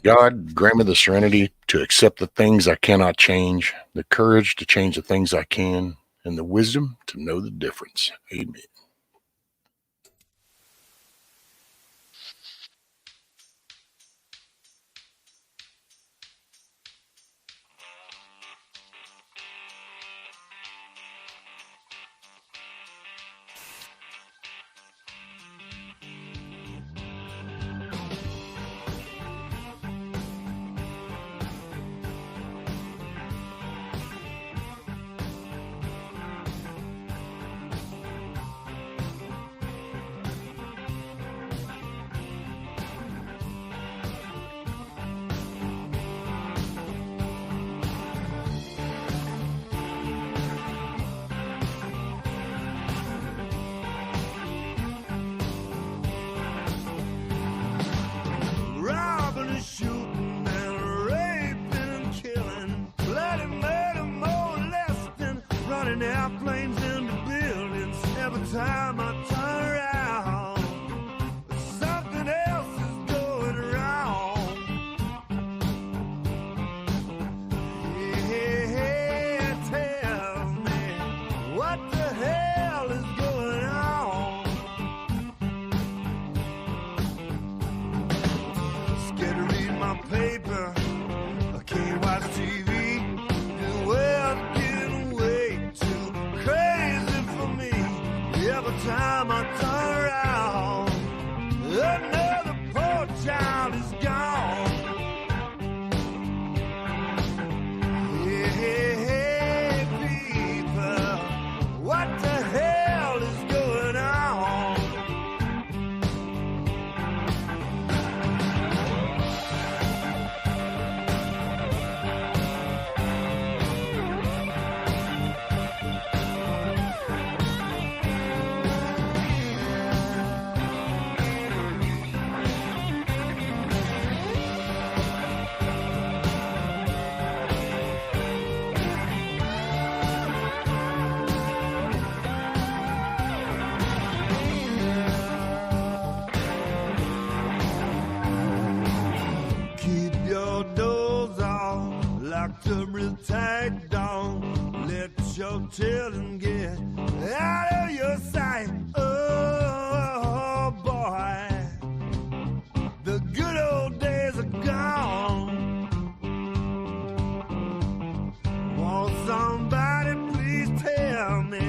God, grant me the serenity to accept the things I cannot change, the courage to change the things I can, and the wisdom to know the difference. Amen. time I turn around, something else is going wrong. Yeah, tell me, what the hell is going on? Scared to read my paper, I can't watch TV. The world getting way too crazy for me. Every time I turn around, another poor child is gone. Hey, people, what the hell is going on? Keep your doors on, locked up real tight, don't let your children get out of your sight. Oh boy, the good old days are gone. Won't somebody please tell me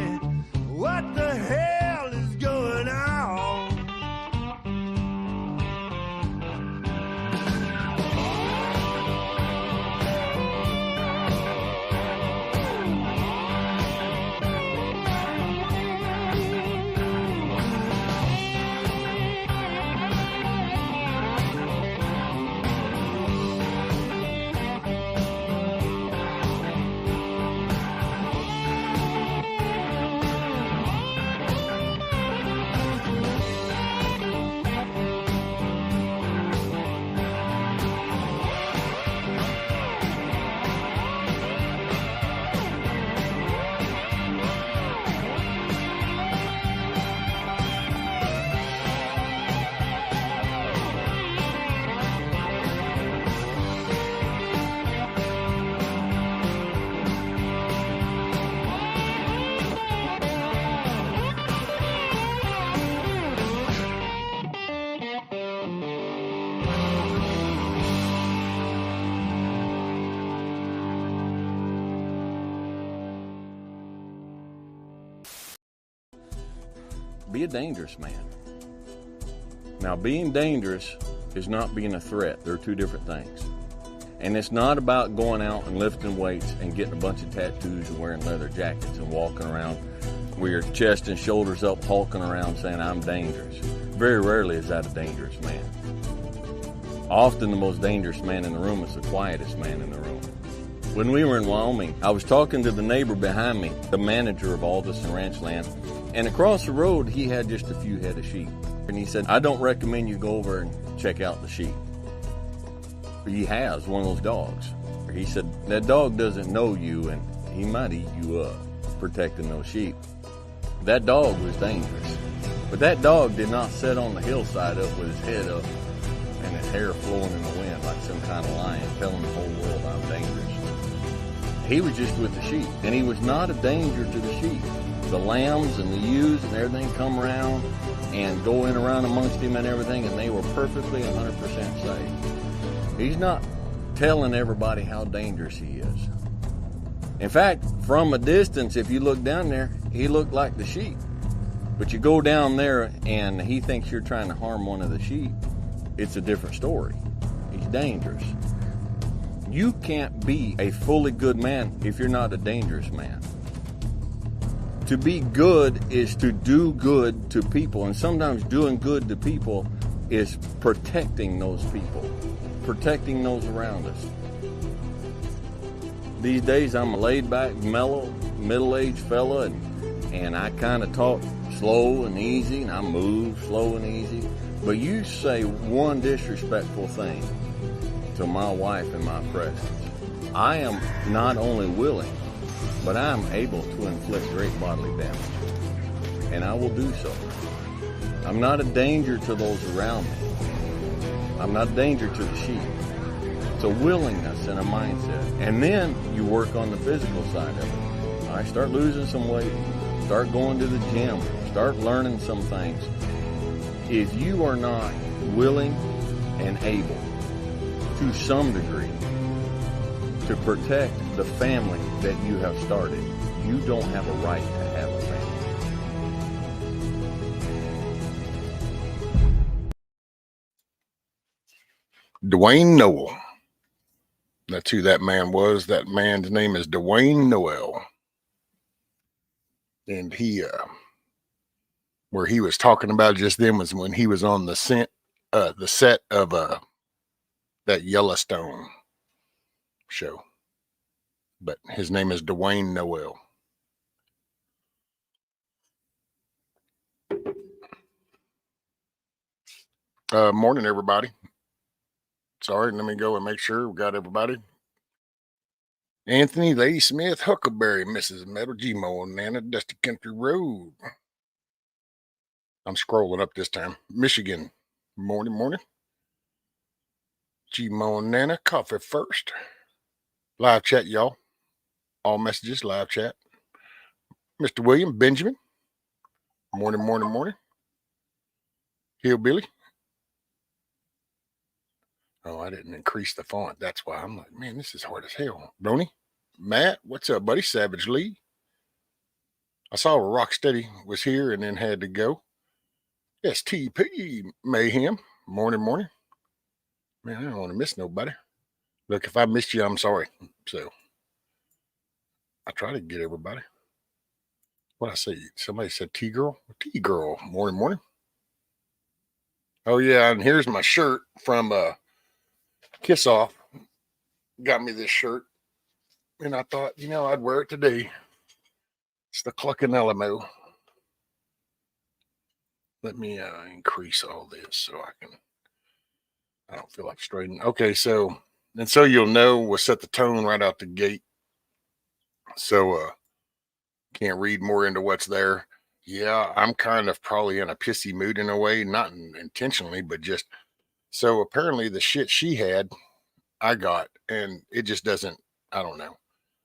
what the hell is going on? Be a dangerous man. Now, being dangerous is not being a threat. They're two different things. And it's not about going out and lifting weights and getting a bunch of tattoos and wearing leather jackets and walking around with your chest and shoulders up, hulking around saying, I'm dangerous. Very rarely is that a dangerous man. Often the most dangerous man in the room is the quietest man in the room. When we were in Wyoming, I was talking to the neighbor behind me, the manager of all this and ranch land, and across the road, he had just a few head of sheep. And he said, I don't recommend you go over and check out the sheep. He has one of those dogs. He said, that dog doesn't know you, and he might eat you up protecting those sheep. That dog was dangerous. But that dog did not sit on the hillside up with his head up and his hair flowing in the wind like some kind of lion telling the whole world I'm dangerous. He was just with the sheep, and he was not a danger to the sheep. The lambs and the ewes and everything come around and go in around amongst him and everything, and they were perfectly 100% safe. He's not telling everybody how dangerous he is. In fact, from a distance, if you look down there, he looked like the sheep. But you go down there and he thinks you're trying to harm one of the sheep, it's a different story. He's dangerous. You can't be a fully good man if you're not a dangerous man. To be good is to do good to people, and sometimes doing good to people is protecting those people, protecting those around us. These days I'm a laid-back, mellow, middle-aged fella, and I kind of talk slow and easy, and I move slow and easy. But you say one disrespectful thing to my wife in my presence, I am not only willing, but I am able to inflict great bodily damage. and I will do so. I'm not a danger to those around me. I'm not a danger to the sheep. It's a willingness and a mindset. And then you work on the physical side of it. All right, start losing some weight. Start going to the gym. Start learning some things. If you are not willing and able, to some degree, to protect the family that you have started, you don't have a right to have a family. Dwayne Noel. That's who that man was. That man's name is Dwayne Noel. And he, where he was talking about just then was when he was on the set of that Yellowstone show. But his name is Dwayne Noel. Morning, everybody. Sorry, let me go and make sure we got everybody. Anthony, Lady Smith, Huckleberry, Mrs. Metal, G-Mo, Nana, Dusty Country Road. I'm scrolling up this time. Michigan. Morning. G-Mo, Nana, coffee first. Live chat, y'all. All messages, live chat. Mr. William, Benjamin. Morning. Hillbilly. Oh, I didn't increase the font. That's why I'm like, man, this is hard as hell. Brony, Matt, what's up, buddy? Savage Lee. I saw Rocksteady was here and then had to go. STP Mayhem. Morning. Man, I don't want to miss nobody. Look, if I missed you, I'm sorry. So I try to get everybody. What I say? Somebody said T-Girl? T-Girl. Morning. Oh, yeah, and here's my shirt from Kiss Off. Got me this shirt. And I thought, I'd wear it today. It's the Cluckin Alamo. Let me increase all this so I don't feel like straightening. Okay, so you'll know, we'll set the tone right out the gate. So can't read more into what's there. Yeah, I'm kind of probably in a pissy mood in a way, not intentionally, but just so apparently the shit she had, I got, and it just doesn't, I don't know.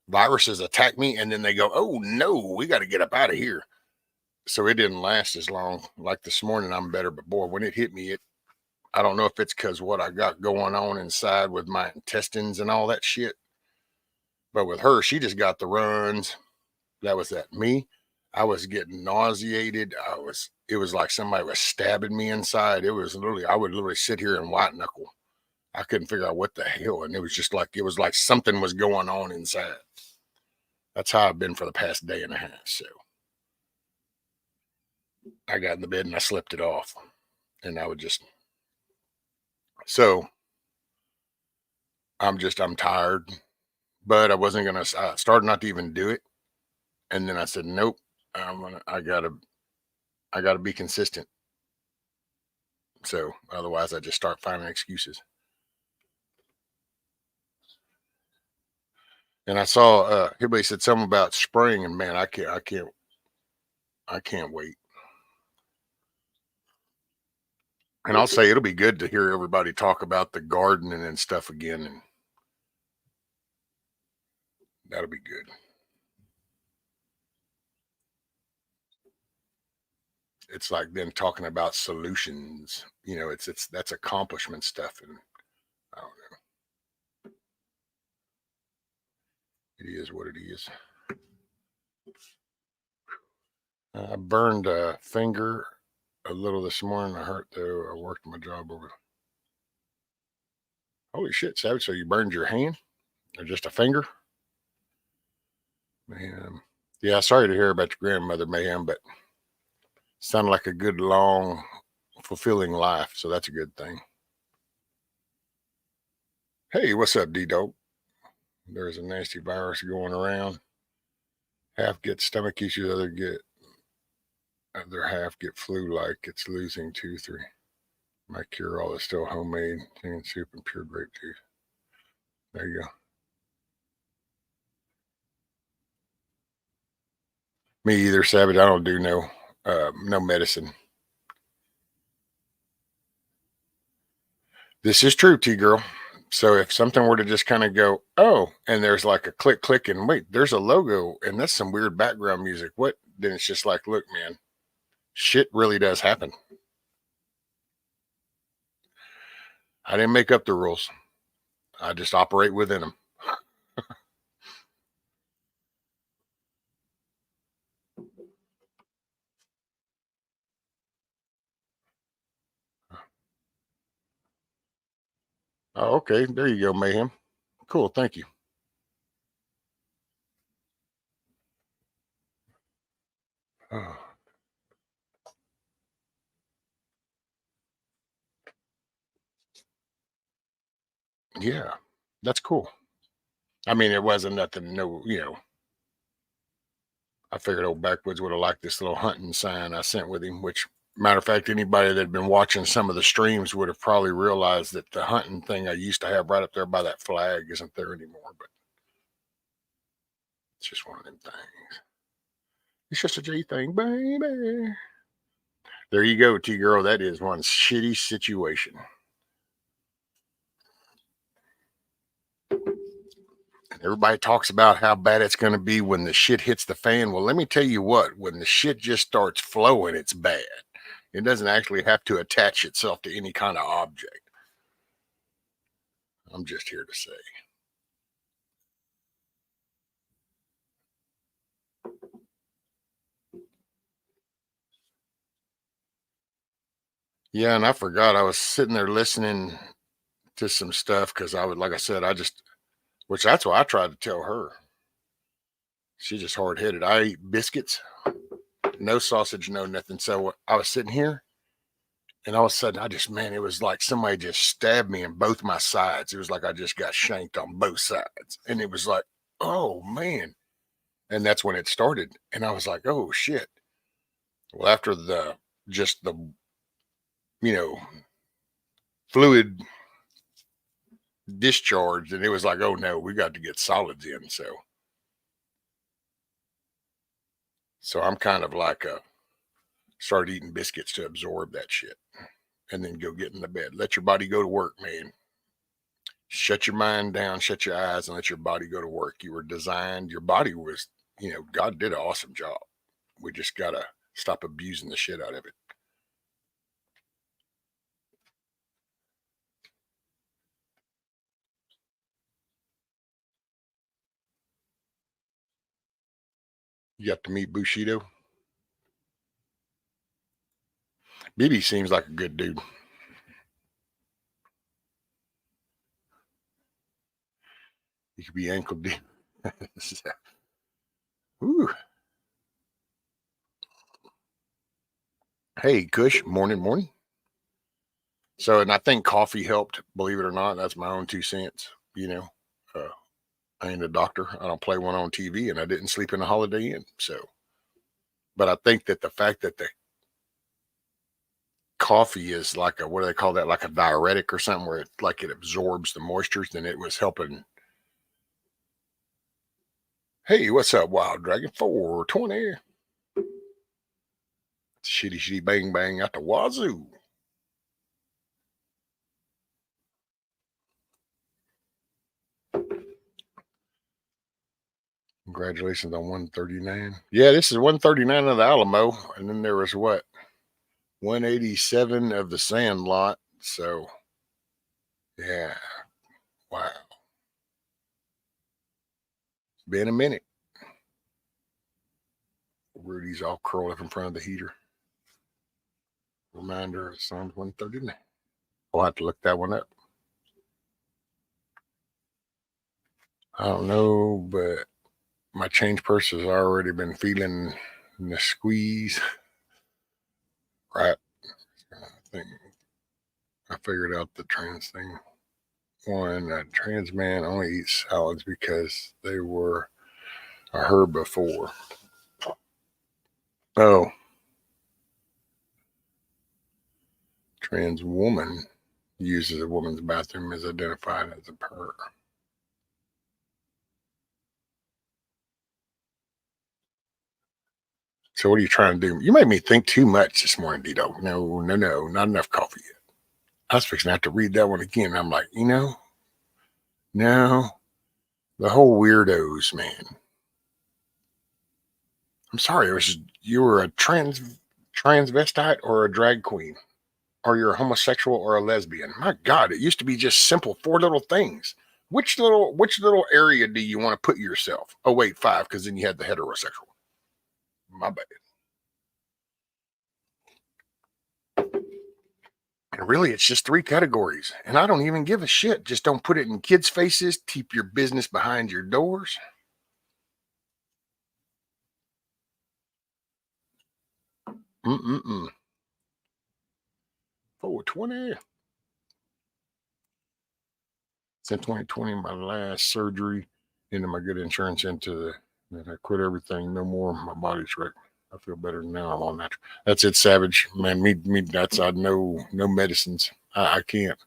Viruses attack me and then they go, oh no, we got to get up out of here. So it didn't last as long. Like this morning, I'm better, but boy, when it hit me, I don't know if it's because what I got going on inside with my intestines and all that shit. But with her, she just got the runs. That was that. Me, I was getting nauseated. It was like somebody was stabbing me inside. It was literally, I would literally sit here and white knuckle. I couldn't figure out what the hell. And it was like something was going on inside. That's how I've been for the past day and a half. So I got in the bed and I slept it off. And I would just, so I'm tired, but I wasn't going to, I started not to even do it. And then I said, nope, I gotta be consistent. So otherwise I just start finding excuses. And I saw, everybody said something about spring, and man, I can't wait. And I'll say it'll be good to hear everybody talk about the gardening and stuff again. And that'll be good. It's like them talking about solutions, that's accomplishment stuff. And I don't know. It is what it is. I burned a finger a little this morning. I hurt though. I worked my job over. Holy shit, Savage. So you burned your hand or just a finger? Man. Yeah, sorry to hear about your grandmother, Mayhem, but sounded like a good, long, fulfilling life. So that's a good thing. Hey, what's up, D-Dope? There's a nasty virus going around. Half get stomach issues, other half get flu-like. It's losing 2-3. My cure-all is still homemade, chicken soup and pure grape juice. There you go. Me either, Savage. I don't do no no medicine. This is true, T-girl. So if something were to just kind of go, oh, and there's like a click, click, and wait, there's a logo, and that's some weird background music. What? Then it's just like, look, man, shit really does happen. I didn't make up the rules. I just operate within them. Oh, okay. There you go, Mayhem. Cool. Thank you. Oh, yeah, that's cool. I mean, it wasn't nothing, no, I figured old Backwoods would have liked this little hunting sign I sent with him, which, matter of fact, anybody that had been watching some of the streams would have probably realized that the hunting thing I used to have right up there by that flag isn't there anymore, but it's just one of them things. It's just a J thing, baby. There you go, T girl. That is one shitty situation. Everybody talks about how bad it's going to be when the shit hits the fan. Well, let me tell you what, when the shit just starts flowing, it's bad. It doesn't actually have to attach itself to any kind of object. I'm just here to say. Yeah, and I forgot I was sitting there listening to some stuff because I would, like I said, which that's why I tried to tell her. She's just hard headed. I eat biscuits, no sausage, no nothing. So I was sitting here and all of a sudden man, it was like somebody just stabbed me in both my sides. It was like I just got shanked on both sides. And it was like, oh man. And that's when it started. And I was like, oh shit. Well, after just the, you know, fluid discharged, and it was like, oh no, we got to get solids in. So I'm kind of like start eating biscuits to absorb that shit and then go get in the bed. Let your body go to work, man. Shut your mind down, shut your eyes, and let your body go to work. You were designed, your body was, God did an awesome job. We just got to stop abusing the shit out of it. You got to meet Bushido. BB seems like a good dude. He could be ankle deep. Ooh. Hey, Kush, morning, morning. So, and I think coffee helped, believe it or not. That's my own 2 cents. Uh, I ain't a doctor. I don't play one on TV, and I didn't sleep in a Holiday Inn. So, but I think that the fact that the coffee is like what do they call that? Like a diuretic or something, where it absorbs the moistures, then it was helping. Hey, what's up, Wild Dragon? 420. Shitty, shitty, bang, bang out the wazoo. Congratulations on 139. Yeah, this is 139 of the Alamo, and then there was what 187 of the Sandlot. So, yeah, wow, been a minute. Rudy's all curled up in front of the heater. Reminder of Psalms 139. I'll have to look that one up. I don't know, but my change purse has already been feeling the squeeze. Right. I think I figured out the trans thing. One, a trans man only eats salads because they were a herbivore. Oh, trans woman uses a woman's bathroom is identified as a per. So what are you trying to do? You made me think too much this morning, D-Dog. No, not enough coffee yet. I was fixing to have to read that one again. I'm like, no, the whole weirdos, man. I'm sorry, you were a transvestite or a drag queen, or you're a homosexual or a lesbian. My God, it used to be just simple 4 little things. Which little area do you want to put yourself? Oh wait, 5, because then you had the heterosexual. My bad. And really, it's just 3 categories, and I don't even give a shit. Just don't put it in kids' faces. Keep your business behind your doors. Mm-mm-mm. 420. Since 2020, my last surgery into my good insurance and I quit everything. No more. My body's wrecked. I feel better now. I'm on natural. That's it, Savage. Man, that's I know no medicines. I can't.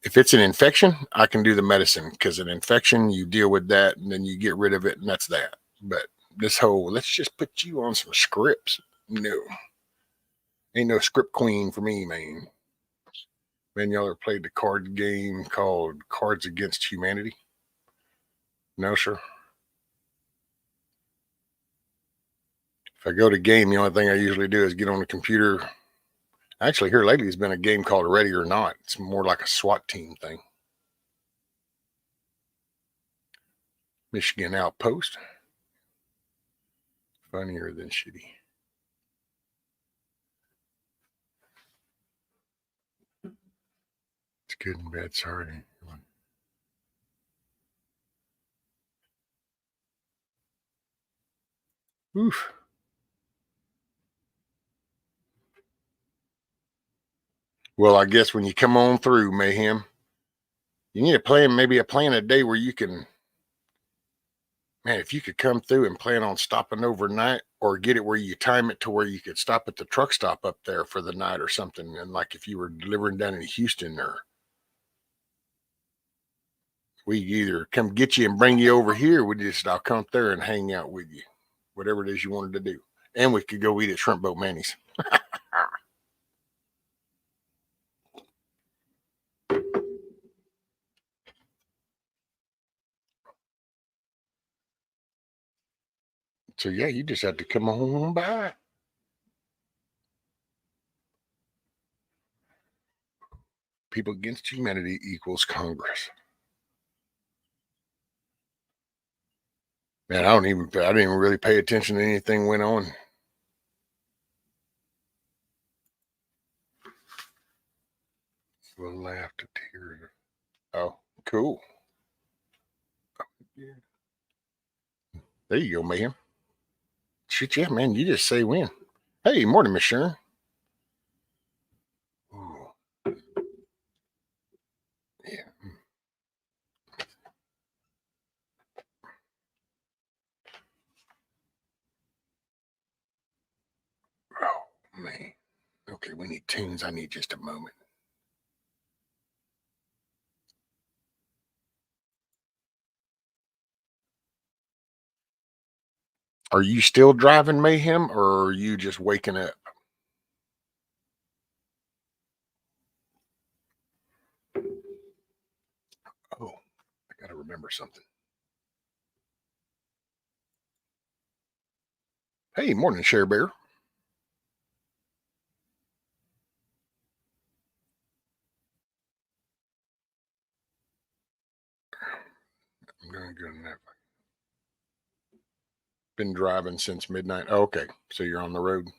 If it's an infection, I can do the medicine because an infection, you deal with that and then you get rid of it, and that's that. But this whole let's just put you on some scripts. No, ain't no script queen for me, man. Man, y'all ever played the card game called Cards Against Humanity? No, sir. If I go to game, the only thing I usually do is get on the computer. Actually, here lately has been a game called Ready or Not. It's more like a SWAT team thing. Michigan Outpost. Funnier than shitty. It's good and bad. Sorry. Oof. Well, I guess when you come on through, Mayhem, you need maybe a plan a day where you can, man, if you could come through and plan on stopping overnight or get it where you time it to where you could stop at the truck stop up there for the night or something. And like if you were delivering down in Houston, or we either come get you and bring you over here, I'll come up there and hang out with you, whatever it is you wanted to do. And we could go eat at Shrimp Boat Manny's. So yeah, you just have to come on by. People Against Humanity equals Congress. Man, I didn't even really pay attention to anything went on. We'll laugh to tears. Oh, cool. Yeah. There you go, man. Shit, yeah, man. You just say when. Hey, morning, Miss Sharon. Ooh, yeah. Oh, man. Okay, we need tunes. I need just a moment. Are you still driving, Mayhem, or are you just waking up? Oh, I got to remember something. Hey, morning, Share Bear. I'm going to go to that. Been driving since midnight. Oh, okay, so you're on the road.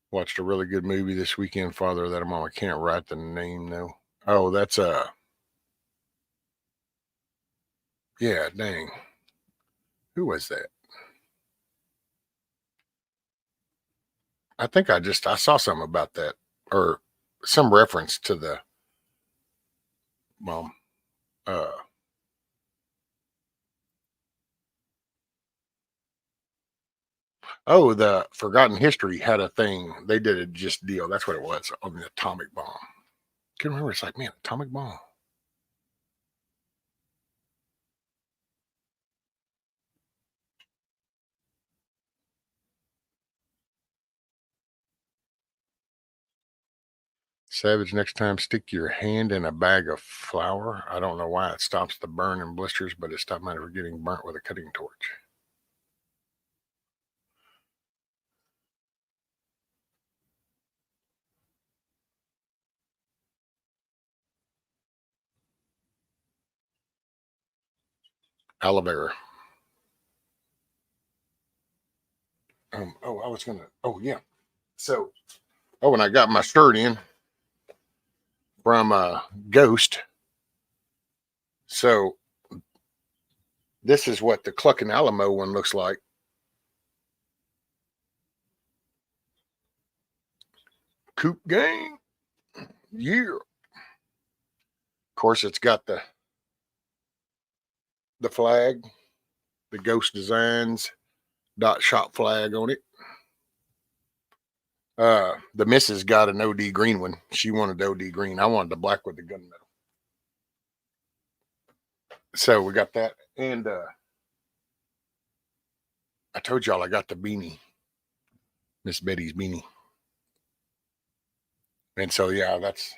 Watched a really good movie this weekend, Father that I'm on. I can't write the name though. Oh, that's yeah, dang. Who was that? I think I saw something about that, or some reference to the well uh oh, the Forgotten History had a thing. They did a just deal. That's what it was on the atomic bomb. Can't remember. It's like, man, atomic bomb. Savage, next time stick your hand in a bag of flour. I don't know why it stops the burn and blisters, but it stopped me from getting burnt with a cutting torch. Aloe vera. Yeah. So, and I got my shirt in from Ghost. So this is what the Cluckin Alamo one looks like. Coop gang. Yeah. Of course, it's got the flag, the Ghost Designs .shop flag on it. The missus got an OD green one. She wanted OD green. I wanted the black with the gunmetal. So we got that. And I told y'all I got the beanie, Miss Betty's beanie. And so, yeah, that's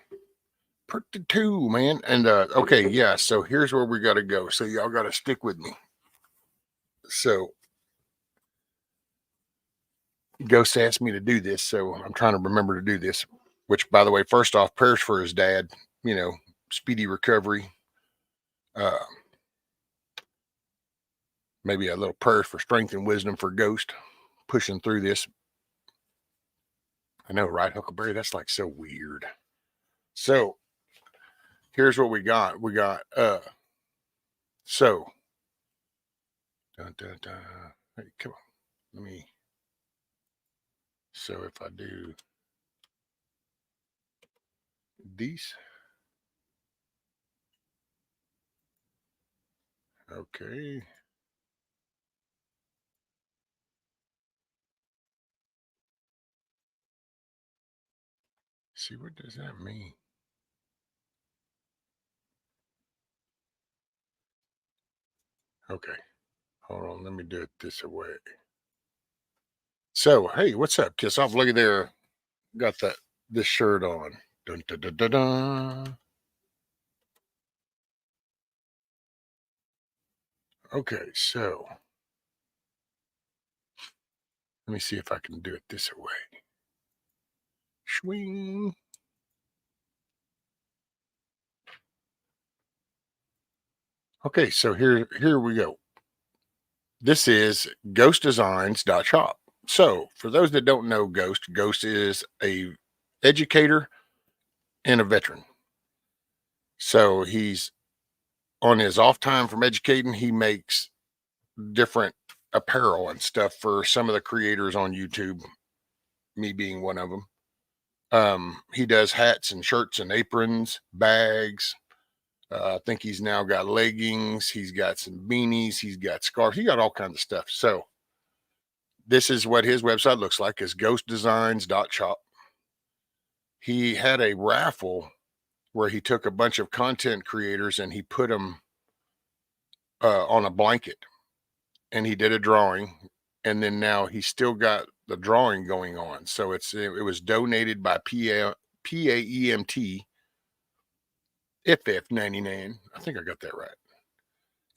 pretty too, man. And okay, yeah. So here's where we got to go. So y'all got to stick with me. So Ghost asked me to do this, so I'm trying to remember to do this. Which, by the way, first off, prayers for his dad. You know, speedy recovery. Maybe a little prayers for strength and wisdom for Ghost pushing through this. I know, right, Huckleberry? That's like so weird. So here's what we got. We got so dun, dun, dun. Hey, come on. Let me. So if I do these, okay. See, what does that mean? Okay, hold on. Let me do it this way. So, hey, what's up, Kiss Off? Look at there. Got this shirt on. Dun, dun, dun, dun, dun. Okay, so let me see if I can do it this way. Swing. Okay, so here we go. This is ghostdesigns.shop. So, for those that don't know Ghost is a educator and a veteran. So, he's on his off time from educating, he makes different apparel and stuff for some of the creators on YouTube, me being one of them. He does hats and shirts and aprons, bags. I think he's now got leggings. He's got some beanies. He's got scarves. He got all kinds of stuff. So this is what his website looks like, is ghostdesigns.shop. He had a raffle where he took a bunch of content creators and he put them on a blanket, and he did a drawing, and then now he's still got the drawing going on. So it was donated by PAEMT FF99. I think I got that right.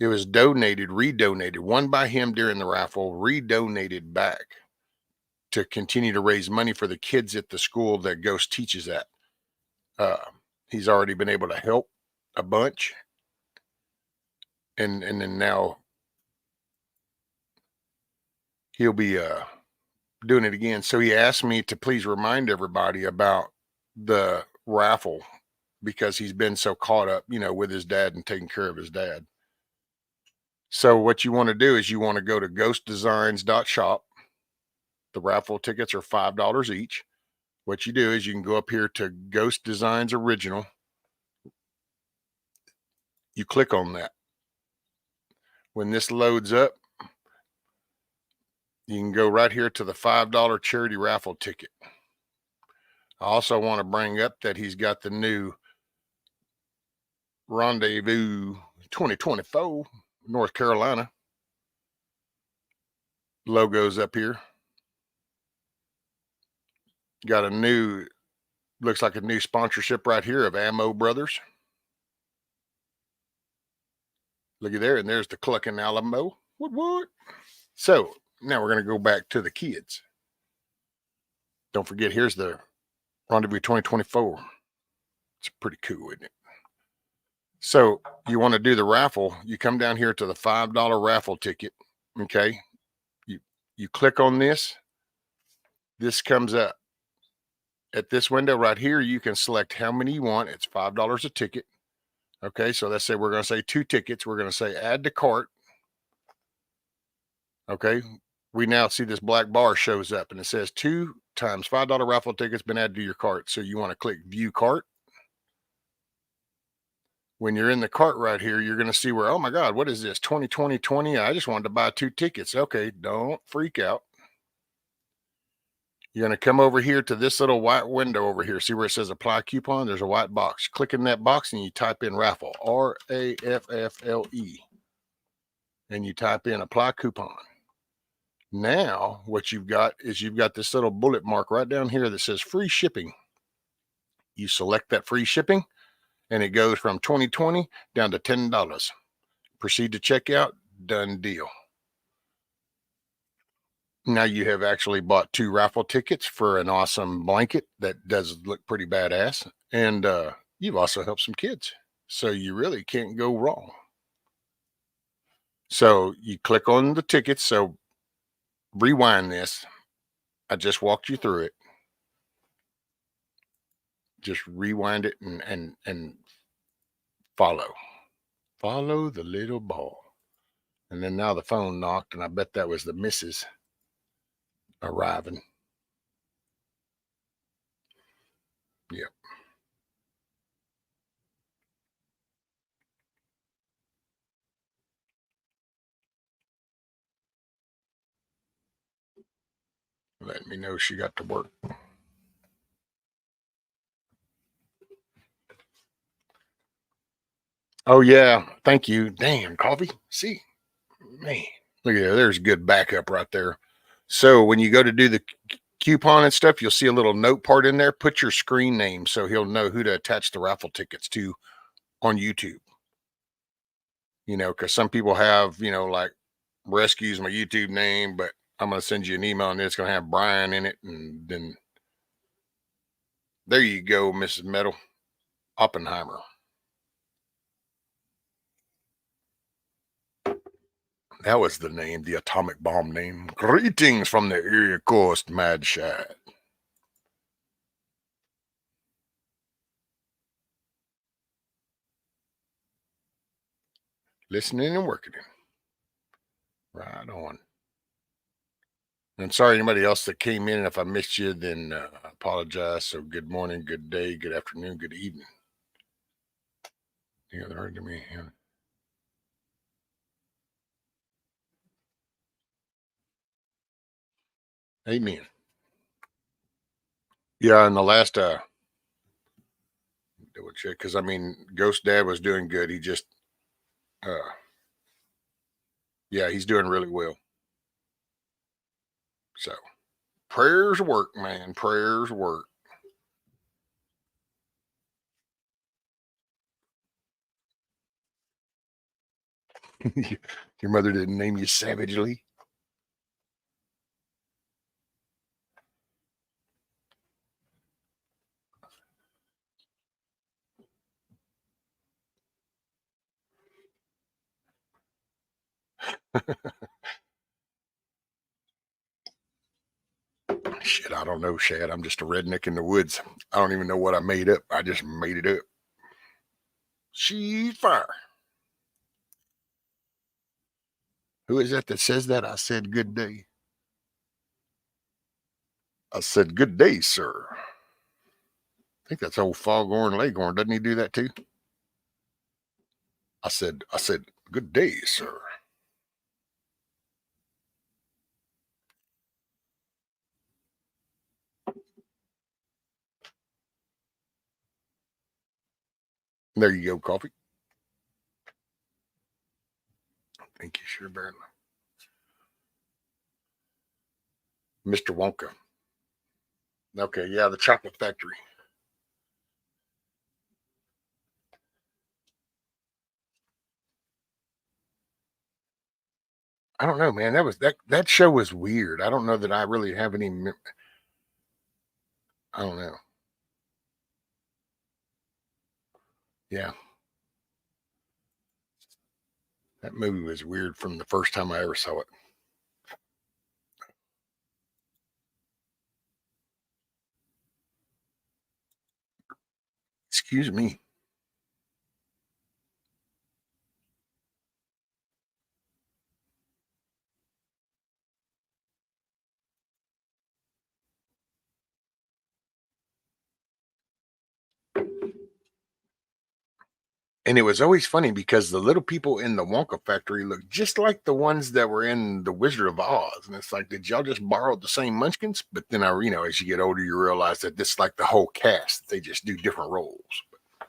It was redonated, won by him during the raffle, redonated back to continue to raise money for the kids at the school that Ghost teaches at. He's already been able to help a bunch, and then now he'll be doing it again. So he asked me to please remind everybody about the raffle because he's been so caught up, with his dad and taking care of his dad. So what you want to do is you want to go to ghostdesigns.shop. The raffle tickets are $5 each. What you do is you can go up here to Ghost Designs Original. You click on that. When this loads up, you can go right here to the $5 charity raffle ticket. I also want to bring up that he's got the new Rendezvous 2024 North Carolina logos up here. Got a new looks like a new sponsorship right here of Ammo Brothers. Looky there, and there's the Cluckin Alamo. What? So now we're going to go back to the kids. Don't forget, here's the Rendezvous 2024. It's pretty cool, isn't it? So you want to do the raffle, you come down here to the $5 raffle ticket. Okay. You click on this. This comes up. At this window right here, you can select how many you want. It's $5 a ticket. Okay, so let's say we're going to say 2 tickets. We're going to say add to cart. Okay, we now see this black bar shows up and it says 2 times $5 raffle tickets been added to your cart. So you want to click view cart. When you're in the cart right here, you're going to see where, oh my God, what is this? 2020. I just wanted to buy 2 tickets. Okay, don't freak out. You're going to come over here to this little white window over here. See where it says apply coupon? There's a white box. Click in that box and you type in raffle, RAFFLE. And you type in apply coupon. Now, what you've got is you've got this little bullet mark right down here that says free shipping. You select that free shipping and it goes from 2020 down to $10. Proceed to checkout. Done deal. Now you have actually bought 2 raffle tickets for an awesome blanket that does look pretty badass. And you've also helped some kids. So you really can't go wrong. So you click on the tickets. So rewind this. I just walked you through it. Just rewind it and follow. Follow the little ball. And then now the phone knocked, and I bet that was the missus arriving. Yep. Let me know she got to work. Oh, yeah. Thank you. Damn, coffee. See, man, look at that. There's good backup right there. So when you go to do the coupon and stuff, you'll see a little note part in there. Put your screen name so he'll know who to attach the raffle tickets to on YouTube. You know, because some people have, you know, like rescues my YouTube name, but I'm going to send you an email and it's going to have Brian in it. And then there you go, Mrs. Metal Oppenheimer. That was the name, the atomic bomb name. Greetings from the Erie Coast, Mad Shad. Listening and working. Right on. And sorry, anybody else that came in. If I missed you, then I apologize. So good morning, good day, good afternoon, good evening. Yeah, they're heard to me. Yeah. Amen. Yeah, and the last double check, because I mean, Ghost Dad was doing good. He just yeah, he's doing really well. So prayers work, man. Prayers work. Your mother didn't name you savagely. Shit, I don't know, Shad. I'm just a redneck in the woods. I don't even know what I made up. I just made it up. She's fire. Who is that says that? I said good day. I said good day, sir. I think that's old Foghorn Leghorn. Doesn't he do that too? I said good day, sir. There you go, coffee. Thank you, sure, Barely. Mr. Wonka. Okay, yeah, the chocolate factory. I don't know, man. That show was weird. I don't know that I really have any. I don't know. Yeah, that movie was weird from the first time I ever saw it. Excuse me. And it was always funny because the little people in the Wonka factory looked just like the ones that were in the Wizard of Oz. And it's like, did y'all just borrow the same munchkins? But then as you get older, you realize that this is like the whole cast. They just do different roles. But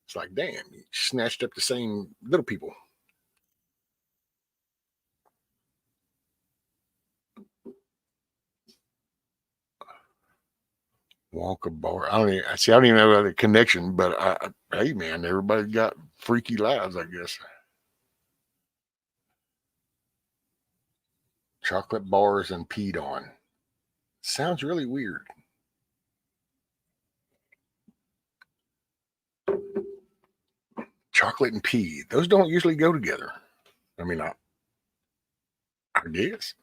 it's like, damn, you snatched up the same little people. Wonka bar. I don't even have a connection, but hey man, everybody got freaky lives, I guess. Chocolate bars and peed on. Sounds really weird. Chocolate and pee. Those don't usually go together. I mean, I guess.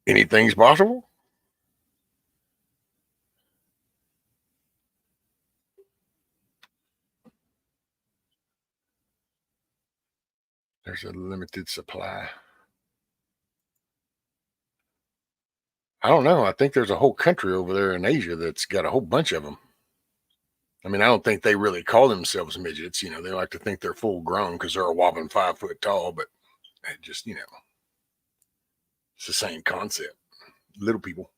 Anything's possible. There's a limited supply. I don't know. I think there's a whole country over there in Asia that's got a whole bunch of them. I mean, I don't think they really call themselves midgets. They like to think they're full grown because they're a whopping 5 foot tall, but it just, it's the same concept. Little people.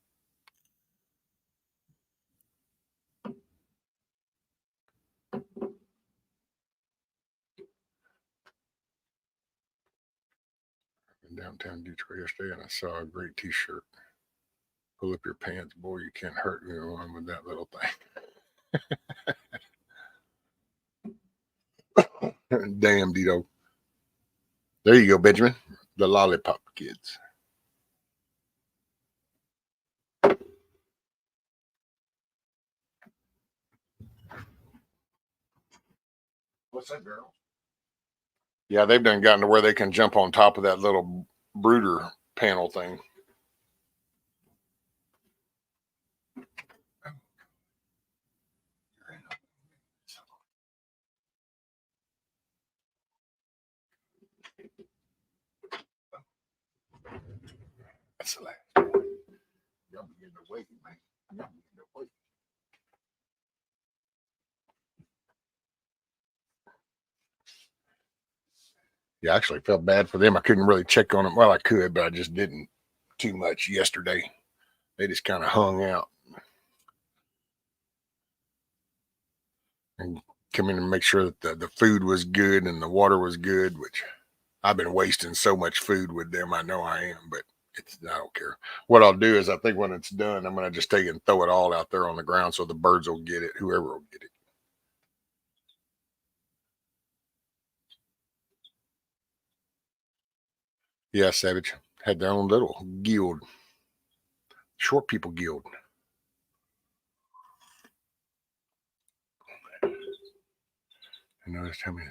In downtown Detroit yesterday, and I saw a great T-shirt. Pull up your pants, boy. You can't hurt anyone with that little thing. Damn, Dito. There you go, Benjamin. The lollipop kids. What's that, girl? Yeah, they've done gotten to where they can jump on top of that little brooder panel thing. That's the last one. Y'all begin to wait, man. Y'all begin to wait. Yeah, I actually felt bad for them. I couldn't really check on them. Well, I could, but I just didn't too much yesterday. They just kind of hung out and come in and make sure that the food was good and the water was good, which I've been wasting so much food with them. I know I am, but I don't care. What I'll do is I think when it's done, I'm going to just take it and throw it all out there on the ground so the birds will get it, whoever will get it. Yeah, Savage had their own little guild, short people guild. You notice how many?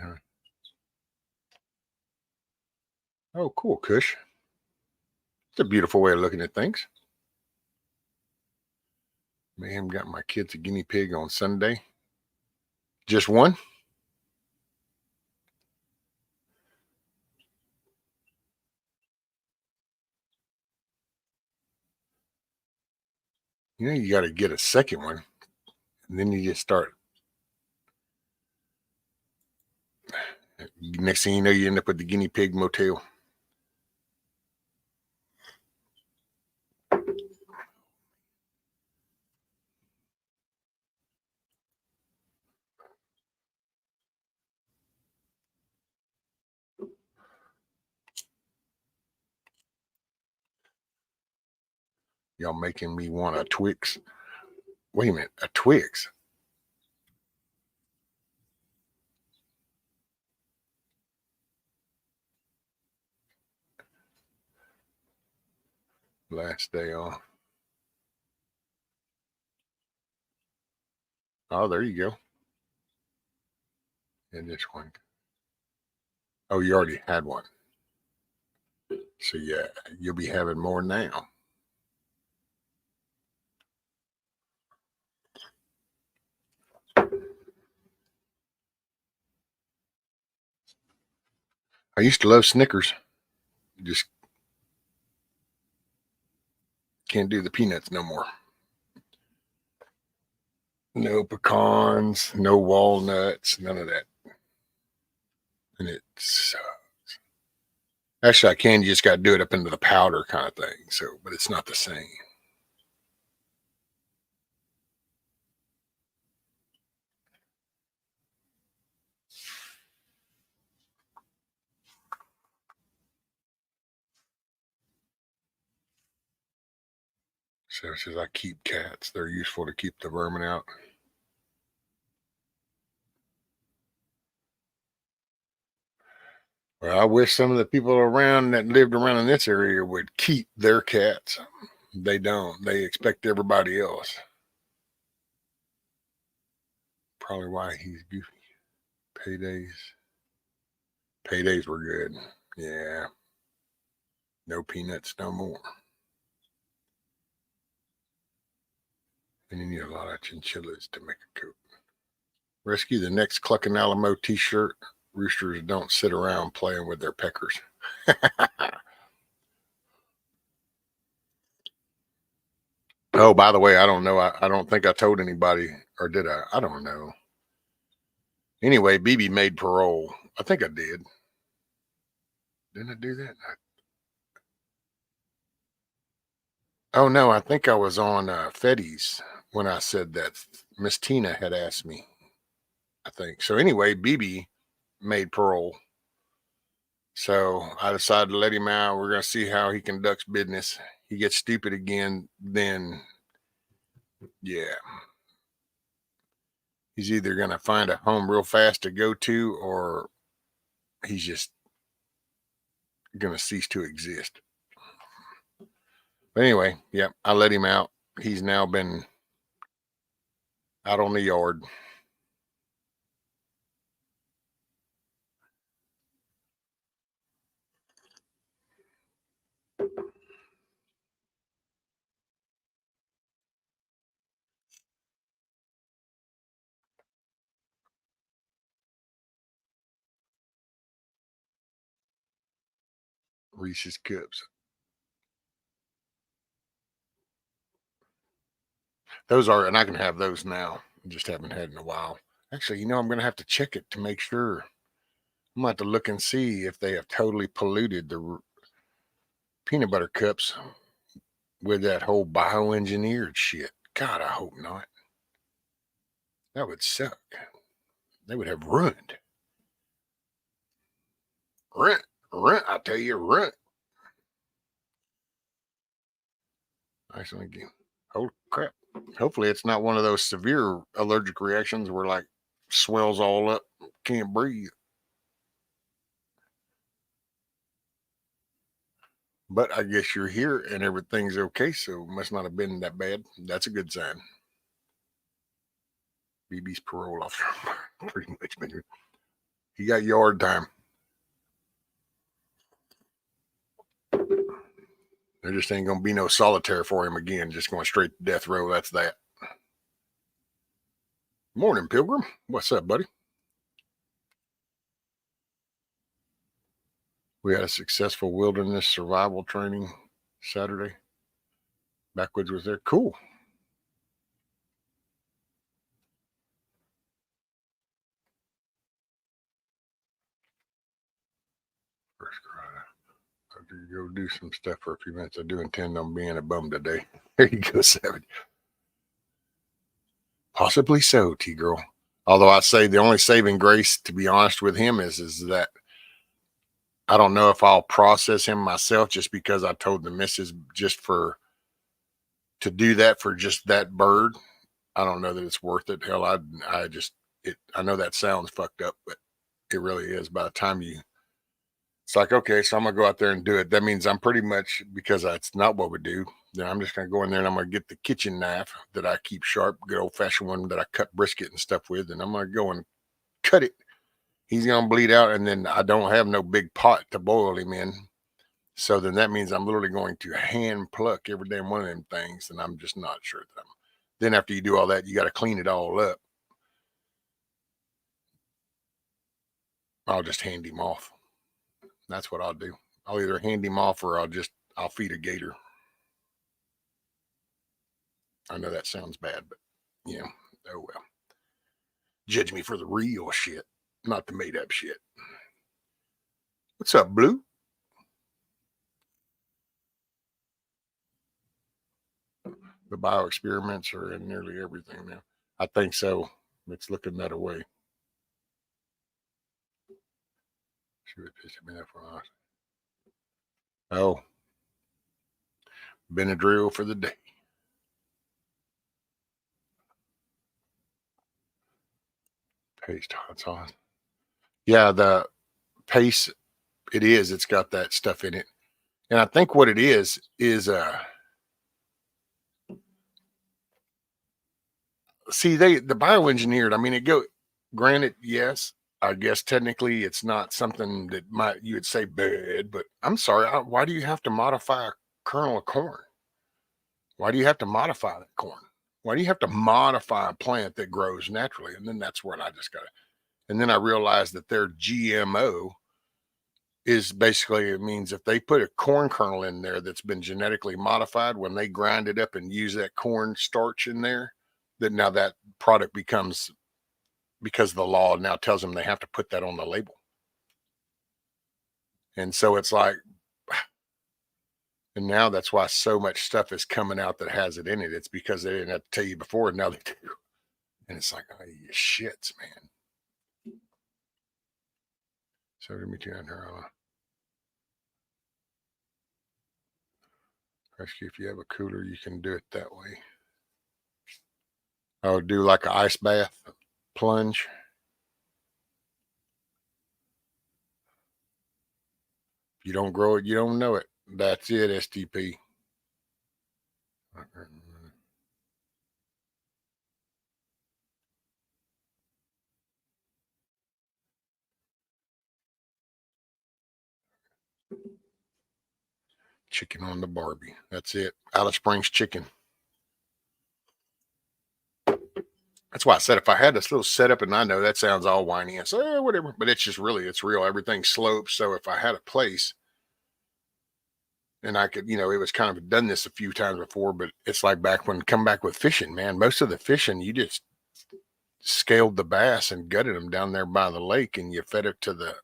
Oh, cool, Kush. It's a beautiful way of looking at things. Man, got my kids a guinea pig on Sunday. Just one? You got to get a second one, and then you just start. Next thing you know, you end up with the guinea pig motel. Y'all making me want a Twix. Wait a minute, a Twix. Last day off. Oh, there you go. And this one. Oh, you already had one. So yeah, you'll be having more now. I used to love Snickers. Just can't do the peanuts no more. No pecans, no walnuts, none of that. And it's actually I can. You just got to do it up into the powder kind of thing. So, but it's not the same. So it says I keep cats. They're useful to keep the vermin out. Well, I wish some of the people around that lived around in this area would keep their cats. They don't. They expect everybody else. Probably why he's goofy. Paydays. Paydays were good. Yeah. No peanuts no more. And you need a lot of chinchillas to make a coop. Rescue the next Cluckin Alamo t-shirt. Roosters don't sit around playing with their peckers. Oh, by the way, I don't know. I don't think I told anybody, or did I? I don't know. Anyway, BB made parole. I think I did. Didn't I do that? Oh, no, I think I was on Fetty's when I said that. Miss Tina had asked me, I think. So anyway, BB made parole. So I decided to let him out. We're going to see how he conducts business. He gets stupid again, then yeah. He's either going to find a home real fast to go to, or he's just going to cease to exist. But anyway, yeah, I let him out. He's now been out on the yard. Reese's Cups. Those are, and I can have those now. Just haven't had in a while. Actually, I'm going to have to check it to make sure. I'm going to have to look and see if they have totally polluted the peanut butter cups with that whole bioengineered shit. God, I hope not. That would suck. They would have ruined. Runt, I tell you, runt. Nice one again. Holy crap. Hopefully it's not one of those severe allergic reactions where like swells all up, can't breathe. But I guess you're here and everything's okay, so must not have been that bad. That's a good sign. BB's parole officer. Pretty much been. He got yard time. There just ain't gonna be no solitaire for him again. Just going straight to death row. That's that. Morning, Pilgrim. What's up, buddy? We had a successful wilderness survival training Saturday. Backwoods was there. Cool. First Friday. I have to go do some stuff for a few minutes. I do intend on being a bum today. There you go, Savage. Possibly so, T-Girl. Although I say the only saving grace, to be honest with him, is that I don't know if I'll process him myself just because I told the missus to do that for just that bird. I don't know that it's worth it. Hell, I know that sounds fucked up, but it really is. By the time you It's like, okay, so I'm gonna go out there and do it. That means I'm pretty much, because that's not what we do, then I'm just gonna go in there and I'm gonna get the kitchen knife that I keep sharp, good old fashioned one that I cut brisket and stuff with, and I'm gonna go and cut it. He's gonna bleed out, and then I don't have no big pot to boil him in. So then that means I'm literally going to hand pluck every damn one of them things, and I'm just not sure that I'm. Then after you do all that, you got to clean it all up. I'll just hand him off. That's what I'll do. I'll either hand him off or I'll feed a gator. I know that sounds bad, but yeah, oh well. Judge me for the real shit, not the made up shit. What's up, Blue? The bio experiments are in nearly everything now. I think so. It's looking that way. She would piss me off for us. Oh, Benadryl for the day. Paste hot sauce. Yeah, the paste. It is. It's got that stuff in it, and I think what it is see, the bioengineered. I mean, it go. Granted, yes, I guess technically it's not something that you would say bad, but I'm sorry. Why do you have to modify a kernel of corn? Why do you have to modify that corn? Why do you have to modify a plant that grows naturally? And then that's what I just got to. And then I realized that their GMO is basically, it means if they put a corn kernel in there that's been genetically modified, when they grind it up and use that corn starch in there, that now that product becomes, because the law now tells them they have to put that on the label. And so it's like, and now that's why so much stuff is coming out that has it in it. It's because they didn't have to tell you before, and now they do. And it's like, oh, you shits, man. So let me turn her on. Actually, if you have a cooler, you can do it that way. I would do like an ice bath plunge. If you don't grow it, you don't know it. That's it, STP. Chicken on the Barbie. That's it. Alice Springs chicken. That's why I said if I had this little setup, and I know that sounds all whiny and say, whatever, but it's just really, it's real. Everything slopes. So if I had a place and I could, it was kind of done this a few times before, but it's like back when come back with fishing, man. Most of the fishing, you just scaled the bass and gutted them down there by the lake and you fed it to the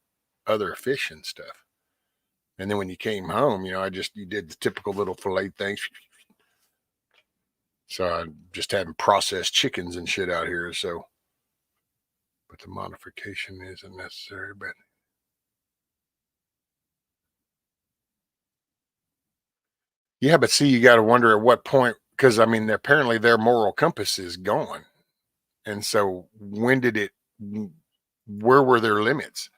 other fish and stuff. And then when you came home, you did the typical little fillet things. So I just hadn't processed chickens and shit out here. So, but the modification isn't necessary, but yeah, but see, you got to wonder at what point, because I mean, apparently their moral compass is gone. And so when did where were their limits?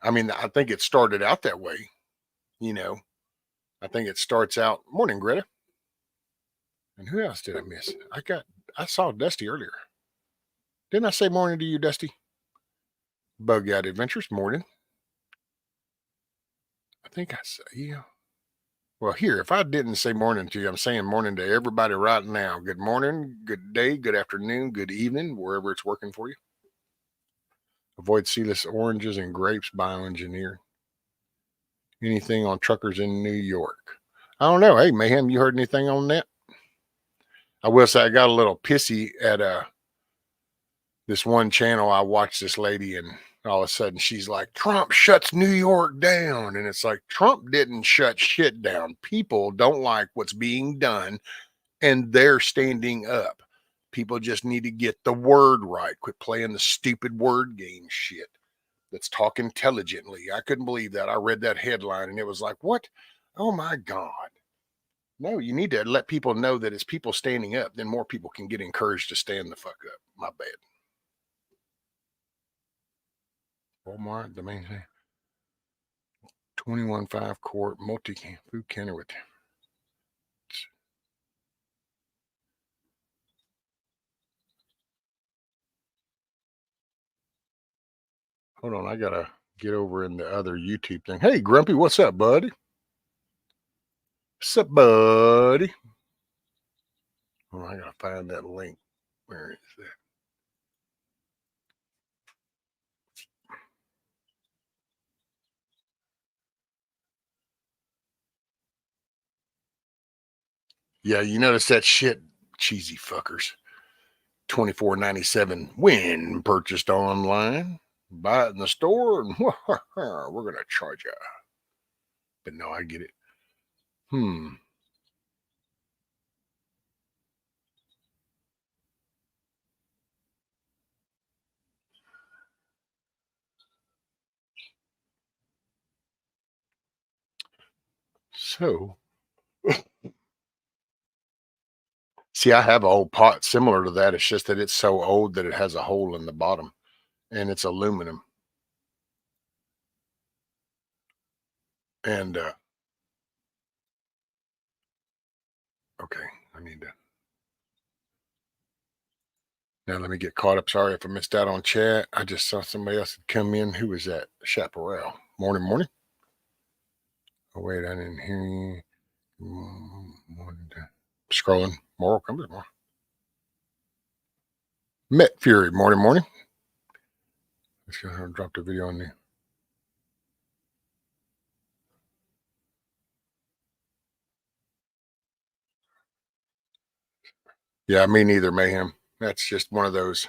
I mean, I think it started out that way, I think it starts out, morning, Greta. And who else did I miss? I saw Dusty earlier. Didn't I say morning to you, Dusty? Bug Out Adventures, morning. I think I said, yeah. Well, here, if I didn't say morning to you, I'm saying morning to everybody right now. Good morning, good day, good afternoon, good evening, wherever it's working for you. Avoid seedless oranges and grapes, bioengineer. Anything on truckers in New York? I don't know. Hey, Mayhem, you heard anything on that? I will say I got a little pissy at this one channel. I watched this lady and all of a sudden she's like, Trump shuts New York down. And it's like, Trump didn't shut shit down. People don't like what's being done and they're standing up. People just need to get the word right. Quit playing the stupid word game shit. Let's talk intelligently. I couldn't believe that. I read that headline and it was like, what? Oh my God. No, you need to let people know that it's people standing up. Then more people can get encouraged to stand the fuck up. My bad. Walmart, the main thing. 21.5 quart multi food canner with. Hold on, I gotta get over in the other YouTube thing. Hey, Grumpy, what's up, buddy? What's up, buddy? Oh, I gotta find that link. Where is that? Yeah, you notice that shit, cheesy fuckers. $24.97 when purchased online. Buy it in the store, and we're gonna charge you. But no, I get it. So, see, I have an old pot similar to that. It's just that it's so old that it has a hole in the bottom, and it's aluminum. And okay, I need to. Now let me get caught up. Sorry if I missed out on chat. I just saw somebody else had come in. Who was that? Chaparral. Morning, morning. Oh wait, I didn't hear you. Scrolling. Moral comes more. Met Fury. Morning, morning. Let's go ahead and drop the video on there. Yeah, me neither, Mayhem. That's just one of those.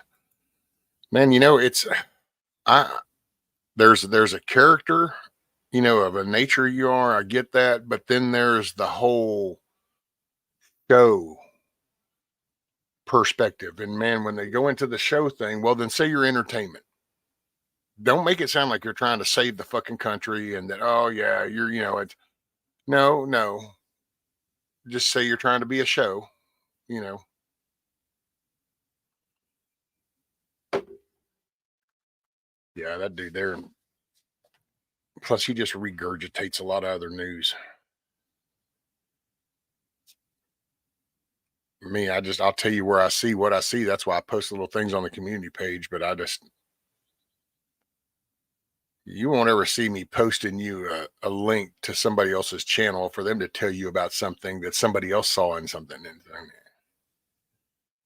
Man, it's I there's a character, of a nature you are. I get that, but then there's the whole show perspective. And man, when they go into the show thing, well, then say you're entertainment. Don't make it sound like you're trying to save the fucking country and that, oh yeah, it's no. Just say you're trying to be a show, you know. Yeah, that dude there. Plus, he just regurgitates a lot of other news. Me, I'll tell you where I see what I see. That's why I post little things on the community page. But you won't ever see me posting you a link to somebody else's channel for them to tell you about something that somebody else saw in something.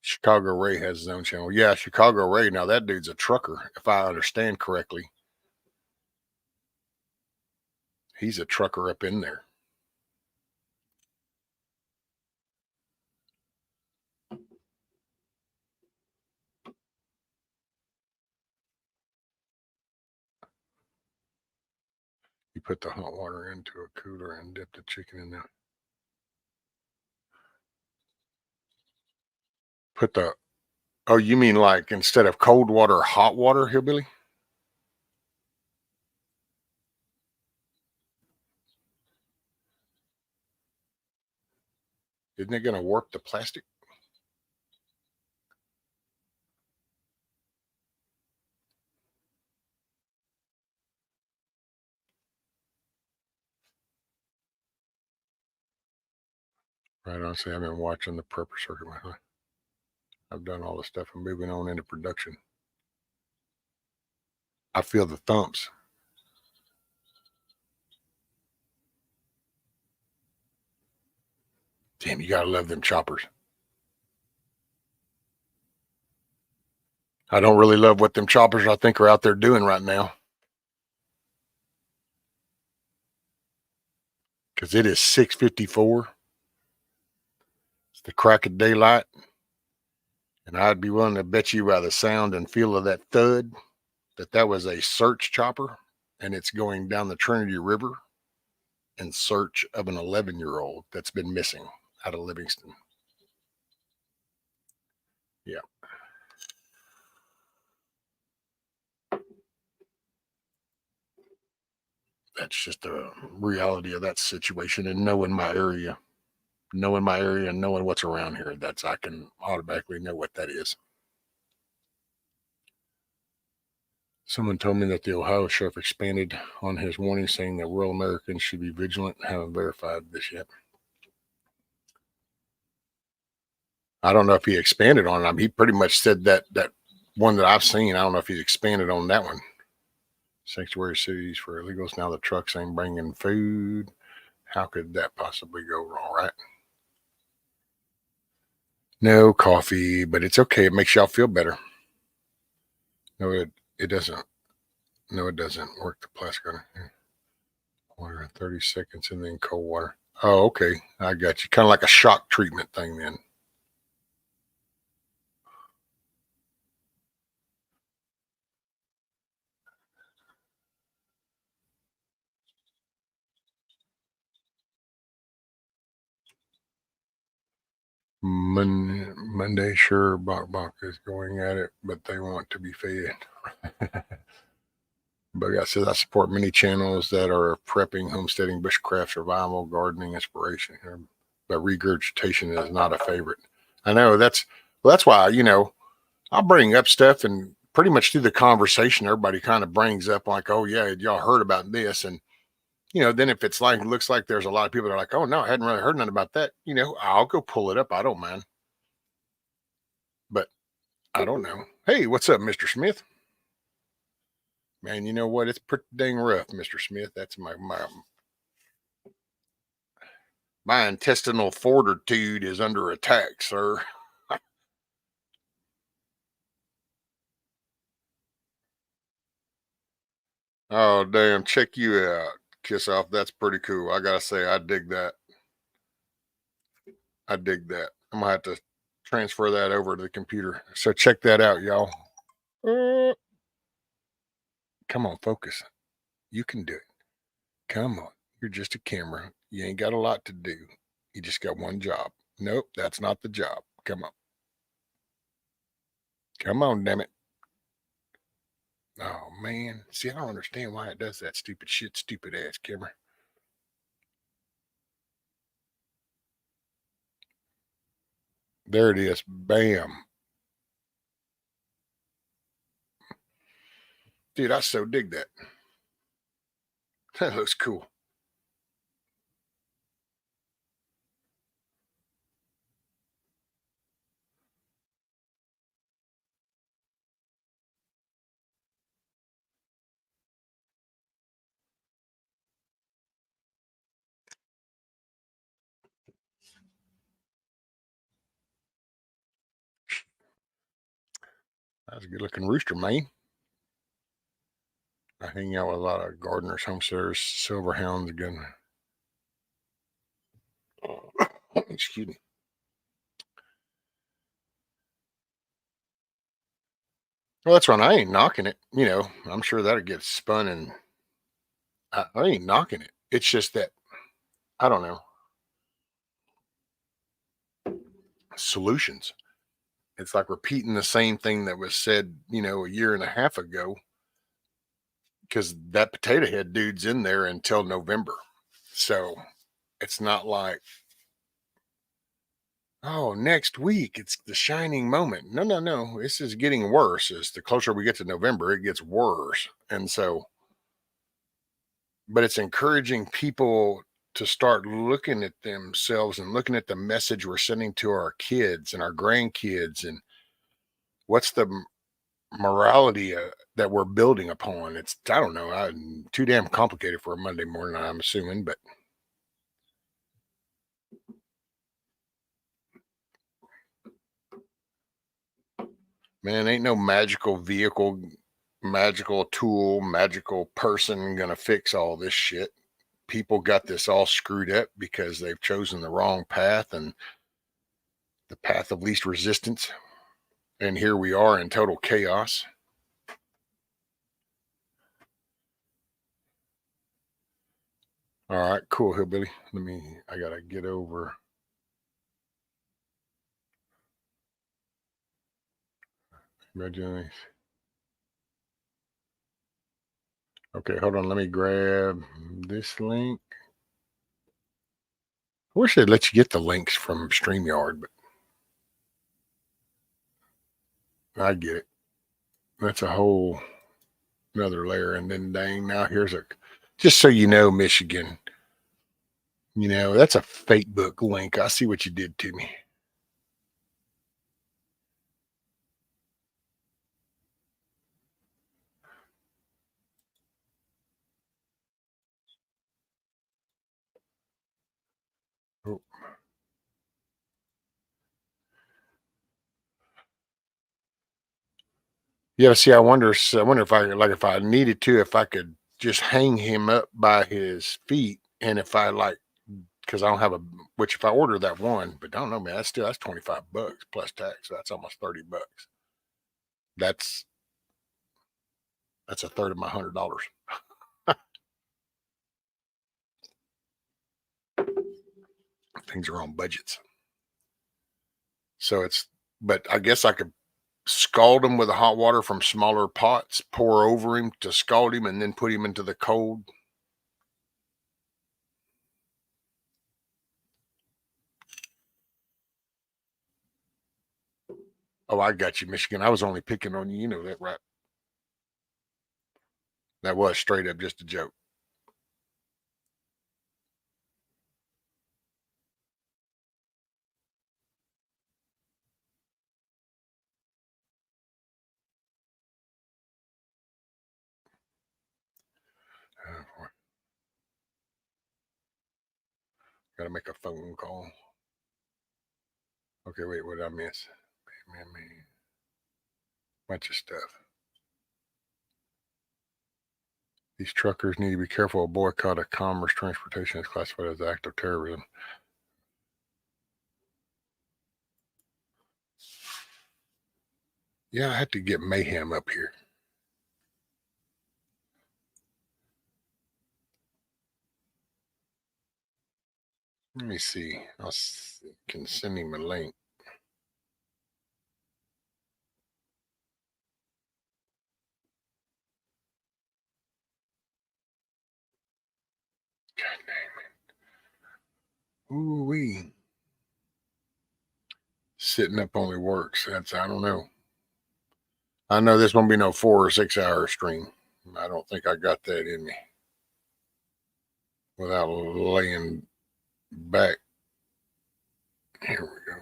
Chicago Ray has his own channel. Yeah, Chicago Ray. Now that dude's a trucker, if I understand correctly. He's a trucker up in there. You put the hot water into a cooler and dip the chicken in there. Oh, you mean like instead of cold water, hot water, hillbilly? Isn't it going to warp the plastic? Right on. See, I've been watching the prepper circuit. I've done all the stuff. I'm moving on into production. I feel the thumps. Damn, you gotta love them choppers. I don't really love what them choppers I think are out there doing right now. Because it is 6:54. It's the crack of daylight. And I'd be willing to bet you by the sound and feel of that thud that was a search chopper. And it's going down the Trinity River in search of an 11-year-old that's been missing out of Livingston. Yeah. That's just the reality of that situation. And knowing my area and knowing what's around here, I can automatically know what that is. Someone told me that the Ohio sheriff expanded on his warning, saying that rural Americans should be vigilant. Haven't verified this yet. I don't know if he expanded on it. He pretty much said that one that I've seen. I don't know if he's expanded on that one. Sanctuary cities for illegals. Now the trucks ain't bringing food. How could that possibly go wrong, right? No coffee, but it's okay. It makes y'all feel better. No, it doesn't. No, it doesn't work. The plastic water in 30 seconds and then cold water. Oh, okay. I got you. Kind of like a shock treatment thing then. Monday, sure, Bok is going at it, but they want to be fed. Bug says, I support many channels that are prepping, homesteading, bushcraft, survival, gardening, inspiration. But regurgitation is not a favorite. I know that's why, I'll bring up stuff and pretty much through the conversation, everybody kind of brings up like, oh yeah, y'all heard about this. And, then if it's like, looks like there's a lot of people that are like, oh no, I hadn't really heard nothing about that. I'll go pull it up. I don't mind. But I don't know. Hey, what's up, Mr. Smith? Man, you know what? It's pretty dang rough, Mr. Smith. That's my intestinal fortitude is under attack, sir. Oh, damn. Check you out. Kiss off. That's pretty cool. I gotta say, I dig that. I dig that. I'm gonna have to transfer that over to the computer. So check that out, y'all. Come on, focus. You can do it. Come on. You're just a camera. You ain't got a lot to do. You just got one job. Nope, that's not the job. Come on. Come on, damn it. Oh, man. See, I don't understand why it does that stupid shit, stupid ass camera. There it is. Bam. Dude, I so dig that. That looks cool. That's a good looking rooster, man. I hang out with a lot of gardeners, homesteaders, silver hounds again. Excuse me. Well, that's right. I ain't knocking it. I'm sure that'll get spun and I ain't knocking it. It's just that, I don't know. Solutions. It's like repeating the same thing that was said, a year and a half ago, because that potato head dude's in there until November. So it's not like, oh, next week it's the shining moment. No, no, no. This is getting worse. As the closer we get to November, it gets worse. And so, but it's encouraging people to start looking at themselves and looking at the message we're sending to our kids and our grandkids and what's the morality that we're building upon. It's, I don't know, too damn complicated for a Monday morning, I'm assuming, but man, ain't no magical vehicle, magical tool, magical person gonna fix all this shit. People got this all screwed up because they've chosen the wrong path and the path of least resistance. And here we are in total chaos. All right, cool, hillbilly. I gotta get over. Imagine. Okay, hold on. Let me grab this link. I wish they'd let you get the links from StreamYard, but I get it. That's a whole another layer, and then dang, now here's a, just so you know, Michigan, you know, that's a Facebook link. I see what you did to me. Oh. Yeah, see, I wonder if I, like, if I needed to, if I could just hang him up by his feet, and if I like, because I don't have a, which if I order that one, but I don't know, man, that's $25 plus tax. So that's almost $30. That's a third of my $100. Things are on budgets, so it's. But I guess I could scald him with the hot water from smaller pots, pour over him to scald him, and then put him into the cold. Oh, I got you, Michigan. I was only picking on you. You know that, right? That was straight up just a joke. Got to make a phone call. Okay, wait, what did I miss? Man, bunch of stuff. These truckers need to be careful. A boycott of commerce transportation is classified as an act of terrorism. Yeah, I had to get Mayhem up here. Let me see. Can send him a link. God damn it. Ooh wee. Sitting up only works. That's, I don't know. I know this won't be no 4 or 6 hour stream. I don't think I got that in me without laying back. Here we go.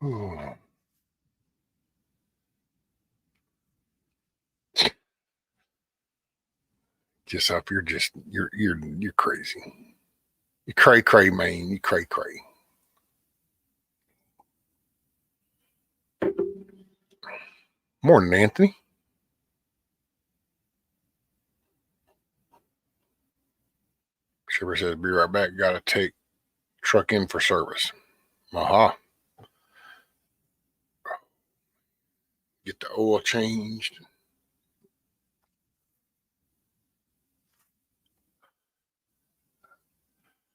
Ooh. Just up, you're crazy. You cray, man. You cray. Morning, Anthony. Shipper says, be right back. Got to take truck in for service. Aha. Get the oil changed.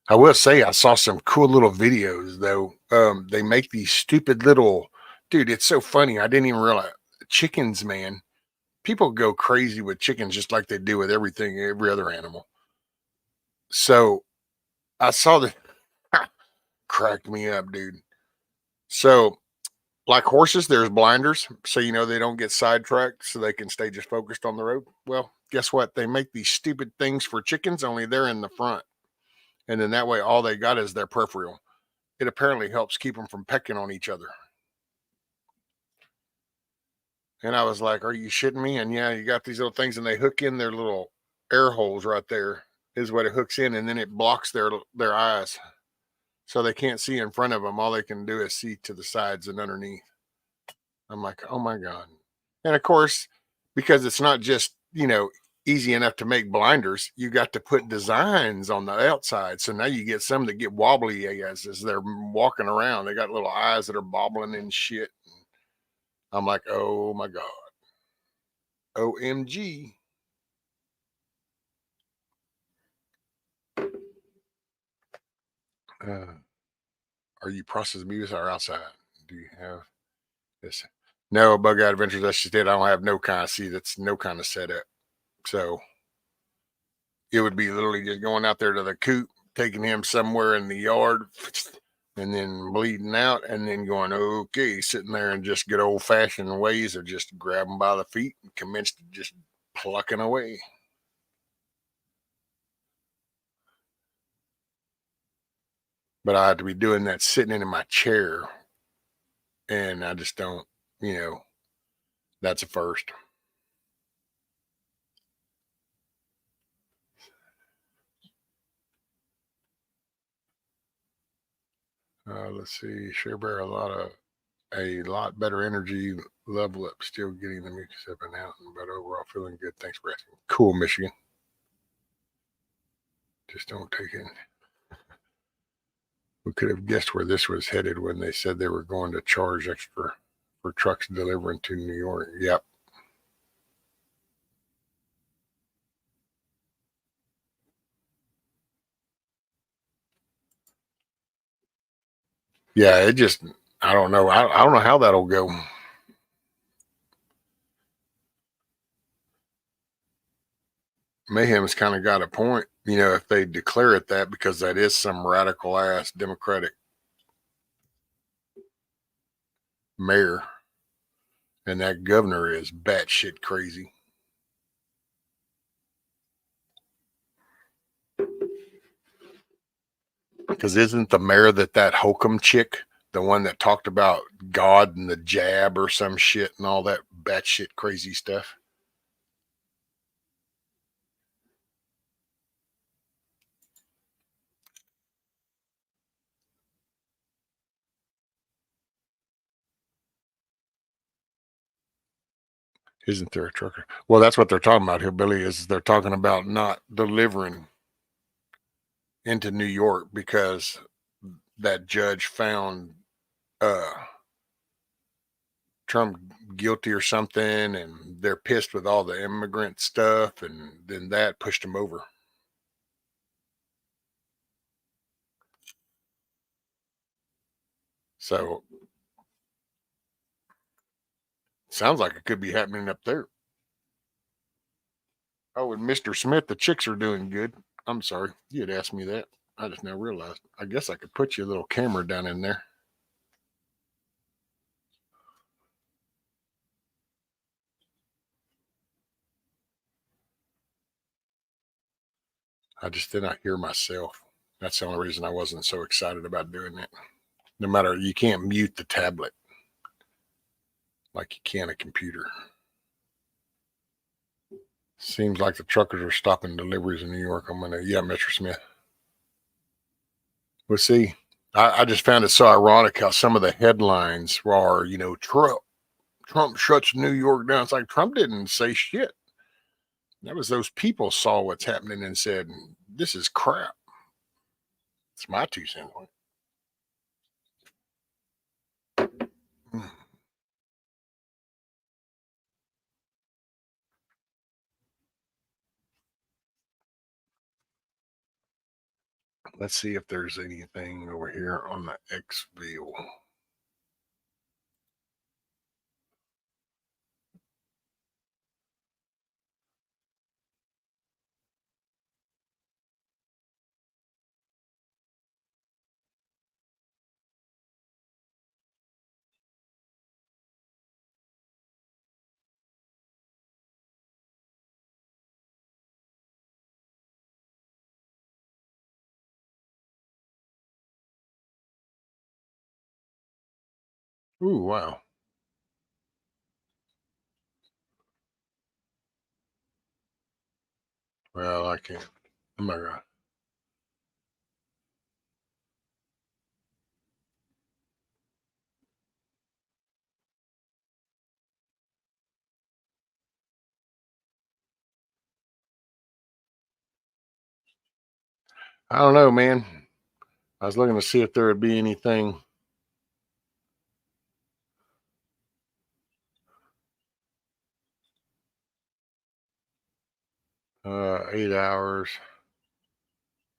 I will say I saw some cool little videos though. They make these stupid little, dude. It's so funny. I didn't even realize chickens, man. People go crazy with chickens just like they do with everything, every other animal. So I saw the cracked me up, dude. So like horses, there's blinders, so you know they don't get sidetracked, so they can stay just focused on the road. Well, guess what? They make these stupid things for chickens, only they're in the front, and then that way all they got is their peripheral. It apparently helps keep them from pecking on each other. And I was like, "Are you shitting me?" And yeah, you got these little things, and they hook in their little air holes right there. Is what it hooks in, and then it blocks their eyes, so they can't see in front of them. All they can do is see to the sides and underneath. I'm like, oh my god! And of course, because it's not just easy enough to make blinders, you got to put designs on the outside. So now you get some that get wobbly as they're walking around. They got little eyes that are bobbling and shit. I'm like, oh my god, OMG. Uh, are you processing beavers or outside? Do you have this? No, Bug Out Adventures. That's just it. I don't have no kind of, see, that's no kind of setup. So it would be literally just going out there to the coop, taking him somewhere in the yard, and then bleeding out, and then going, okay, sitting there in just good old fashioned ways of just grab him by the feet and commence to just plucking away. But I had to be doing that sitting in my chair, and I just don't, that's a first. Let's see, Share Bear a lot better energy level up, still getting the mucus up and out, but overall feeling good. Thanks for asking. Cool, Michigan. Just don't take it. We could have guessed where this was headed when they said they were going to charge extra for trucks delivering to New York. Yep. Yeah, it just, I don't know. I don't know how that'll go. Mayhem's kind of got a point, if they declare it that, because that is some radical ass Democratic mayor, and that governor is batshit crazy. Because isn't the mayor that Hokum chick, the one that talked about God and the jab or some shit and all that batshit crazy stuff? Isn't there a trucker? Well, that's what they're talking about here, Billy, is they're talking about not delivering into New York because that judge found Trump guilty or something, and they're pissed with all the immigrant stuff, and then that pushed him over. So sounds like it could be happening up there. Oh, and Mr. Smith, the chicks are doing good. I'm sorry, you had asked me that. I just now realized. I guess I could put you a little camera down in there. I just did not hear myself. That's the only reason I wasn't so excited about doing it. No matter, you can't mute the tablet like you can a computer. Seems like the truckers are stopping deliveries in New York. Yeah, Mr. Smith. We'll see. I just found it so ironic how some of the headlines are, Trump shuts New York down. It's like Trump didn't say shit. That was those people saw what's happening and said, this is crap. It's my 2 cents on it. Let's see if there's anything over here on the X wheel. Ooh, wow. Well, I can't. I'm not gonna. I don't know, man. I was looking to see if there would be anything. Uh, 8 hours.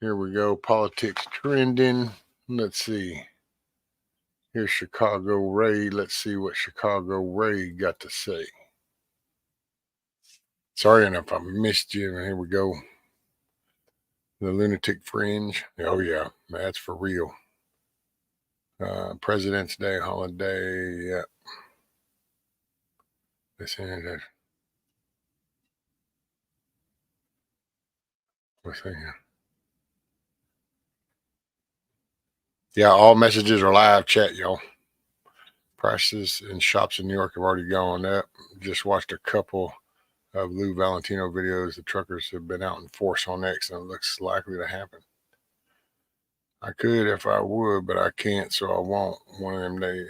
Here we go. Politics trending. Let's see. Here's Chicago Ray. Let's see what Chicago Ray got to say. Sorry, and if I missed you, here we go. The lunatic fringe. Oh yeah, that's for real. President's Day holiday. Yeah. This is what's that here? Yeah, all messages are live chat, y'all. Prices in shops in New York have already gone up. Just watched a couple of Lou Valentino videos. The truckers have been out in force on X, and it looks likely to happen. I could if I would, but I can't, so I won't one of them days.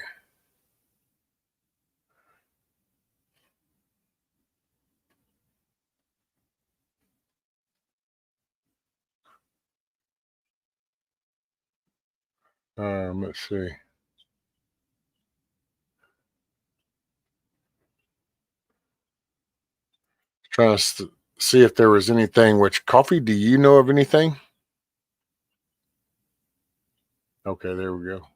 Let's see. Trying to see if there was anything. Which coffee? Do you know of anything? Okay, there we go.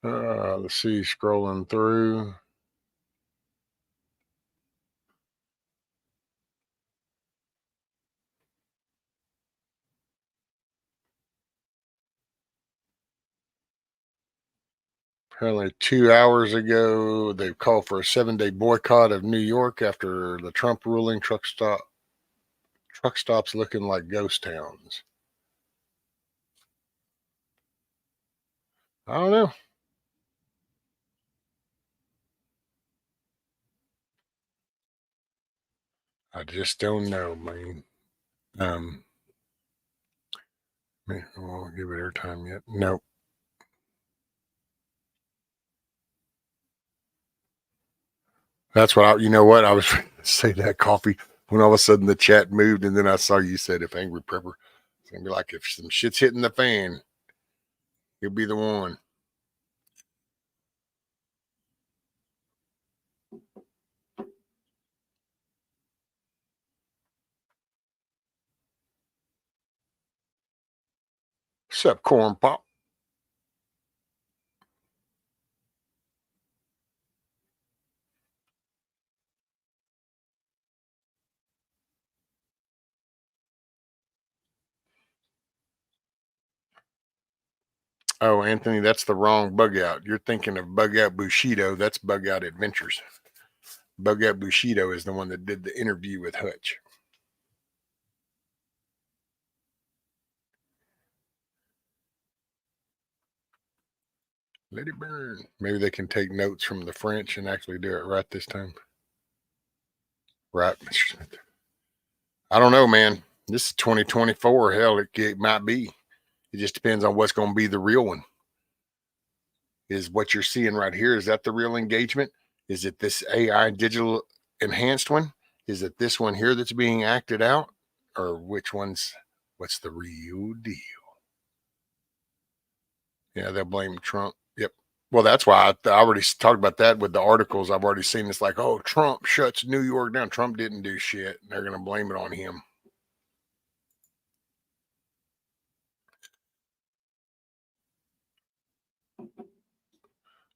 Let's see. Scrolling through. Apparently, 2 hours ago, they called for a 7-day boycott of New York after the Trump ruling. Truck stops looking like ghost towns. I don't know. I just don't know, man. I won't give it airtime yet. Nope. That's what you know what? I was trying to say that coffee when all of a sudden the chat moved, and then I saw you said if Angry Prepper. It's gonna be like if some shit's hitting the fan, he'll be the one. What's up, Corn Pop? Oh, Anthony, that's the wrong bug out. You're thinking of Bug Out Bushido. That's Bug Out Adventures. Bug Out Bushido is the one that did the interview with Hutch. Let it burn. Maybe they can take notes from the French and actually do it right this time. Right. I don't know, man. This is 2024. Hell, it might be. It just depends on what's going to be the real one. Is what you're seeing right here, is that the real engagement? Is it this AI digital enhanced one? Is it this one here that's being acted out? Or what's the real deal? Yeah, they'll blame Trump. Yep. Well, that's why I already talked about that with the articles. I've already seen it's like, oh, Trump shuts New York down. Trump didn't do shit. They're going to blame it on him.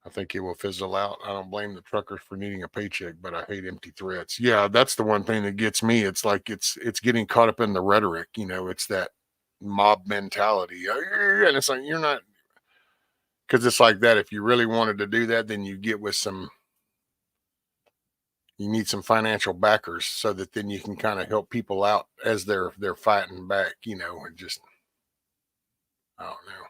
I think it will fizzle out. I don't blame the truckers for needing a paycheck, but I hate empty threats. Yeah, that's the one thing that gets me. It's like it's getting caught up in the rhetoric. It's that mob mentality, and it's like you're not, because it's like that. If you really wanted to do that, then you get with some. You need some financial backers so that then you can kind of help people out as they're fighting back. And just I don't know.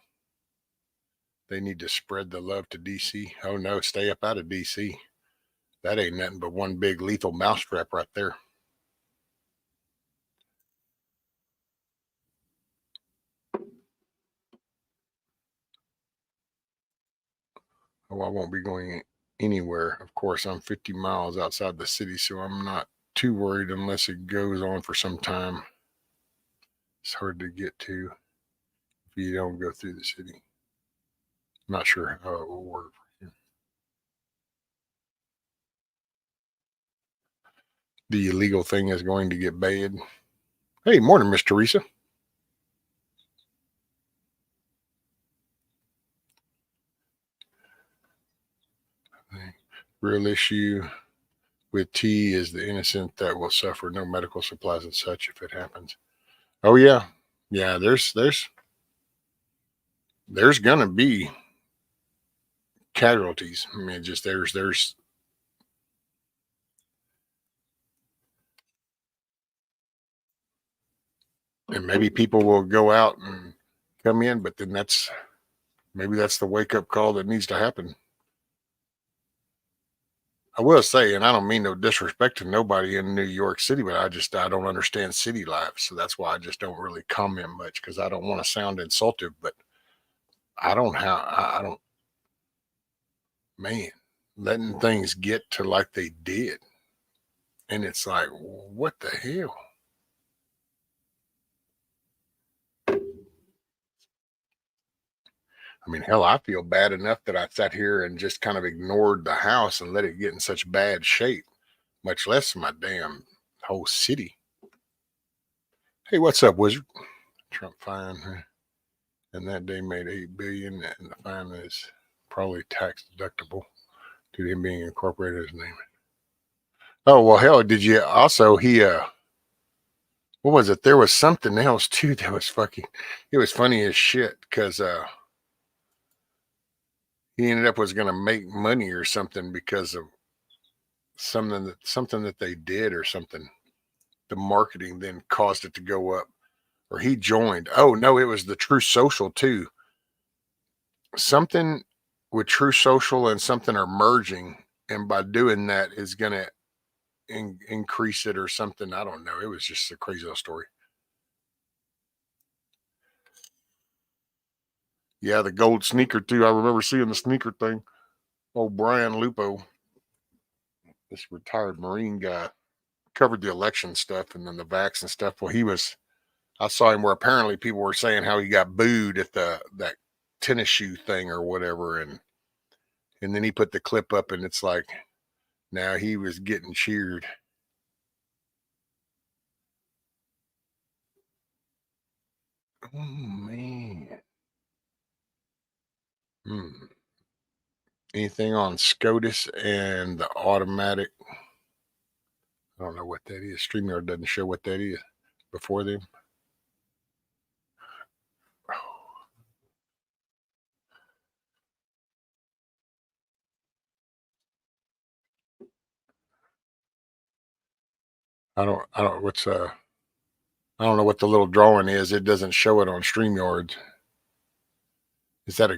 They need to spread the love to DC. Oh no, stay up out of DC. That ain't nothing but one big lethal mousetrap right there. Oh, I won't be going anywhere. Of course, I'm 50 miles outside the city, so I'm not too worried unless it goes on for some time. It's hard to get to if you don't go through the city. I'm not sure how it will work. The illegal thing is going to get banned. Hey, morning, Miss Teresa. Real issue with tea is the innocent that will suffer. No medical supplies and such if it happens. Oh yeah, yeah. There's gonna be casualties. I mean, just there's and maybe people will go out and come in, but then maybe that's the wake up call that needs to happen. I will say, and I don't mean no disrespect to nobody in New York City, but I don't understand city life, so that's why I just don't really comment much because I don't want to sound insultive. But I don't, man, letting things get to like they did, and it's like, what the hell? I mean, hell, I feel bad enough that I sat here and just kind of ignored the house and let it get in such bad shape, much less my damn whole city. Hey, what's up, Wizard? Trump fine, huh? And that day made 8 billion, and the fine is probably tax deductible due to him being incorporated as name. Oh well, hell, did you also what was it? There was something else too that was fucking. It was funny as shit because he ended up was going to make money or something because of something that they did or something. The marketing then caused it to go up, or he joined. Oh no, it was the True Social too. Something with True Social and something are merging, and by doing that is going to increase it or something. I don't know. It was just a crazy little story. Yeah, the gold sneaker too. I remember seeing the sneaker thing. Oh, Brian Lupo, this retired Marine guy, covered the election stuff and then the vax and stuff. Well, I saw him where apparently people were saying how he got booed at that tennis shoe thing or whatever, and then he put the clip up, and it's like now he was getting cheered. Oh man. Hmm. Anything on SCOTUS and the automatic? I don't know what that is. StreamYard doesn't show what that is before them. I don't I don't know what the little drawing is. It doesn't show it on StreamYard. Is that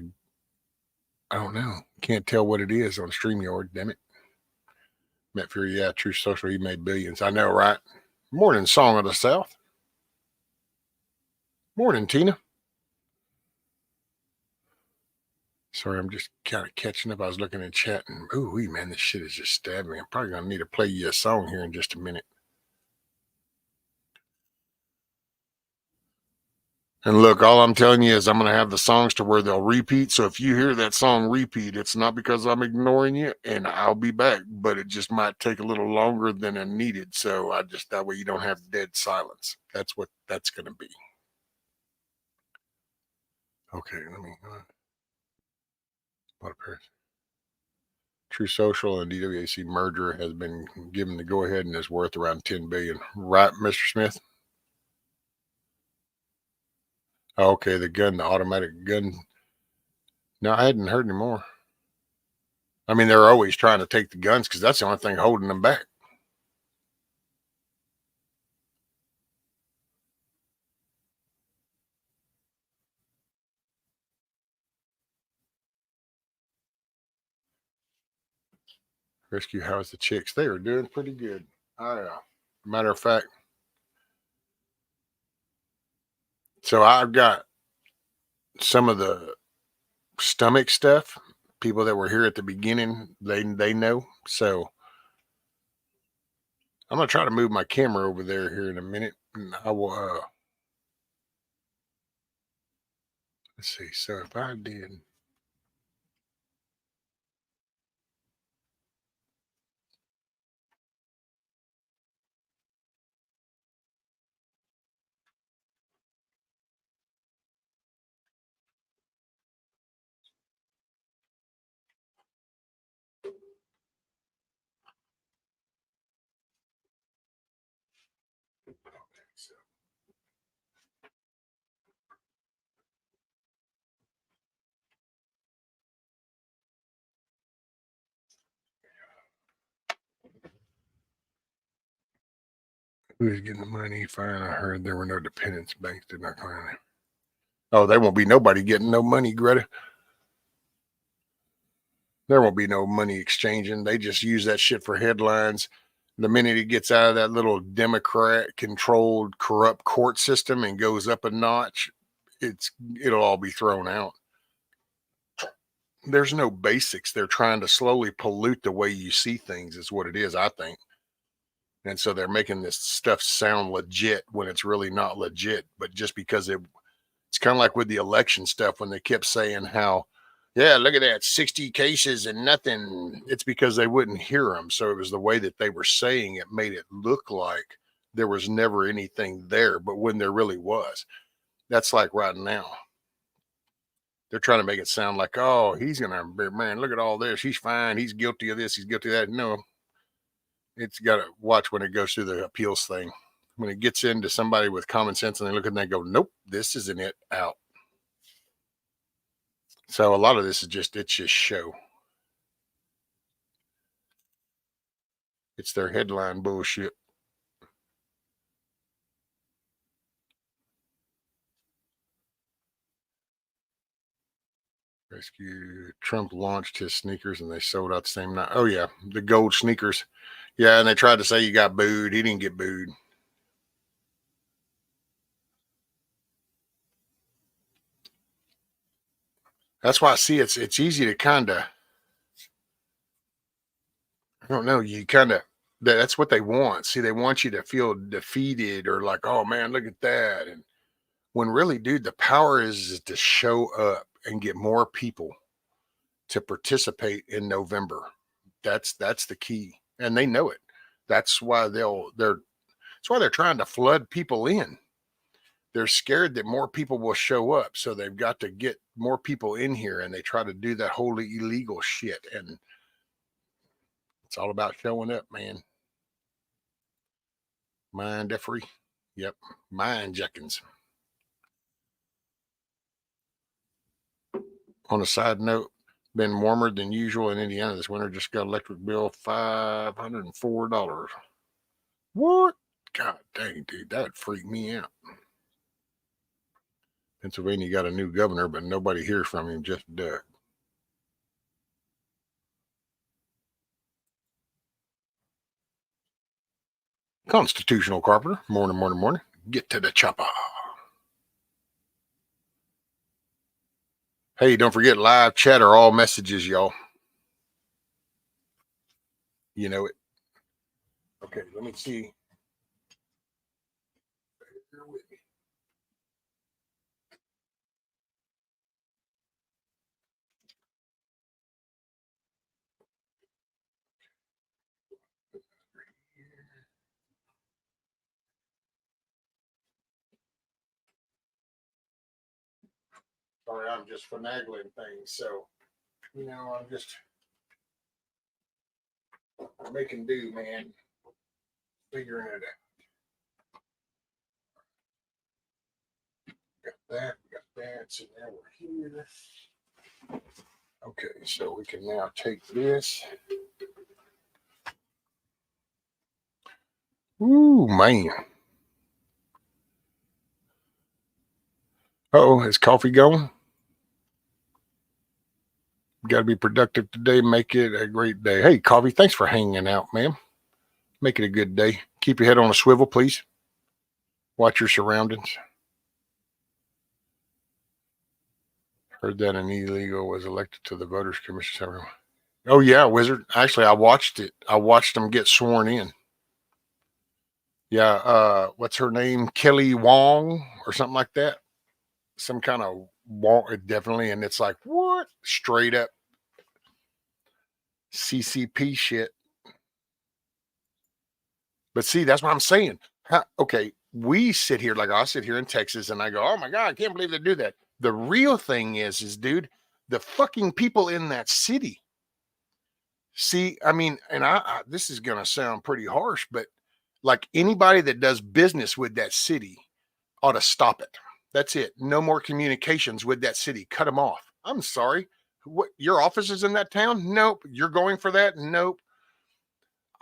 I don't know. Can't tell what it is on StreamYard. Damn it. Matt Fury, yeah, True Social. He made billions. I know, right? Morning, Song of the South. Morning, Tina. Sorry, I'm just kind of catching up. I was looking in chat and, ooh, man, this shit is just stabbing me. I'm probably going to need to play you a song here in just a minute. And look, all I'm telling you is I'm going to have the songs to where they'll repeat. So if you hear that song repeat, it's not because I'm ignoring you, and I'll be back, but it just might take a little longer than it needed. So that way you don't have dead silence. That's what that's going to be. Okay, let me, what appears? True Social and DWAC merger has been given the go ahead and is worth around 10 billion. Right, Mr. Smith? Oh, okay, the automatic gun. No, I hadn't heard any more. I mean, they're always trying to take the guns because that's the only thing holding them back. Rescue House the chicks. They are doing pretty good. Matter of fact, so I've got some of the stomach stuff. People that were here at the beginning, they know. So I'm gonna try to move my camera over there here in a minute. And I will let's see. So if I did so. Who's getting the money? Fine. I heard there were no dependents. Banks did not claim it. Oh, there won't be nobody getting no money, Greta. There won't be no money exchanging. They just use that shit for headlines. The minute it gets out of that little Democrat controlled corrupt court system and goes up a notch, it'll all be thrown out. There's no basics. They're trying to slowly pollute the way you see things is what it is, I think. And so they're making this stuff sound legit when it's really not legit. But just because it's kind of like with the election stuff when they kept saying how, yeah, look at that, 60 cases and nothing. It's because they wouldn't hear them. So it was the way that they were saying it made it look like there was never anything there, but when there really was. That's like right now. They're trying to make it sound like, oh, he's going to, man, look at all this. He's fine. He's guilty of this. He's guilty of that. No, it's got to watch when it goes through the appeals thing. When it gets into somebody with common sense and they look at it and they go, nope, this isn't it, out. So a lot of this is it's just show. It's their headline bullshit. Rescue. Trump launched his sneakers and they sold out the same night. Oh, yeah. The gold sneakers. Yeah. And they tried to say you got booed. He didn't get booed. That's why I see it's easy to kind of, I don't know, you kind of, that's what they want. See, they want you to feel defeated or like, oh man, look at that. And when really, dude, the power is to show up and get more people to participate in November. That's the key. And they know it. That's why that's why they're trying to flood people in. They're scared that more people will show up. So they've got to get more people in here and they try to do that wholly illegal shit. And it's all about showing up, man. Mind free. Yep. Mind Jenkins. On a side note, been warmer than usual in Indiana this winter. Just got electric bill $504. What? God dang, dude, that would freak me out. Pennsylvania got a new governor, but nobody hears from him, just Doug. Constitutional Carpenter. Morning, morning, morning. Get to the chopper. Hey, don't forget live chat or all messages, y'all. You know it. Okay, let me see. Bear with me. Sorry, I'm just finagling things. So, I'm just making do, man. Figuring it out. Got that. So now we're here. Okay, so we can now take this. Ooh, man. Uh-oh, is coffee going? Got to be productive today. Make it a great day. Hey, Coffee, thanks for hanging out, man. Make it a good day. Keep your head on a swivel, please. Watch your surroundings. Heard that an illegal was elected to the Voters Commission. Oh, yeah, Wizard. Actually, I watched it. I watched them get sworn in. Yeah, what's her name? Kelly Wong or something like that. Some kind of Wong, definitely. And it's like, what? Straight up CCP shit. But see, that's what I'm saying. Okay, we sit here, like I sit here in Texas and I go, oh my God, I can't believe they do that. The real thing is, dude, the fucking people in that city. See, I mean, and I this is going to sound pretty harsh, but Like anybody that does business with that city ought to stop it. That's it. No more communications with that city. Cut them off. I'm sorry. What, your office is in that town? Nope. You're going for that? Nope.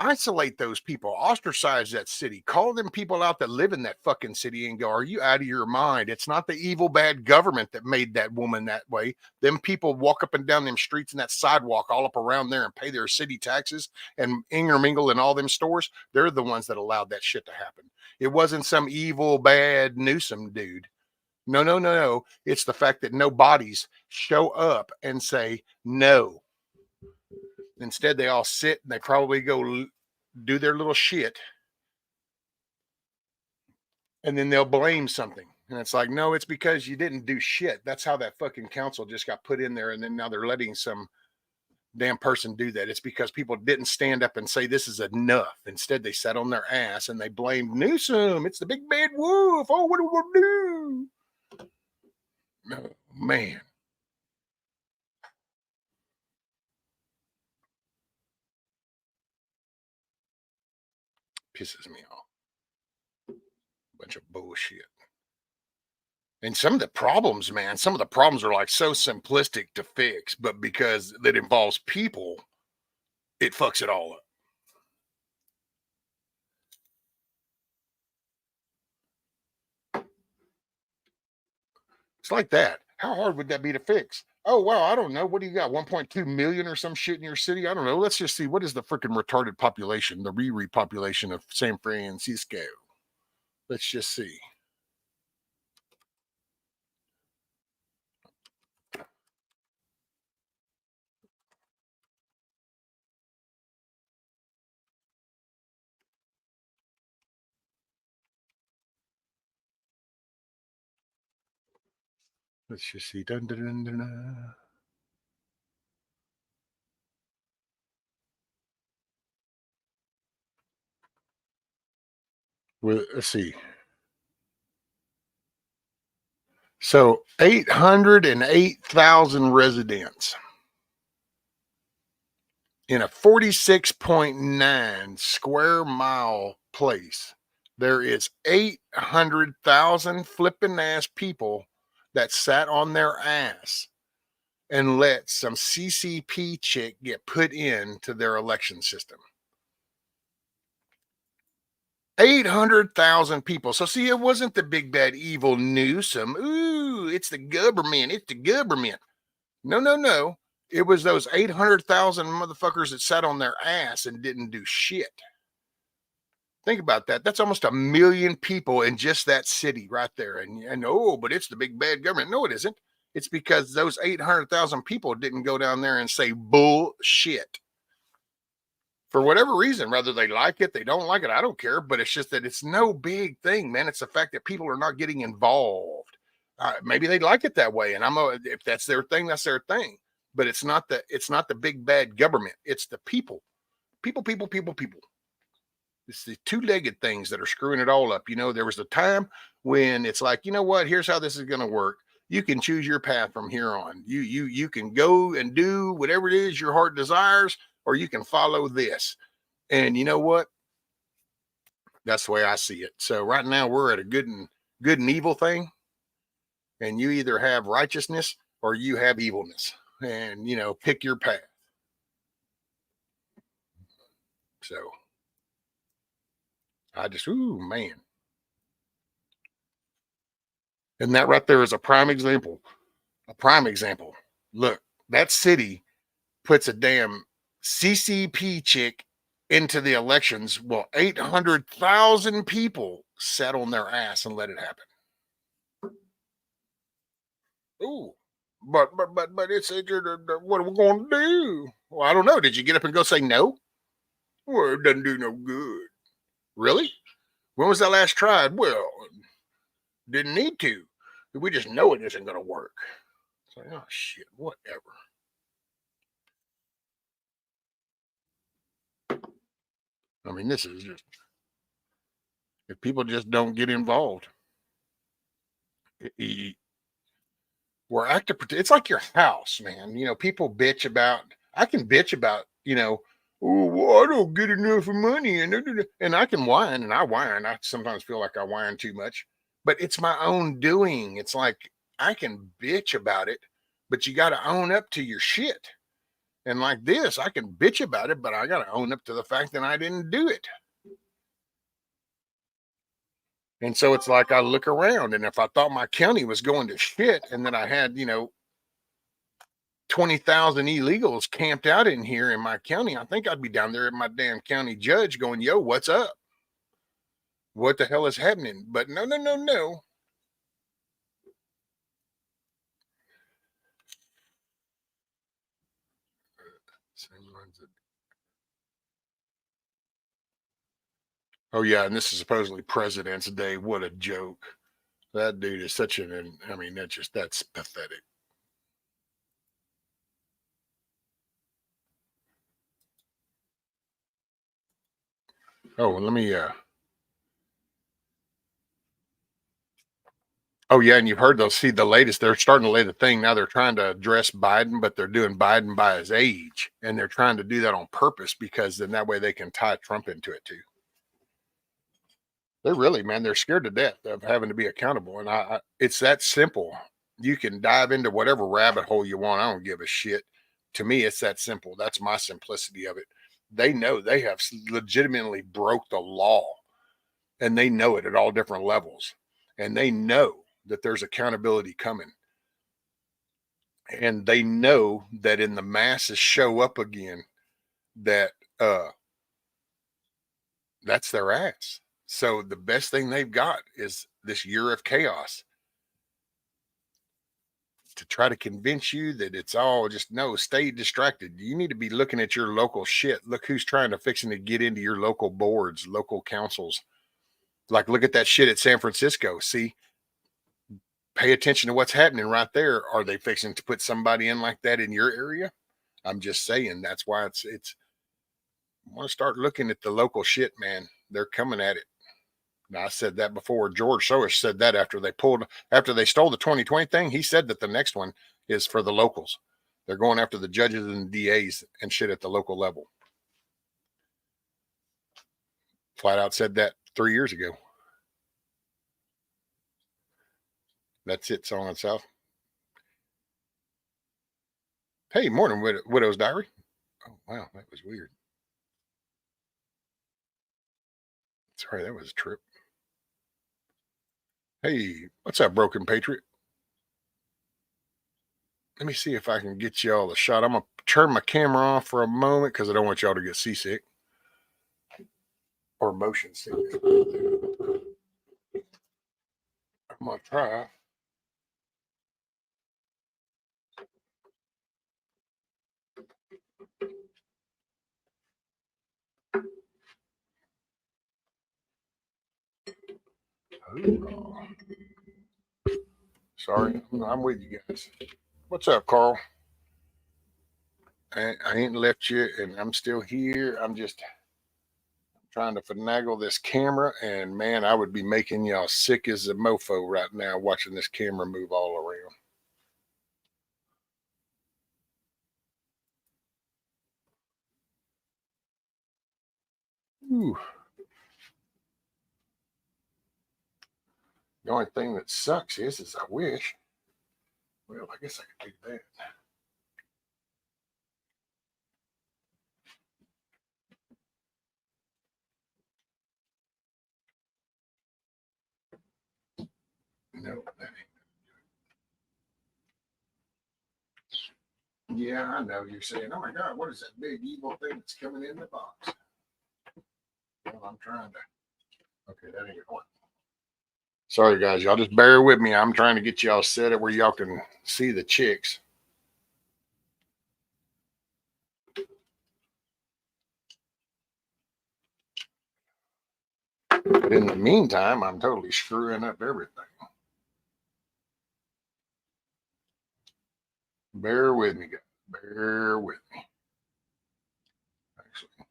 Isolate those people, ostracize that city, call them people out that live in that fucking city and go, are you out of your mind? It's not the evil, bad government that made that woman that way. Them people walk up and down them streets and that sidewalk all up around there and pay their city taxes and intermingle in all them stores. They're the ones that allowed that shit to happen. It wasn't some evil, bad Newsom dude. No, no, no, no. It's the fact that no bodies show up and say no. Instead, they all sit and they probably go do their little shit. And then they'll blame something. And it's like, no, it's because you didn't do shit. That's how that fucking council just got put in there. And then now they're letting some damn person do that. It's because people didn't stand up and say this is enough. Instead, they sat on their ass and they blamed Newsom. It's the big bad wolf. Oh, what do we do? No, man. Pisses me off. Bunch of bullshit. And some of the problems, man, some of the problems are like so simplistic to fix, but because it involves people, it fucks it all up. It's like that. How hard would that be to fix? Oh, wow, I don't know. What do you got? 1.2 million or some shit in your city? I don't know. Let's just see. What is the freaking retarded population, the Riri population of San Francisco? Let's just see. Let's just see. Dun, dun, dun, dun, dun. Well, let's see. So 808,000 residents in a 46.9 square mile place. There is 800,000 flipping ass people that sat on their ass and let some CCP chick get put into their election system. 800,000 people. So see, it wasn't the big bad evil Newsom. Ooh, it's the government. It's the government. No, no, no. It was those 800,000 motherfuckers that sat on their ass and didn't do shit. Think about that. That's almost 1 million people in just that city right there. And oh, but it's the big bad government. No, it isn't. It's because those 800,000 people didn't go down there and say bullshit. For whatever reason, whether they like it, they don't like it, I don't care. But it's just that it's no big thing, man. It's the fact that people are not getting involved. Maybe they like it that way, and if that's their thing, that's their thing. But it's not the big bad government. It's the people. People. It's the two-legged things that are screwing it all up. You know, there was a time when it's like, you know what? Here's how this is going to work. You can choose your path from here on. You can go and do whatever it is your heart desires, or you can follow this. And you know what? That's the way I see it. So right now we're at a good and evil thing, and you either have righteousness or you have evilness, and you know, pick your path. So I just, ooh, man. And that right there is a prime example. A prime example. Look, that city puts a damn CCP chick into the elections. Well, 800,000 people sat on their ass and let it happen. Ooh, but it's what are we going to do? Well, I don't know. Did you get up and go say no? Well, it doesn't do no good. Really? When was that last tried? Well, didn't need to. We just know it isn't going to work. It's like, oh shit, whatever. I mean, this is just, if people just don't get involved, we're active. It's like your house, man. You know, people bitch about, I can bitch about, you know, oh, well, I don't get enough money, and I can whine, and I whine. I sometimes feel like I whine too much, but it's my own doing. It's like I can bitch about it, but you got to own up to your shit. And like this, I can bitch about it, but I got to own up to the fact that I didn't do it. And so it's like I look around, and if I thought my county was going to shit, and then I had, 20,000 illegals camped out in here in my county, I think I'd be down there at my damn county judge going, yo, what's up? What the hell is happening? But no, no, no, no. Oh, yeah. And this is supposedly President's Day. What a joke. That dude is such I mean, that's pathetic. Oh, let me, oh, yeah, and you've heard they'll see the latest. They're starting to lay the thing now. They're trying to address Biden, but they're doing Biden by his age, and they're trying to do that on purpose because then that way they can tie Trump into it too. They're really, man, they're scared to death of having to be accountable, and it's that simple. You can dive into whatever rabbit hole you want. I don't give a shit. To me, it's that simple. That's my simplicity of it. They know they have legitimately broke the law, and they know it at all different levels, and they know that there's accountability coming, and they know that in the masses show up again, that that's their ass. So the best thing they've got is this year of chaos to try to convince you that it's all just no, stay distracted. You need to be looking at your local shit. Look who's trying to fixing to get into your local boards, local councils. Like, look at that shit at San Francisco. See, pay attention to what's happening right there. Are they fixing to put somebody in like that in your area? I'm just saying that's why it's I want to start looking at the local shit, man. They're coming at it. Now, I said that before. George Soros said that after they stole the 2020 thing, he said that the next one is for the locals. They're going after the judges and DAs and shit at the local level. Flat out said that 3 years ago. That's it, Song on South. Hey, morning, Widow's Diary. Oh, wow, that was weird. Sorry, that was a trip. Hey, what's up, Broken Patriot? Let me see if I can get y'all a shot. I'm going to turn my camera off for a moment because I don't want y'all to get seasick or motion sick. I'm going to try. Oh, sorry, I'm with you guys. What's up, Carl? I ain't left you, and I'm still here. I'm just trying to finagle this camera, and man, I would be making y'all sick as a mofo right now watching this camera move all around. Ooh. The only thing that sucks is I wish. Well, I guess I could do that. No, that ain't. Yeah, I know. You're saying, oh my God, what is that big evil thing that's coming in the box? Well, I'm trying to. Okay, that ain't going. Sorry, guys. Y'all just bear with me. I'm trying to get y'all set up where y'all can see the chicks. But in the meantime, I'm totally screwing up everything. Bear with me, guys. Bear with me. Actually,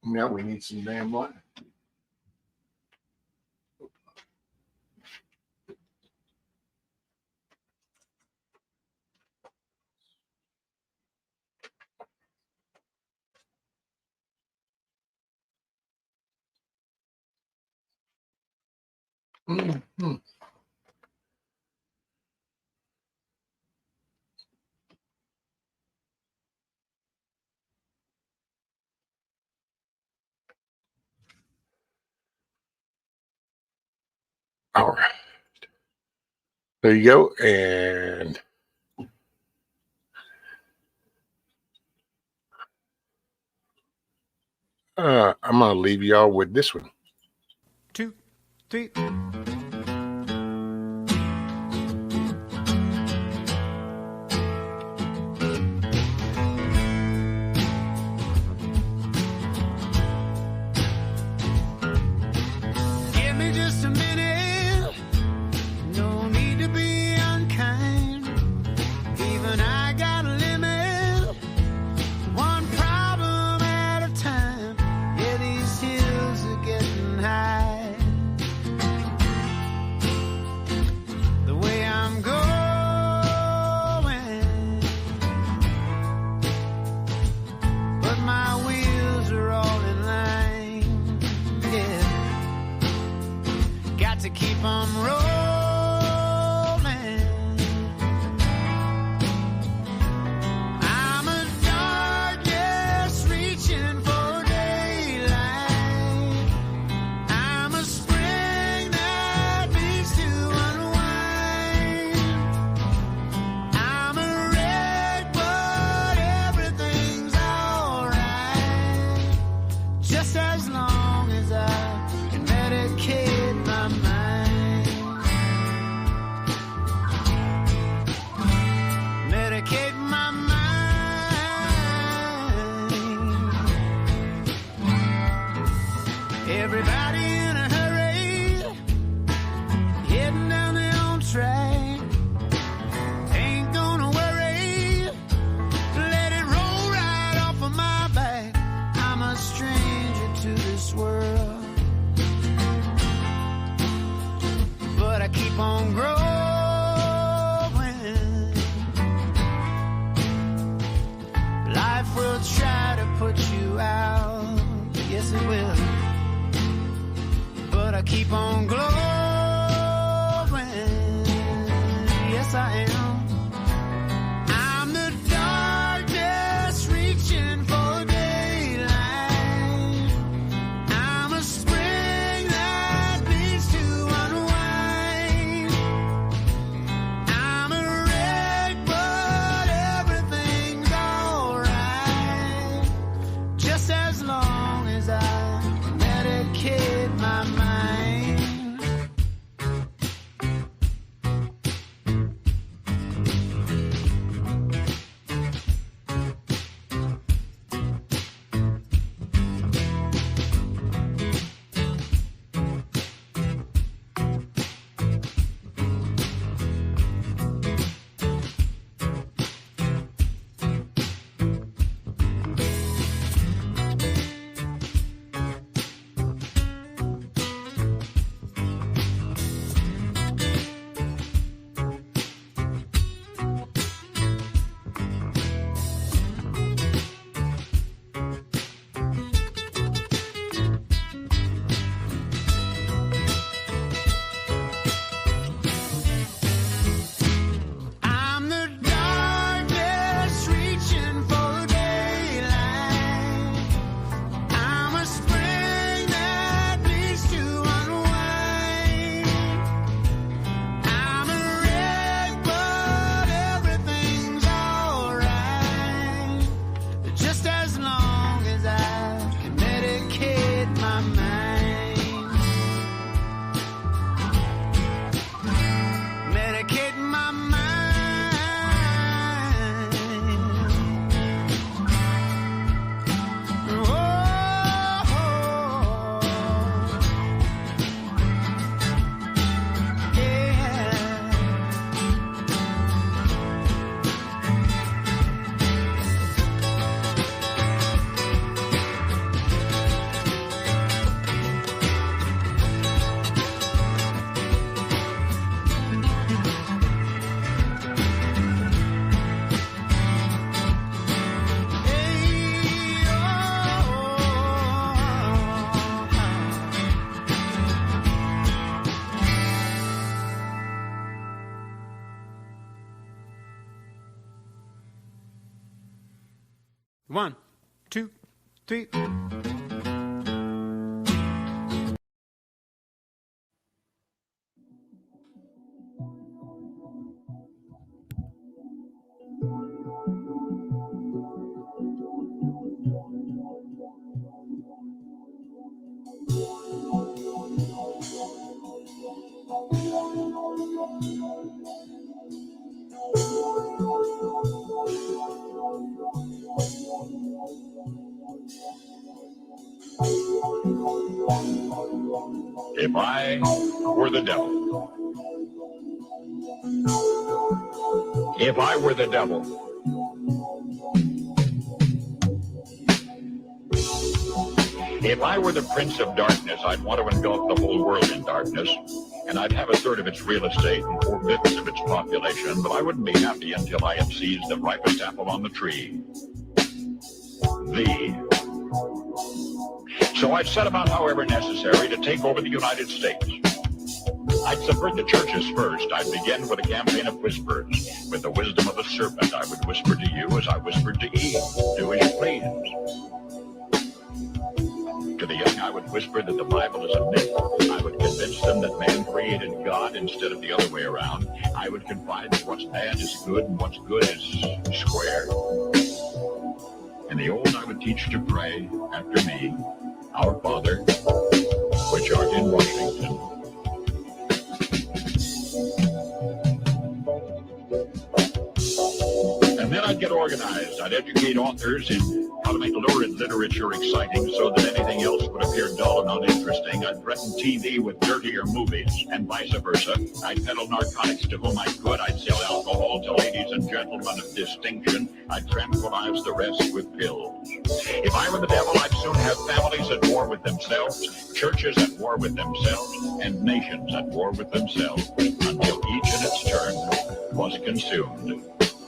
now we need some damn light. Mhm. All right. There you go. And I'm going to leave y'all with this one. 2, 3. Give me just a minute. No need to be unkind. Even I got a limit. One problem at a time. Yeah, these hills are getting high. The way I'm going, but my wheels are all in line. Yeah, got to keep on rolling. I'm a darkness reaching for daylight. I'm a spring that needs to unwind. I'm a wreck, but everything's alright. Just as long as I can medicate my mind. Medicate my mind. Everybody in a hurry, heading down their own track. Ain't gonna worry, let it roll right off of my back. I'm a stranger to this world, but I keep on growing. Life will try to put you out, yes it will, but I keep on glowing. Yes I am. I'm the darkness reaching for daylight. I'm a spring that needs to unwind. I'm a wreck, but everything's alright. Just as long as I medicate my mind. 1, 2, 3. If I were the devil. If I were the devil. If I were the prince of darkness, I'd want to engulf the whole world in darkness, and I'd have a third of its real estate and 4/5 of its population, but I wouldn't be happy until I had seized the ripest apple on the tree. So I'd set about, however necessary, to take over the United States. I'd subvert the churches first. I'd begin with a campaign of whispers. With the wisdom of the serpent, I would whisper to you as I whispered to Eve, do as you please. To the young, I would whisper that the Bible is a myth. I would convince them that man created God instead of the other way around. I would confide that what's bad is good and what's good is square. And the old, I would teach to pray after me, Our Father, which art in Washington. And then I'd get organized. I'd educate authors in how to make lurid literature exciting so that anything else would appear dull and uninteresting. I'd threaten TV with dirtier movies and vice versa. I'd peddle narcotics to whom I could. I'd sell alcohol to ladies and gentlemen of distinction. I'd tranquilize the rest with pills. If I were the devil, I'd soon have families at war with themselves, churches at war with themselves, and nations at war with themselves, until each in its turn was consumed.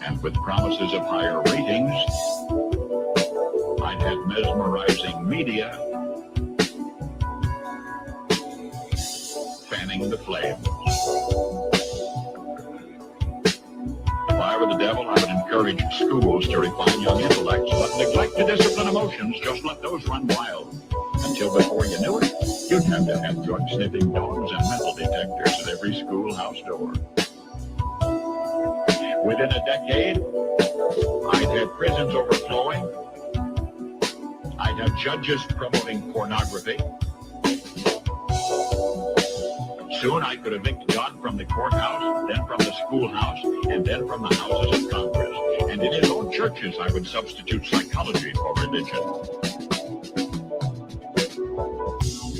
And with promises of higher ratings, I'd have mesmerizing media fanning the flames. If I were the devil, I would encourage schools to refine young intellects, but neglect to discipline emotions. Just let those run wild. Until before you knew it, you'd have to have drug-sniffing dogs and metal detectors at every schoolhouse door. Within a decade, I'd have prisons overflowing. I'd have judges promoting pornography. Soon I could evict God from the courthouse, then from the schoolhouse, and then from the houses of Congress. And in his own churches, I would substitute psychology for religion.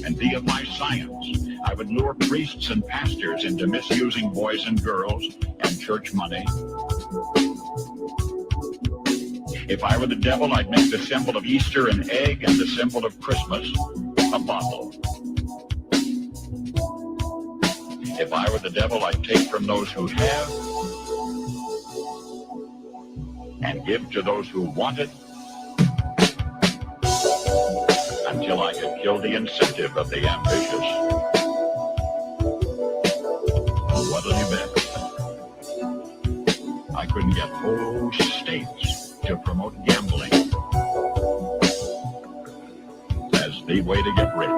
And deify science. I would lure priests and pastors into misusing boys and girls and church money. If I were the devil, I'd make the symbol of Easter an egg and the symbol of Christmas a bottle. If I were the devil, I'd take from those who have and give to those who want it until I could kill the incentive of the ambitious. What'll you bet? I couldn't get whole states to promote gambling as the way to get rich.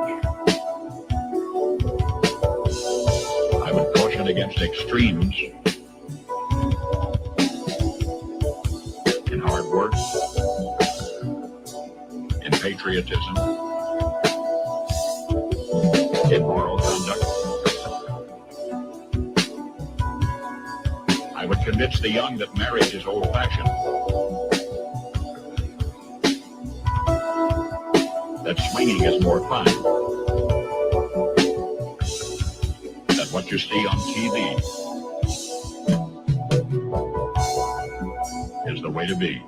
I would caution against extremes in hard work, in patriotism, in moral conduct. I would convince the young that marriage is old-fashioned, that swinging is more fun, that what you see on TV is the way to be.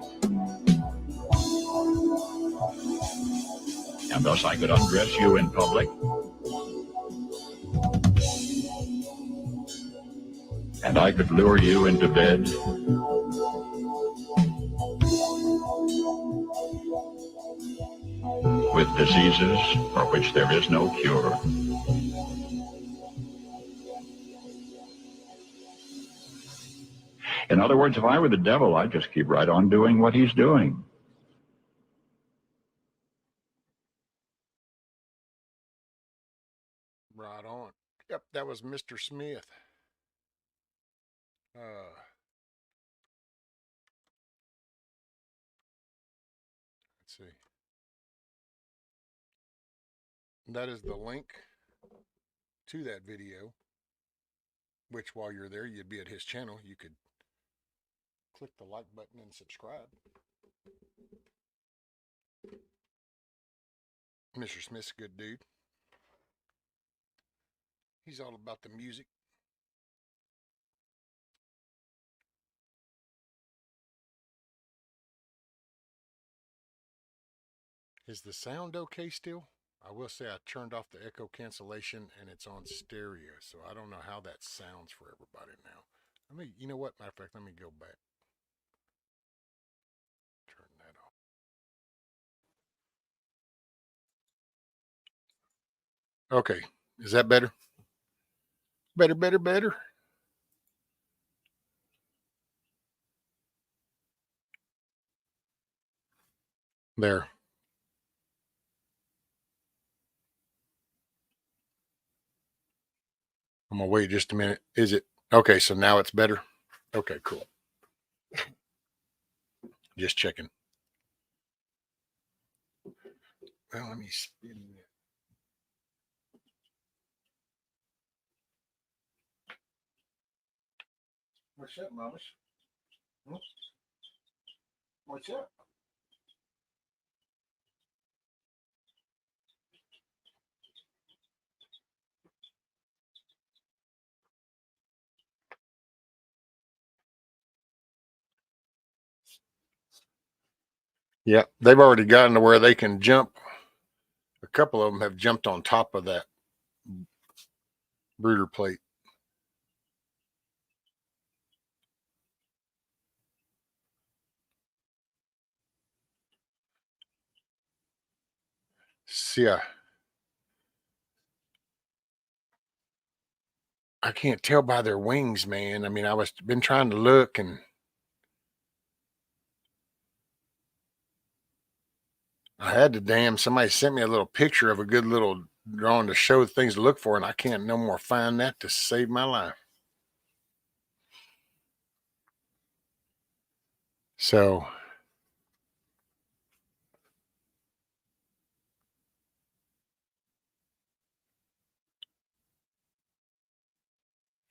And thus I could undress you in public, and I could lure you into bed with diseases for which there is no cure. In other words, if I were the devil, I'd just keep right on doing what he's doing. Right on. Yep, that was Mr. Smith. Let's see. That is the link to that video, which while you're there, you'd be at his channel. You could click the like button and subscribe. Mr. Smith's a good dude. He's all about the music. Is the sound okay still? I will say I turned off the echo cancellation and it's on stereo, so I don't know how that sounds for everybody now. You know what? Matter of fact, let me go back. Turn that off. Okay, is that better? Better. There. I'm gonna wait just a minute. Is it okay? So now it's better. Okay, cool. Just checking. Well, let me spin it. What's up, mamas? What's up? Yeah, they've already gotten to where they can jump. A couple of them have jumped on top of that brooder plate. See, I can't tell by their wings, man. I mean, been trying to look, and I had to somebody sent me a little picture of a good little drawing to show the things to look for, and I can't no more find that to save my life. So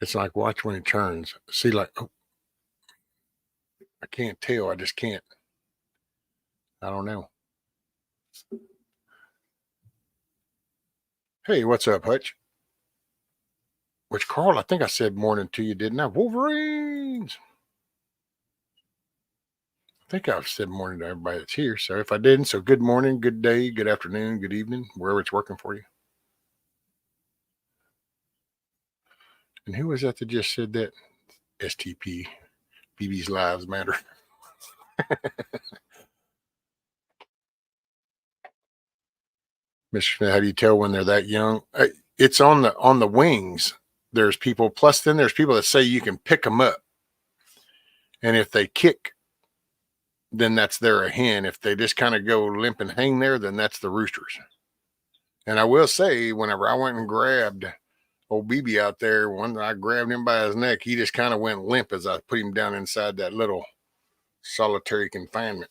it's like, watch when he turns. See, like, oh, I can't tell. I just can't. I don't know. Hey, what's up, Hutch? Which, Carl, I think I said morning to you, didn't I? Wolverines. I think I've said morning to everybody that's here. So if I didn't, so good morning, good day, good afternoon, good evening, wherever it's working for you. And who was that just said that? STP. BB's lives matter. Mr. Smith, how do you tell when they're that young? It's on the wings. There's people. Plus, then there's people that say you can pick them up, and if they kick, then they're a hen. If they just kind of go limp and hang there, then that's the roosters. And I will say, whenever I went and grabbed old BB out there, when I grabbed him by his neck, he just kind of went limp as I put him down inside that little solitary confinement.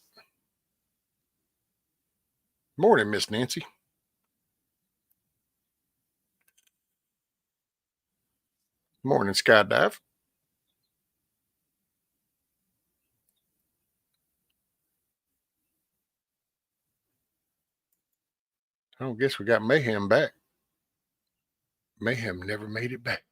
Morning, Miss Nancy. Morning, Skydive. I don't guess we got Mayhem back. Mayhem never made it back.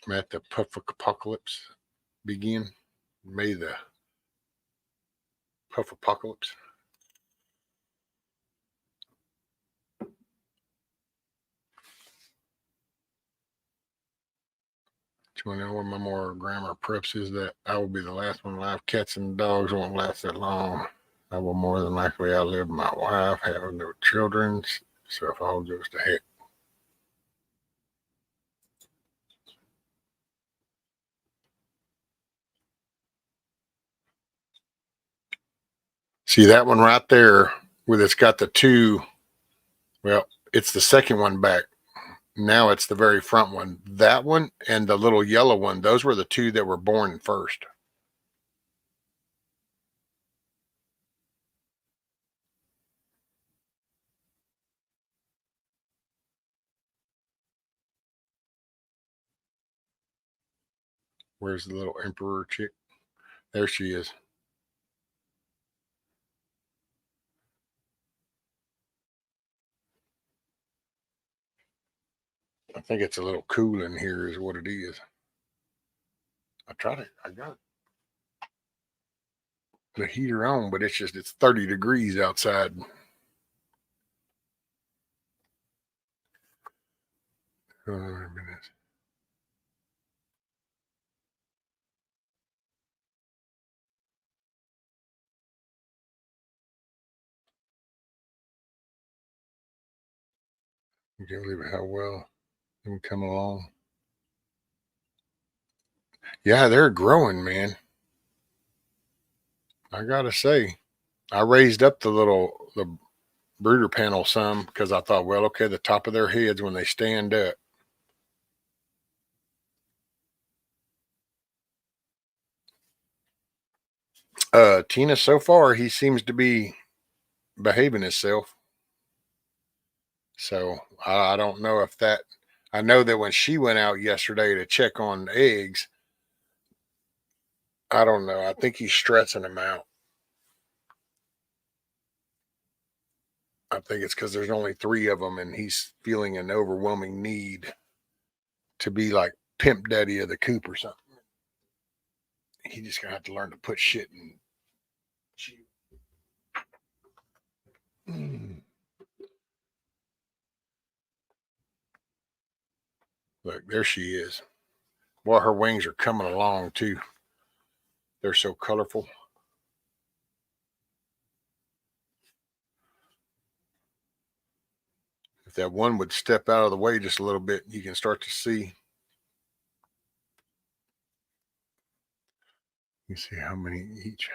Let the puff apocalypse begin. May the puff apocalypse. Do you want to know what my more grammar preps is? That I will be the last one alive. Cats and dogs won't last that long. I will more than likely outlive my wife, have no children. So if all goes to heck. See that one right there where it's got the two, well, it's the second one back. Now it's the very front one. That one and the little yellow one, those were the two that were born first. Where's the little emperor chick? There she is. I think it's a little cool in here is what it is. I got the heater on, but it's 30 degrees outside. Oh, minutes. You can't believe how well them come along. Yeah, they're growing, man. I gotta say, I raised up the brooder panel some because I thought, well, okay, the top of their heads when they stand up. Tina, so far he seems to be behaving himself. So I don't know if that. I know that when she went out yesterday to check on eggs, I don't know. I think he's stressing them out. I think it's because there's only 3 of them, and he's feeling an overwhelming need to be like pimp daddy of the coop or something. He just gonna have to learn to put shit in. Look, there she is. Well, her wings are coming along too. They're so colorful. If that one would step out of the way just a little bit, you can start to see. You see how many each.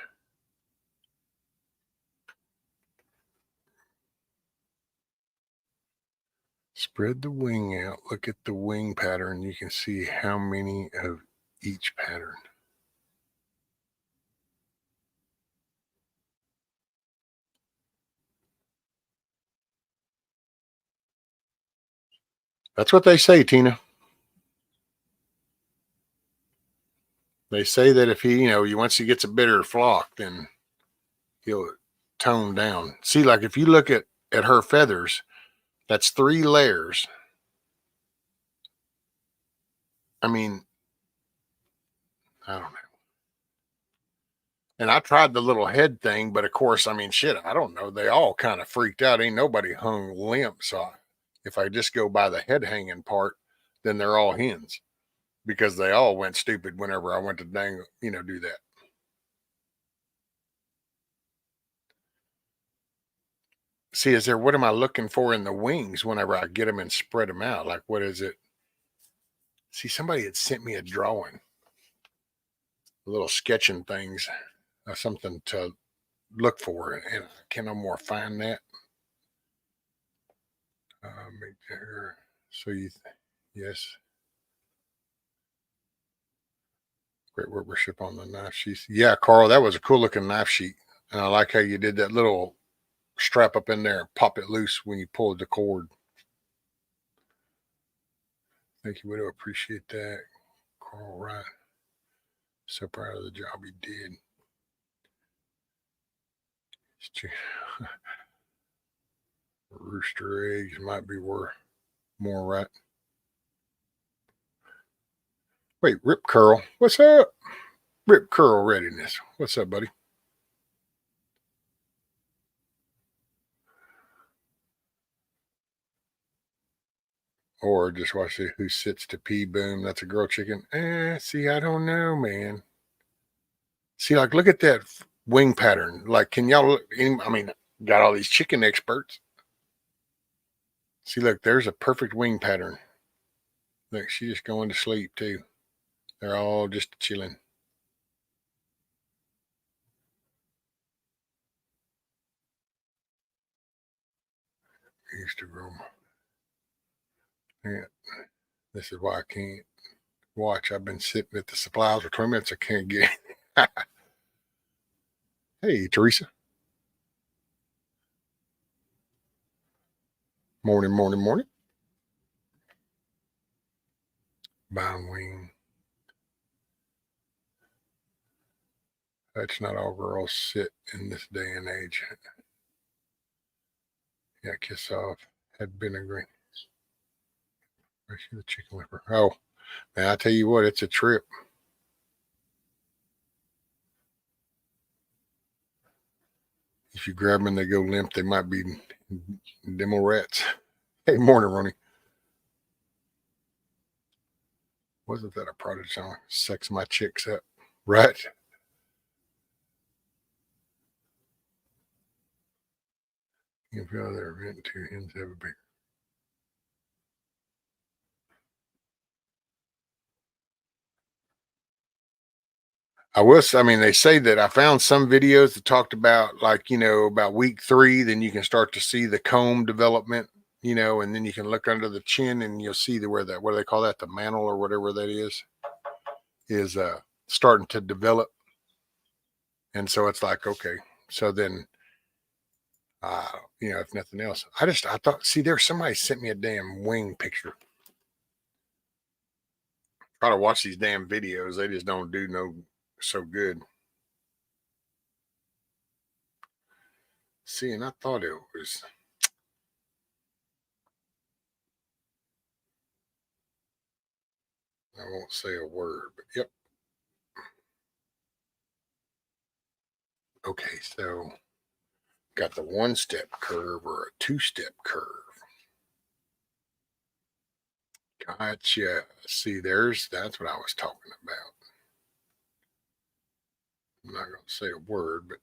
Spread the wing out. Look at the wing pattern. You can see how many of each pattern. That's what they say, Tina. They say that if he, once he gets a bigger flock, then he'll tone down. See, like if you look at her feathers, that's 3 layers. I mean, I don't know. And I tried the little head thing, but of course, I mean, shit, I don't know. They all kind of freaked out. Ain't nobody hung limp. So if I just go by the head hanging part, then they're all hens because they all went stupid whenever I went to do that. See, what am I looking for in the wings whenever I get them and spread them out? Like, what is it? See, somebody had sent me a drawing, little sketching things, something to look for, and I can no more find that. Make sure. So yes. Great workmanship on the knife sheath. Yeah, Carl, that was a cool looking knife sheet. And I like how you did that little strap up in there and pop it loose when you pulled the cord. Thank you, Widow. Appreciate that. Carl Wright. So proud of the job he did. Rooster eggs might be worth more, right? Wait, Rip Curl. What's up? Rip Curl Readiness. What's up, buddy? Or just watch it. Who sits to pee? Boom. That's a girl chicken. See, I don't know, man. See, like, look at that wing pattern. Like, can y'all look? I mean, got all these chicken experts. See, look, there's a perfect wing pattern. Look, she's just going to sleep too. They're all just chilling. used to grow. Yeah, this is why I can't watch. I've been sitting at the supplies for 20 minutes. I can't get. Hey, Teresa. Morning, morning, morning. Bine wing. That's not all girls sit in this day and age. Yeah, kiss off. Had been a green. Where's the chicken liver? Oh, man, I tell you what, it's a trip. If you grab them and they go limp, they might be demo rats. Hey, morning, Ronnie. Wasn't that a Prodigy song? Sex my chicks up. Right? You can feel their event two hens have a big. I mean, they say that I found some videos that talked about, like, about week 3, then you can start to see the comb development, and then you can look under the chin and you'll see what do they call that? The mantle or whatever that is starting to develop. And so it's like, okay, so then, if nothing else, I thought, see, there's somebody sent me a damn wing picture. Try to watch these damn videos. They just don't do no so good. See, and I thought it was. I won't say a word, but yep. Okay, so got the 1-step curve or a 2-step curve. Gotcha. See, that's what I was talking about. I'm not going to say a word, but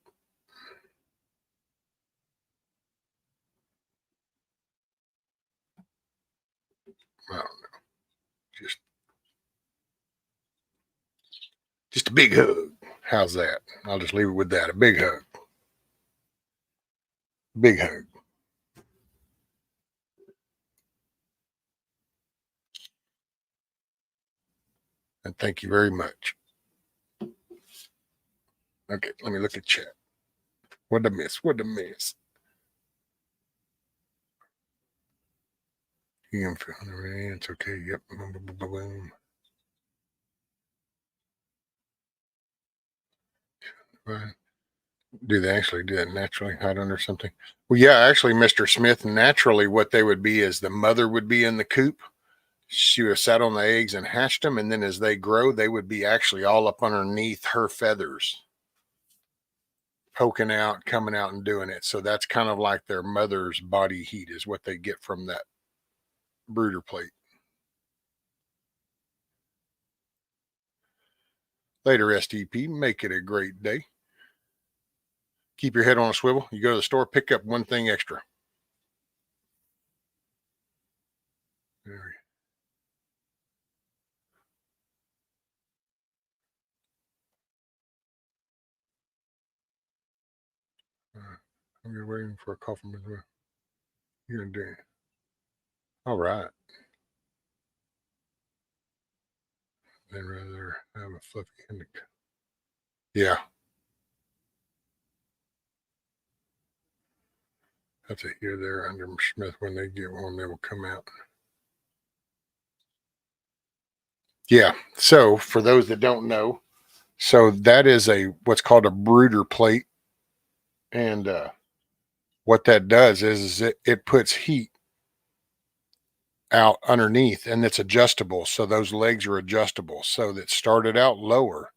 I don't know. Just a big hug. How's that? I'll just leave it with that. A big hug. Big hug. And thank you very much. Okay, let me look at chat. What'd I miss? You can feel it. It's okay. Yep. Boom. Right. Do they actually do that naturally? Hide under something? Well, yeah, actually, Mr. Smith, naturally what they would be is the mother would be in the coop. She would have sat on the eggs and hatched them. And then as they grow, they would be actually all up underneath her feathers, poking out, coming out and doing it. So that's kind of like their mother's body heat is what they get from that brooder plate. Later, STP, make it a great day. Keep your head on a swivel. You go to the store, pick up one thing extra. There I'm just waiting for a call from Missouri. You're going to do it. All right. I'd rather have a fluffy indica. Yeah. That's a here there under Smith. When they get one, they will come out. Yeah. So for those that don't know, so that is what's called a brooder plate. And what that does is it puts heat out underneath and it's adjustable. So those legs are adjustable. So that started out lower.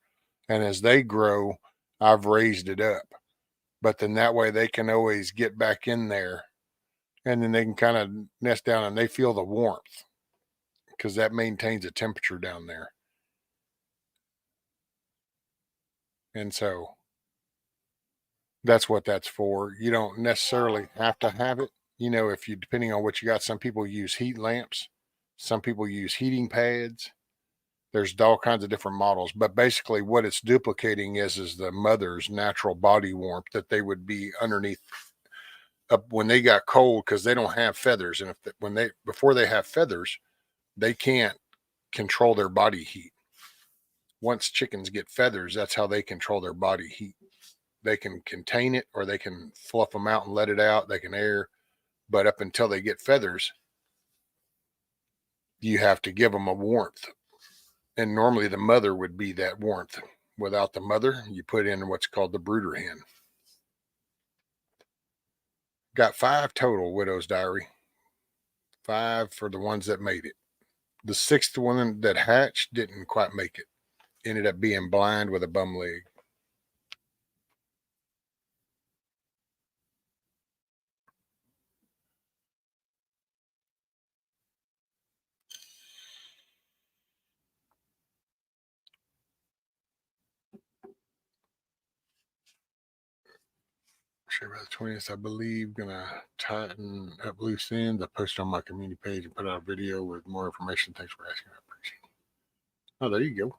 And as they grow, I've raised it up. But then that way they can always get back in there and then they can kind of nest down and they feel the warmth because that maintains the temperature down there. And so that's what that's for. You don't necessarily have to have it. If you, depending on what you got, some people use heat lamps, some people use heating pads. There's all kinds of different models, but basically what it's duplicating is the mother's natural body warmth that they would be underneath up when they got cold because they don't have feathers, and before they have feathers, they can't control their body heat. Once chickens get feathers, that's how they control their body heat. They can contain it, or they can fluff them out and let it out. They can air, but up until they get feathers, you have to give them a warmth. And normally the mother would be that warmth. Without the mother, you put in what's called the brooder hen. Got 5 total, Widow's Diary. 5 for the ones that made it. The 6th one that hatched didn't quite make it. Ended up being blind with a bum leg. Sure, by the 20th, I believe, gonna tighten up loose ends. I posted on my community page and put out a video with more information. Thanks for asking. I appreciate it. Oh, there you go.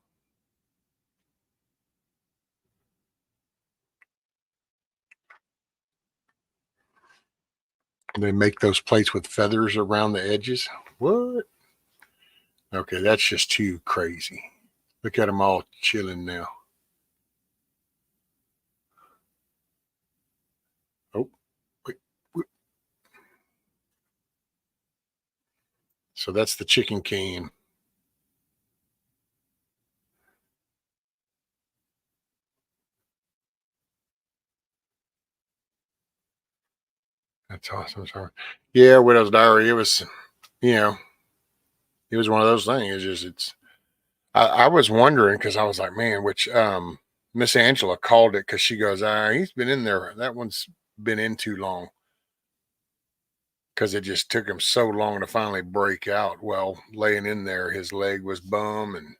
They make those plates with feathers around the edges. What? Okay, that's just too crazy. Look at them all chilling now. Oh, wait. So that's the chicken can. That's awesome. Sorry. Yeah, Widow's Diary. It was, it was one of those things. I was wondering because I was like, man, which Miss Angela called it because she goes, he's been in there. That one's been in too long. Because it just took him so long to finally break out. Well, laying in there, his leg was bum, and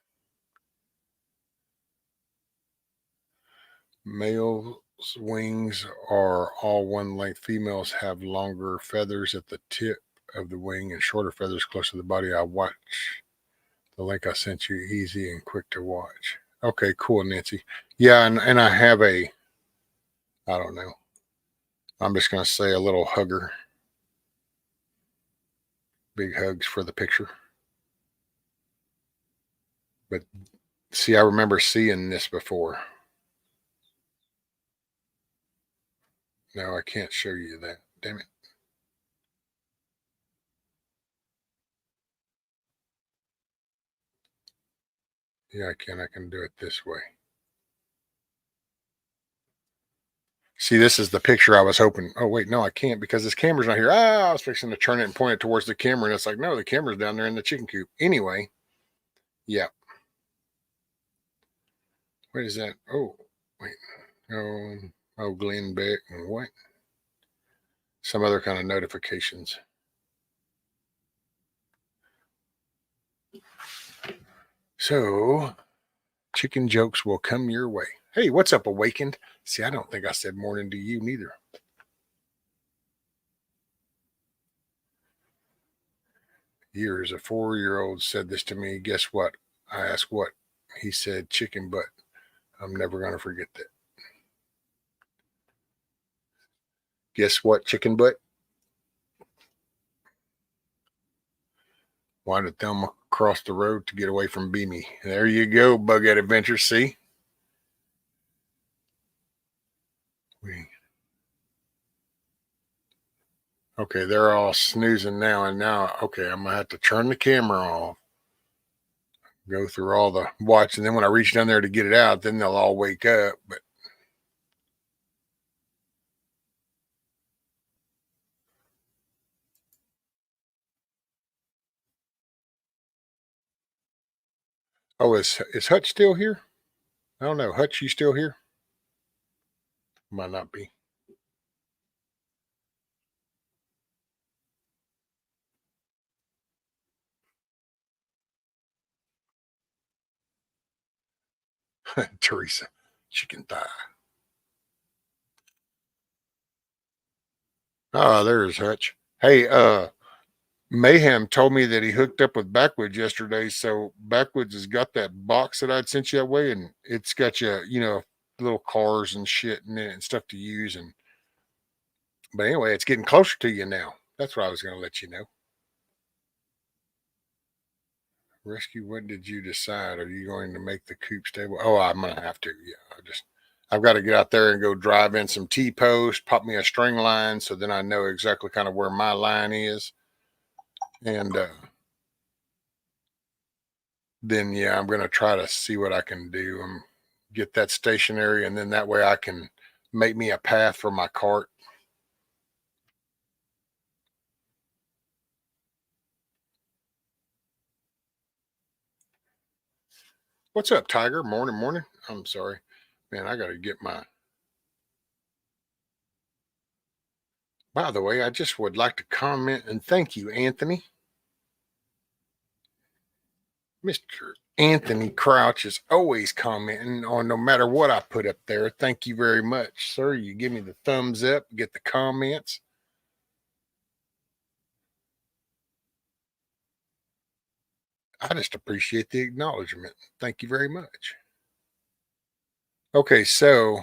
males' wings are all one length. Females have longer feathers at the tip of the wing and shorter feathers close to the body. I watch the link I sent you, easy and quick to watch. Okay, cool, Nancy. Yeah, and I have I don't know. I'm just going to say a little hugger. Big hugs for the picture. But see, I remember seeing this before. No, I can't show you that. Damn it. Yeah, I can. I can do it this way. See, this is the picture I was hoping. Oh, wait, no, I can't because this camera's not here. I was fixing to turn it and point it towards the camera. And it's like, no, the camera's down there in the chicken coop. Anyway, yeah. What is that? Oh, wait. Oh, Glenn Beck and what? Some other kind of notifications. So, chicken jokes will come your way. Hey, what's up, Awakened? See, I don't think I said morning to you neither. Years, a 4-year-old said this to me. Guess what? I asked what? He said chicken butt. I'm never going to forget that. Guess what, chicken butt? Why did Thelma cross the road to get away from Beamy? There you go, Bug Out Adventure. See? Okay, they're all snoozing now. And now, okay, I'm going to have to turn the camera off. Go through all the watch. And then when I reach down there to get it out, then they'll all wake up. But oh, is Hutch still here? I don't know. Hutch, you still here? Might not be. Teresa, chicken thigh. Ah, there's Hutch. Hey, Mayhem told me that he hooked up with Backwoods yesterday. So Backwoods has got that box that I'd sent you that way, and it's got little cars and shit in it and stuff to use. And But anyway, it's getting closer to you now. That's what I was going to let you know. Rescue, what did you decide? Are you going to make the coop stable? Oh, I'm going to have to. Yeah, I've got to get out there and go drive in some T-posts, pop me a string line so then I know exactly kind of where my line is. And then, yeah, I'm going to try to see what I can do and get that stationary. And then that way I can make me a path for my cart. What's up, Tiger? Morning. I'm sorry. Man, I got to get my... By the way, I just would like to comment and thank you, Anthony. Mr. Anthony Crouch is always commenting on no matter what I put up there. Thank you very much, sir. You give me the thumbs up, get the comments. I just appreciate the acknowledgement. Thank you very much. Okay, so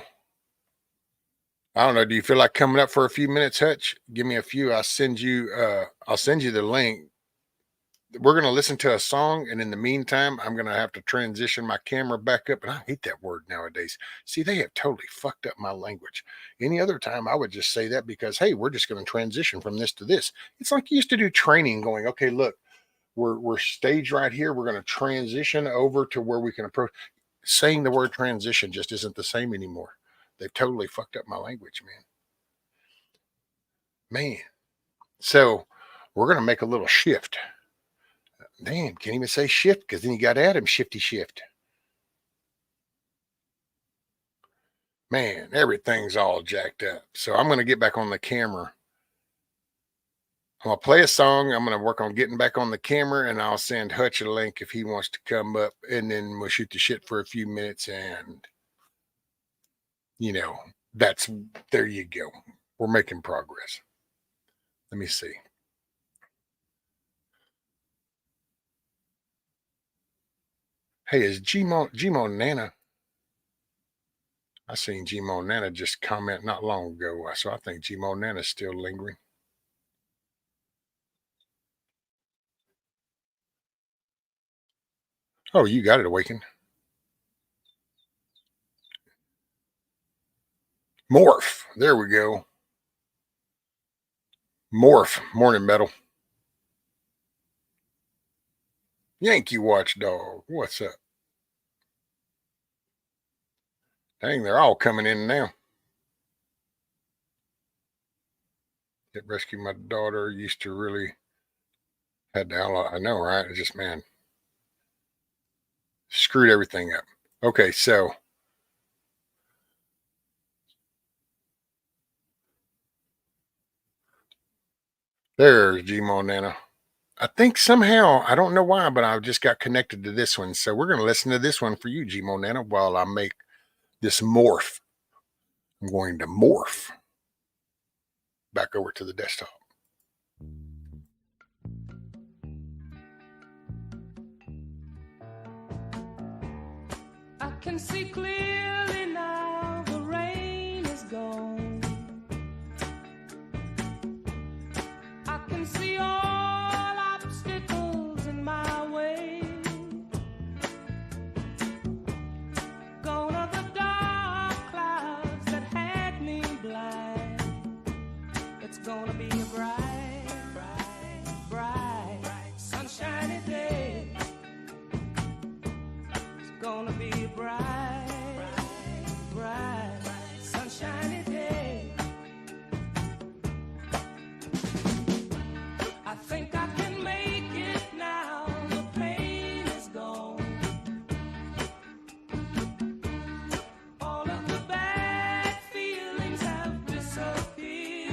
I don't know. Do you feel like coming up for a few minutes, Hutch? Give me a few. I'll send you the link. We're going to listen to a song, and in the meantime, I'm going to have to transition my camera back up. And I hate that word nowadays. See, they have totally fucked up my language. Any other time, I would just say that because, hey, we're just going to transition from this to this. It's like you used to do training going, okay, look, we're staged right here. We're going to transition over to where we can approach. Saying the word transition just isn't the same anymore. They've totally fucked up my language, man. So we're going to make a little shift. Damn, can't even say shift because then you got Adam shifty shift. Man, everything's all jacked up. So I'm going to get back on the camera. I'm going to play a song. I'm going to work on getting back on the camera, and I'll send Hutch a link if he wants to come up, and then we'll shoot the shit for a few minutes. And, there you go. We're making progress. Let me see. Hey, is Gmo Nana? I seen Gmo Nana just comment not long ago, so I think Gmo Nana's still lingering. Oh, you got it, Awakened. Morph. There we go. Morph. Morning, Metal. Yankee Watchdog. What's up? Dang, they're all coming in now. Get rescue my daughter. Used to really had to download. I know, right? It's just, man, screwed everything up. Okay, so there's Gmo Nana. I think somehow, I don't know why, but I just got connected to this one. So we're going to listen to this one for you, Gmo Nana, while I make this morph. I'm going to morph back over to the desktop. I can see clearly now the rain is gone. I can see all obstacles in my way. Gone are the dark clouds that had me blind. It's gonna be a bright, sunshiny day. It's gonna be a bright, sunshiny day. I think I can make it now. The pain is gone. All of the bad feelings have disappeared.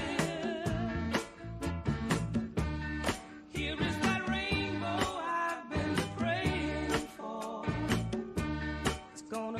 Here is that rainbow I've been praying for. It's gonna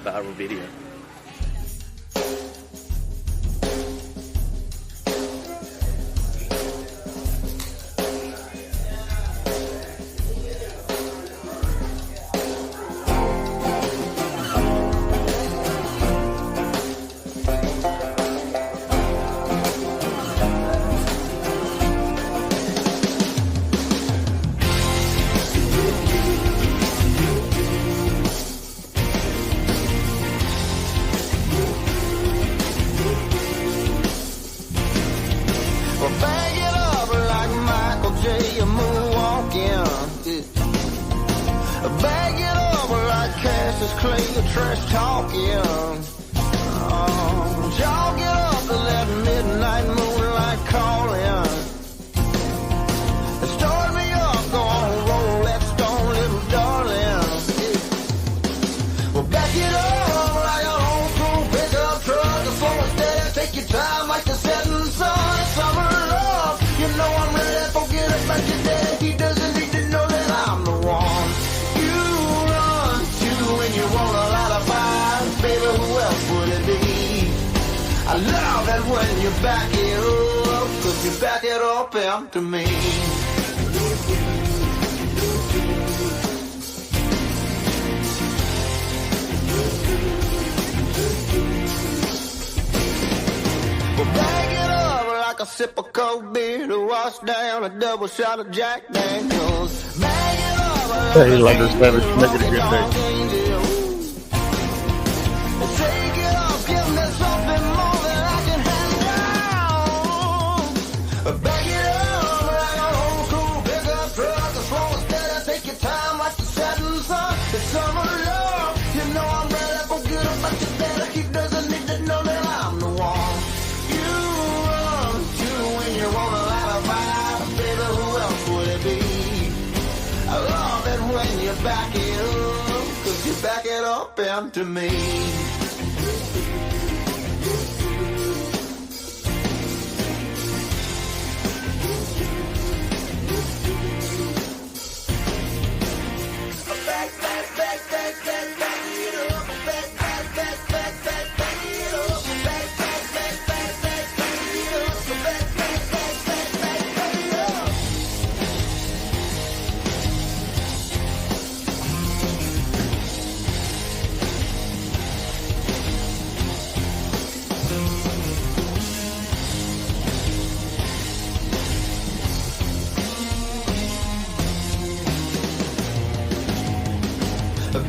Viral video. Well, bag it up like Michael J. Moonwalking. Bag it up like Cassius Clay, trash talking. Jog it up to that midnight moonlight calling. Start me up, go on, roll that stone, little darling. Well, back it up like an old school pickup truck, the slow and steady, take your time like the setting sun. Summer love, you know I'm ready, forget about your dad. He doesn't need to know that I'm the one you run to when you want a lot of fire. Baby, who else would it be? I love it when you back it up, 'cause you back it up after me. Well, bag it up like a sip of cold beer to wash down a double shot of Jack Daniels. Bag it up like Hey, a Luckers, man, it's angel, making a good day. angel. Take it off, give me something more than I can handle. Bag it up like an old school pickup truck, the slow and steady, take your time like the setting sun. It's summer love, you know I'm ready, forget about your daddy. He doesn't need to know that I'm the one you run to when you want a lot of fire. Baby, who else would it be? I love it when you back it up, 'cause you back it up into me.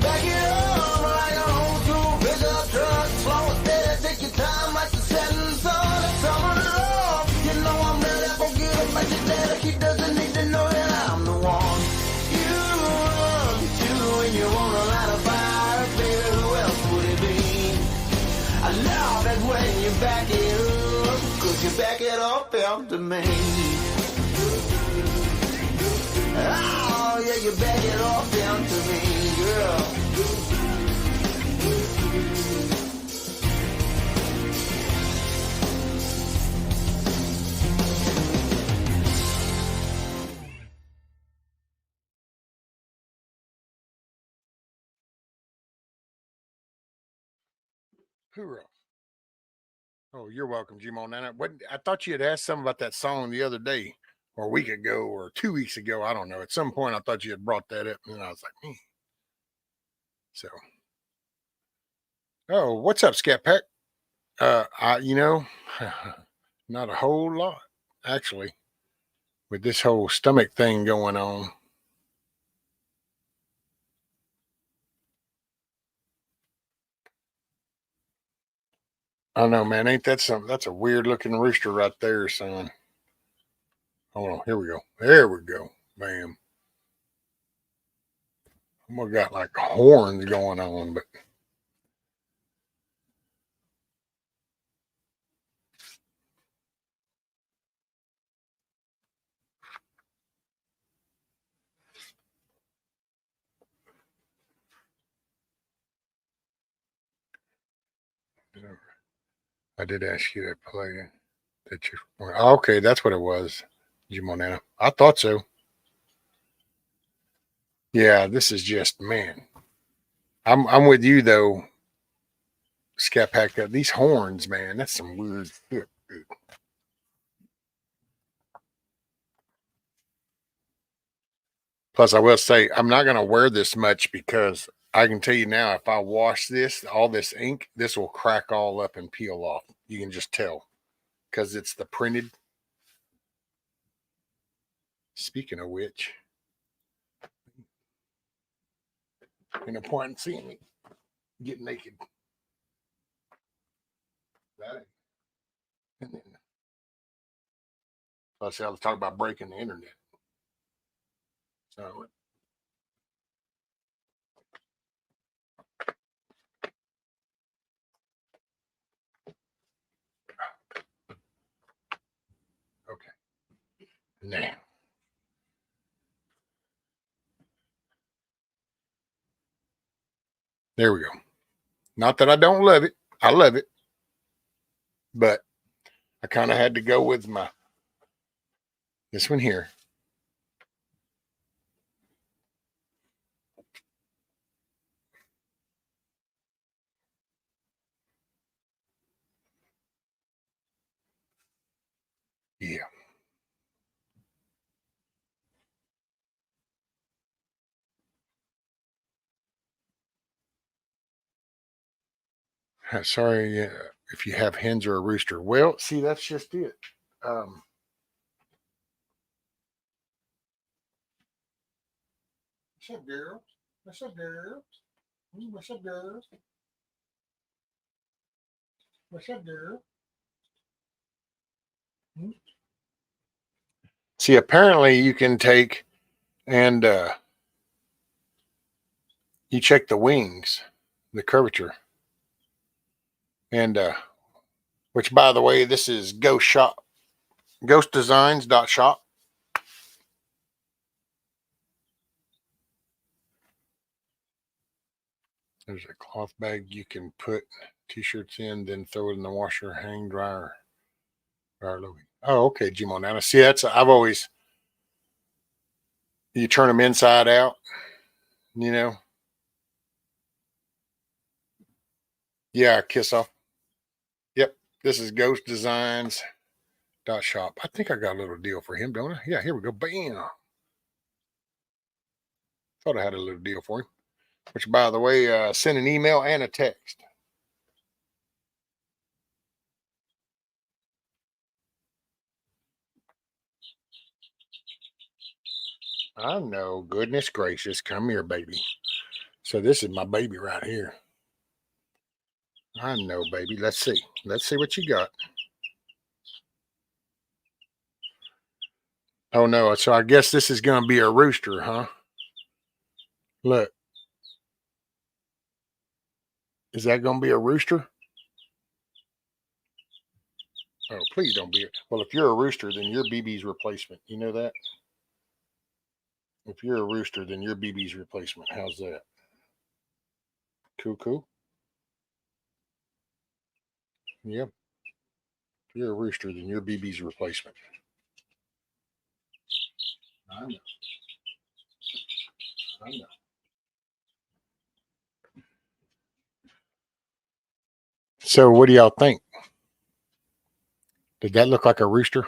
Back it up like an old school pickup truck, slow and steady, take your time like the setting sun. It's summer love, you know I'm ready, forget about your daddy. He doesn't need to know that I'm the one you run to when you want a lot of fire. Baby, who else would it be? I love it when you back it up, 'cause you back it up after me. Oh, yeah, you back it up after me, girl. Hoorah. Oh, you're welcome, Jim on that. What I thought you had asked something about that song the other day, or a week ago, or 2 weeks ago. I don't know. At some point, I thought you had brought that up, and I was like, So, oh, what's up, Scat Pack? Not a whole lot actually, with this whole stomach thing going on. I know, man. Ain't that something? That's a weird looking rooster right there, son. Hold on. Here we go. There we go. Bam. We got like horns going on, but I did ask you to play that you. Okay, that's what it was, Jimonana. I thought so. Yeah, this is just, man. I'm with you though. Scat Pack. These horns, man, that's some weird shit, dude. Plus, I will say I'm not going to wear this much because I can tell you now, if I wash this, all this ink, this will crack all up and peel off. You can just tell because it's the printed. Speaking of which, ain't no point in seeing me get naked. That ain't. Plus, I was talking about breaking the internet. So, okay. Now, there we go. Not that I don't love it. I love it. But I kind of had to go with this one here. Yeah. Sorry if you have hens or a rooster. Well, see, that's just it. What's up, girls? What's up, girls? What's up, girls? What's up, girl? See, apparently you can take and you check the wings, the curvature, and which, by the way, this is ghostdesigns.shop. There's a cloth bag you can put t-shirts in, then throw it in the washer, hang dryer. Oh, okay, Jim on now. See, that's I've always you turn them inside out, you know. Yeah, kiss off. Yep, this is ghostdesigns.shop. I think I got a little deal for him, don't I? Yeah, here we go. Bam. Thought I had a little deal for him. Which, by the way, send an email and a text. I know. Goodness gracious. Come here, baby. So this is my baby right here. I know, baby. Let's see. Let's see what you got. Oh, no. So I guess this is going to be a rooster, huh? Look. Is that going to be a rooster? Oh, please don't be. Well, if you're a rooster, then you're BB's replacement. You know that? If you're a rooster, then you're BB's replacement. How's that? Cool, cool. Yep. If you're a rooster, then you're BB's replacement. I know. I know. So, what do y'all think? Did that look like a rooster?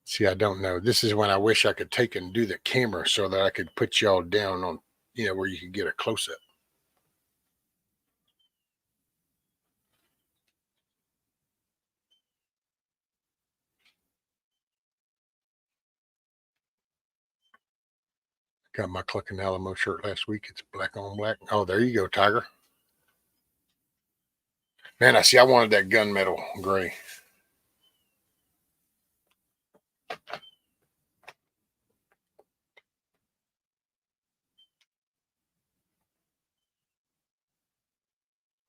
See, I don't know. This is when I wish I could take and do the camera so that I could put y'all down on, where you could get a close up. Got my Cluckin Alamo shirt last week. It's black on black. Oh, there you go, Tiger. Man, I wanted that gunmetal gray.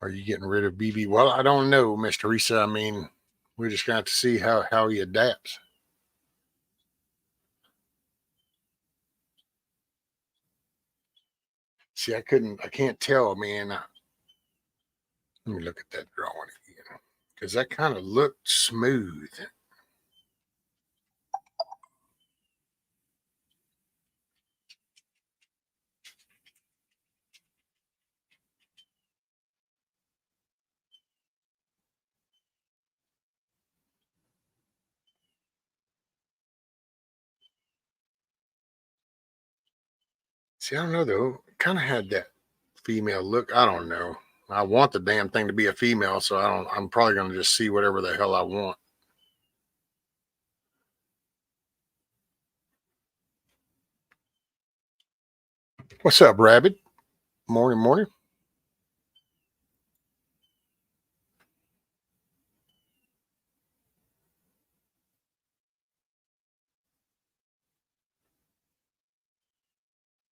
Are you getting rid of BB? Well, I don't know, Miss Teresa. I mean, we're just going to have to see how he adapts. See, I can't tell, man. Let me look at that drawing again. Because that kind of looked smooth. See, I don't know though. Kind of had that female look. I don't know. I want the damn thing to be a female, so I'm probably gonna just see whatever the hell I want. What's up, Rabbit? Morning, morning.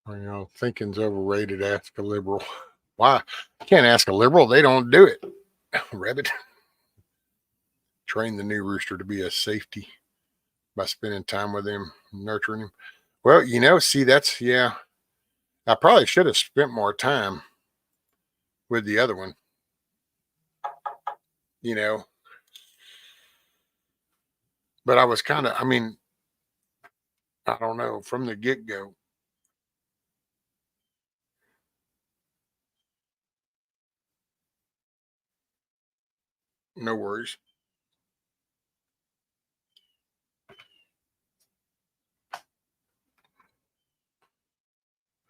You know, thinking's overrated. Ask a liberal. Why? Can't ask a liberal. They don't do it. Rabbit. Train the new rooster to be a safety by spending time with him, nurturing him. Well, you know, see, that's, yeah. I probably should have spent more time with the other one, you know. But I was kind of, I mean, I don't know, from the get go. No worries.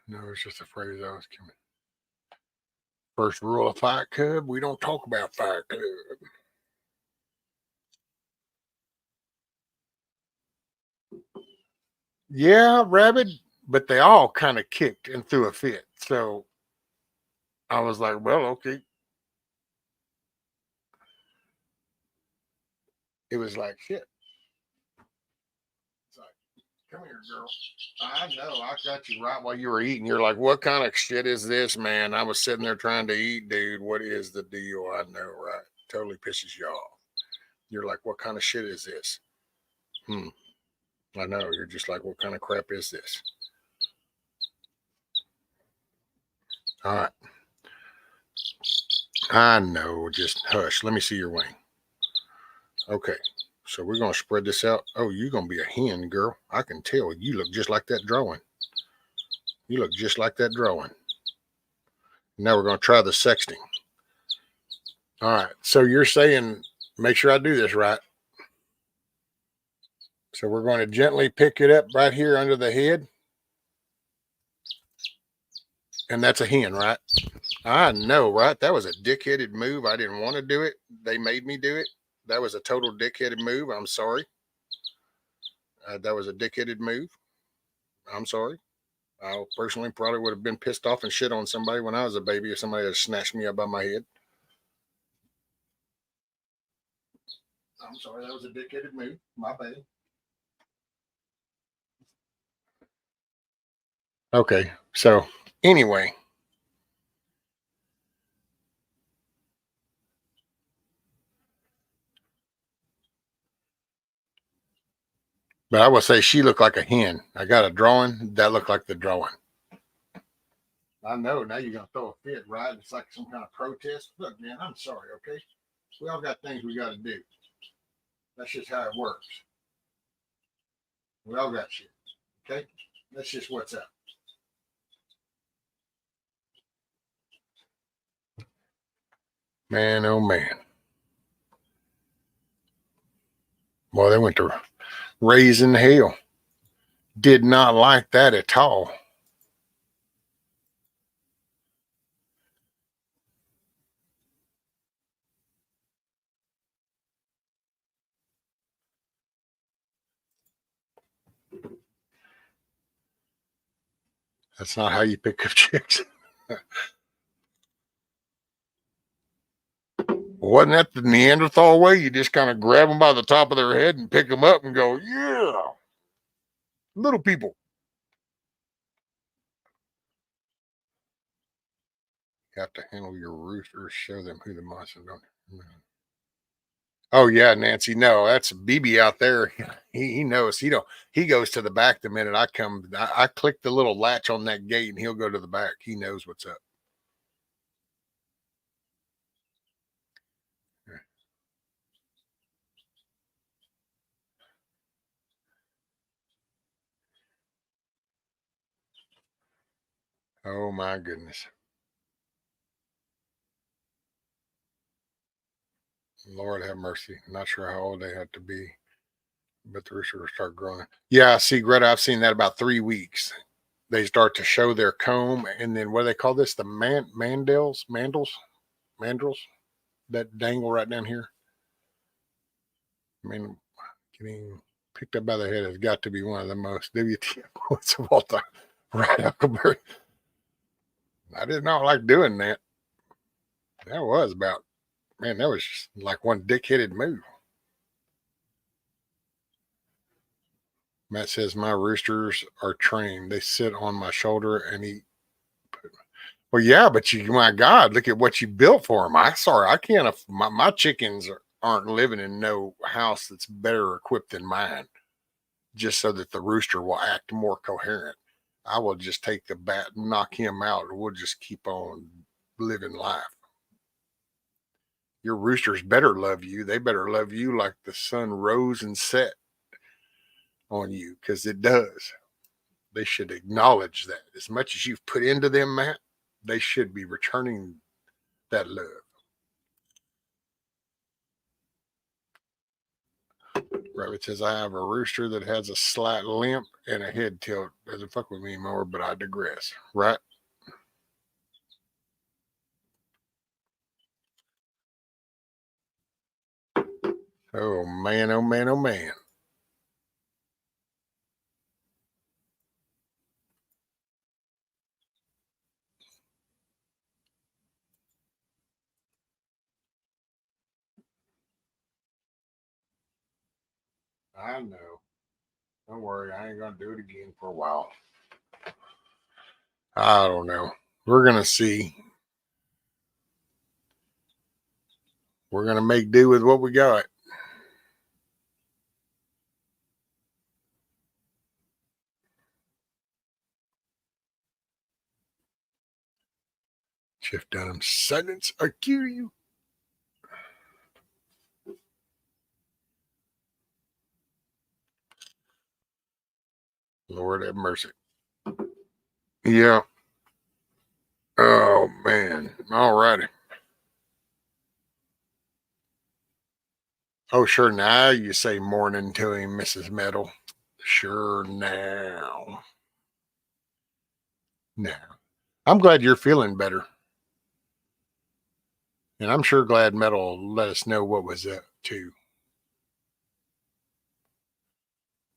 No, it's just a phrase I was given. First rule of Fight Club, we don't talk about Fight Club. Yeah, Rabbit, but they all kind of kicked and threw a fit. So I was like, well, okay. It was like, shit. It's like, come here, girl. I know. I got you right while you were eating. You're like, what kind of shit is this, man? I was sitting there trying to eat, dude. What is the deal? I know, right? Totally pisses you off. You're like, what kind of shit is this? I know. You're just like, what kind of crap is this? All right. I know. Just hush. Let me see your wing. Okay. So we're going to spread this out. Oh, you're going to be a hen, girl. I can tell. You look just like that drawing. You look just like that drawing. Now we're going to try the sexting. All right. So you're saying, make sure I do this right. So we're going to gently pick it up right here under the head. And that's a hen, right? I know, right? That was a dickheaded move. I didn't want to do it. They made me do it. That was a total dickheaded move. I'm sorry. That was a dickheaded move. I'm sorry. I personally probably would have been pissed off and shit on somebody when I was a baby if somebody had snatched me up by my head. I'm sorry. That was a dickheaded move. My bad. Okay. So anyway. But I would say she looked like a hen. I got a drawing that looked like the drawing. I know. Now you're going to throw a fit, right? It's like some kind of protest. Look, man, I'm sorry, okay? We all got things we got to do. That's just how it works. We all got shit, okay? That's just what's up. Man, oh man. Boy, they went to raising hell. Did not like that at all. That's not how you pick up chicks. Wasn't that the Neanderthal way? You just kind of grab them by the top of their head and pick them up and go, yeah, little people. You have to handle your roosters, show them who the monster don't. Oh yeah, Nancy. No, that's BB out there. He knows. He goes to the back the minute I come. I click the little latch on that gate and he'll go to the back. He knows what's up. Oh my goodness. Lord have mercy. Not sure how old they have to be, but the rooster will start growing. Yeah, see, Greta, I've seen that about 3 weeks. they start to show their comb, and then what do they call this? The mandrels that dangle right down here. I mean, getting picked up by the head has got to be one of the most WTF quotes of all time. Right, Huckleberry. I did not like doing that. That was about, man, that was just like one dick-headed move. Matt says, my roosters are trained. They sit on my shoulder and eat. Well, yeah, but you, my God, look at what you built for them. I can't, my chickens aren't living in no house that's better equipped than mine, just so that the rooster will act more coherent. I will just take the bat and knock him out, and we'll just keep on living life. Your roosters better love you. They better love you like the sun rose and set on you, because it does. They should acknowledge that. As much as you've put into them, Matt, they should be returning that love. Rabbit says, I have a rooster that has a slight limp and a head tilt. Doesn't fuck with me anymore, but I digress. Right? Oh, man, oh, man, oh, man. I know. Don't worry. I ain't going to do it again for a while. I don't know. We're going to see. We're going to make do with what we got. Jeff Dunham, silence, I kill you. Lord have mercy. Yeah. Oh, man. All righty. Oh, sure. Now you say morning to him, Mrs. Metal. Sure now. Now. I'm glad you're feeling better. And I'm sure glad Metal let us know what was up, too.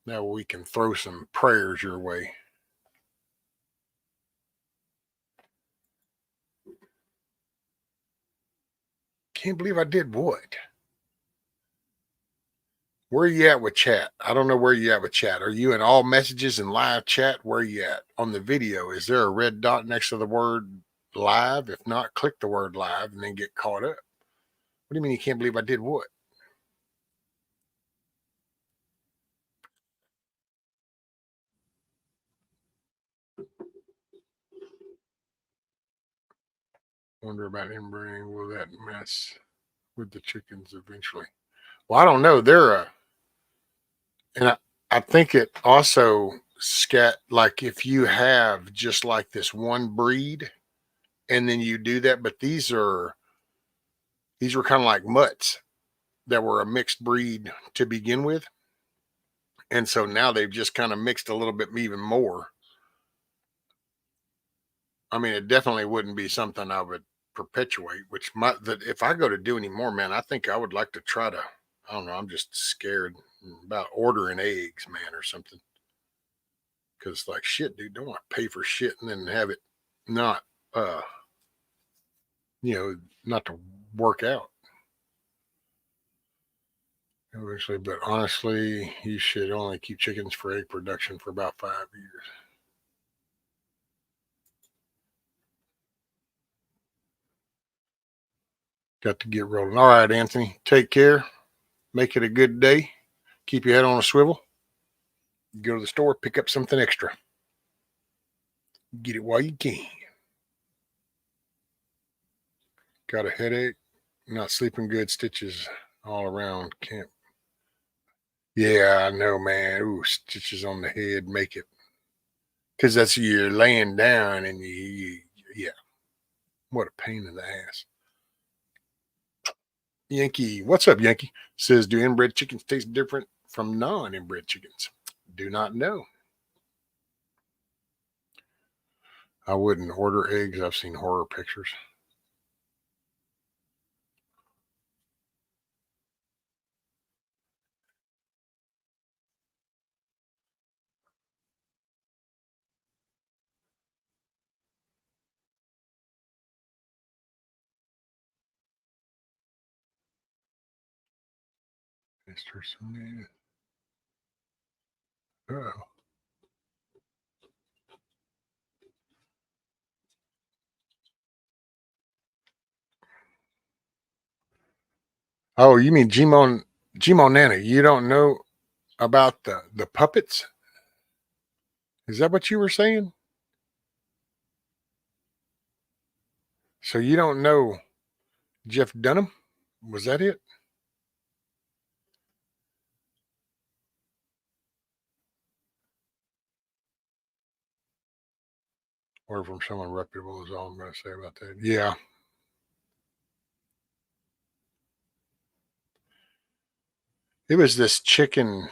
Now we can throw some prayers your way. Can't believe I did what? Where are you at with chat? I don't know where you at with chat. Are you in all messages and live chat? Where are you at? On the video, is there a red dot next to the word live? If not, click the word live and then get caught up. What do you mean you can't believe I did what? Wonder about inbreeding. Will that mess with the chickens eventually? Well, I don't know. And I think it also like if you have just like this one breed and then you do that, but these were kind of like mutts that were a mixed breed to begin with. And so now they've just kind of mixed a little bit even more. I mean, it definitely wouldn't be something I would perpetuate, that if I go to do any more, man, I think I would like to try to, I don't know, I'm just scared about ordering eggs, man, or something. Cause like shit, dude, don't want to pay for shit and then have it not, not to work out. Eventually, but honestly, you should only keep chickens for egg production for about 5 years. Got to get rolling. All right, Anthony, take care. Make it a good day. Keep your head on a swivel. Go to the store, pick up something extra. Get it while you can. Got a headache, not sleeping good, stitches all around. Can't. Yeah, I know, man. Ooh, stitches on the head make it. Because that's you're laying down and yeah. What a pain in the ass. Yankee, what's up, Yankee? Says, do inbred chickens taste different from non-inbred chickens? Do not know. I wouldn't order eggs. I've seen horror pictures. Mr. Sunday. Oh. Oh, you mean Gmo Nana? You don't know about the puppets? Is that what you were saying? So you don't know Jeff Dunham? Was that it? Or from someone reputable is all I'm going to say about that. Yeah. It was this chicken.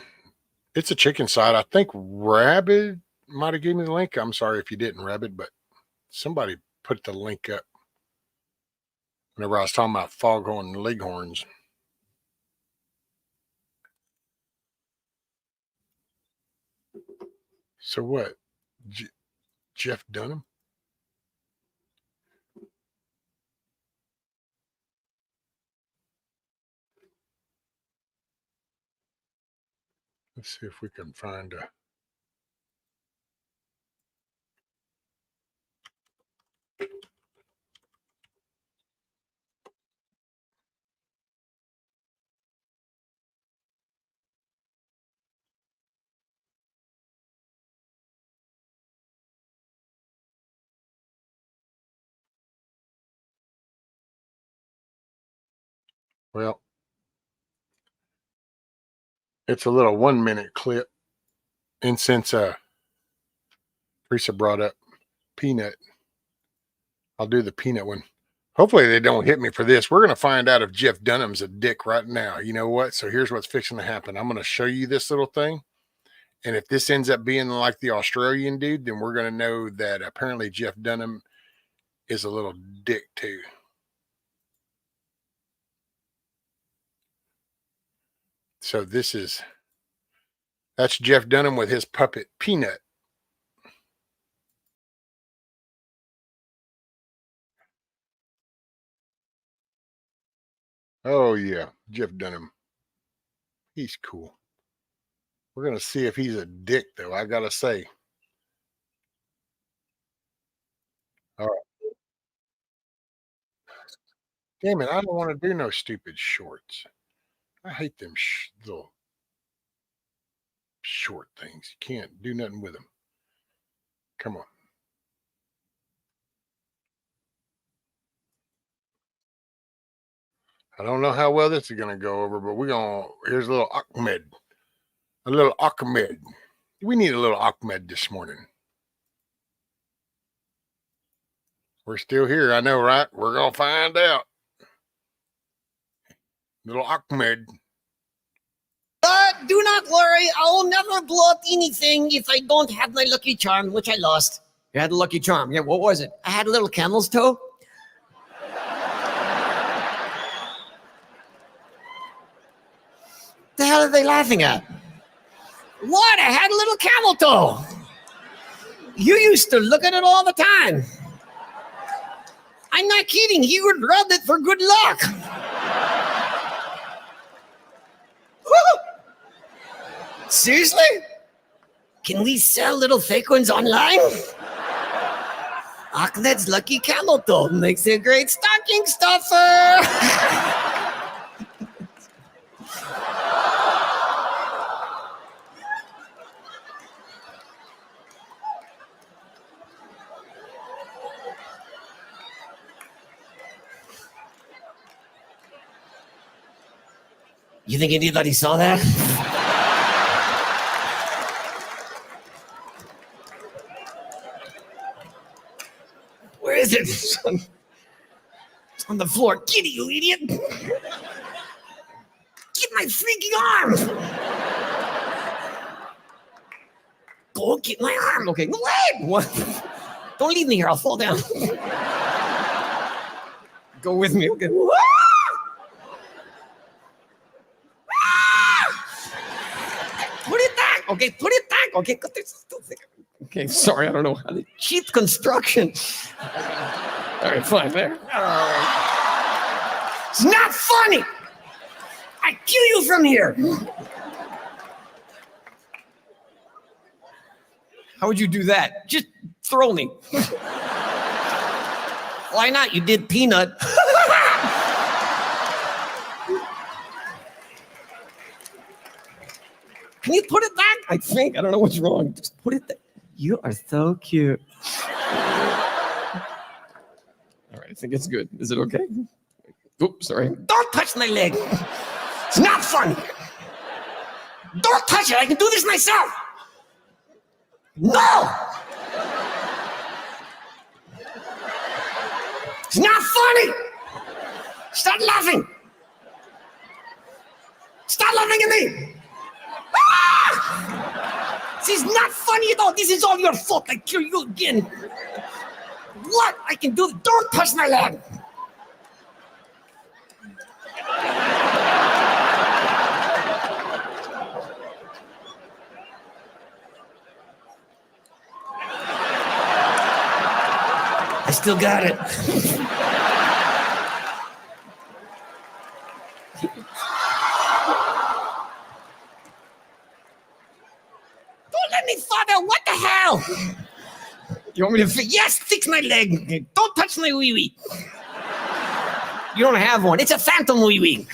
It's a chicken side. I think Rabbit might have gave me the link. I'm sorry if you didn't, Rabbit, but somebody put the link up whenever I was talking about foghorn leghorns. So what? Jeff Dunham? Let's see if we can find a. Well, it's a little 1 minute clip. And since Teresa brought up Peanut, I'll do the Peanut one. Hopefully they don't hit me for this. We're going to find out if Jeff Dunham's a dick right now. You know what? So here's what's fixing to happen. I'm going to show you this little thing. And if this ends up being like the Australian dude, then we're going to know that apparently Jeff Dunham is a little dick too. So that's Jeff Dunham with his puppet Peanut. Oh yeah, Jeff Dunham. He's cool. We're going to see if he's a dick though. I got to say. All right. Damn it. I don't want to do no stupid shorts. I hate them little short things. You can't do nothing with them. Come on. I don't know how well this is going to go over, but here's a little Ahmed. A little Ahmed. We need a little Ahmed this morning. We're still here. I know, right? We're going to find out. Little Ahmed. Do not worry. I will never blow up anything if I don't have my lucky charm, which I lost. You had a lucky charm. Yeah, what was it? I had a little camel's toe. The hell are they laughing at? What? I had a little camel toe. You used to look at it all the time. I'm not kidding. He would rub it for good luck. Seriously? Can we sell little fake ones online? Ahmed's lucky camel toe makes a great stocking stuffer. You think anybody saw that? Where is it? It's on the floor. Get it, you idiot. Get my freaking arm. Go get my arm. Okay, wait. What? Don't leave me here. I'll fall down. Go with me. Okay. Put it back. Okay, put it back. Okay, okay. Sorry, I don't know how to cheat construction. All right, fine. There. It's not funny. I kill you from here. How would you do that? Just throw me. Why not? You did peanut. Can you put it back? I think. I don't know what's wrong. Just put it there. You are so cute. All right, I think it's good. Is it okay? Oops, sorry. Don't touch my leg. It's not funny. Don't touch it. I can do this myself. No! It's not funny! Stop laughing! Stop laughing at me! Ah! This is not funny at all. This is all your fault. I kill you again. What? I can do it. Don't touch my leg. I still got it. Don't let me fall down. What the hell? You want me to fix? Yes, fix my leg. Don't touch my wee-wee. You don't have one. It's a phantom wee-wee.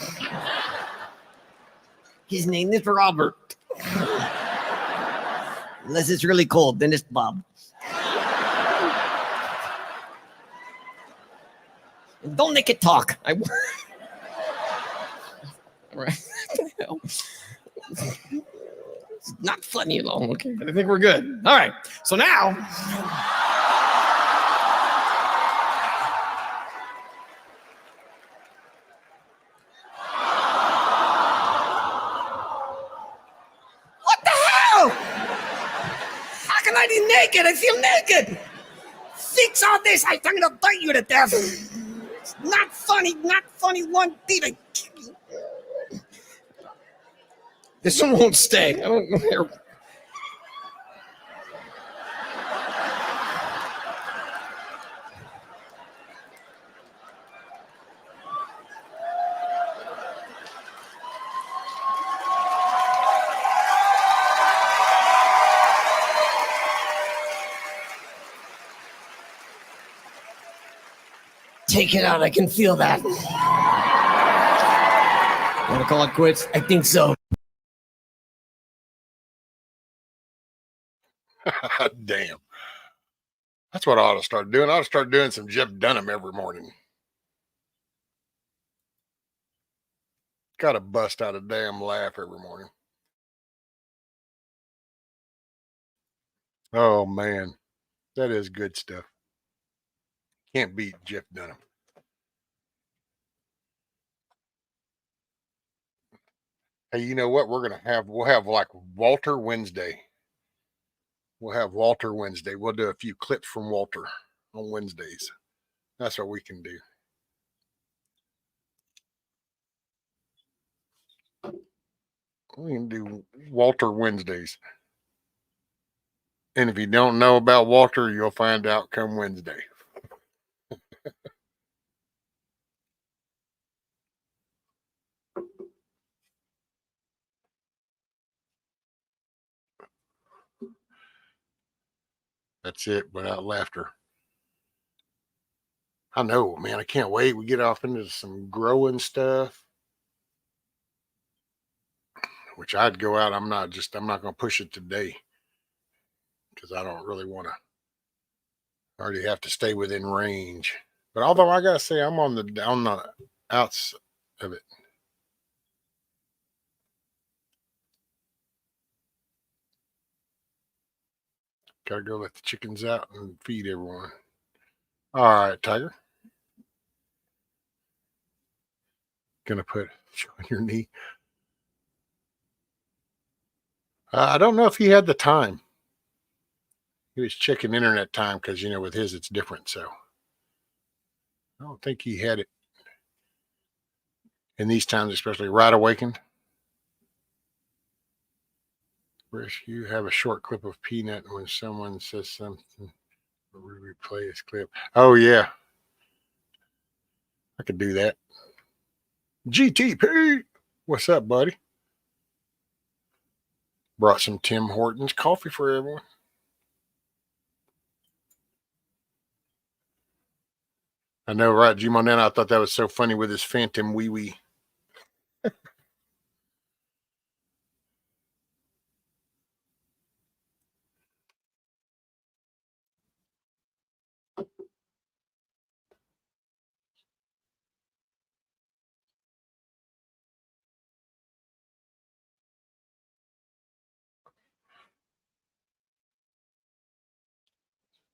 His name is Robert. Unless it's really cold, then it's Bob. Don't make it talk. All right. What the hell? It's not funny at all. Okay, I think we're good. All right. So now. What the hell? How can I be naked? I feel naked. Fix all this. I'm going to bite you to death. It's not funny one bit. This one won't stay. I don't know here. Take it out. I can feel that. Want to call it quits? I think so. Damn. That's what I ought to start doing. I ought to start doing some Jeff Dunham every morning. Got to bust out a damn laugh every morning. Oh, man. That is good stuff. Can't beat Jeff Dunham. Hey, you know what? We'll have like Walter Wednesday. We'll have Walter Wednesday. We'll do a few clips from Walter on Wednesdays. That's what we can do. We can do Walter Wednesdays. And if you don't know about Walter, you'll find out come Wednesday. That's it, without laughter. I know, man. I can't wait. We get off into some growing stuff, which I'd go out. I'm not going to push it today because I don't really want to. I already have to stay within range. But although I got to say, I'm on the outs of it. Got to go let the chickens out and feed everyone. All right, Tiger. Gonna put on your knee. I don't know if he had the time. He was checking internet time because, you know, with his, it's different. So I don't think he had it in these times, especially right awakened. Chris, you have a short clip of Peanut when someone says something. We replay this clip. Oh, yeah. I could do that. GTP. What's up, buddy? Brought some Tim Hortons coffee for everyone. I know, right? G-Mon, I thought that was so funny with his phantom wee wee.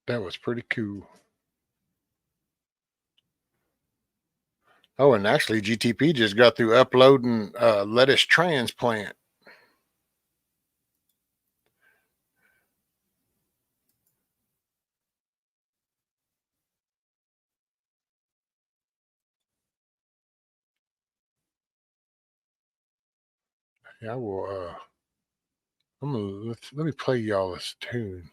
That was pretty cool. Oh, and actually, GTP just got through uploading lettuce transplant. Yeah, I will. Let me play y'all this tune.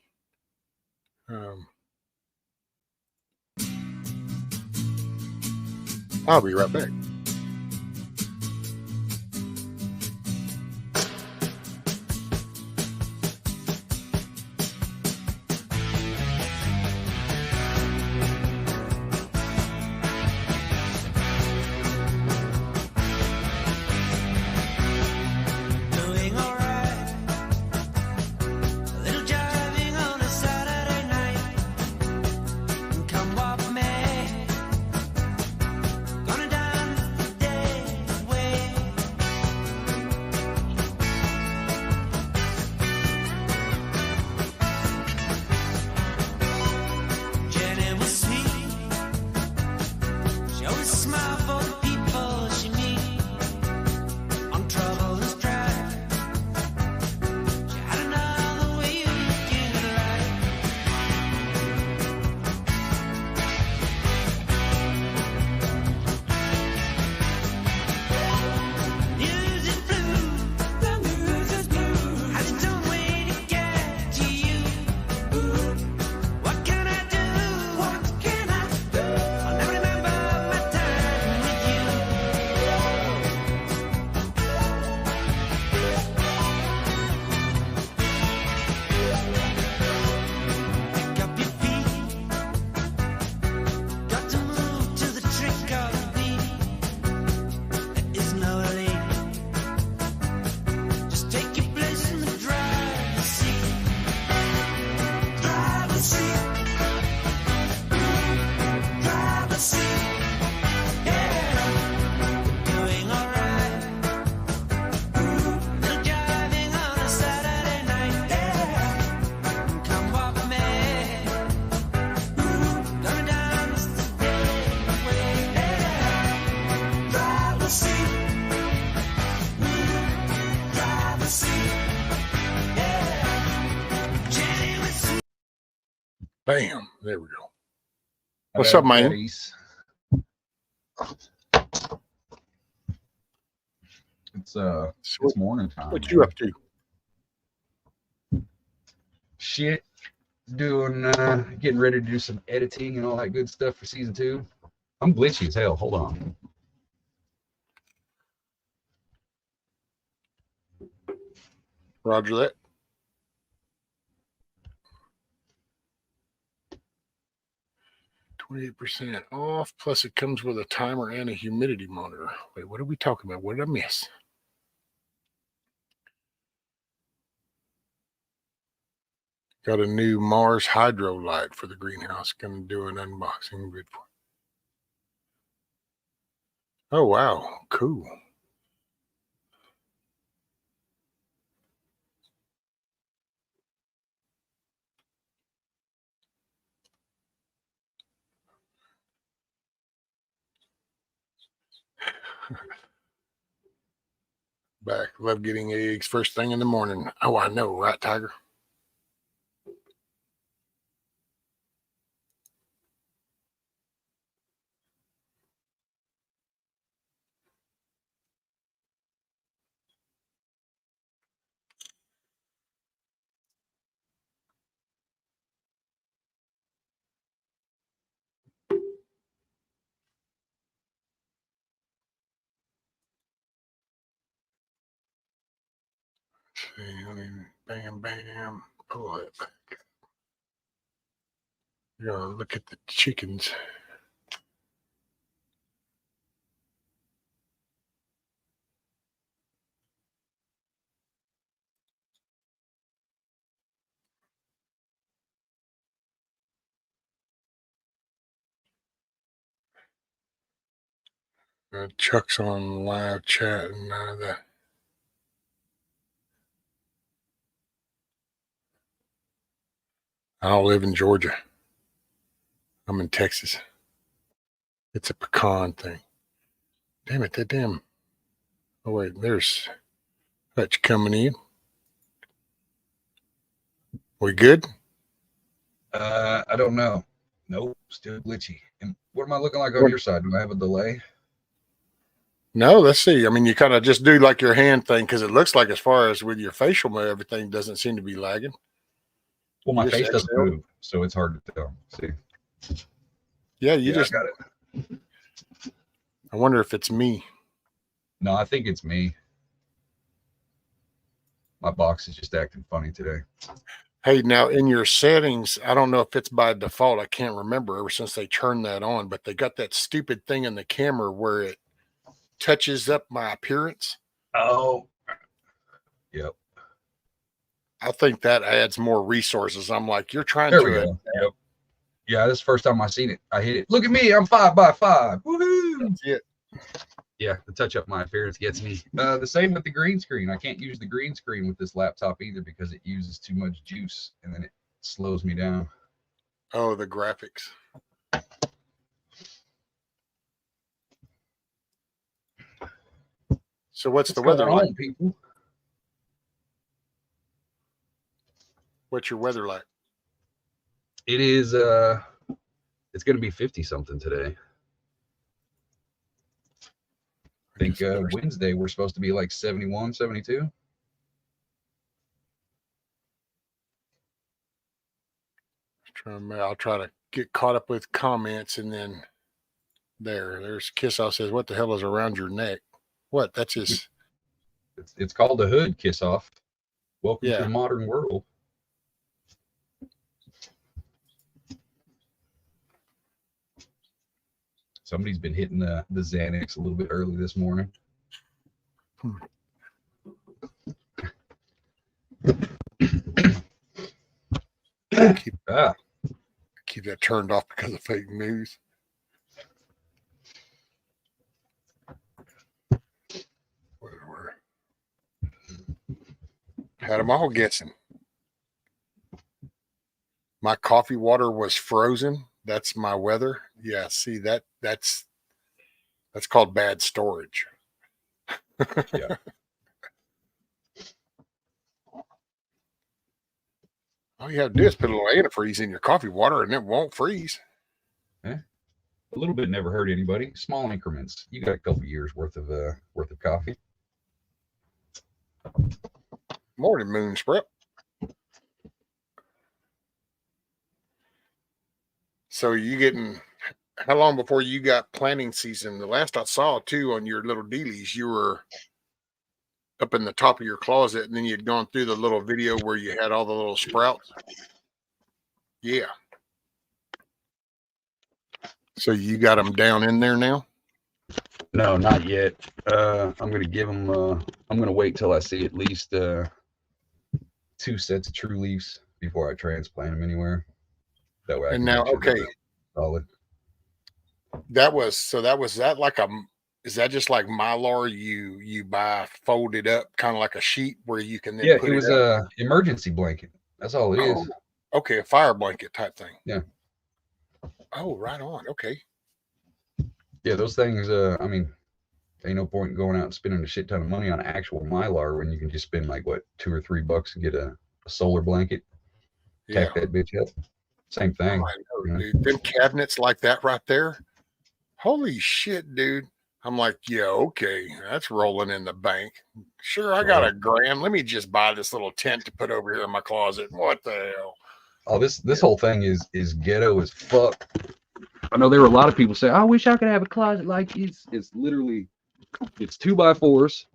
I'll be right back. Doing alright. A little driving on a Saturday night. Come walk me. Gonna dance the day away. Jenny was sweet. She always smiled for the people she meet. On trouble and strife. She had another way of looking at life. News is blue. The news is blue. Has its own way to get to you. What can I do? What can I do? I'll never remember my time with you. Pick up your feet. Got to move to the trick of the beat. There is no late. Just take your place in the driver's seat. Driver's seat. Driver's seat. Yeah. Doing alright. Little driving on a Saturday night. Yeah. Come walk with me. Gonna dance the day away. Yeah. Driver's seat. Driver's seat. Yeah. Jenny was sweet. Bam. There we go. What's up, man? It's it's morning time. What you up to? Shit, doing getting ready to do some editing and all that good stuff for season 2. I'm glitchy as hell. Hold on. Roger that. %28 off. Plus, it comes with a timer and a humidity monitor. Wait, what are we talking about? What did I miss? Got a new Mars Hydro light for the greenhouse. Gonna do an unboxing vid for. Oh wow, cool. Back. Love getting eggs first thing in the morning. Oh, I know, right, Tiger? See, I mean, bam, bam, pull it back. You're gonna look at the chickens. Chuck's on live chat and none of that. I don't live in Georgia. I'm in Texas. It's a pecan thing. Damn it, that damn. Oh, wait, there's Hutch coming in. We good? I don't know. Nope, still glitchy. And what am I looking like on your side? Do I have a delay? No, let's see. I mean, you kind of just do like your hand thing because it looks like as far as with your facial, everything doesn't seem to be lagging. Well, my You just face doesn't exhale. move, so it's hard to tell. See? Yeah, you Yeah, just I got it. I wonder if it's me. No, I think it's me. My box is just acting funny today. Hey, now in your settings, I don't know if it's by default. I can't remember ever since they turned that on, but they got that stupid thing in the camera where it touches up my appearance. Oh, yep. I think that adds more resources. I'm like, you're trying There to. we go. Yep. Yeah, this is the first time I seen it. I hit it. Look at me. I'm 5x5. Woohoo! That's it. Yeah, the touch up my appearance gets me. The same with the green screen. I can't use the green screen with this laptop either because it uses too much juice and then it slows me down. Oh, the graphics. So what's the weather like? People? What's your weather like? It is it's gonna be 50 something today. I think Wednesday we're supposed to be like 71, 72. I'll try to get caught up with comments and then there's Kiss Off says, what the hell is around your neck? What? That's his. It's called the hood kiss off. Welcome to Yeah. the modern world. Somebody's been hitting the Xanax a little bit early this morning. Keep that turned off because of fake news. Had them all guessing. My coffee water was frozen. That's my weather. Yeah, see that's called bad storage. Yeah. All you have to do is put a little antifreeze in your coffee water and it won't freeze. A little bit never hurt anybody. Small increments. You got a couple years worth of coffee. Morning, Moon Sprout. So you getting how long before you got planting season? The last I saw too on your little dealies, you were up in the top of your closet and then you'd gone through the little video where you had all the little sprouts. Yeah. So you got them down in there now? No, not yet. I'm gonna give them. I'm gonna wait till I see at least 2 sets of true leaves before I transplant them anywhere. That way. And now, okay, solid. Is that just like Mylar you buy folded up, kind of like a sheet where you can then put it was a emergency blanket. That's all it is. Okay, a fire blanket type thing. Yeah. Oh, right on. Okay. Yeah, those things. I mean, ain't no point in going out and spending a shit ton of money on actual Mylar when you can just spend like what $2 or $3 and get a solar blanket. Yeah. Tack that bitch up. Same thing. Oh, I know, dude. Them cabinets like that right there. Holy shit, dude. I'm like, yeah, okay, that's rolling in the bank. Sure, I got $1,000. Let me just buy this little tent to put over here in my closet. What the hell? Oh, this whole thing is ghetto as fuck. I know there were a lot of people say, I wish I could have a closet like this. It's literally, it's 2x4s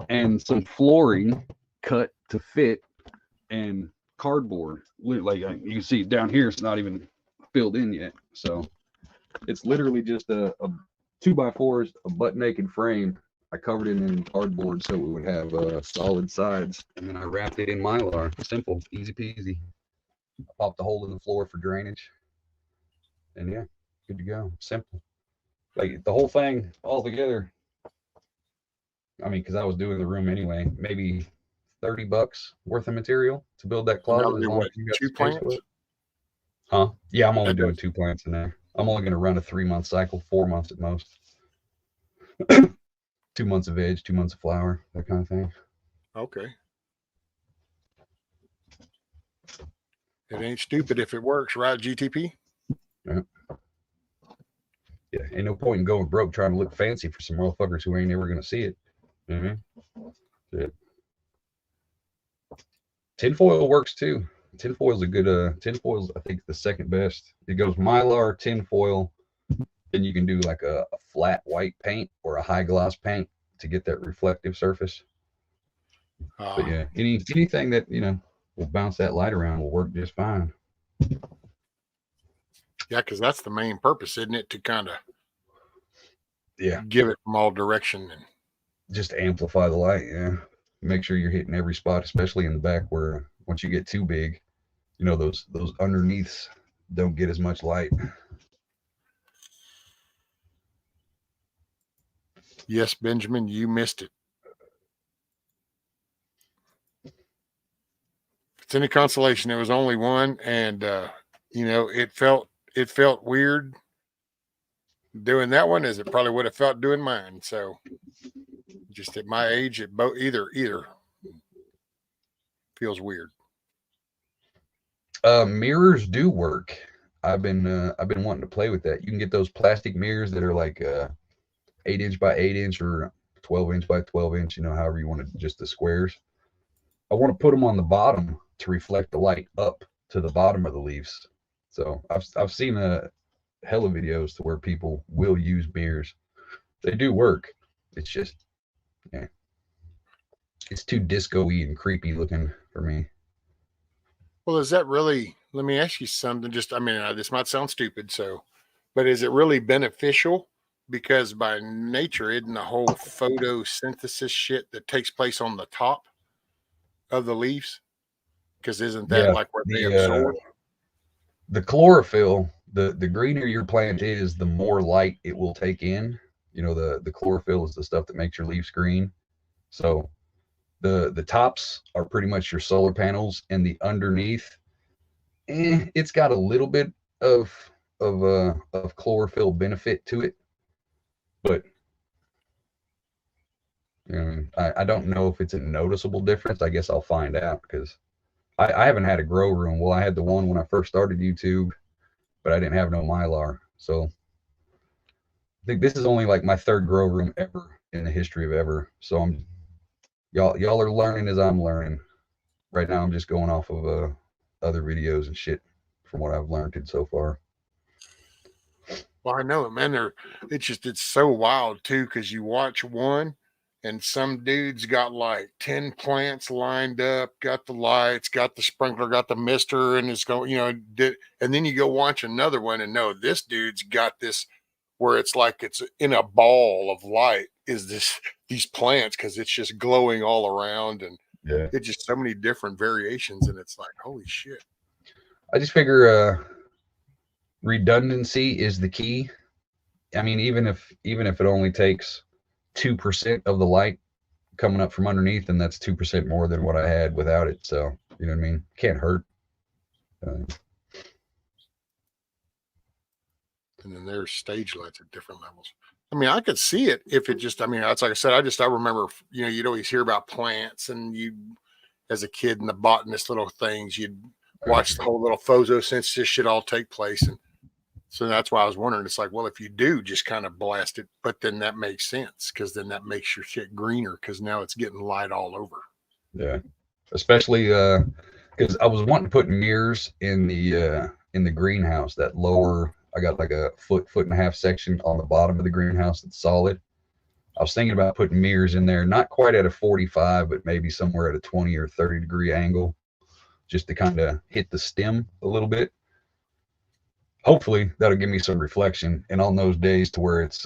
and some flooring cut to fit, and cardboard. Like you can see down here, it's not even filled in yet. So it's literally just a 2x4, a butt naked frame. I covered it in cardboard so it would have solid sides, and then I wrapped it in Mylar. Simple, easy peasy. I popped a hole in the floor for drainage, and yeah, good to go. Simple. Like the whole thing all together. I mean, because I was doing the room anyway, maybe $30 worth of material to build that And that closet. would As be long what, as you got 2 space for plants? it. Huh? Yeah, I'm only That doing does- 2 plants in there. I'm only going to run a 3-month cycle, 4 months at most. 2 months of veg, 2 months of flower, that kind of thing. Okay. It ain't stupid if it works, right, GTP? Yeah. Yeah, ain't no point in going broke trying to look fancy for some motherfuckers who ain't ever going to see it. You know what I mean? Yeah. Tinfoil works too. Tinfoil's a good, tinfoil's, I think, the second best. It goes Mylar, tinfoil, then you can do like a flat white paint or a high gloss paint to get that reflective surface. But yeah, anything that, you know, will bounce that light around will work just fine. Yeah, because that's the main purpose, isn't it? To kind of Yeah, give it from all direction. And just amplify the light. Yeah, make sure you're hitting every spot, especially in the back where once you get too big, you know, those underneaths don't get as much light. yes, Benjamin, you missed it. If it's any consolation, there was only one, and you know, it felt weird doing that one as it probably would have felt doing mine. So just at my age, it both either feels weird. Mirrors do work. I've been wanting to play with that. You can get those plastic mirrors that are like 8-inch by 8-inch or 12-inch by 12-inch, you know, however you want to, just the squares. I want to put them on the bottom to reflect the light up to the bottom of the leaves. So I've seen a hell of videos to where people will use mirrors. They do work. It's just, yeah, it's too disco-y and creepy looking for me. Well, is that really? Let me ask you something. Just, I mean, this might sound stupid, so, but is it really beneficial? Because by nature, isn't the whole photosynthesis shit that takes place on the top of the leaves? Because isn't that Yeah, like where they absorb? the chlorophyll, the greener your plant is, the more light it will take in. You know, the chlorophyll is the stuff that makes your leaves green. So the tops are pretty much your solar panels, and the underneath, it's got a little bit of chlorophyll benefit to it, but I don't know if it's a noticeable difference. I guess I'll find out because I haven't had a grow room. Well, I had the one when I first started YouTube, but I didn't have no Mylar. So I think this is only like my 3rd grow room ever in the history of ever. So y'all are learning as I'm learning. Right now, I'm just going off of other videos and shit from what I've learned so far. Well, I know it, man. It's so wild too, because you watch one and some dude's got like 10 plants lined up, got the lights, got the sprinkler, got the mister, and it's going, you know, and then you go watch another one and no, this dude's got this where it's like it's in a ball of light is these plants because it's just glowing all around, and Yeah, it's just so many different variations, and it's like, holy shit. I just figure redundancy is the key. I mean, even if it only takes 2% of the light coming up from underneath, and that's 2% more than what I had without it. So you know what I mean? Can't hurt. And then there's stage lights at different levels. I mean, I could see it if it just, I mean, that's like I said, I remember, you know, you'd always hear about plants, and you, as a kid in the botanist little things, you'd watch the whole little photosynthesis shit all take place. And so that's why I was wondering, it's like, well, if you do just kind of blast it, but then that makes sense because then that makes your shit greener because now it's getting light all over. Yeah, especially because I was wanting to put mirrors in the greenhouse. That lower, I got like a foot and a half section on the bottom of the greenhouse that's solid. I was thinking about putting mirrors in there, not quite at a 45, but maybe somewhere at a 20 or 30 degree angle, just to kind of hit the stem a little bit. Hopefully that'll give me some reflection. And on those days to where it's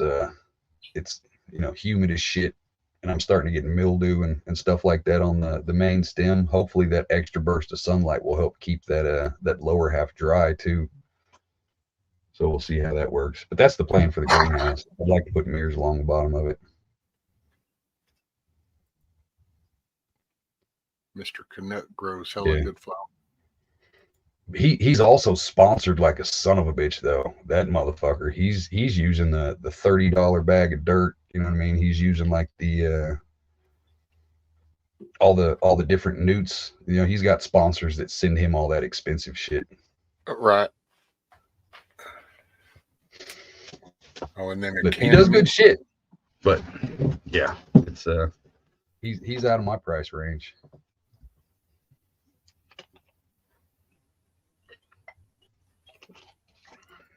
humid as shit, and I'm starting to get mildew and stuff like that on the main stem, hopefully that extra burst of sunlight will help keep that lower half dry too. So we'll see how that works. But that's the plan for the greenhouse. I'd like to put mirrors along the bottom of it. Mr. Canuck grows hella good flower. He's also sponsored like a son of a bitch though. That motherfucker. He's using the $30 bag of dirt. You know what I mean? He's using like the all the different newts. You know, he's got sponsors that send him all that expensive shit. Right. Oh, and then he does good shit. But yeah, it's he's out of my price range.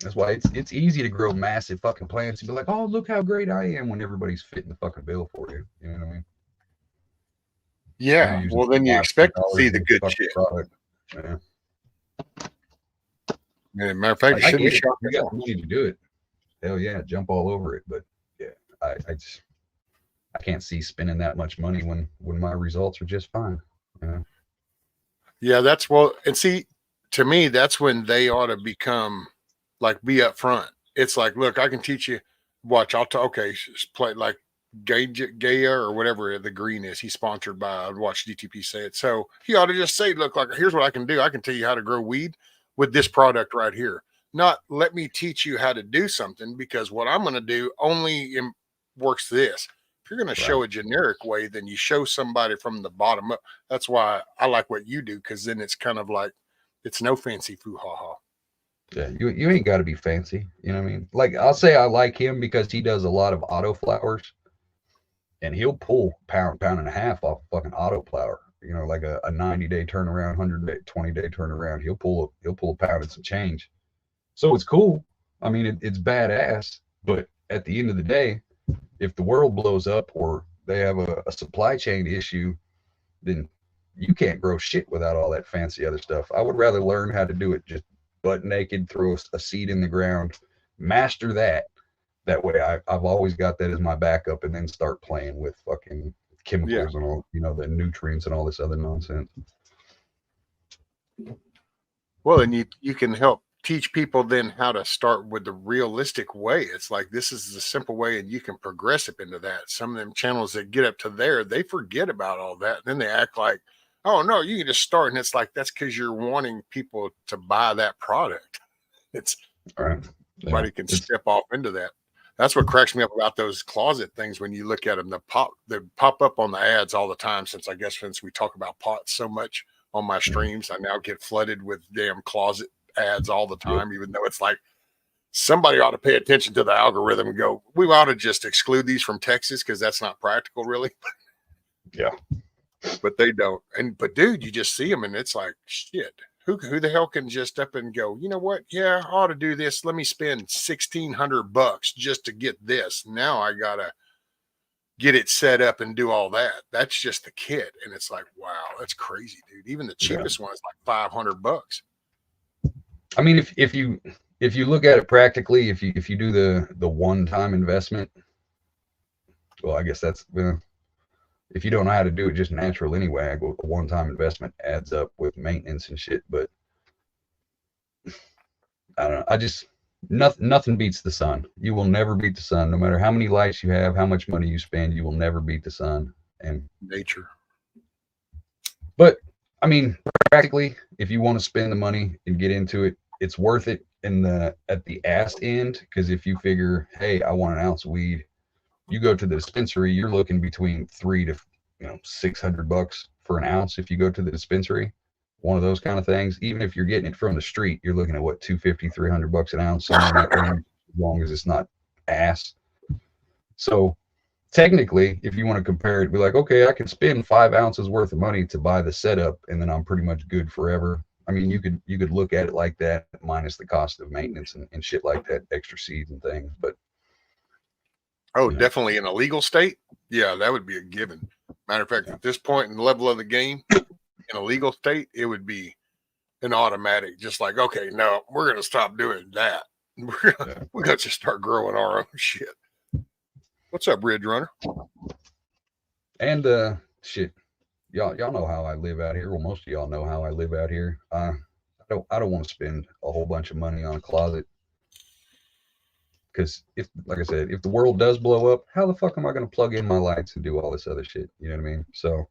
That's why it's easy to grow massive fucking plants and be like, oh, look how great I am, when everybody's fitting the fucking bill for you. You know what I mean? Yeah. Well, then you expect to see the good shit. Product. Yeah. Matter of fact, I get it. You got money to do it. Hell yeah, jump all over it. But yeah, I can't see spending that much money when my results are just fine. You know? Yeah, and see, to me, that's when they ought to become like, be up front. It's like, look, I can teach you. Watch, okay, play like Gaia or whatever the green is. He's sponsored by. I'd watch DTP say it. So he ought to just say, look, like, here's what I can do. I can tell you how to grow weed with this product right here. Not let me teach you how to do something, because what I'm going to do only works this. If you're going to show a generic way, then you show somebody from the bottom up. That's why I like what you do, because then it's kind of like, it's no fancy foo-ha-ha. Yeah, you ain't got to be fancy. You know what I mean? Like, I'll say I like him because he does a lot of auto flowers, and he'll pull pound and a half off fucking auto flower. You know, like a 90-day turnaround, 120-day turnaround. He'll pull a pound and some change. So it's cool. I mean, it's badass. But at the end of the day, if the world blows up or they have a supply chain issue, then you can't grow shit without all that fancy other stuff. I would rather learn how to do it just butt naked, throw a seed in the ground, master that. That way I've always got that as my backup, and then start playing with fucking chemicals and all, you know, the nutrients and all this other nonsense. Well, and you can help teach people then how to start with the realistic way. It's like, this is the simple way, and you can progress up into that. Some of them channels that get up to there, they forget about all that. And then they act like, oh no, you can just start. And it's like, that's because you're wanting people to buy that product. It's right. Everybody can step off into that. That's what cracks me up about those closet things. When you look at them, they pop up on the ads all the time. Since we talk about pots so much on my streams, I now get flooded with damn closet ads all the time, even though it's like, somebody ought to pay attention to the algorithm and go, we ought to just exclude these from Texas, because that's not practical, really. Yeah. But they don't. But dude, you just see them, and it's like, shit. Who the hell can just up and go, you know what? Yeah, I ought to do this. Let me spend $1,600 just to get this. Now I gotta get it set up and do all that. That's just the kit. And it's like, wow, that's crazy, dude. Even the cheapest one is like $500. I mean, if you look at it practically, if you do the one-time investment, well, I guess that's if you don't know how to do it just natural anyway, I go, a one-time investment adds up with maintenance and shit. But I don't know. Nothing beats the sun. You will never beat the sun. No matter how many lights you have, how much money you spend, you will never beat the sun and nature. But I mean, practically, if you want to spend the money and get into it, it's worth it at the ass end. Because if you figure, hey, I want an ounce of weed, you go to the dispensary, you're looking between $300 to $600 for an ounce. If you go to the dispensary, one of those kind of things, even if you're getting it from the street, you're looking at what, $250, $300 an ounce, somewhere in that range, as long as it's not ass. So technically, if you want to compare it, be like, okay, I can spend 5 ounces worth of money to buy the setup, and then I'm pretty much good forever. I mean, you could look at it like that, minus the cost of maintenance and shit like that, extra seeds and things. But Oh, You know? definitely in a legal state. Yeah, that would be a given. Matter of fact, at this point in the level of the game, in a legal state, it would be an automatic, just like, okay, no, we're going to stop doing that. We got to start growing our own shit. What's up, Ridge Runner? And shit, y'all know how I live out here. Well, most of y'all know how I live out here. I don't want to spend a whole bunch of money on a closet. Because if, like I said, if the world does blow up, how the fuck am I going to plug in my lights and do all this other shit? You know what I mean? So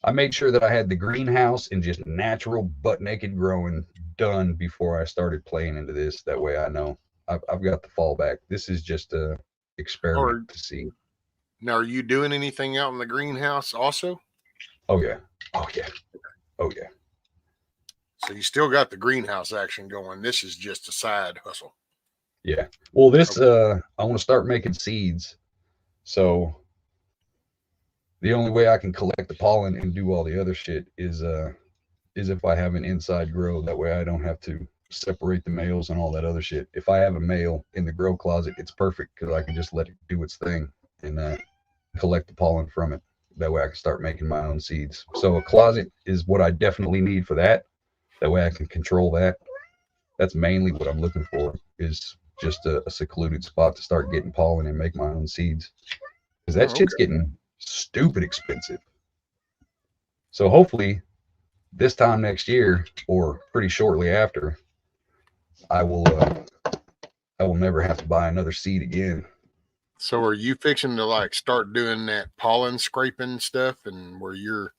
I made sure that I had the greenhouse and just natural butt naked growing done before I started playing into this. That way I know I've got the fallback. This is just a experiment to see. Now, are you doing anything out in the greenhouse also? Oh yeah. Oh yeah. Oh yeah. So you still got the greenhouse action going. This is just a side hustle. Yeah. Well, this I want to start making seeds. So the only way I can collect the pollen and do all the other shit is if I have an inside grow. That way I don't have to separate the males and all that other shit. If I have a male in the grow closet, it's perfect because I can just let it do its thing and collect the pollen from it. That way I can start making my own seeds. So a closet is what I definitely need for that. That way I can control that. That's mainly what I'm looking for, is just a secluded spot to start getting pollen and make my own seeds. Because that shit's getting stupid expensive. So hopefully this time next year, or pretty shortly after, I will never have to buy another seed again. So are you fixing to like start doing that pollen scraping stuff, and where you're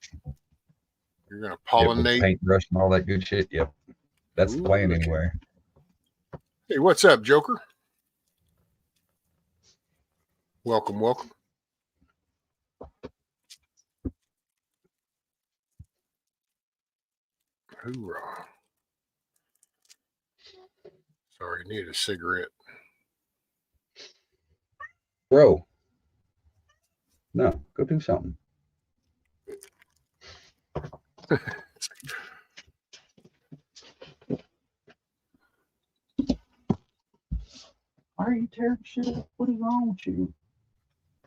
gonna pollinate? Yep, paintbrush and all that good shit. Yep. That's the plan anyway. Hey, what's up, Joker? Welcome, welcome. Hoorah. Sorry, need a cigarette. Bro. No, go do something. Why are you tearing shit up? What is wrong with you?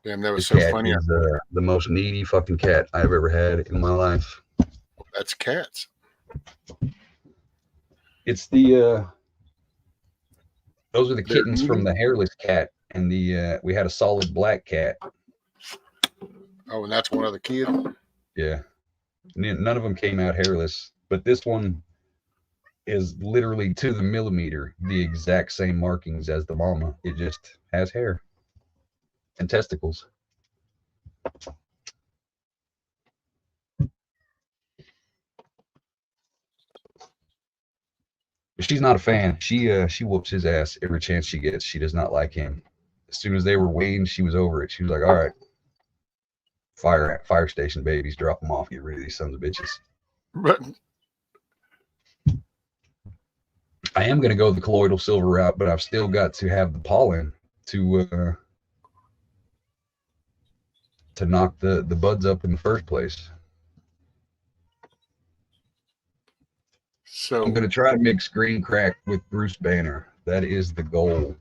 Damn, that was This so cat funny. is the most needy fucking cat I've ever had in my life. That's cats. It's the those are the kittens from the hairless cat, and the we had a solid black cat. Oh, and that's one of the kids? Yeah. None of them came out hairless, but this one is literally to the millimeter the exact same markings as the mama. It just has hair and testicles. She's not a fan. She whoops his ass every chance she gets. She does not like him. As soon as they were weaned, she was over it. She was like, all right, fire station babies, drop them off, get rid of these sons of bitches. But I am going to go the colloidal silver route, but I've still got to have the pollen to knock the buds up in the first place. so I'm going to try to mix green crack with Bruce Banner. That is the goal.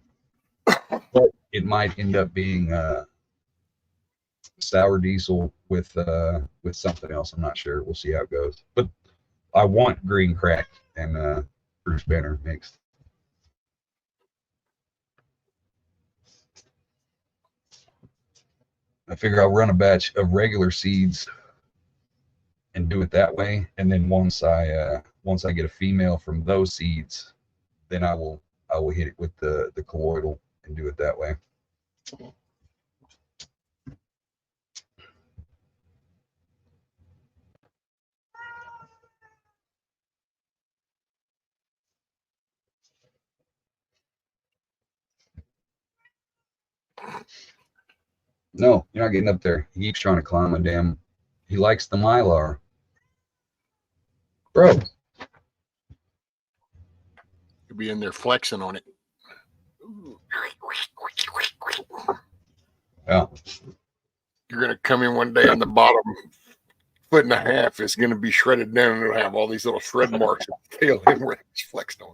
But it might end up being sour diesel with something else. I'm not sure. We'll see how it goes. But I want green crack and Bruce Banner mixed. I figure I'll run a batch of regular seeds and do it that way, and then once I get a female from those seeds, then I will hit it with the colloidal and do it that way. No, you're not getting up there. He keeps trying to climb a damn. He likes the mylar, bro. you'll be in there flexing on it. Yeah. You're gonna come in one day and the bottom foot and a half is gonna be shredded down, and it'll have all these little shred marks at the tail end where it's flexed on.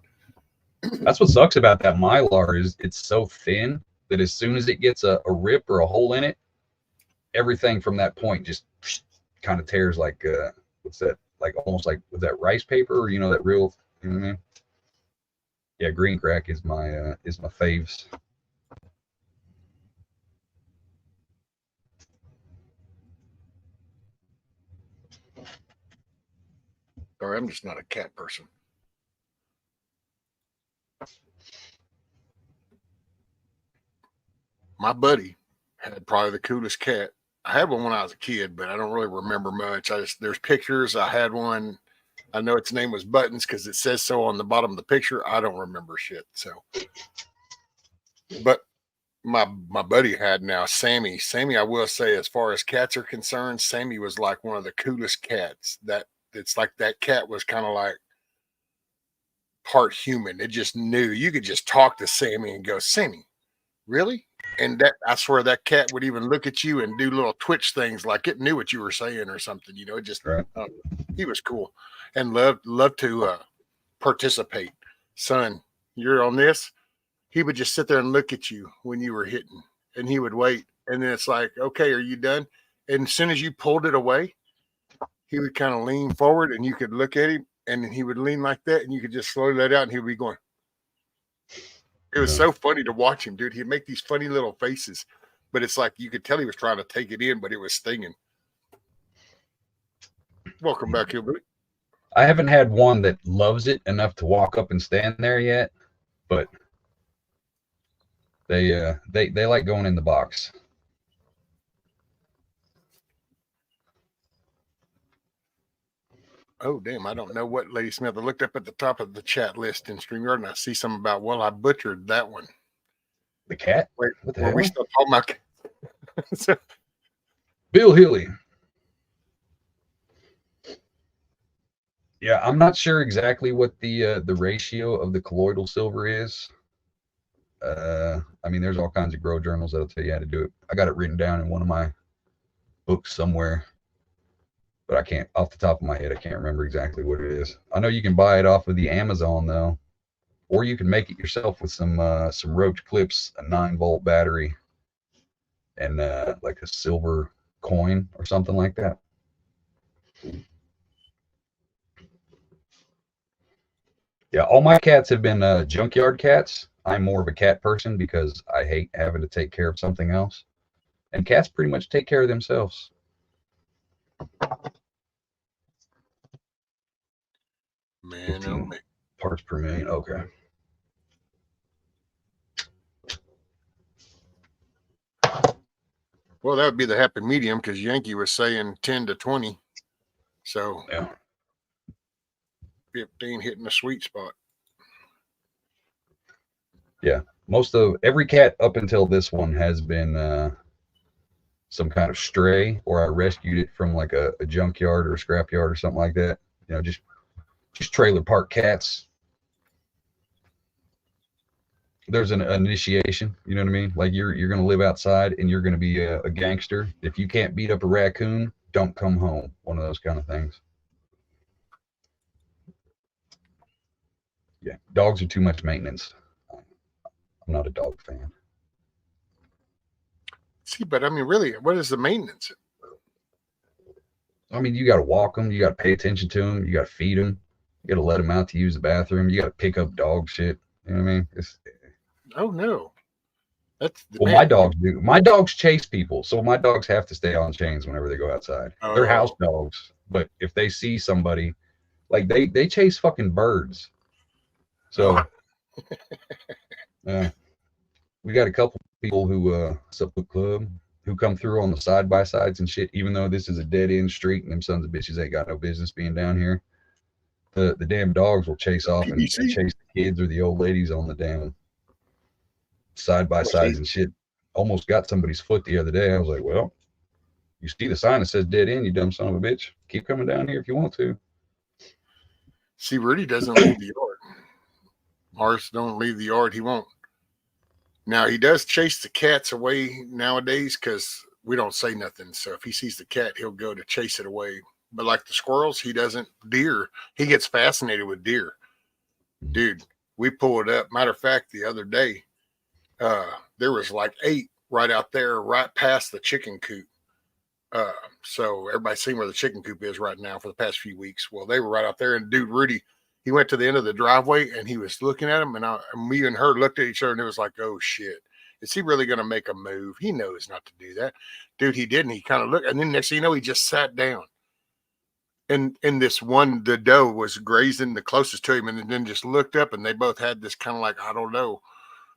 That's what sucks about that mylar is it's so thin that as soon as it gets a rip or a hole in it, everything from that point just kind of tears like what's that? Like almost like with that rice paper, or that real, you know what I mean? Yeah, green crack is my faves. Sorry, I'm just not a cat person. My buddy had probably the coolest cat. I had one when I was a kid, but I don't really remember much. There's pictures. I had one. I know its name was Buttons because it says so on the bottom of the picture. I don't remember shit. So, but my buddy had now Sammy. Sammy, I will say, as far as cats are concerned, Sammy was like one of the coolest cats. It's like that cat was kind of like part human. It just knew you could just talk to Sammy and go, Sammy, really? And that I swear that cat would even look at you and do little twitch things like it knew what you were saying or something. It just Right. He was cool and loved to participate. Son, you're on this. He would just sit there and look at you when you were hitting, and he would wait. And then it's like, okay, are you done? And as soon as you pulled it away, he would kind of lean forward, and you could look at him, and then he would lean like that, and you could just slowly let out, and he would be going. It was so funny to watch him, dude. He'd make these funny little faces, but it's like you could tell he was trying to take it in, but it was stinging. Welcome back, Hillbilly. I haven't had one that loves it enough to walk up and stand there yet, but they like going in the box. Oh, damn. I don't know what Lady Smith. I looked up at the top of the chat list in StreamYard and I see something about, well, I butchered that one. The cat? Wait, what the were hell? we still talking about so, Bill Healy. Yeah, I'm not sure exactly what the ratio of the colloidal silver is. I mean, there's all kinds of grow journals that'll tell you how to do it. I got it written down in one of my books somewhere, but I can't, off the top of my head, I can't remember exactly what it is. I know you can buy it off of the Amazon though, or you can make it yourself with some roach clips, a 9-volt battery, and like a silver coin or something like that. Yeah, all my cats have been junkyard cats. I'm more of a cat person because I hate having to take care of something else. And cats pretty much take care of themselves. man, oh, man. Parts per million. Okay. Well, that would be the happy medium because Yankee was saying 10 to 20. So Yeah. 15 hitting the sweet spot. Yeah. Most of every cat up until this one has been some kind of stray, or I rescued it from like a junkyard or a scrapyard or something like that. Just trailer park cats. There's an initiation, you know what I mean? Like you're going to live outside and you're going to be a gangster. If you can't beat up a raccoon, don't come home. One of those kind of things. Yeah, dogs are too much maintenance. I'm not a dog fan. See, but I mean, really, what is the maintenance? I mean, you got to walk them. You got to pay attention to them. You got to feed them. You got to let them out to use the bathroom. You got to pick up dog shit. You know what I mean? Oh, no. Well, my dogs do. My dogs chase people, so my dogs have to stay on chains whenever they go outside. Oh. They're house dogs, but if they see somebody, like they chase fucking birds. So, we got a couple people who up the club who come through on the side by sides and shit. Even though this is a dead end street and them sons of bitches ain't got no business being down here, the damn dogs will chase off and chase the kids or the old ladies on the damn side by sides and shit. Almost got somebody's foot the other day. I was like, well, you see the sign that says dead end, you dumb son of a bitch. Keep coming down here if you want to. See, Rudy doesn't leave the yard. Mars don't leave the yard. He won't. Now, he does chase the cats away nowadays because we don't say nothing. So if he sees the cat, he'll go to chase it away. But like the squirrels, he doesn't. Deer, he gets fascinated with deer. Dude, we pulled up. Matter of fact, the other day, There was like 8 right out there, right past the chicken coop. So everybody's seen where the chicken coop is right now for the past few weeks. Well, they were right out there, and dude Rudy, he went to the end of the driveway and he was looking at him, and me and her looked at each other, and it was like, oh shit, is he really going to make a move? He knows not to do that, dude. He didn't. He kind of looked, and then next thing you know, he just sat down. And this one, the doe was grazing the closest to him, and then just looked up, and they both had this kind of like, I don't know,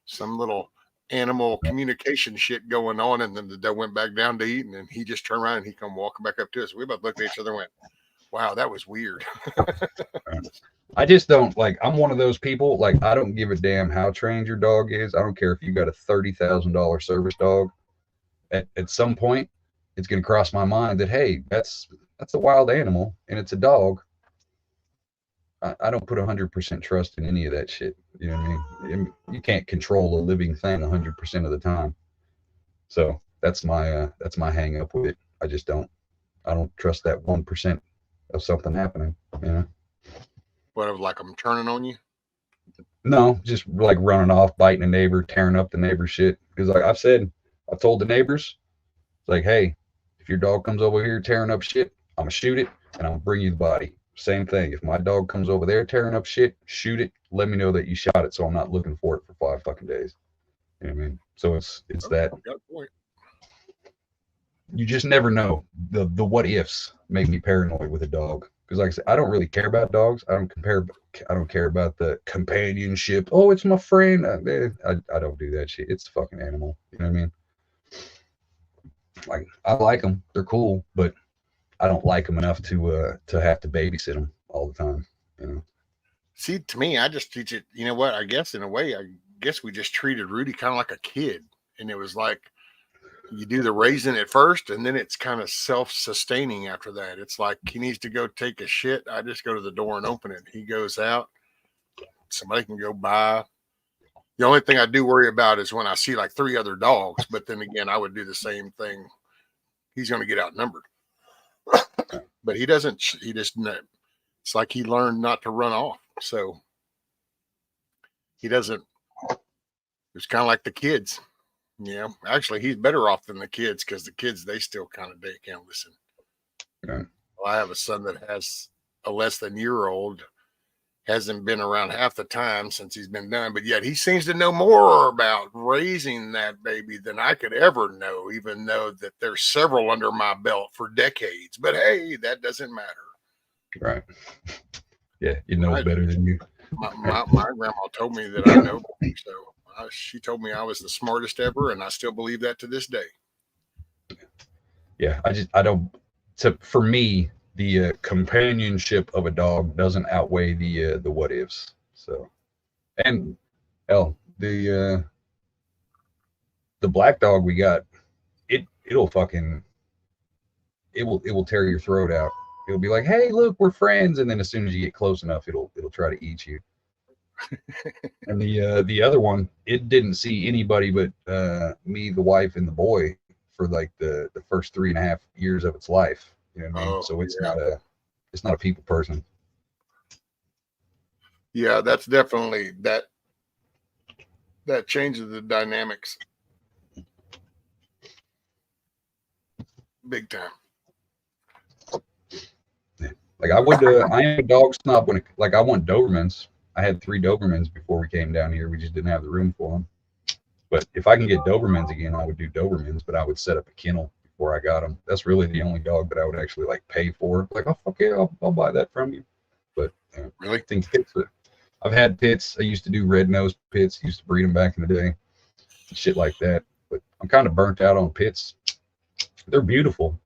some little animal communication shit going on. And then the doe went back down to eat, and then he just turned around and he come walking back up to us. We both looked at each other and went, wow, that was weird. I just don't like, I'm one of those people, like, I don't give a damn how trained your dog is. I don't care if you got a $30,000 service dog. At some point, it's going to cross my mind that, hey, that's a wild animal and it's a dog. I don't put 100% trust in any of that shit. You know what I mean? You can't control a living thing 100% of the time. So that's my hang up with it. I don't trust that 1% of something happening, you know? What, like I'm turning on you? No, just like running off, biting a neighbor, tearing up the neighbor's shit. Because like I've told the neighbors, it's like, hey, if your dog comes over here tearing up shit, I'm gonna shoot it and I'm gonna bring you the body. Same thing. If my dog comes over there tearing up shit, shoot it. Let me know that you shot it, so I'm not looking for it for 5 fucking days. You know what I mean? So it's that. Got a point. You just never know. The what ifs make me paranoid with a dog. Because like I said, I don't really care about dogs. I don't care about the companionship. Oh, it's my friend. I don't do that shit. It's a fucking animal. You know what I mean? Like, I like them. They're cool, but I don't like them enough to have to babysit them all the time. You know? See, to me, I just teach it. You know what? I guess in a way, we just treated Rudy kind of like a kid, and it was like you do the raising at first, and then it's kind of self-sustaining after that. It's like he needs to go take a shit. I just go to the door and open it. He goes out. Somebody can go by. The only thing I do worry about is when I see like 3 other dogs, but then again, I would do the same thing. He's going to get outnumbered. But he doesn't. He just. It's like he learned not to run off, so he doesn't. It's kind of like the kids. You know, actually, he's better off than the kids because the kids, they still kind of they can't listen. Yeah. Well, I have a son that has a less than year-old, hasn't been around half the time since he's been done, but yet he seems to know more about raising that baby than I could ever know, even though that there's several under my belt for decades. But hey, that doesn't matter. Right. Yeah, you know better than you. My grandma told me that I know, so she told me I was the smartest ever, and I still believe that to this day. Yeah, I don't. For me, the companionship of a dog doesn't outweigh the what ifs. So, and the black dog we got, it will tear your throat out. It'll be like, hey, look, we're friends, and then as soon as you get close enough, it'll try to eat you. And the other one, it didn't see anybody but me, the wife, and the boy for like the first 3.5 years of its life. You know what I mean? So it's not a people person. Yeah, that's definitely that changes the dynamics big time. Like I am a dog snob I want Dobermans. I had 3 Dobermans before we came down here. We just didn't have the room for them. But if I can get Dobermans again, I would do Dobermans, but I would set up a kennel before I got them. That's really the only dog that I would actually like pay for. Like, oh, okay, I'll buy that from you. But really, I think pits. I've had pits. I used to do red-nosed pits. Used to breed them back in the day, shit like that. But I'm kind of burnt out on pits. They're beautiful.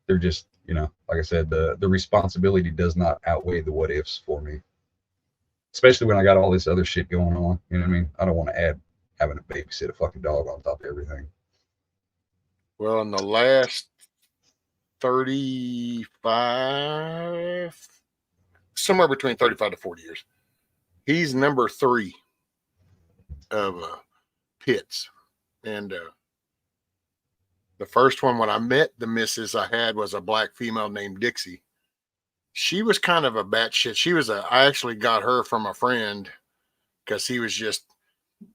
They're just, like I said, the responsibility does not outweigh the what ifs for me. Especially when I got all this other shit going on. You know what I mean? I don't want to add having to babysit a fucking dog on top of everything. Well, in the last 35, somewhere between 35 to 40 years, he's number 3 of pits. And the first one, when I met the missus I had, was a black female named Dixie. She was kind of a batshit. I actually got her from a friend because he was just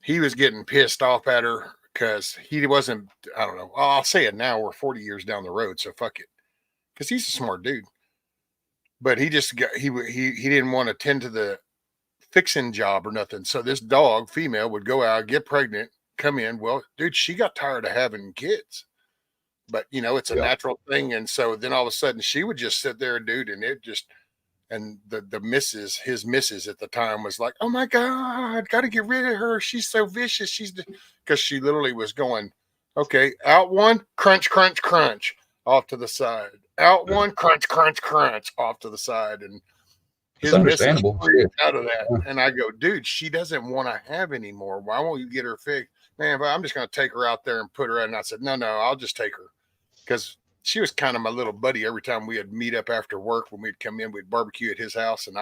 he was getting pissed off at her because he wasn't, I don't know. I'll say it now. We're 40 years down the road, so fuck it. Because he's a smart dude. But he just got, he didn't want to tend to the fixing job or nothing. So this dog, female, would go out, get pregnant, come in. Well, dude, she got tired of having kids. But, you know, it's a natural thing. And so then all of a sudden she would just sit there, dude, and it just, and the missus, his missus at the time was like, oh my God, got to get rid of her. She's so vicious. Because she literally was going, okay, out one, crunch, crunch, crunch, off to the side. Out one, crunch, crunch, crunch, off to the side. And his understandable out of that. Yeah. And I go, dude, she doesn't want to have anymore. Why won't you get her fixed? Man, but I'm just going to take her out there and put her in. And I said, no, I'll just take her. Because she was kind of my little buddy. Every time we would meet up after work, when we'd come in, we'd barbecue at his house. And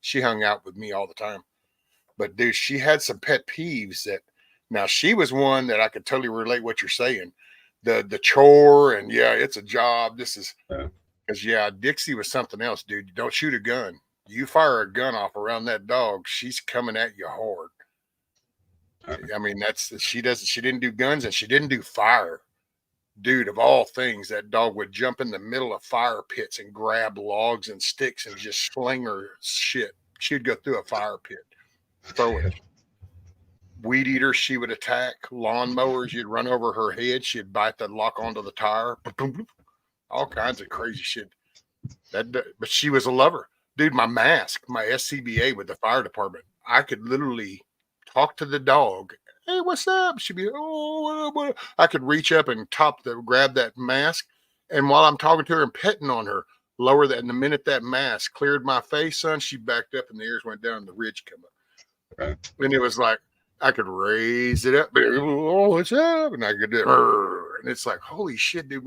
she hung out with me all the time. But dude, she had some pet peeves that, now she was one that I could totally relate what you're saying. The chore, and yeah, it's a job. This is, because Dixie was something else, dude. You don't shoot a gun. You fire a gun off around that dog, she's coming at you hard. I mean, she didn't do guns and she didn't do fire. Dude, of all things, that dog would jump in the middle of fire pits and grab logs and sticks and just sling her shit. She'd go through a fire pit, throw it. Weed eater, she would attack. Lawnmowers, you'd run over her head. She'd bite the lock onto the tire. All kinds of crazy shit. But she was a lover. Dude, my mask, my SCBA with the fire department, I could literally talk to the dog. Hey, what's up? She'd be, oh, what? I could reach up and grab that mask. And while I'm talking to her and petting on her, lower that. And the minute that mask cleared my face, son, she backed up and the ears went down and the ridge come up. Right. And it was like, I could raise it up. Oh, what's up? And I could do it. And it's like, holy shit, dude.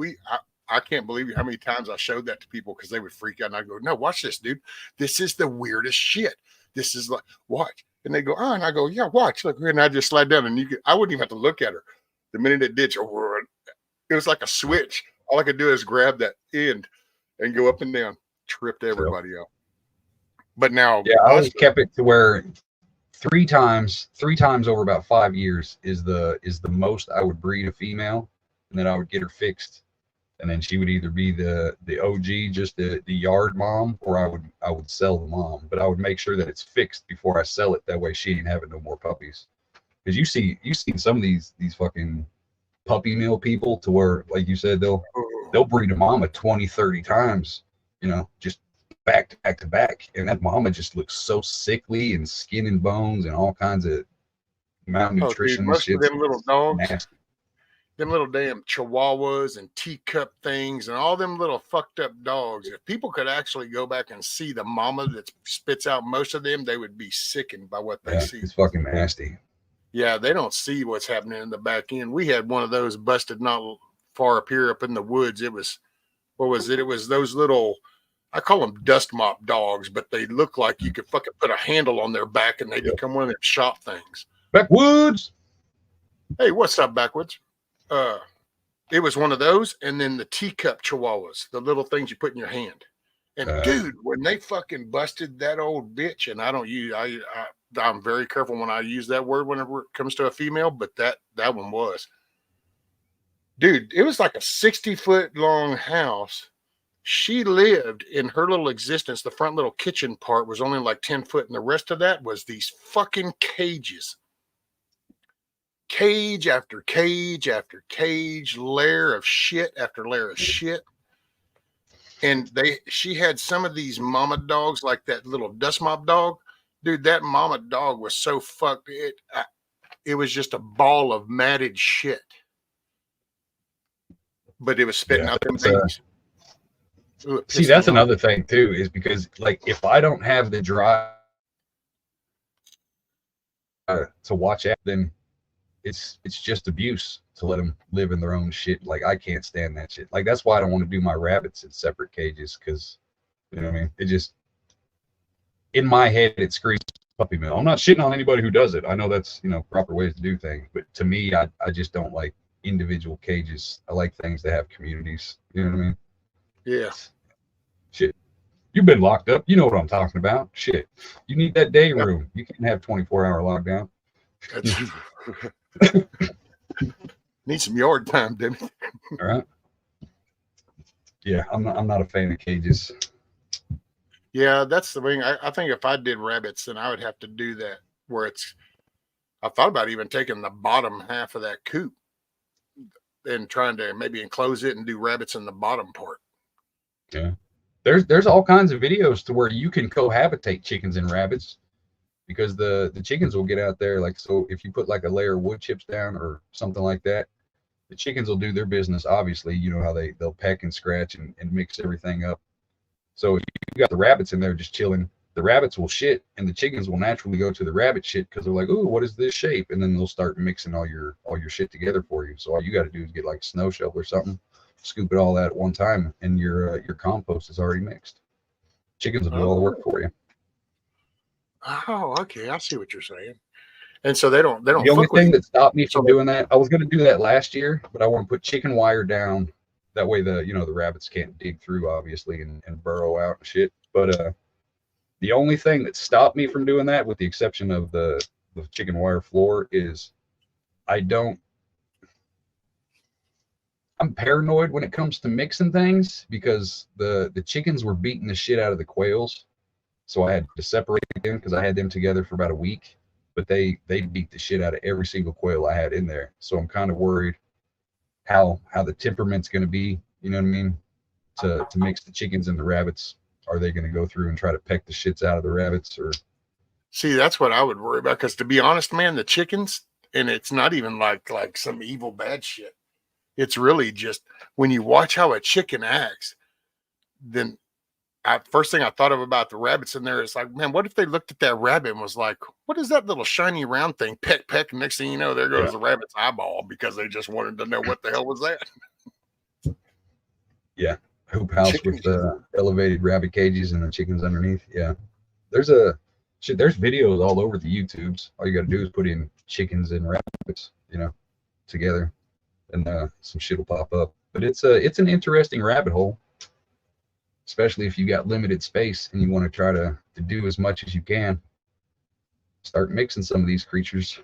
I can't believe how many times I showed that to people because they would freak out. And I go, no, watch this, dude. This is the weirdest shit. This is like, watch. And they go, oh, and I go, yeah, watch. Look, and I just slide down, and I wouldn't even have to look at her. The minute it did, it was like a switch. All I could do is grab that end and go up and down, tripped everybody out. But now, I always kept it to where three times over about 5 years is the most I would breed a female, and then I would get her fixed. And then she would either be the OG, just the yard mom, or I would sell the mom. But I would make sure that it's fixed before I sell it. That way she ain't having no more puppies. Because you've seen some of these fucking puppy mill people to where, like you said, they'll breed a mama 20, 30 times, you know, just back to back to back. And that mama just looks so sickly and skin and bones and all kinds of malnutrition. Dude, most of them little dogs. Nasty. Them little damn chihuahuas and teacup things and all them little fucked up dogs. If people could actually go back and see the mama that spits out most of them, they would be sickened by what they see. It's fucking nasty. Yeah, they don't see what's happening in the back end. We had one of those busted not far up here up in the woods. It was, what was it? It was those little, I call them dust mop dogs, but they look like you could fucking put a handle on their back and they become one of them shop things. Backwoods. Hey, what's up, Backwoods? It was one of those, and then the teacup chihuahuas, the little things you put in your hand. And dude, when they fucking busted that old bitch, and I don't use, I'm very careful when I use that word whenever it comes to a female, but that one was, dude, it was like a 60-foot long house. She lived in her little existence. The front little kitchen part was only like 10 foot, and the rest of that was these fucking cages. Cage after cage after cage, layer of shit after layer of shit. And she had some of these mama dogs, like that little dust mop dog. Dude, that mama dog was so fucked. It was just a ball of matted shit. But it was spitting out them babies. See, that's another thing too, is because like if I don't have the drive to watch out, then it's just abuse to let them live in their own shit. Like I can't stand that shit. Like that's why I don't want to do my rabbits in separate cages, because you know what I mean. It just, in my head, it screams puppy mill. I'm not shitting on anybody who does it. I know that's, you know, proper ways to do things, but to me, I just don't like individual cages. I like things that have communities. You know what I mean? Yeah. Shit. You've been locked up. You know what I'm talking about. Shit. You need that day room. You can't have 24-hour lockdown. That's need some yard time, Demi. All right. Yeah, I'm not a fan of cages. Yeah, that's the thing. I think if I did rabbits, then I would have to do that where it's. I thought about even taking the bottom half of that coop and trying to maybe enclose it and do rabbits in the bottom part. Yeah. There's all kinds of videos to where you can cohabitate chickens and rabbits, because the chickens will get out there. Like, so if you put like a layer of wood chips down or something like that, the chickens will do their business. Obviously, you know how they'll peck and scratch and mix everything up. So if you got the rabbits in there just chilling, the rabbits will shit and the chickens will naturally go to the rabbit shit because they're like, ooh, what is this shape? And then they'll start mixing all your shit together for you. So all you got to do is get like a snow shovel or something, scoop it all out at one time, and your compost is already mixed. Chickens will do all the work for you. Oh, okay. I see what you're saying. And so they don't. The only thing that stopped me from So- doing that, I was going to do that last year, but I want to put chicken wire down. That way the rabbits can't dig through, obviously, and burrow out and shit. But the only thing that stopped me from doing that, with the exception of the chicken wire floor, is I'm paranoid when it comes to mixing things, because the chickens were beating the shit out of the quails. So I had to separate them because I had them together for about a week, but they beat the shit out of every single quail I had in there. So I'm kind of worried how the temperament's going to be, you know what I mean, to mix the chickens and the rabbits. Are they going to go through and try to peck the shits out of the rabbits? Or See, that's what I would worry about. Because to be honest, man, the chickens, and it's not even like some evil bad shit. It's really just when you watch how a chicken acts, then first thing I thought of about the rabbits in there is like, man, what if they looked at that rabbit and was like, what is that little shiny round thing? Peck, peck. And next thing you know, there goes the rabbit's eyeball because they just wanted to know what the hell was that. Yeah, hoop house Chickens. with elevated rabbit cages and the chickens underneath. Yeah, there's videos all over the YouTubes. All you got to do is put in chickens and rabbits, together, and some shit will pop up. But it's an interesting rabbit hole, especially if you got limited space and you want to try to do as much as you can. Start mixing some of these creatures.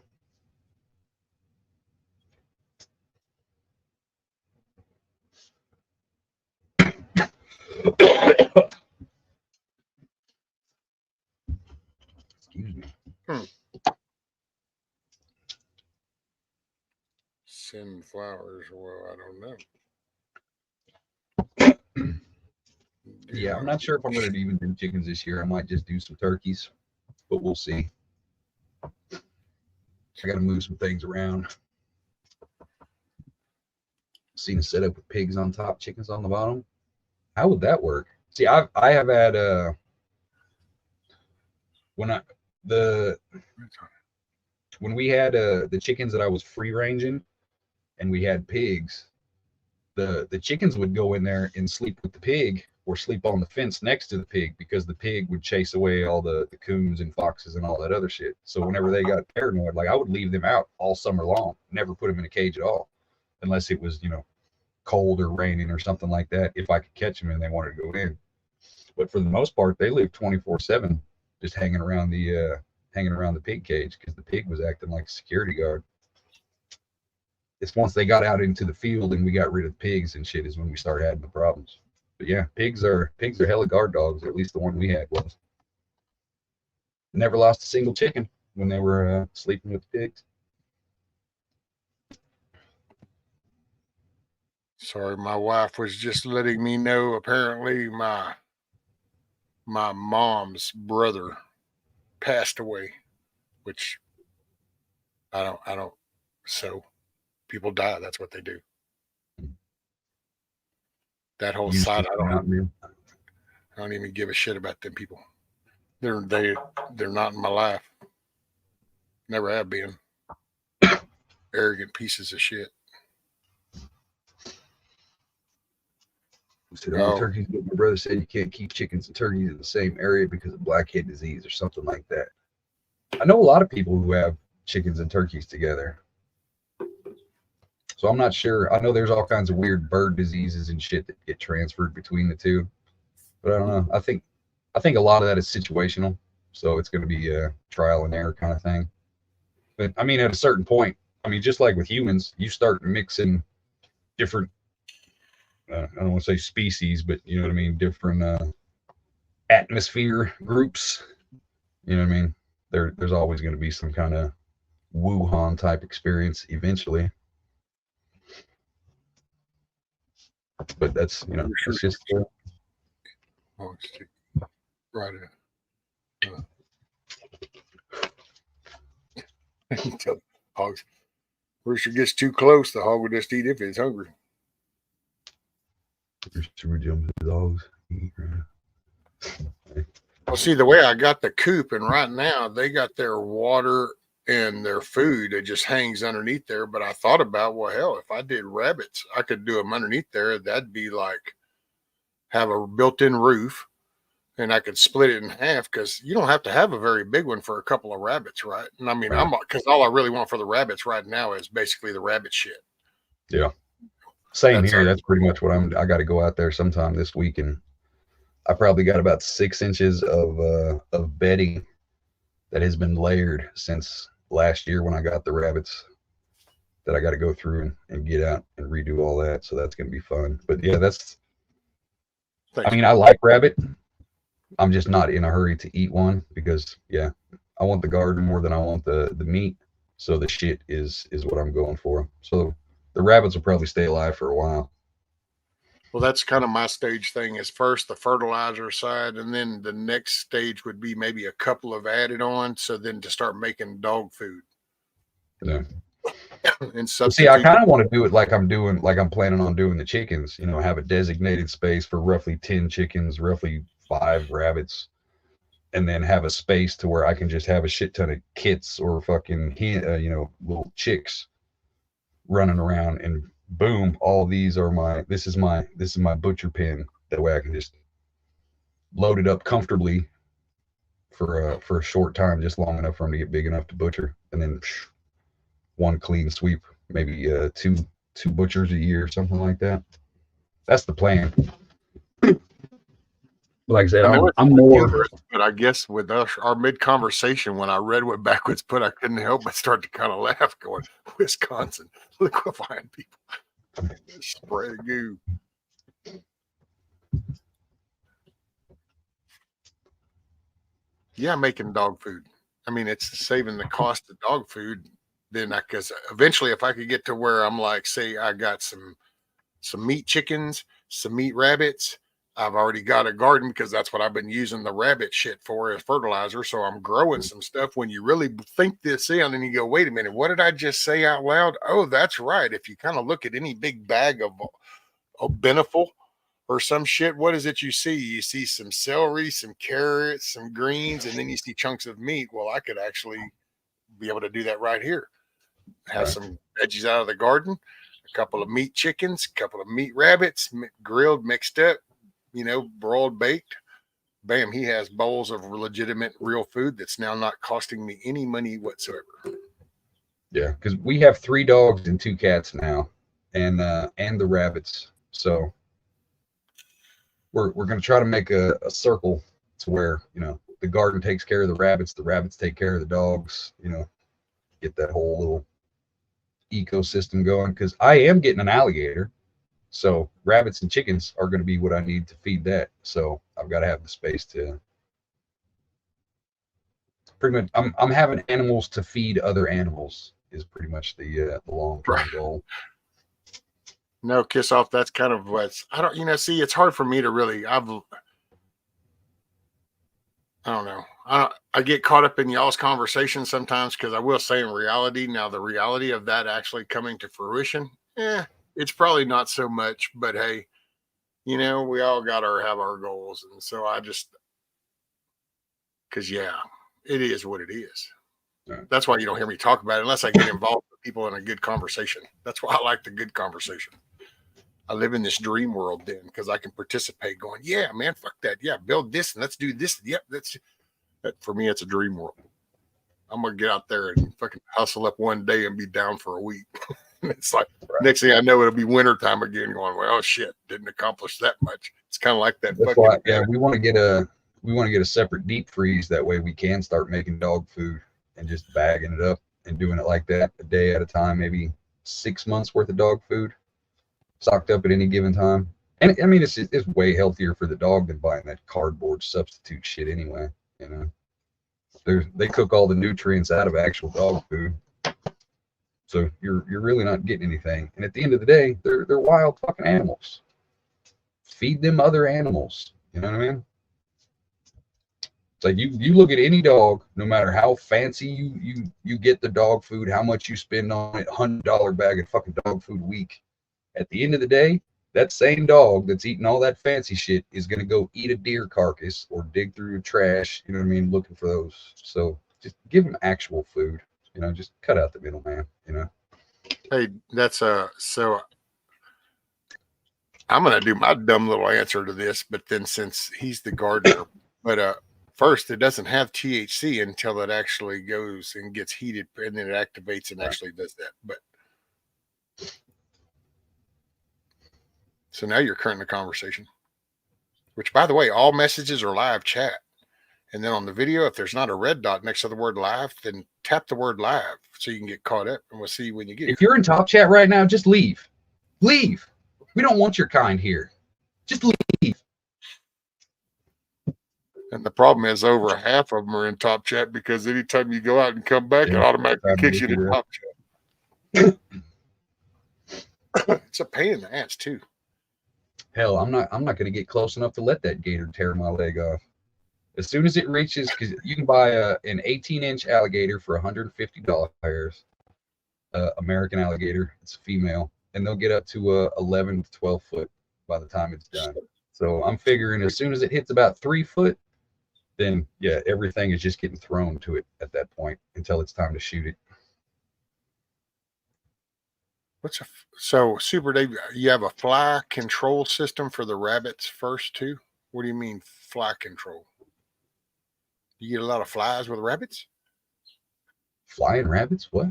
Excuse me. Send flowers. Well, I don't know. Yeah, I'm not sure if I'm going to even do chickens this year. I might just do some turkeys, but we'll see. I got to move some things around. Seen a setup with pigs on top, chickens on the bottom. How would that work? See, I have had when we had the chickens that I was free ranging, and we had pigs, the chickens would go in there and sleep with the pig or sleep on the fence next to the pig, because the pig would chase away all the coons and foxes and all that other shit. So whenever they got paranoid, like, I would leave them out all summer long, never put them in a cage at all, unless it was, cold or raining or something like that, if I could catch them and they wanted to go in. But for the most part, they lived 24/7 just hanging around the pig cage, because the pig was acting like a security guard. It's once they got out into the field and we got rid of pigs and shit is when we started having the problems. But yeah, pigs are hella guard dogs. At least the one we had was. Never lost a single chicken when they were sleeping with the pigs. Sorry, my wife was just letting me know. Apparently, my mom's brother passed away, which I don't. So people die. That's what they do. That whole side, I don't even give a shit about them people. They're not in my life. Never have been. Arrogant pieces of shit. Turkeys, but my brother said you can't keep chickens and turkeys in the same area because of blackhead disease or something like that. I know a lot of people who have chickens and turkeys together, so I'm not sure. I know there's all kinds of weird bird diseases and shit that get transferred between the two, but I don't know. I think a lot of that is situational, so it's going to be a trial and error kind of thing. But I mean, at a certain point, I mean, just like with humans, you start mixing different, I don't want to say species, but you know what I mean, different atmosphere groups. You know what I mean? There's always going to be some kind of Wuhan type experience eventually. But that's, you know, it's just right. Tell hogs, rooster gets too close, the hog will just eat if it's hungry. dogs. Well, see, the way I got the coop, and right now they got their water and their food, it just hangs underneath there. But I thought about, well, hell, if I did rabbits, I could do them underneath there. That'd be like have a built-in roof, and I could split it in half, because you don't have to have a very big one for a couple of rabbits, right? And I mean, Right. because all I really want for the rabbits right now is basically the rabbit shit. Yeah. Same That's here. That's pretty much what I got to go out there sometime this week, and I probably got about 6 inches of bedding that has been layered since last year when I got the rabbits, that I got to go through and get out and redo all that. So that's going to be fun. But yeah, I mean, I like rabbit. I'm just not in a hurry to eat one, because yeah, I want the garden more than I want the meat. So the shit is what I'm going for. So the rabbits will probably stay alive for a while. Well, that's kind of my stage thing, is first the fertilizer side, and then the next stage would be maybe a couple of added on. So then to start making dog food. Yeah. And see, I kind of want to do it like I'm planning on doing the chickens, you know, have a designated space for roughly 10 chickens, roughly 5 rabbits, and then have a space to where I can just have a shit ton of kits or fucking, you know, little chicks running around, and boom, all these are this is my butcher pen. That way I can just load it up comfortably for a short time, just long enough for them to get big enough to butcher, and then one clean sweep, maybe two butchers a year, something like that. That's the plan. Like I said, I'm more. But I guess with our mid conversation, when I read what Backwoods put, I couldn't help but start to kind of laugh, going, Wisconsin, liquefying people, spray goo. Yeah, making dog food. I mean, it's saving the cost of dog food. Then because eventually, if I could get to where I'm like, say, I got some meat chickens, some meat rabbits. I've already got a garden, because that's what I've been using the rabbit shit for as fertilizer. So I'm growing some stuff. When you really think this in, and you go, wait a minute, what did I just say out loud? Oh, that's right. If you kind of look at any big bag of Beneful or some shit, what is it you see? You see some celery, some carrots, some greens, and then you see chunks of meat. Well, I could actually be able to do that right here. Have some veggies out of the garden, a couple of meat chickens, a couple of meat rabbits, grilled, mixed up, you know, broiled, baked. Bam, he has bowls of legitimate real food that's now not costing me any money whatsoever. Yeah, because we have 3 dogs and 2 cats now, and the rabbits. So we're going to try to make a circle to where, you know, the garden takes care of the rabbits take care of the dogs, you know, get that whole little ecosystem going, because I am getting an alligator. So rabbits and chickens are going to be what I need to feed that. So I've got to have the space to pretty much, I'm having animals to feed other animals is pretty much the long-term goal. No, kiss off. That's kind of what's, I don't, you know, see, it's hard for me to really, I don't know. I get caught up in y'all's conversation sometimes, because I will say in reality, now the reality of that actually coming to fruition, it's probably not so much, but hey, you know, we all got have our goals. And so I just, because yeah, it is what it is. Right. That's why you don't hear me talk about it unless I get involved with people in a good conversation. That's why I like the good conversation. I live in this dream world then, because I can participate going, yeah, man, fuck that. Yeah, build this and let's do this. Yep, that for me, it's a dream world. I'm going to get out there and fucking hustle up one day and be down for a week. It's like, next thing I know, it'll be wintertime again, going, well, shit, didn't accomplish that much. It's kind of like that. That's why, yeah, we want to get a separate deep freeze. That way we can start making dog food and just bagging it up and doing it like that a day at a time, maybe 6 months worth of dog food stocked up at any given time. And I mean, it's way healthier for the dog than buying that cardboard substitute shit anyway. You know, they cook all the nutrients out of actual dog food, so you're really not getting anything. And at the end of the day, they're wild fucking animals. Feed them other animals. You know what I mean? It's like you look at any dog, no matter how fancy you get the dog food, how much you spend on it, $100 bag of fucking dog food a week. At the end of the day, that same dog that's eating all that fancy shit is going to go eat a deer carcass or dig through trash, you know what I mean, looking for those. So just give them actual food, you know, just cut out the middleman, you know. Hey, that's so I'm going to do my dumb little answer to this, but then since he's the gardener, but first, it doesn't have THC until it actually goes and gets heated, and then it activates and actually does that. But so now you're current in the conversation, which, by the way, all messages are live chat. And then on the video, if there's not a red dot next to the word live, then tap the word live so you can get caught up, and we'll see you when you get here. If you're in top chat right now, just leave. Leave. We don't want your kind here. Just leave. And the problem is over half of them are in top chat because anytime you go out and come back, it automatically kicks you to top chat. It's a pain in the ass too. Hell, I'm not going to get close enough to let that gator tear my leg off. As soon as it reaches, because you can buy an 18-inch alligator for $150, American alligator. It's a female, and they'll get up to 11 to 12 foot by the time it's done. So I'm figuring as soon as it hits about 3 foot, then yeah, everything is just getting thrown to it at that point until it's time to shoot it. So Super Dave, you have a fly control system for the rabbits first too? What do you mean fly control? You get a lot of flies with rabbits? Flying rabbits? What?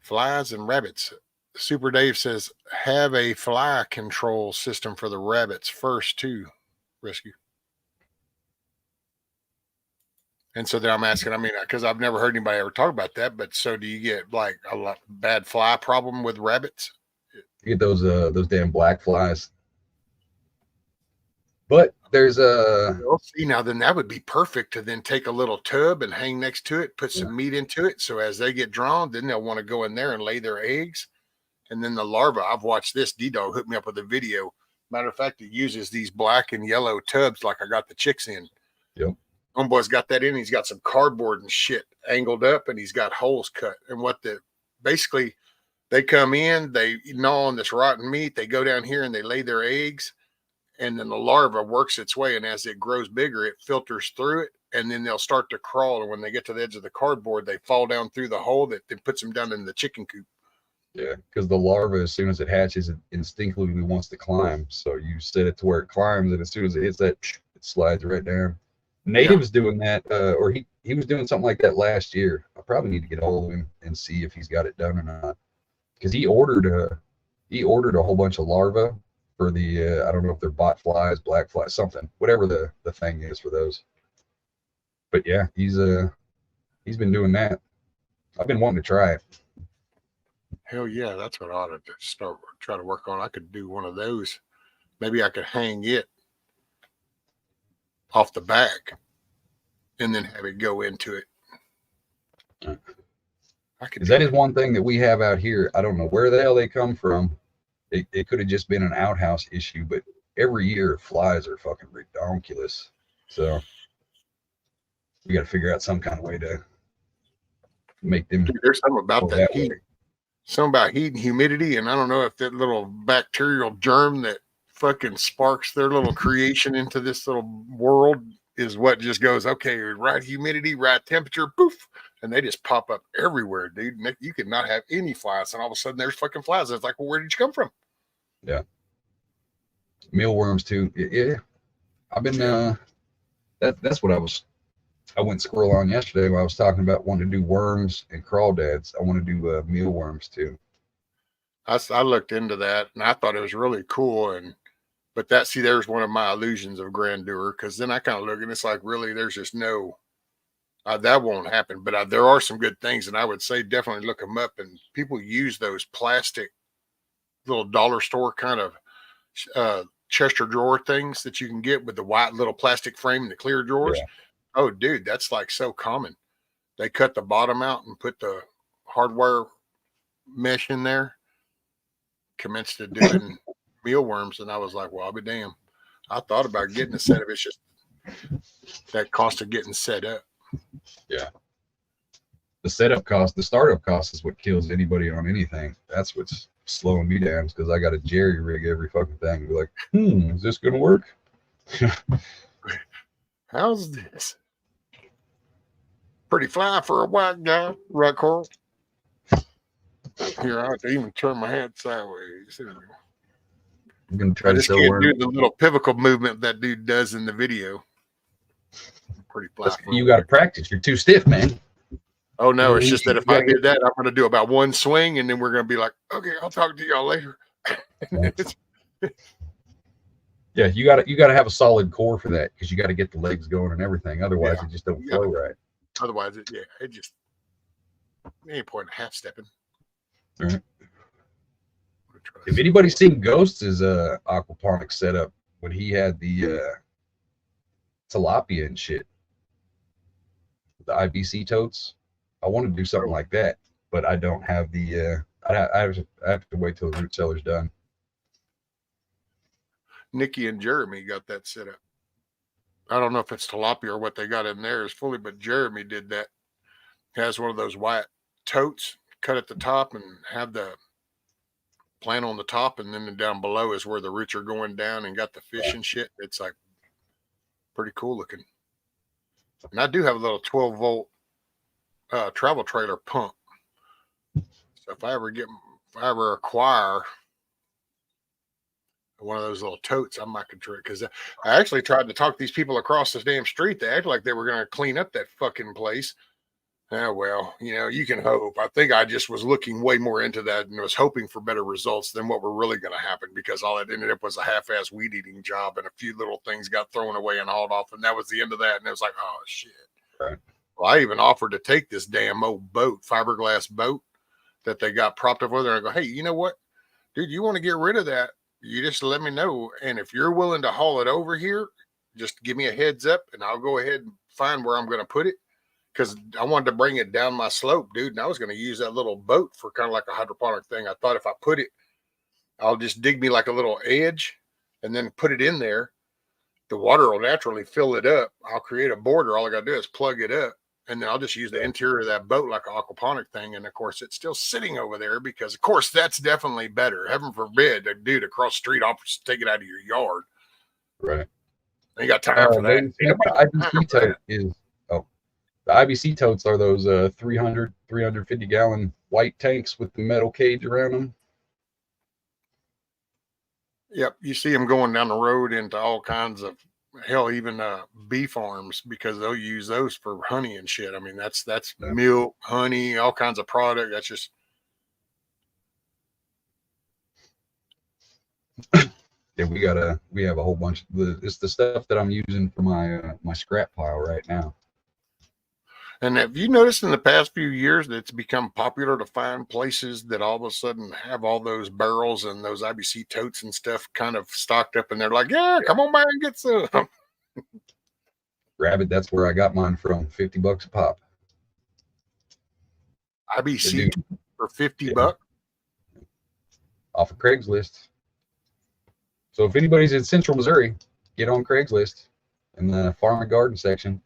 Flies and rabbits. Super Dave says have a fly control system for the rabbits first too, Rescue. And so then I'm asking, I mean, because I've never heard anybody ever talk about that, but so do you get like a lot bad fly problem with rabbits? You get those damn black flies. But there's see, now then that would be perfect to then take a little tub and hang next to it, put some meat into it. So as they get drawn, then they'll want to go in there and lay their eggs. And then the larva, I've watched this. D-Dog hooked me up with a video. Matter of fact, it uses these black and yellow tubs like I got the chicks in. Yep. Homeboy's got that in. He's got some cardboard and shit angled up, and he's got holes cut. And basically, they come in, they gnaw on this rotten meat. They go down here and they lay their eggs, and then the larva works its way. And as it grows bigger, it filters through it, and then they'll start to crawl. And when they get to the edge of the cardboard, they fall down through the hole that then puts them down in the chicken coop. Yeah, because the larva, as soon as it hatches, it instinctively wants to climb. So you set it to where it climbs, and as soon as it hits that, it slides right down. Native's doing that, or he was doing something like that last year. I probably need to get a hold of him and see if he's got it done or not. Because he ordered a whole bunch of larvae for the I don't know if they're bot flies, black flies, something, whatever the thing is for those. But yeah, he's been doing that. I've been wanting to try it. Hell yeah, that's what I ought to try to work on. I could do one of those. Maybe I could hang it off the back and then have it go into it. That is one thing that we have out here. I don't know where the hell they come from. It could have just been an outhouse issue, but every year flies are fucking ridiculous. So we got to figure out some kind of way to make them. Dude, there's something about that heat. Something about heat and humidity, and I don't know if that little bacterial germ that fucking sparks their little creation into this little world is what just goes, okay, right humidity, right temperature, poof, and they just pop up everywhere, dude. You could not have any flies, and all of a sudden there's fucking flies. It's like, well, where did you come from? Yeah. Mealworms too. Yeah. I've been that's what I went squirrel on yesterday when I was talking about wanting to do worms and crawdads. I want to do mealworms too. I looked into that and I thought it was really cool, but there's one of my illusions of grandeur, because then I kind of look and it's like, really, there's just no That won't happen. But there are some good things, and I would say definitely look them up. And people use those plastic little dollar store kind of Chester drawer things that you can get with the white little plastic frame and the clear drawers. Yeah. Oh, dude, that's like so common. They cut the bottom out and put the hardware mesh in there. Commenced to doing mealworms, and I was like, well, I'll be damned. I thought about getting a set of it. It's just that cost of getting set up. Yeah. The setup cost, the startup cost is what kills anybody on anything. That's what's slowing me down, because I got to jerry rig every fucking thing. Be like, is this gonna work? How's this? Pretty fly for a white guy, right, Carl? Here, I have to even turn my head sideways. I'm gonna try I to just sell can't worm. do the little pivotal movement that dude does in the video. Pretty fly. You got to practice. You're too stiff, man. Oh no, it's just that if I gotta did that, I'm going to do about one swing, and then we're going to be like, okay, I'll talk to y'all later. Yeah, you got to have a solid core for that, because you got to get the legs going and everything. Otherwise, it just don't flow right. Otherwise, it just any point in half stepping. All right. If anybody's seen Ghost's aquaponics setup when he had the tilapia and shit, the IBC totes, I want to do something like that, but I don't have the. I have to wait till the root cellar's done. Nikki and Jeremy got that set up. I don't know if it's tilapia or what they got in there is fully, but Jeremy did that. Has one of those white totes, cut at the top, and have the plant on the top, and then down below is where the roots are going down, and got the fish and shit. It's like pretty cool looking. And I do have a little 12-volt travel trailer pump. So if I ever acquire one of those little totes, I might control it, because I actually tried to talk these people across this damn street. They act like they were going to clean up that fucking place. Oh, well, you can hope. I think I just was looking way more into that and was hoping for better results than what were really going to happen, because all it ended up was a half-ass weed eating job, and a few little things got thrown away and hauled off, and that was the end of that. And it was like, oh shit. Right. Well, I even offered to take this damn old boat, fiberglass boat that they got propped up with there. I go, hey, you know what, dude, you want to get rid of that? You just let me know, and if you're willing to haul it over here, just give me a heads up, and I'll go ahead and find where I'm going to put it. Because I wanted to bring it down my slope, dude, and I was going to use that little boat for kind of like a hydroponic thing. I thought if I put it, I'll just dig me like a little edge and then put it in there. The water will naturally fill it up. I'll create a border. All I got to do is plug it up, and then I'll just use the interior of that boat like an aquaponic thing. And of course, it's still sitting over there, because of course that's definitely better. Heaven forbid a dude across the street offers to take it out of your yard. Right. I ain't got time for that. The IBC totes are those 350 gallon white tanks with the metal cage around them. Yep, you see them going down the road into all kinds of, hell, even bee farms, because they'll use those for honey and shit. I mean, that's milk, honey, all kinds of product. That's just. Yeah, we have a whole bunch. It's the stuff that I'm using for my scrap pile right now. And have you noticed in the past few years that it's become popular to find places that all of a sudden have all those barrels and those IBC totes and stuff kind of stocked up, and they're like, yeah, come on by and get some. Rabbit, that's where I got mine from. $50 a pop. IBC for $50 off of Craigslist. So if anybody's in Central Missouri, get on Craigslist in the farm and garden section.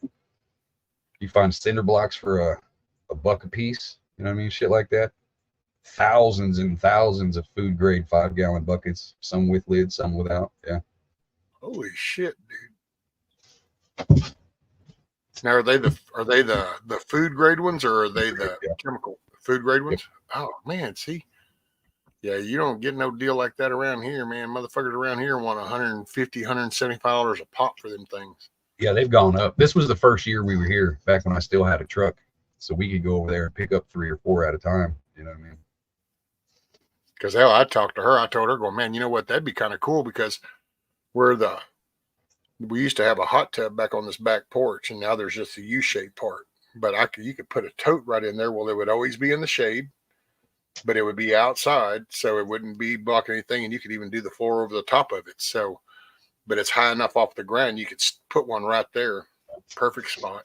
You find cinder blocks for a buck a piece. You know what I mean? Shit like that. Thousands and thousands of food grade 5-gallon buckets, some with lids, some without. Yeah. Holy shit, dude. Now are they the food grade ones, or are they the chemical food grade ones? Oh man, see. Yeah, you don't get no deal like that around here, man. Motherfuckers around here want $150, $175 a pop for them things. Yeah, they've gone up. This was the first year we were here, back when I still had a truck, so we could go over there and pick up 3 or 4 at a time. You know what I mean? Because hell, I talked to her. I told her, "Go, man, you know what? That'd be kind of cool, because we used to have a hot tub back on this back porch, and now there's just a U-shaped part. but you could put a tote right in there. Well, it would always be in the shade, but it would be outside, so it wouldn't be blocking anything, and you could even do the floor over the top of it. So, but it's high enough off the ground, you could put one right there. Perfect spot.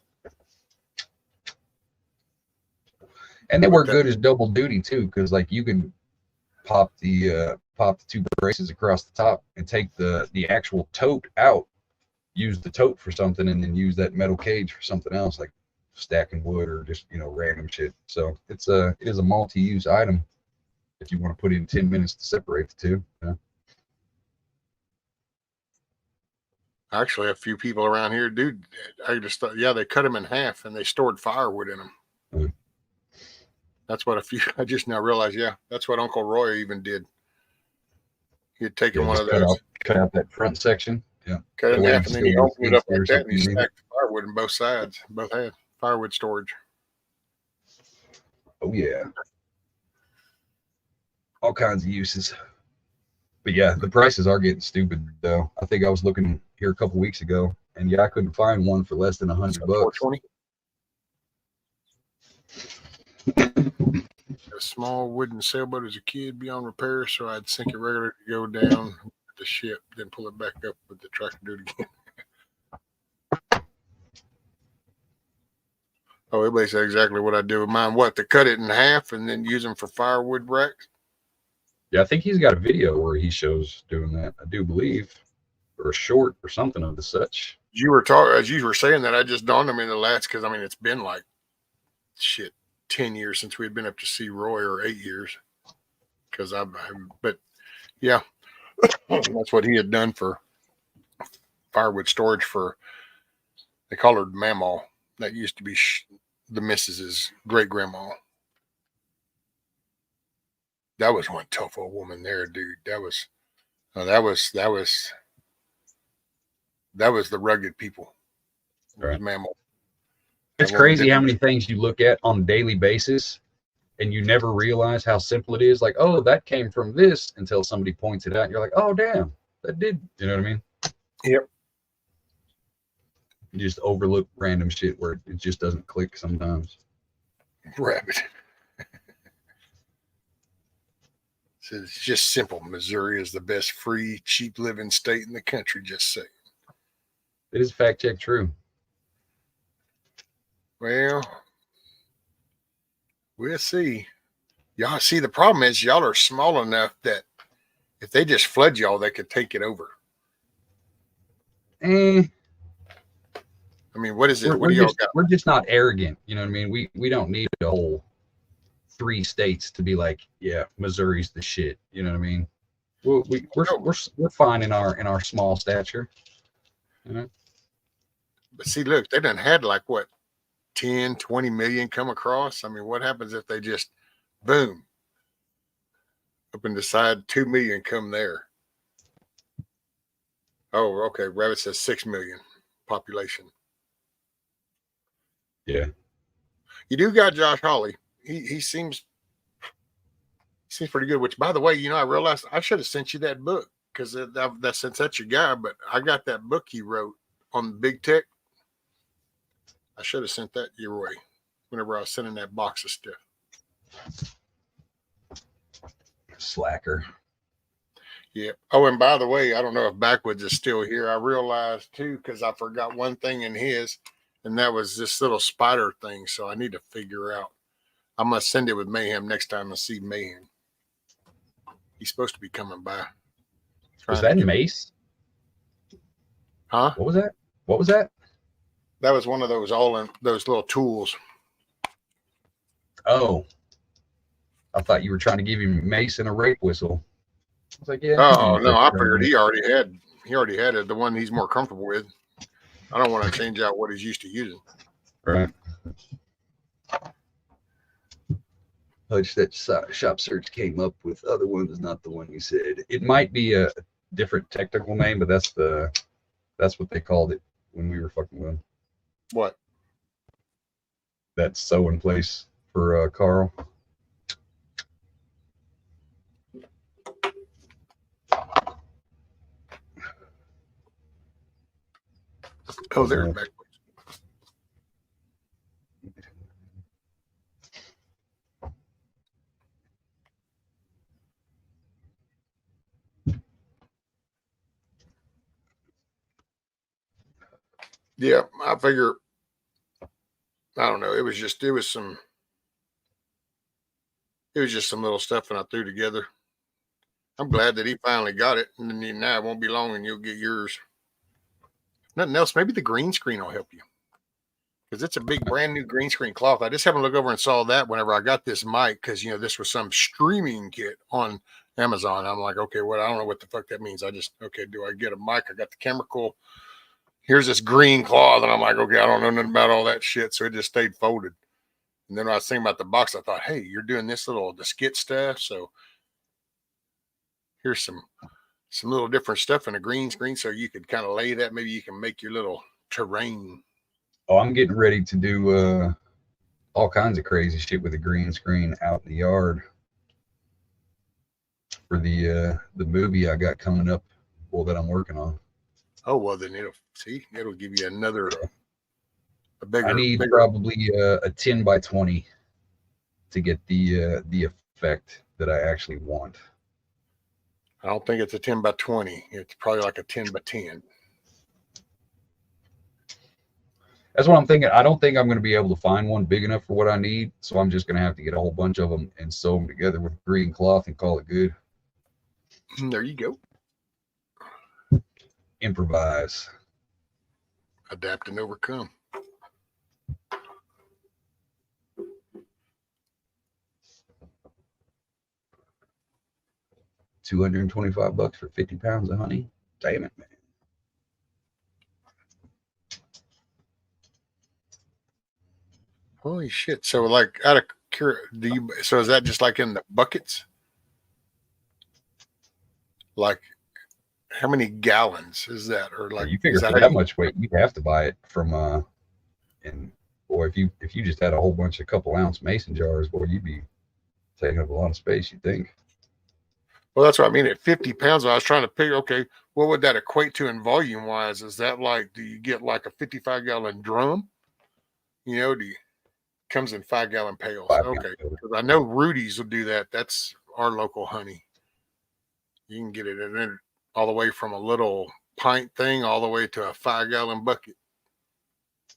And they work good as double duty too, because like you can pop the two braces across the top and take the actual tote out, use the tote for something, and then use that metal cage for something else, like stacking wood or just random shit. So it is a multi-use item if you want to put in 10 minutes to separate the two. Yeah. Actually, a few people around here do. I just thought, yeah, they cut them in half and they stored firewood in them. Mm. That's what I just now realized. Yeah, that's what Uncle Roy even did. He had taken one of those, cut out that front section. Yeah. Cut it in half, and then he opened it up like that, and he stacked the firewood on both sides. Both had firewood storage. Oh yeah. All kinds of uses. But yeah, the prices are getting stupid though. I think I was looking here a couple weeks ago, and yeah, I couldn't find one for less than $100. $420. A small wooden sailboat as a kid beyond repair, so I'd sink it regularly to go down the ship, then pull it back up with the tractor, do it again. Oh, everybody said exactly what I do with mine. What, to cut it in half and then use them for firewood racks? Yeah, I think he's got a video where he shows doing that, I do believe, or a short or something of the such. As you were saying that, I just dawned on me the last, because I mean, it's been like 10 years since we had been up to see Roy, or 8 years. But yeah, that's what he had done for firewood storage for, they call her Mamaw. That used to be the missus's great grandma. That was one tough old woman there, dude. That was the rugged people. Right. Mamaw. It's crazy how many things you look at on a daily basis and you never realize how simple it is. Like, oh, that came from this, until somebody points it out. And you're like, oh, damn, that did. You know what I mean? Yep. You just overlook random shit where it just doesn't click sometimes. Rabbit. So it's just simple. Missouri is the best free, cheap living state in the country. Just saying. It is fact check true. Well, we'll see. Y'all see, the problem is y'all are small enough that if they just flood y'all, they could take it over. I mean, what is it? What do y'all got? We're just not arrogant. You know what I mean? We don't need a whole 3 states to be like, yeah, Missouri's the shit. You know what I mean? We're fine in our small stature. You know? But see, look, they done had like what, 10, 20 million come across. I mean, what happens if they just boom up and decide 2 million come there? Oh, okay. Rabbit says 6 million population. Yeah. You do got Josh Hawley. He seems pretty good, which, by the way, I realized I should have sent you that book, because since that's your guy, but I got that book he wrote on big tech. I should have sent that your way whenever I was sending that box of stuff. Slacker. Yeah. Oh, and by the way, I don't know if Backwoods is still here. I realized too, because I forgot one thing in his, and that was this little spider thing. So I need to figure out. I'm gonna send it with Mayhem next time I see Mayhem. He's supposed to be coming by. Was that mace? Huh? What was that? That was one of those those little tools. Oh, I thought you were trying to give him mace and a rape whistle. I was like, yeah. Oh no, I figured he already had it. The one he's more comfortable with. I don't want to change out what he's used to using. Right. Hutch, that shop search came up with other ones, not the one you said. It might be a different technical name, but that's what they called it when we were fucking with them. What? That sewing place for Carl. Oh, there's back. Yeah, I figure. I don't know. It was just some little stuff that I threw together. I'm glad that he finally got it, and then now it won't be long, and you'll get yours. Nothing else. Maybe the green screen will help you because it's a big, brand new green screen cloth. I just happened to look over and saw that whenever I got this mic because this was some streaming kit on Amazon. I'm like, okay, I don't know what the fuck that means. Okay, do I get a mic? I got the camera cool. Here's this green cloth, and I'm like, okay, I don't know nothing about all that shit, so it just stayed folded. And then when I was thinking about the box, I thought, hey, you're doing the skit stuff, so here's some little different stuff in a green screen, so you could kind of lay that. Maybe you can make your little terrain. Oh, I'm getting ready to do all kinds of crazy shit with a green screen out in the yard for the movie I got coming up, that I'm working on. Oh well, then it'll give you a bigger. I need probably a 10 by 20 to get the effect that I actually want. I don't think it's a 10 by 20. It's probably like a 10 by 10. That's what I'm thinking. I don't think I'm going to be able to find one big enough for what I need, so I'm just going to have to get a whole bunch of them and sew them together with green cloth and call it good. There you go. Improvise. Adapt and overcome. $225 for 50 pounds of honey. Damn it, man. Holy shit. So like out of so is that just like in the buckets? Like how many gallons is that? Or like you figure for that much weight, you'd have to buy it from and boy, if you just had a couple ounce mason jars, boy, you'd be taking up a lot of space, you think. Well, that's what I mean. At 50 pounds, I was trying to figure, okay, what would that equate to in volume wise? Is that like, do you get like a 55-gallon drum? Comes in 5-gallon pails. Okay. Because I know Rudy's will do that. That's our local honey. You can get it in all the way from a little pint thing all the way to a 5-gallon bucket.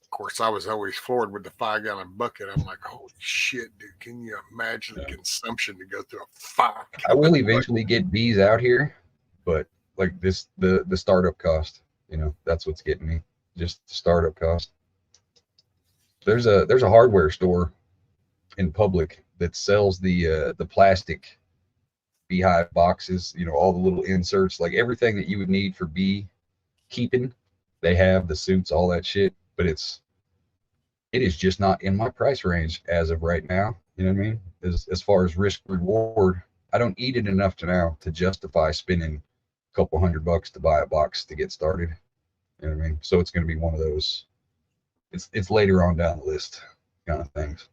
Of course, I was always floored with the 5-gallon bucket. I'm like, holy shit, dude. Can you imagine the consumption to go through a 5? I will eventually get bees out here, but like the startup cost, that's what's getting me. Just the startup cost. There's a hardware store in public that sells the plastic beehive boxes, all the little inserts, like everything that you would need for bee keeping. They have the suits, all that shit, but it is just not in my price range as of right now. You know what I mean? As far as risk reward, I don't eat it enough to justify spending a couple $100 to buy a box to get started. You know what I mean? So it's going to be one of those. It's later on down the list kind of things.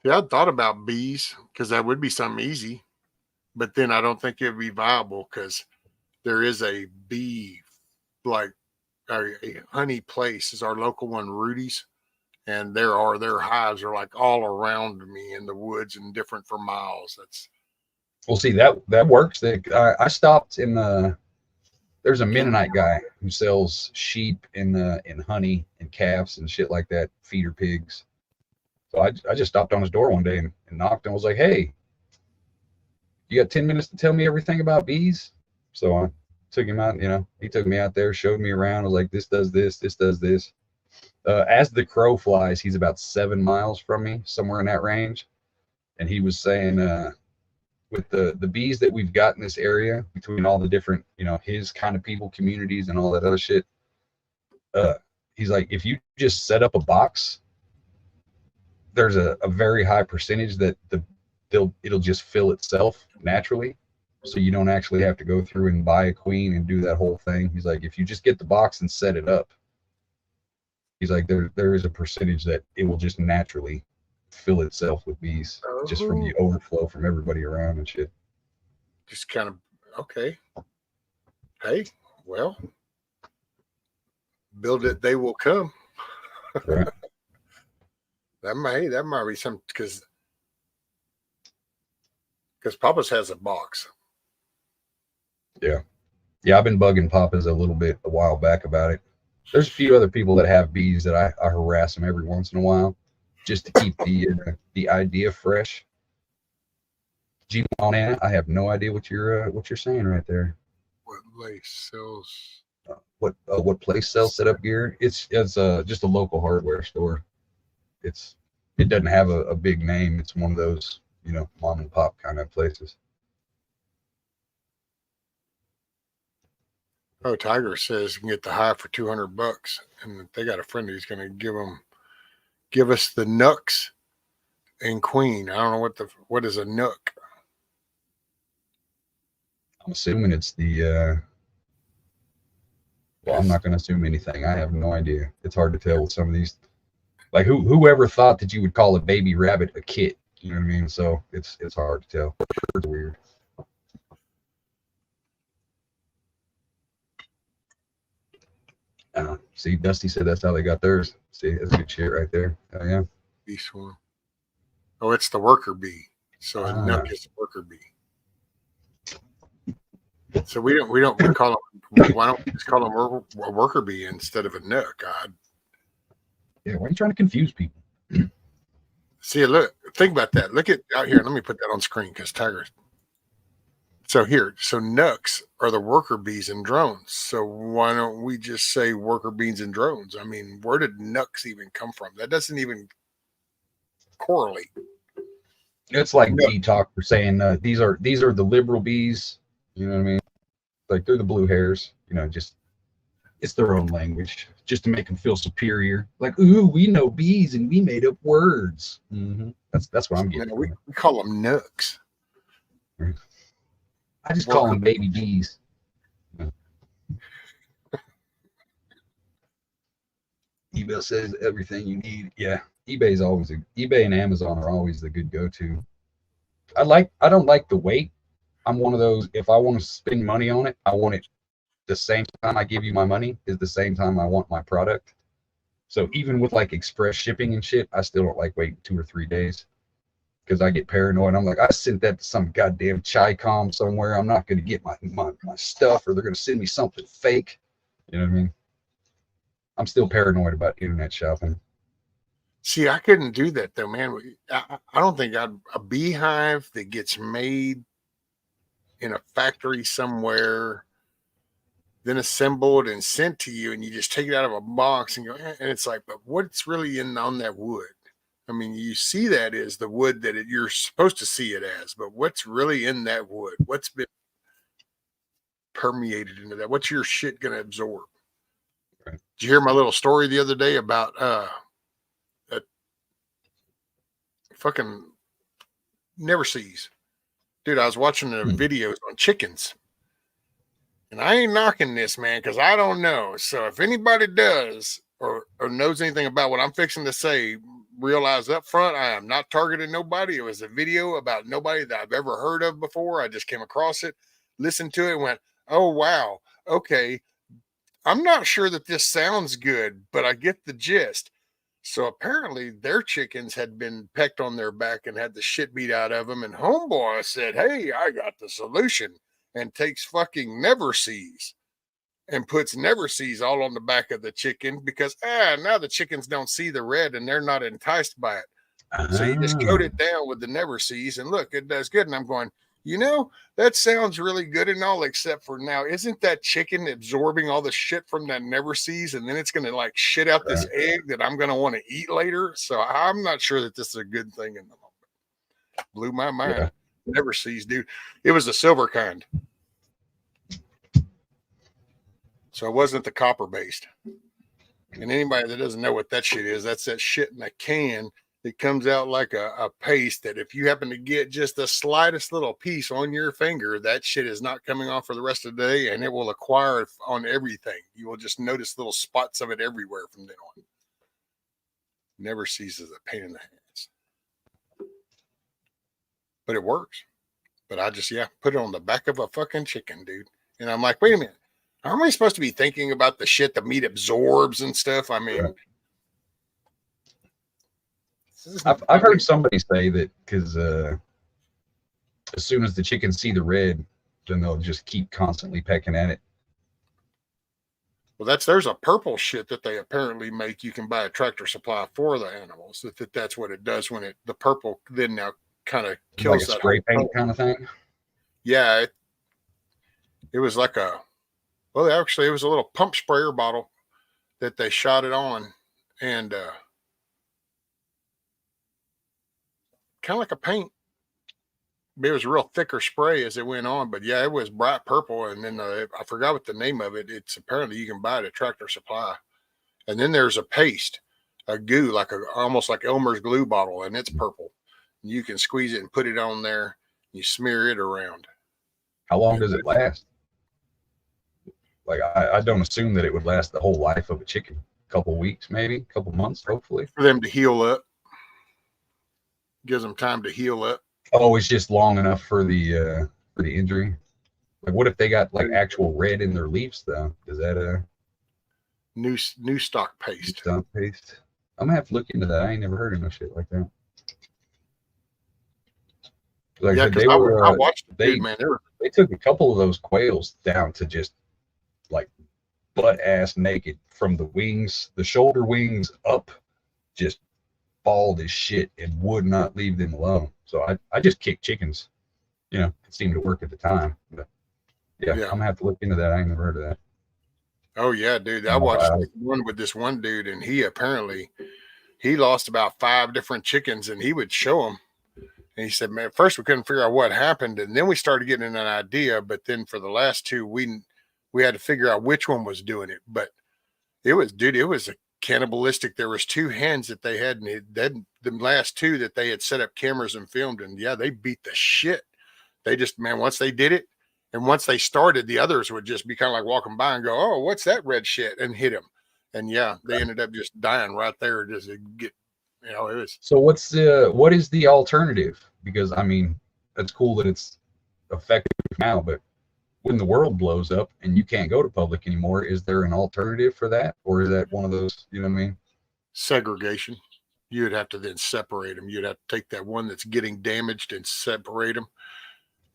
Yeah, I thought about bees because that would be something easy, but then I don't think it would be viable because there is a bee, like a honey place is our local one, Rudy's, and their hives are like all around me in the woods and different for miles. Well, see, that works. I stopped in there's a Mennonite guy who sells sheep and honey and calves and shit like that, feeder pigs. So I just stopped on his door one day and knocked and was like, hey, you got 10 minutes to tell me everything about bees? So I took him out, he took me out there, showed me around. I was like, this does this, this does this. As the crow flies, he's about 7 miles from me, somewhere in that range. And he was saying, with the bees that we've got in this area, between all the different, his kind of people, communities, and all that other shit, he's like, if you just set up a box, there's a very high percentage that it'll just fill itself naturally. So you don't actually have to go through and buy a queen and do that whole thing. He's like, if you just get the box and set it up, he's like, there is a percentage that it will just naturally fill itself with bees, just from the overflow from everybody around and shit. Just kind of, okay. Hey, well, build it, they will come. Right. That might be some, because Papa's has a box. Yeah, I've been bugging Papa's a while back about it. There's a few other people that have bees that I harass them every once in a while, just to keep the idea fresh. Gene Montana, I have no idea what you're saying right there. What lace sells? What place sells setup gear? It's just a local hardware store. It doesn't have a big name. It's one of those, you know, mom and pop kind of places. Oh, Tiger says you can get the hive for $200, and they got a friend who's going to give us the nooks and queen. I don't know what is a nook. I'm assuming it's the. Well, I'm not going to assume anything. I have no idea. It's hard to tell with some of these. Like whoever thought that you would call a baby rabbit a kit? You know what I mean? So it's hard to tell. It's weird. See, Dusty said that's how they got theirs. See, that's good shit right there. Oh yeah. Bee swarm. Oh, it's the worker bee. So a nook is the worker bee. So we call them. Why don't we just call them a worker bee instead of a nook? God. Yeah, why are you trying to confuse people? See, look, think about that. Look at out here. Let me put that on screen because Tiger. So nooks are the worker bees and drones. So why don't we just say worker bees and drones? I mean, where did nooks even come from? That doesn't even correlate. It's like bee talk for saying these are the liberal bees. You know what I mean? Like they're the blue hairs. You know, just it's their own language, just to make them feel superior. Like, ooh, we know bees and we made up words. Mm-hmm. That's what I'm getting. We call them nooks. I just call them baby bees. eBay says everything you need. Yeah, eBay and Amazon are always the good go-to. I don't like the wait. I'm one of those. If I want to spend money on it, I want it the same time I give you my money is the same time I want my product. So even with like express shipping and shit, I still don't like waiting 2 or 3 days. Because I get paranoid. I'm like, I sent that to some goddamn Chi-Com somewhere. I'm not going to get my stuff, or they're going to send me something fake. You know what I mean? I'm still paranoid about internet shopping. See, I couldn't do that though, man. I don't think a beehive that gets made in a factory somewhere, then assembled and sent to you, and you just take it out of a box and go, and it's like, but what's really on that wood? I mean, you see that as the wood that you're supposed to see it as, but what's really in that wood? What's been permeated into that? What's your shit going to absorb? Right. Did you hear my little story the other day about that fucking never sees? Dude, I was watching the videos on chickens. And I ain't knocking this, man, because I don't know. So if anybody does or knows anything about what I'm fixing to say, realize up front, I am not targeting nobody. It was a video about nobody that I've ever heard of before. I just came across it, listened to it, and went, oh, wow. Okay. I'm not sure that this sounds good, but I get the gist. So apparently their chickens had been pecked on their back and had the shit beat out of them. And homeboy said, hey, I got the solution, and takes fucking never sees and puts never sees all on the back of the chicken because now the chickens don't see the red and they're not enticed by it. So you just coat it down with the never sees and look, it does good. And I'm going, you know, that sounds really good and all, except for now, isn't that chicken absorbing all the shit from that never sees? And then it's going to like shit out this egg that I'm going to want to eat later. So I'm not sure that this is a good thing in the moment. Blew my mind. Yeah. Never sees, dude. It was the silver kind. So it wasn't the copper based. And anybody that doesn't know what that shit is, that's that shit in a can. It comes out like a paste that if you happen to get just the slightest little piece on your finger, that shit is not coming off for the rest of the day, and it will acquire on everything. You will just notice little spots of it everywhere from then on. Never ceases a pain in the ass. But it works. But I just, put it on the back of a fucking chicken, dude. And I'm like, wait a minute. How am I supposed to be thinking about the shit the meat absorbs and stuff? I mean, I've heard somebody say that because as soon as the chickens see the red, then they'll just keep constantly pecking at it. Well, there's a purple shit that they apparently make. You can buy a Tractor Supply for the animals. That's what it does when the purple then now kind of kills like a that spray whole paint kind of thing. Yeah, it was like well, actually, it was a little pump sprayer bottle that they shot it on, and kind of like a paint. It was a real thicker spray as it went on, but yeah, it was bright purple. And then I forgot what the name of it. It's apparently you can buy it at Tractor Supply. And then there's a paste, a goo, almost like Elmer's glue bottle, and it's purple. You can squeeze it and put it on there. You smear it around. How long does it last? Like I don't assume that it would last the whole life of a chicken. A couple weeks, maybe, a couple months, hopefully. For them to heal up. Gives them time to heal up. Oh, it's just long enough for the injury. Like, what if they got like actual red in their leaves though? Is that a new stock paste? Stock paste. I'm gonna have to look into that. I ain't never heard of no shit like that. Like yeah, because I watched it, dude, man. They took a couple of those quails down to just like butt ass naked from the wings, the shoulder wings up, just bald as shit, and would not leave them alone. So I just kicked chickens. You know, it seemed to work at the time. But yeah, I'm gonna have to look into that. I ain't never heard of that. Oh yeah, dude. I watched one with this one dude, and he lost about 5 different chickens, and he would show them. And he said, man, at first we couldn't figure out what happened, and then we started getting an idea. But then for the last 2, we had to figure out which one was doing it. But it was a cannibalistic. There was 2 hens that they had, and then the last 2 that they had set up cameras and filmed, and yeah, they beat the shit. They just, man, once they did it, and once they started, the others would just be kind of like walking by and go, oh, what's that red shit, and hit him. And yeah, they ended up just dying right there. Just to get, it was. So what is the alternative? Because I mean, that's cool that it's effective now, but when the world blows up and you can't go to public anymore, is there an alternative for that? Or is that one of those, you know what I mean? Segregation. You would have to then separate them. You'd have to take that one that's getting damaged and separate them,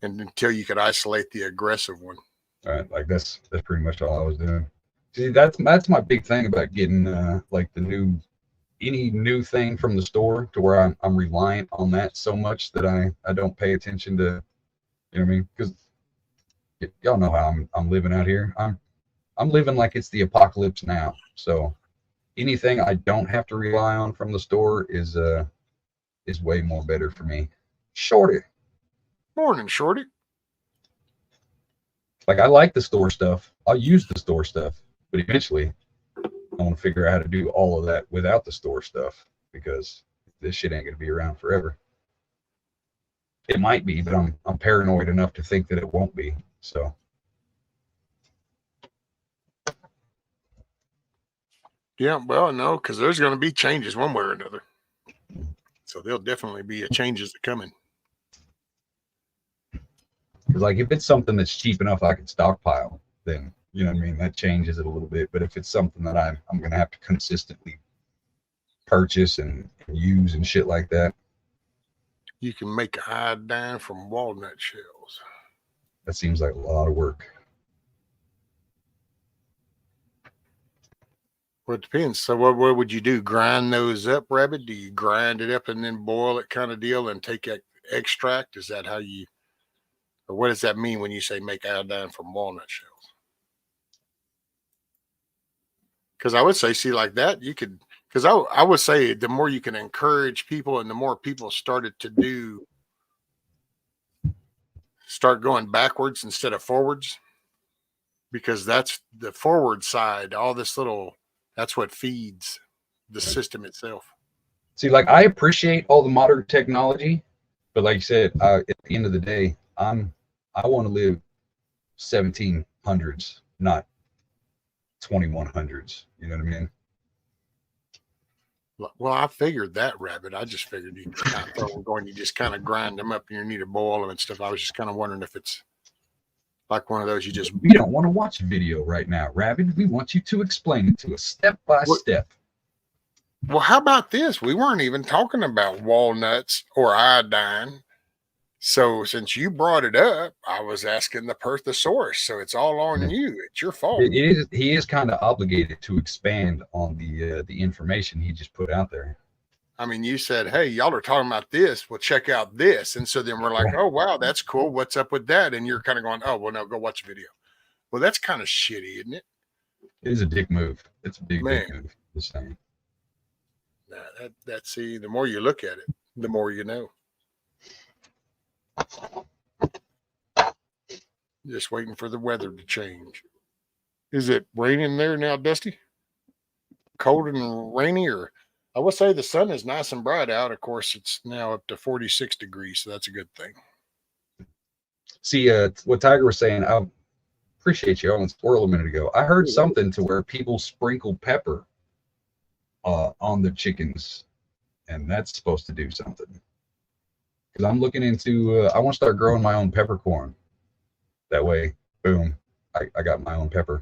and until you could isolate the aggressive one. All right, like that's pretty much all I was doing. See, that's my big thing about getting like any new thing from the store, to where I'm reliant on that so much that I don't pay attention to, you know what I mean? Because y'all know how I'm living out here. I'm living like it's the apocalypse now. So anything I don't have to rely on from the store is way more better for me. Shorty. Morning, Shorty. Like, I like the store stuff. I'll use the store stuff, but eventually I want to figure out how to do all of that without the store stuff, because this shit ain't gonna be around forever. It might be, but I'm paranoid enough to think that it won't be. So yeah, well, no, because there's going to be changes one way or another. So there'll definitely be changes coming. Because like, if it's something that's cheap enough I can stockpile, then, you know what I mean, that changes it a little bit. But if it's something that I'm gonna have to consistently purchase and use and shit like that, you can make iodine from walnut shells. That seems like a lot of work. Well, it depends. So what would you do? Grind those up, Rabbit? Do you grind it up and then boil it, kind of deal, and take extract? Is that how you, or what does that mean when you say make iodine from walnut shells? Because I would say, see, like that, you could, because I would say the more you can encourage people, and the more people start going backwards instead of forwards, because that's the forward side, all this little, that's what feeds the system itself. See, like, I appreciate all the modern technology, but like you said, at the end of the day, I want to live 1700s, not 2100s. You know what I mean? Well, I figured that, Rabbit. I just figured you kind of throw them going, you just kind of grind them up and you need to boil them and stuff. I was just kind of wondering if it's like one of those you just. We don't want to watch a video right now, Rabbit. We want you to explain it to us step by step. Well, how about this? We weren't even talking about walnuts or iodine. So since you brought it up, I was asking the source. So it's all on you. It's your fault. He is kind of obligated to expand on the information he just put out there. I mean, you said, hey, y'all are talking about this. Well, check out this. And so then we're like, oh, wow, that's cool. What's up with that? And you're kind of going, oh, well, no, go watch a video. Well, that's kind of shitty, isn't it? It is a dick move. It's a big dick move. Just saying. That's see, the more you look at it, the more you know. Just waiting for the weather to change. Is it raining there now, Dusty? Cold and rainy, or I would say the sun is nice and bright out. Of course, it's now up to 46 degrees, so that's a good thing. See, what Tiger was saying, I appreciate you on Squirrel a minute ago. I heard something to where people sprinkle pepper on the chickens, and that's supposed to do something. Because I'm looking into, I want to start growing my own peppercorn. That way, boom, I got my own pepper.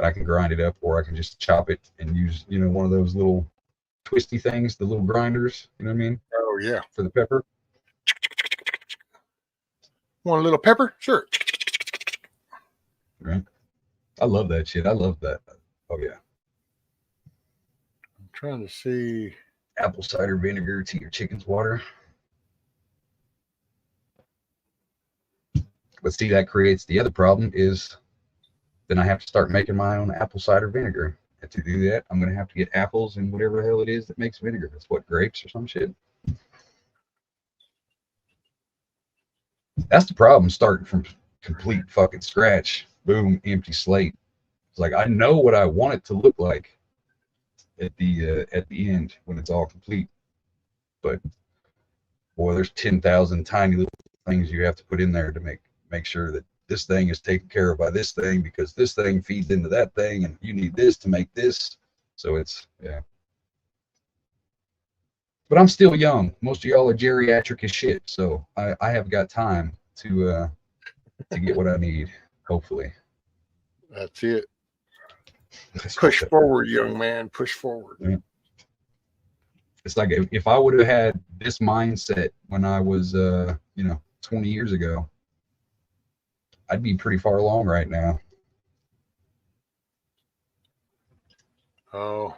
I can grind it up, or I can just chop it and use, one of those little twisty things, the little grinders, you know what I mean? Oh, yeah. For the pepper. Want a little pepper? Sure. Right. I love that shit. I love that. Oh, yeah. I'm trying to see. Apple cider vinegar to your chicken's water. But see, that creates the other problem is then I have to start making my own apple cider vinegar. And to do that, I'm going to have to get apples and whatever the hell it is that makes vinegar. It's what, grapes or some shit? That's the problem, starting from complete fucking scratch. Boom, empty slate. It's like, I know what I want it to look like at the end when it's all complete. But, boy, there's 10,000 tiny little things you have to put in there to make sure that this thing is taken care of by this thing, because this thing feeds into that thing, and you need this to make this. So it's, yeah. But I'm still young. Most of y'all are geriatric as shit, so I have got time to get what I need, hopefully. That's it. Push forward, young man. Push forward. Yeah. It's like if I would have had this mindset when I was, 20 years ago, I'd be pretty far along right now. Oh,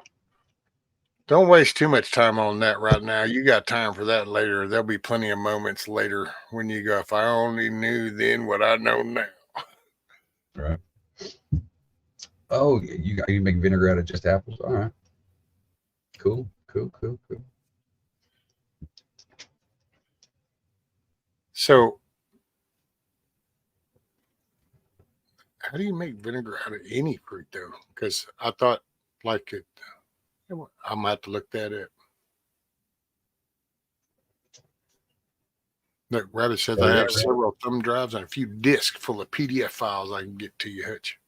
don't waste too much time on that right now. You got time for that later. There'll be plenty of moments later when you go, if I only knew then what I know now. Right. Oh, you make vinegar out of just apples? All right. Cool. So, how do you make vinegar out of any fruit, though? Because I thought, like, I'm going to have to look that up. Look, Rabbit says I have several thumb drives and a few discs full of PDF files I can get to you, Hutch.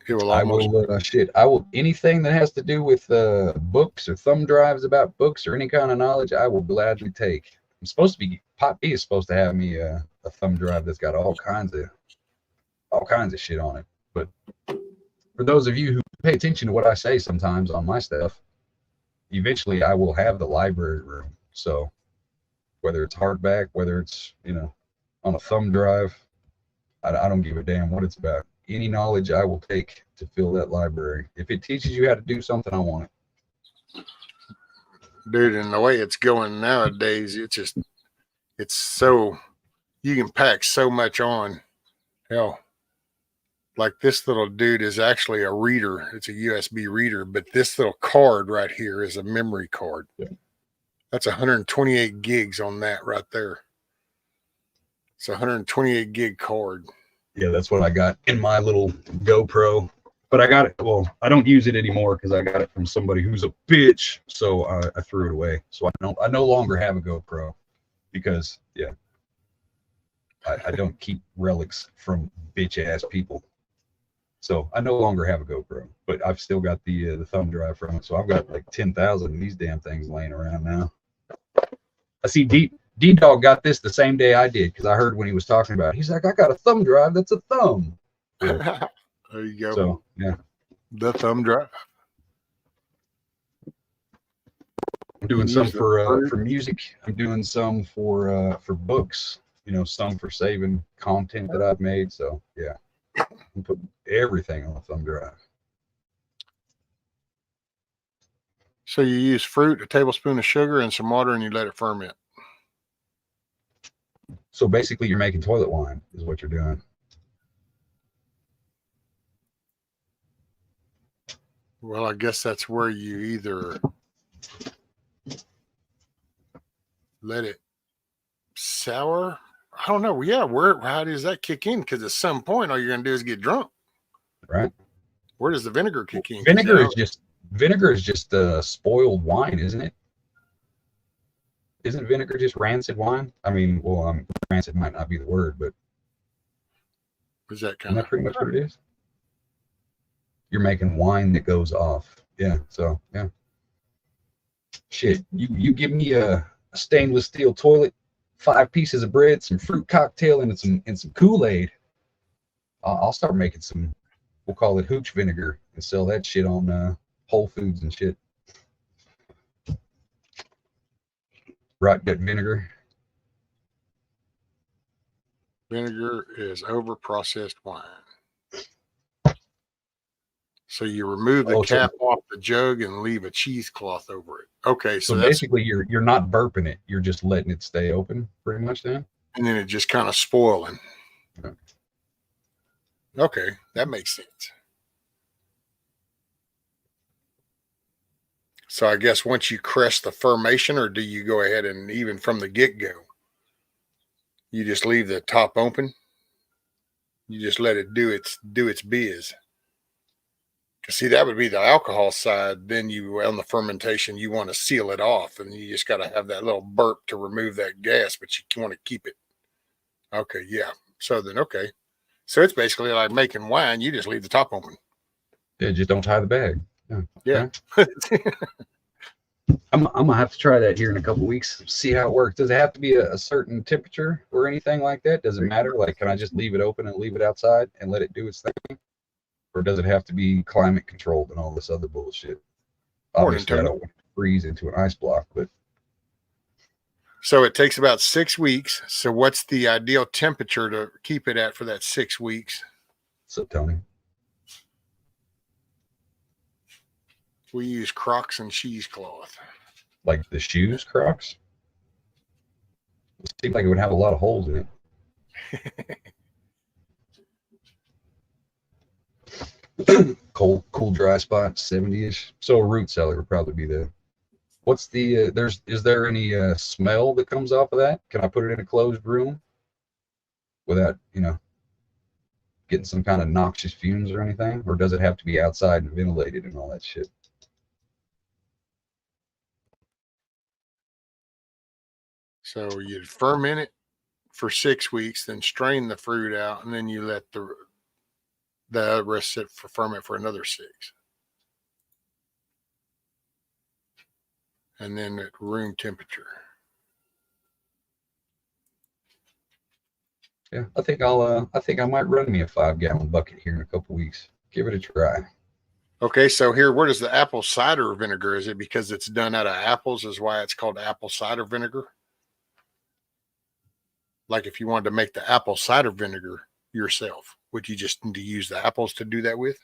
It will almost... I will anything that has to do with books or thumb drives about books or any kind of knowledge, I will gladly take. I'm supposed to be, Pop B is supposed to have me a thumb drive that's got all kinds of shit on it. But for those of you who pay attention to what I say sometimes on my stuff, eventually I will have the library room. So whether it's hardback, whether it's, on a thumb drive, I don't give a damn what it's about. Any knowledge I will take to fill that library. If it teaches you how to do something, I want it. Dude, and the way it's going nowadays, it's so, you can pack so much on. Hell, like this little dude is actually a reader. It's a USB reader, but this little card right here is a memory card. Yeah. That's 128 gigs on that right there. It's a 128 gig card. Yeah, that's what I got in my little GoPro. But I got it. Well, I don't use it anymore because I got it from somebody who's a bitch. So I threw it away. So I no longer have a GoPro because, yeah, I don't keep relics from bitch ass people. So I no longer have a GoPro, but I've still got the thumb drive from it. So I've got like 10,000 of these damn things laying around now. I see D-Dog got this the same day I did because I heard when he was talking about it. He's like, I got a thumb drive that's a thumb. There you go. So, yeah. The thumb drive. I'm doing You some use the for music. I'm doing some for books. You know, some for saving content that I've made. So yeah, I'm putting everything on a thumb drive. So you use fruit, a tablespoon of sugar, and some water, and you let it ferment. So basically, you're making toilet wine, is what you're doing. Well, I guess that's where you either let it sour. I don't know. Yeah, how does that kick in? Because at some point, all you're gonna do is get drunk. Right. Where does the vinegar kick in? Vinegar is just spoiled wine, isn't it? Isn't vinegar just rancid wine? I mean, well, rancid might not be the word, but Is that isn't kind that of pretty much what it is? You're making wine that goes off. Yeah. So yeah. Shit, you give me a stainless steel toilet, 5 pieces of bread, some fruit cocktail, and some Kool-Aid. I'll start making some. We'll call it hooch vinegar and sell that shit on Whole Foods and shit. Rot gut vinegar. vinegar is over processed wine. So you remove the cap off the jug and leave a cheesecloth over it. Okay, So that's basically, you're not burping it. You're just letting it stay open, pretty much. Then. and then it just kind of spoiling. Yeah. Okay, that makes sense. So I guess once you crest the fermation, or do you go ahead and even from the get-go, you just leave the top open? You just let it do its biz. See, that would be the alcohol side. Then you, on the fermentation, you want to seal it off, and you just got to have that little burp to remove that gas, but you want to keep it. Okay, yeah. So then, okay. So it's basically like making wine. You just leave the top open. Yeah, just don't tie the bag. Yeah. Okay. I'm gonna have to try that here in a couple weeks. See how it works. Does it have to be a certain temperature or anything like that? Does it matter? Like, can I just leave it open and leave it outside and let it do its thing? Or does it have to be climate controlled and all this other bullshit? Obviously, I don't want it to freeze into an ice block, but so it takes about 6 weeks. So what's the ideal temperature to keep it at for that 6 weeks? So Tony, We use Crocs and cheesecloth. like the shoes, Crocs. It seems like it would have a lot of holes in it. Cool, dry spot, 70-ish. So a root cellar would probably be the. What's the is there any smell that comes off of that? Can I put it in a closed room without, getting some kind of noxious fumes or anything? Or does it have to be outside and ventilated and all that shit? So you ferment it for 6 weeks, then strain the fruit out, and then you let the rest sit for ferment for another 6. And then at room temperature. Yeah, I think I might run me a 5-gallon bucket here in a couple weeks. Give it a try. Okay, so here, where does the apple cider vinegar? Is it because it's done out of apples is why it's called apple cider vinegar? Like if you wanted to make the apple cider vinegar yourself, would you just need to use the apples to do that with?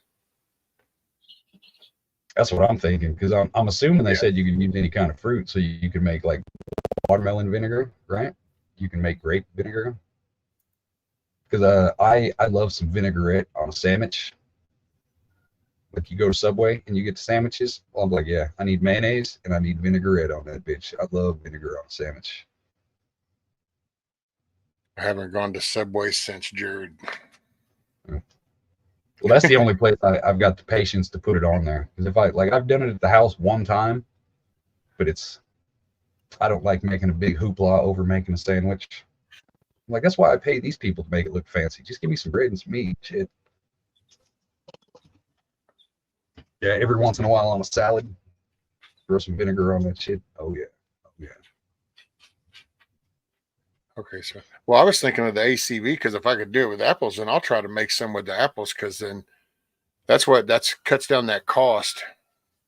That's what I'm thinking, because I'm assuming they said you can use any kind of fruit, so you can make like watermelon vinegar, right? You can make grape vinegar. Because I love some vinaigrette on a sandwich. Like you go to Subway and you get the sandwiches. Well, I'm like, yeah, I need mayonnaise and I need vinaigrette on that bitch. I love vinegar on a sandwich. I haven't gone to Subway since Jared. Well, that's the only place I've got the patience to put it on there. Because if I've done it at the house one time, but I don't like making a big hoopla over making a sandwich. Like, that's why I pay these people to make it look fancy. Just give me some bread and some meat. Shit. Yeah, every once in a while on a salad, throw some vinegar on that shit. Oh, yeah. Oh, yeah. Okay, so, well, I was thinking of the ACV because if I could do it with apples, then I'll try to make some with the apples because then that's cuts down that cost.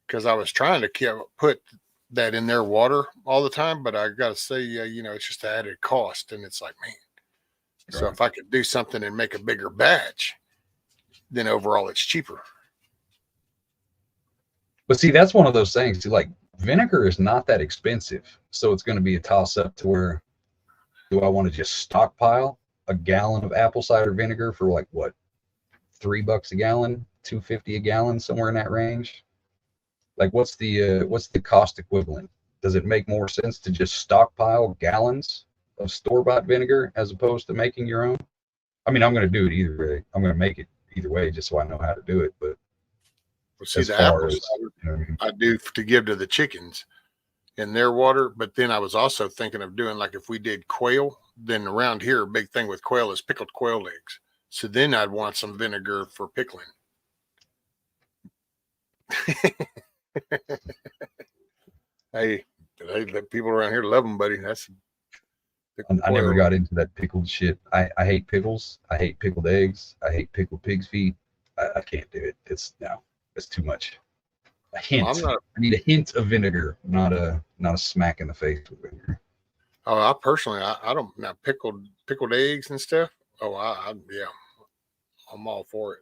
Because I was trying to put that in their water all the time, but I got to say, it's just added cost. And it's like, man, so if I could do something and make a bigger batch, then overall it's cheaper. But see, that's one of those things. See, like vinegar is not that expensive, so it's going to be a toss up to where do I want to just stockpile a gallon of apple cider vinegar for like what, $3 a gallon, $2.50 a gallon, somewhere in that range? Like, what's the cost equivalent? Does it make more sense to just stockpile gallons of store-bought vinegar as opposed to making your own? I mean, I'm going to do it either way. I'm going to make it either way just so I know how to do it. But see, as the far apple as, cider I do to give to the chickens in their water. But then I was also thinking of doing, like, if we did quail, then around here, a big thing with quail is pickled quail eggs. So then I'd want some vinegar for pickling. Hey, the people around here love them, buddy. I never got into that pickled shit. I hate pickles. I hate pickled eggs. I hate pickled pig's feet. I can't do it. It's too much. A hint. I need a hint of vinegar, not a smack in the face with vinegar. Oh, I personally, I don't now pickled eggs and stuff. Oh, yeah, I'm all for it.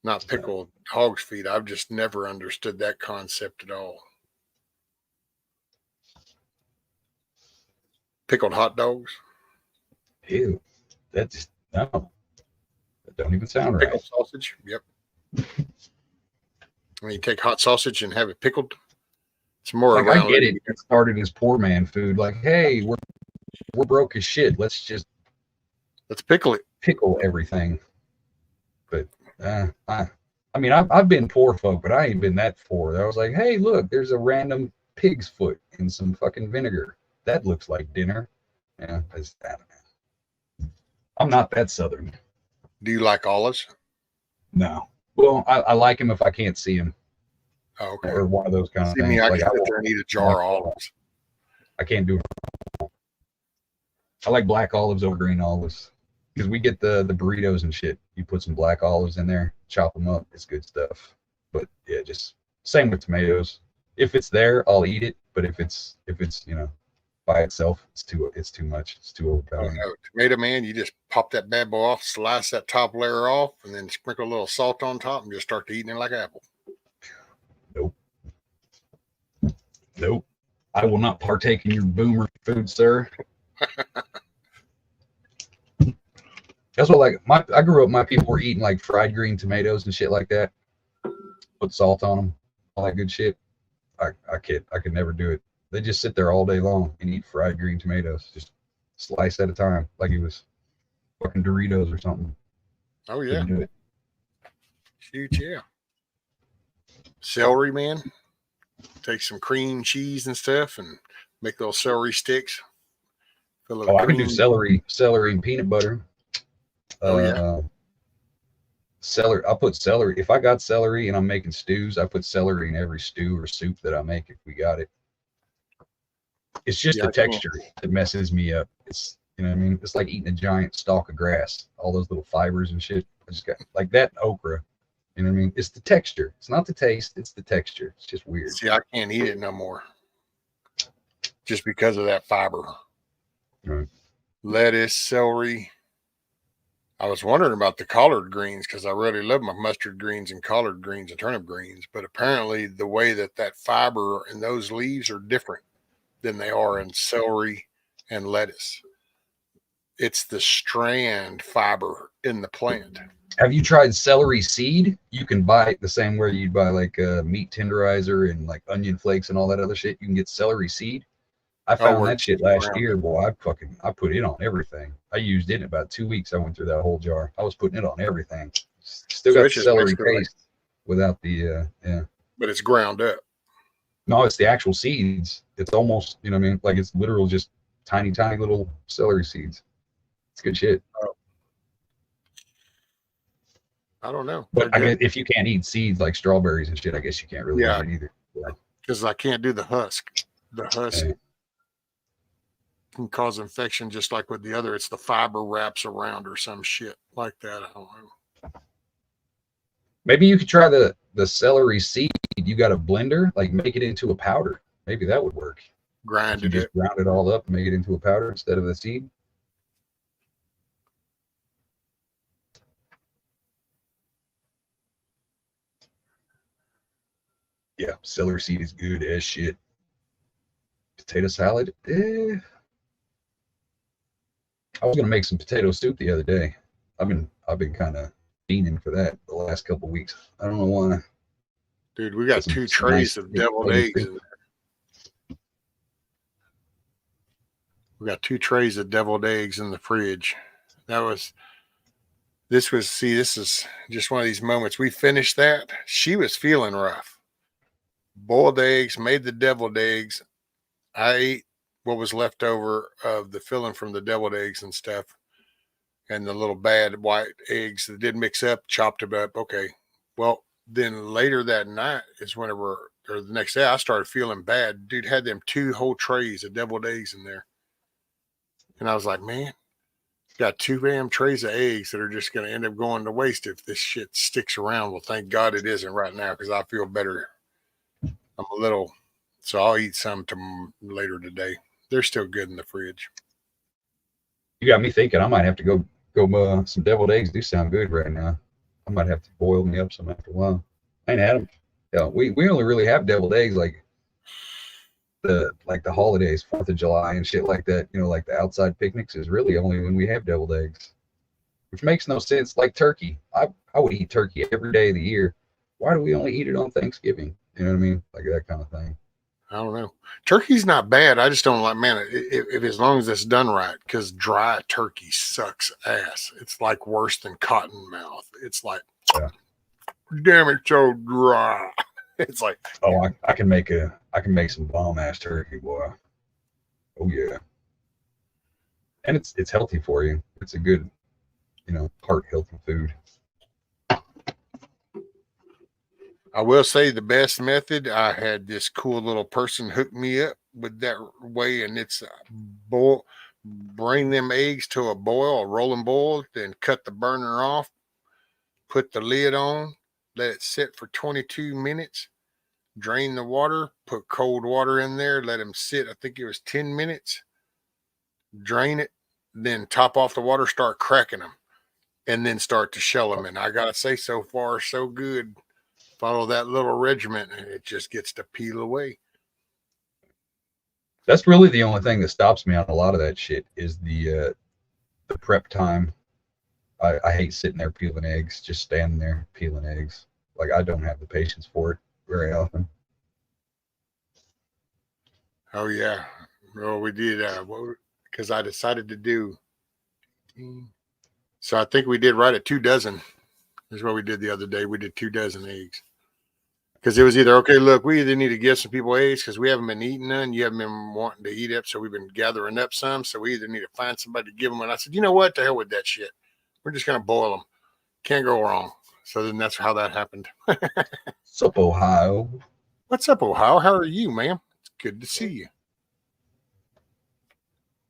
Not pickled hog's feet. I've just never understood that concept at all. Pickled hot dogs. Ew, that just no. That don't even sound right. Pickled sausage. Yep. When you take hot sausage and have it pickled, it's more like, around. I get it. It started as poor man food. Like, hey, we're broke as shit. Let's pickle it. Pickle everything. But I mean, I've been poor folk, but I ain't been that poor. I was like, hey, look, there's a random pig's foot in some fucking vinegar. That looks like dinner. Yeah, I'm not that southern. Do you like olives? No. Well, I like them if I can't see them. Oh, okay. Or one of those kind of things. Me, I like, can sit there and eat a jar of olives. I can't do it. I like black olives over green olives. Because we get the burritos and shit. You put some black olives in there, chop them up. It's good stuff. But yeah, just same with tomatoes. If it's there, I'll eat it. But if it's by itself, it's too much. It's too overpowering. Oh, no. Tomato, man, you just pop that bad boy off, slice that top layer off, and then sprinkle a little salt on top, and just start to eating it like apple. Nope. I will not partake in your boomer food, sir. That's what, like, I grew up, my people were eating like fried green tomatoes and shit like that. Put salt on them, all that good shit. I could never do it. They just sit there all day long and eat fried green tomatoes, just slice at a time, like it was fucking Doritos or something. Oh yeah. Do it. Shoot, yeah. Celery, man. Take some cream cheese and stuff and make little celery sticks. I can do celery and peanut butter. Oh yeah. Celery. I'll put celery. If I got celery and I'm making stews, I put celery in every stew or soup that I make if we got it. It's just the texture that messes me up. It's, you know what I mean? It's like eating a giant stalk of grass. All those little fibers and shit. I just got like that okra. You know what I mean? It's the texture. It's not the taste. It's the texture. It's just weird. See, I can't eat it no more. Just because of that fiber. Right. Lettuce, celery. I was wondering about the collard greens because I really love my mustard greens and collard greens and turnip greens. But apparently the way that fiber in those leaves are different than they are in celery and lettuce. It's the strand fiber in the plant. Have you tried celery seed? You can buy it the same way you'd buy like a meat tenderizer and like onion flakes and all that other shit. You can get celery seed. I found that shit last year, boy. I put it on everything. I used it in about 2 weeks. I went through that whole jar. I was putting it on everything. Still got the celery taste without the yeah. But it's ground up. No, it's the actual seeds. It's almost, you know what I mean? Like it's literal just tiny little celery seeds. It's good shit. Oh. I don't know. But I guess if you can't eat seeds like strawberries and shit, I guess you can't really eat it either. Because I can't do the husk. The husk can cause infection just like with the other. It's the fiber wraps around or some shit like that. I don't know. Maybe you could try the the celery seed, you got a blender, like make it into a powder. Maybe that would work. If you Grinded just it. ground it all up and make it into a powder instead of the seed. Yeah, celery seed is good as shit. Potato salad, I was gonna make some potato soup the other day. I've been kind of fiending for that the last couple weeks. I don't know why. Dude, we got two Some trays nice of deviled potato eggs soup. in there. We got 2 trays of deviled eggs in the fridge. This is just one of these moments. We finished that. She was feeling rough. Boiled eggs, made the deviled eggs. I ate what was left over of the filling from the deviled eggs and stuff, and the little bad white eggs that did mix up, chopped them up. Okay. Well, then later that night is whenever, or the next day, I started feeling bad. Dude had them 2 whole trays of deviled eggs in there. And I was like, man, got 2 damn trays of eggs that are just going to end up going to waste if this shit sticks around. Well, thank God it isn't right now because I feel better. I'm a little, so I'll eat some later today. They're still good in the fridge. You got me thinking. I might have to go some deviled eggs do sound good right now. I might have to boil me up some after a while. I ain't had them. Yeah, we only really have deviled eggs like the holidays, 4th of July and shit like that. You know, like the outside picnics is really only when we have deviled eggs, which makes no sense. Like turkey, I would eat turkey every day of the year. Why do we only eat it on Thanksgiving? You know what I mean? Like that kind of thing. I don't know. Turkey's not bad. I just don't like, man, if as long as it's done right, because dry turkey sucks ass. It's like worse than cotton mouth. It's like, Yeah. damn it, so dry. It's like, Oh, I can make some bomb ass turkey, boy. Oh yeah. And it's healthy for you. It's a good, heart healthy food. I will say the best method, I had this cool little person hook me up with that way, and it's bring them eggs to a boil, a rolling boil, then cut the burner off, put the lid on, let it sit for 22 minutes, drain the water, put cold water in there, let them sit, I think it was 10 minutes, drain it, then top off the water, start cracking them, and then start to shell them. And I got to say, so far, so good. Follow that little regiment and it just gets to peel away. That's really the only thing that stops me on a lot of that shit is the prep time. I hate sitting there peeling eggs, just standing there peeling eggs. Like I don't have the patience for it very often. Oh yeah. Well, we did because I decided to do. So I think we did right at 2 dozen. Is what we did the other day. We did 2 dozen eggs. Because it was either, okay, look, we either need to give some people eggs because we haven't been eating none. You haven't been wanting to eat up. So we've been gathering up some. So we either need to find somebody to give them. And I said, you know what? To hell with that shit. We're just going to boil them. Can't go wrong. So then that's how that happened. What's up, Ohio? What's up, Ohio? How are you, ma'am? It's good to see you.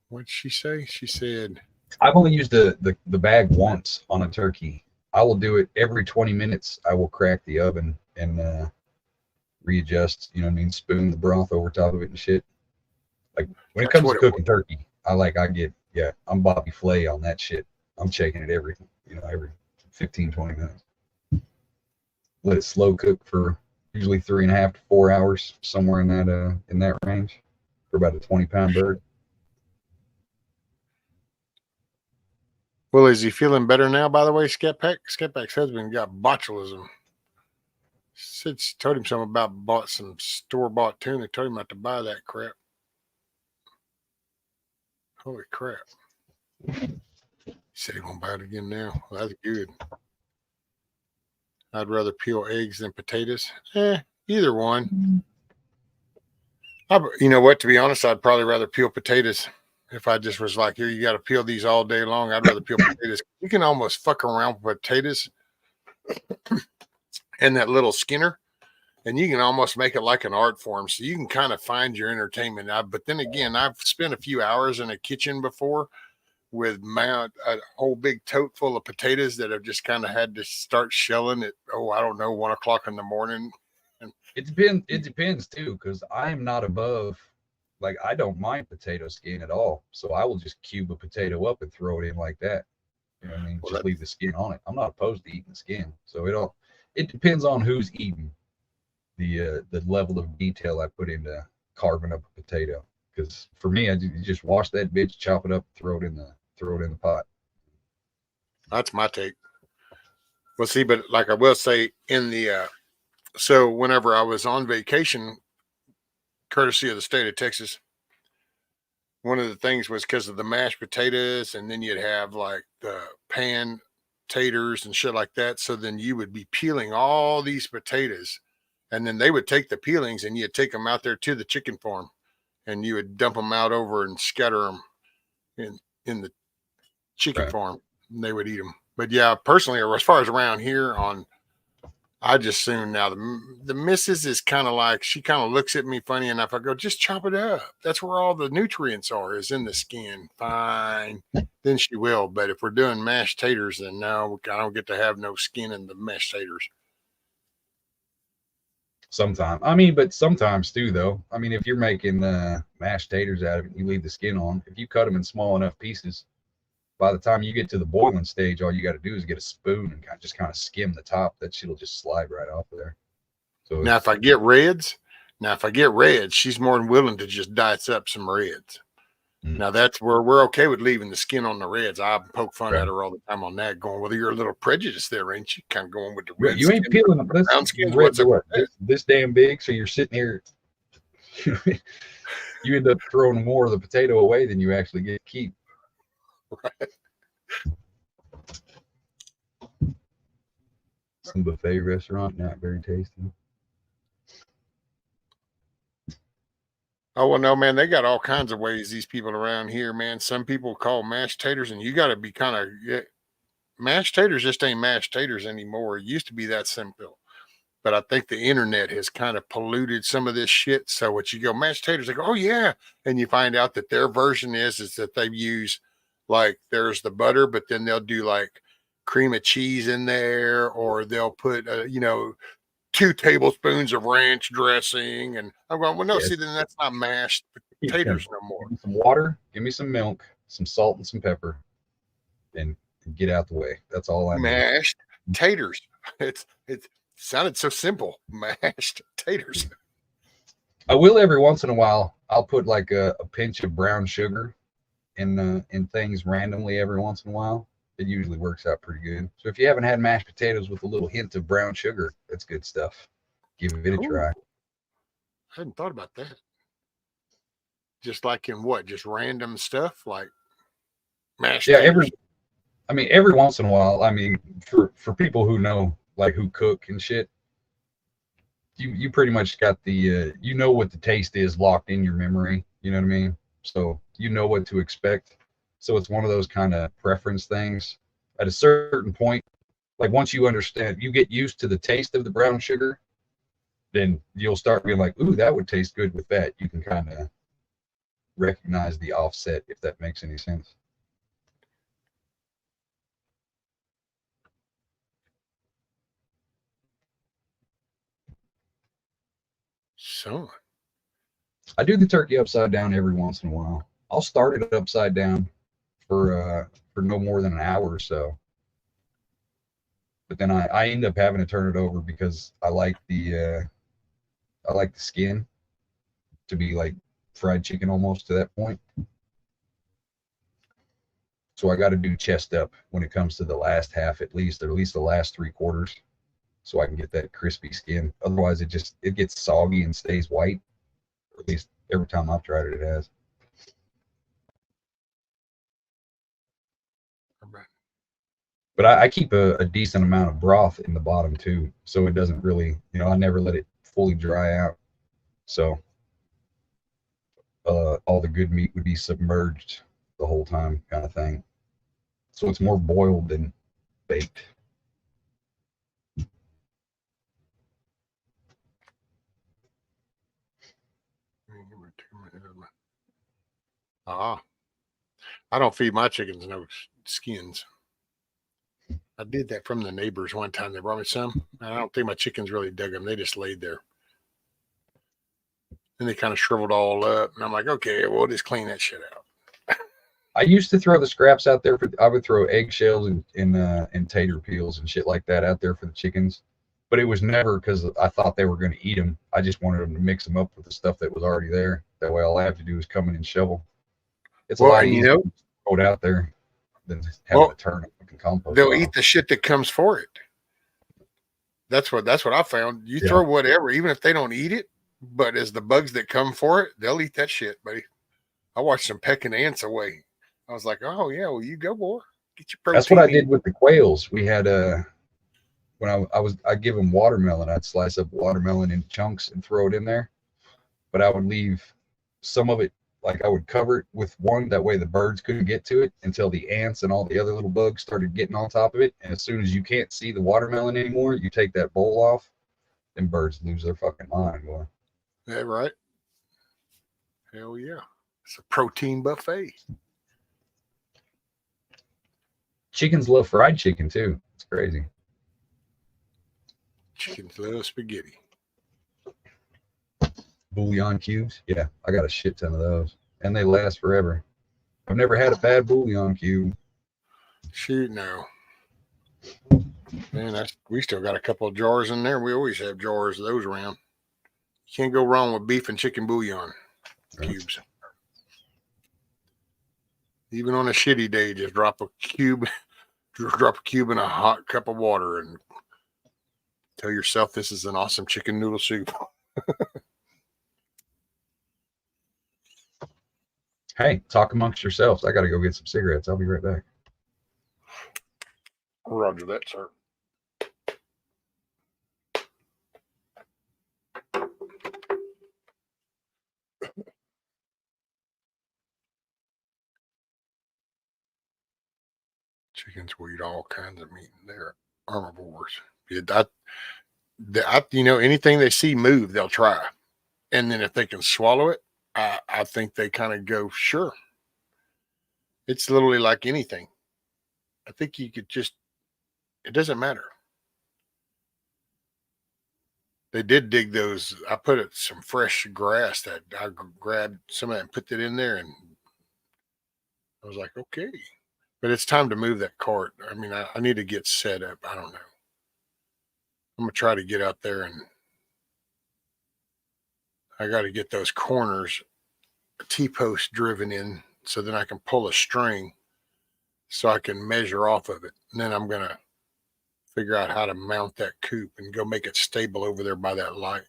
What'd she say? She said, I've only used the bag once on a turkey. I will do it every 20 minutes. I will crack the oven and readjust, spoon the broth over top of it and shit. Like when it comes to cooking turkey, I'm Bobby Flay on that shit. I'm checking it every 15, 20 minutes. Let it slow cook for usually 3.5 to 4 hours, somewhere in that range, for about a 20-pound bird. well, is he feeling better now, by the way, Sketpack? Sketpack's husband got botulism. She told him something about bought some store-bought tuna. Told him not to buy that crap. Holy crap. He said he won't buy it again now. Well, that's good. I'd rather peel eggs than potatoes. Either one. You know what? To be honest, I'd probably rather peel potatoes. If I just was like, here, you got to peel these all day long, I'd rather peel potatoes. You can almost fuck around with potatoes and that little skinner, and you can almost make it like an art form. So you can kind of find your entertainment. But then again, I've spent a few hours in a kitchen before with a whole big tote full of potatoes that have just kind of had to start shelling at, I don't know, 1 o'clock in the morning. And It depends too, because I am not above, like, I don't mind potato skin at all. So I will just cube a potato up and throw it in like that. You know what I mean? Well, Just leave the skin on it. I'm not opposed to eating the skin. So it depends on who's eating, the level of detail I put into carving up a potato. Because for me, you just wash that bitch, chop it up, throw it in the pot. that's my take. Well, see, but like I will say so whenever I was on vacation, courtesy of the state of Texas, one of the things was because of the mashed potatoes, and then you'd have like the pan taters and shit like that. So then you would be peeling all these potatoes, and then they would take the peelings and you'd take them out there to the chicken farm, and you would dump them out over and scatter them in the chicken Right. farm, and they would eat them. But yeah, personally, or as far as around here I just soon now the missus is kind of like, she kind of looks at me funny enough. I go, just chop it up. That's where all the nutrients is in the skin. Fine. Then she will. But if we're doing mashed taters, then no, I don't get to have no skin in the mashed taters. Sometimes, I mean, but sometimes too, though. I mean, if you're making mashed taters out of it, you leave the skin on. If you cut them in small enough pieces, by the time you get to the boiling stage, all you got to do is get a spoon and kind of skim the top. That shit'll just slide right off of there. So Now, if I get reds, she's more than willing to just dice up some reds. Now that's where we're okay with leaving the skin on the reds. I poke fun at her all the time on that, going, well, you're a little prejudiced there, ain't you? Kind of going with the red you ain't skin, peeling the this brown skins. reds What's up are what with this damn big, so you're sitting here. You end up throwing more of the potato away than you actually get to keep. that? Some buffet restaurant, not very tasty. Oh, well, no, man, they got all kinds of ways, these people around here, man. Some people call mashed taters, and you got to be kind of, mashed taters just ain't mashed taters anymore. It used to be that simple. But I think the internet has kind of polluted some of this shit. So what you go mashed taters, they go, oh yeah, and you find out that their version is that they use, like, there's the butter, but then they'll do like cream of cheese in there, or they'll put 2 tablespoons of ranch dressing, and I'm going, well, no, Yes. see, then that's not mashed Yeah. potatoes no more. Give me some water, give me some milk, some salt, and some pepper, and get out the way. That's all I need. Mashed taters. It sounded so simple. Mashed taters. I will every once in a while. I'll put like a pinch of brown sugar in things randomly every once in a while. It usually works out pretty good. So if you haven't had mashed potatoes with a little hint of brown sugar, that's good stuff. Give it a try. I hadn't thought about that. Just like in what? Just random stuff like mashed taters. Every once in a while. I mean, for people who know, like, who cook and shit, you pretty much got the you know what the taste is locked in your memory. You know what I mean? So you know what to expect. So it's one of those kind of preference things. At a certain point, like, once you understand, you get used to the taste of the brown sugar, then you'll start being like, ooh, that would taste good with that. You can kind of recognize the offset, if that makes any sense. So I do the turkey upside down every once in a while. I'll start it upside down for no more than an hour or so. But then I end up having to turn it over because I like the skin to be like fried chicken almost to that point. So I got to do chest up when it comes to the last half at least, or at least the last 3/4, so I can get that crispy skin. Otherwise, it gets soggy and stays white. Or at least every time I've tried it, it has. But I keep a decent amount of broth in the bottom too, so it doesn't really, I never let it fully dry out. So all the good meat would be submerged the whole time, kind of thing. So it's more boiled than baked. I don't feed my chickens no skins. I did that from the neighbors one time. They brought me some. And I don't think my chickens really dug them. They just laid there. And they kind of shriveled all up. And I'm like, okay, we'll just clean that shit out. I used to throw the scraps out there. I would throw eggshells and tater peels and shit like that out there for the chickens. But it was never because I thought they were going to eat them. I just wanted them to mix them up with the stuff that was already there. That way all I have to do is come in and shovel. It's a lot easier to throw it out there than having to turn a fucking compost. They'll eat the shit that comes for it. That's what I found. You throw whatever, even if they don't eat it, but as the bugs that come for it, they'll eat that shit, buddy. I watched them pecking ants away. I was like, oh yeah, well you go, boy. Get your protein. That's what I did with the quails. We had when I'd give them watermelon. I'd slice up watermelon in chunks and throw it in there, but I would leave some of it, like I would cover it with one, that way the birds couldn't get to it until the ants and all the other little bugs started getting on top of it. And as soon as you can't see the watermelon anymore, you take that bowl off, and birds lose their fucking mind, boy. Yeah, right. Hell yeah. It's a protein buffet. Chickens love fried chicken too. It's crazy. Chickens love spaghetti. Bouillon cubes. Yeah, I got a shit ton of those. And they last forever. I've never had a bad bouillon cube. Shoot, no. Man, we still got a couple of jars in there. We always have jars of those around. You can't go wrong with beef and chicken bouillon cubes. Even on a shitty day, just drop a cube in a hot cup of water and tell yourself this is an awesome chicken noodle soup. Hey, talk amongst yourselves. I got to go get some cigarettes. I'll be right back. Roger that, sir. Chickens will eat all kinds of meat. They're omnivores. Anything they see move, they'll try. And then if they can swallow it, I think they kind of go, sure. It's literally like anything. I think you could just, it doesn't matter. They did dig those. I put some fresh grass that I grabbed some of that and put it in there. And I was like, okay. But it's time to move that cart. I mean, I need to get set up. I don't know. I'm going to try to get out there and I got to get those corners, a T-post driven in so then I can pull a string so I can measure off of it. And then I'm going to figure out how to mount that coop and go make it stable over there by that light.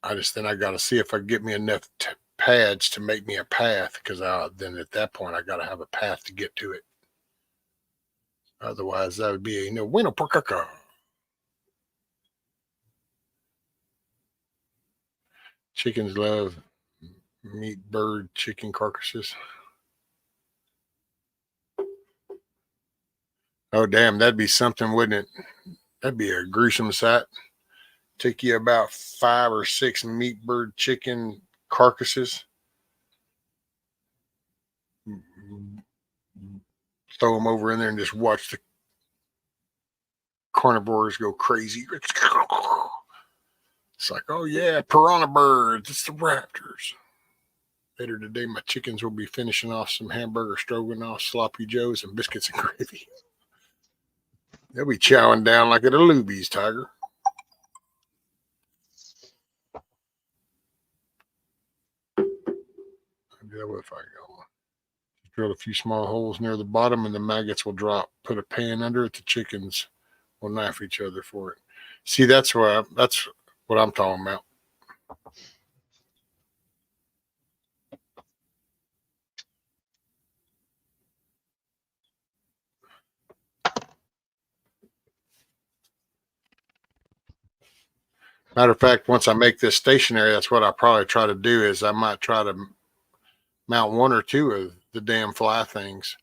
I got to see if I can get me enough pads to make me a path, because then at that point I got to have a path to get to it. Otherwise, that would be a no bueno por caca. Chickens love meat, bird, chicken carcasses. Oh, damn, that'd be something, wouldn't it? That'd be a gruesome sight. Take you about 5 or 6 meat, bird, chicken carcasses. Throw them over in there and just watch the carnivores go crazy. It's like, oh yeah, piranha birds. It's the raptors. Later today, my chickens will be finishing off some hamburger stroganoff, sloppy joes, and biscuits and gravy. They'll be chowing down like at a Luby's, Tiger. I'll do that if I go. Drill a few small holes near the bottom and the maggots will drop. Put a pan under it. The chickens will knife each other for it. See, that's what I'm talking about. Matter of fact, once I make this stationary, that's what I probably try to do is I might try to mount 1 or 2 of the damn fly things,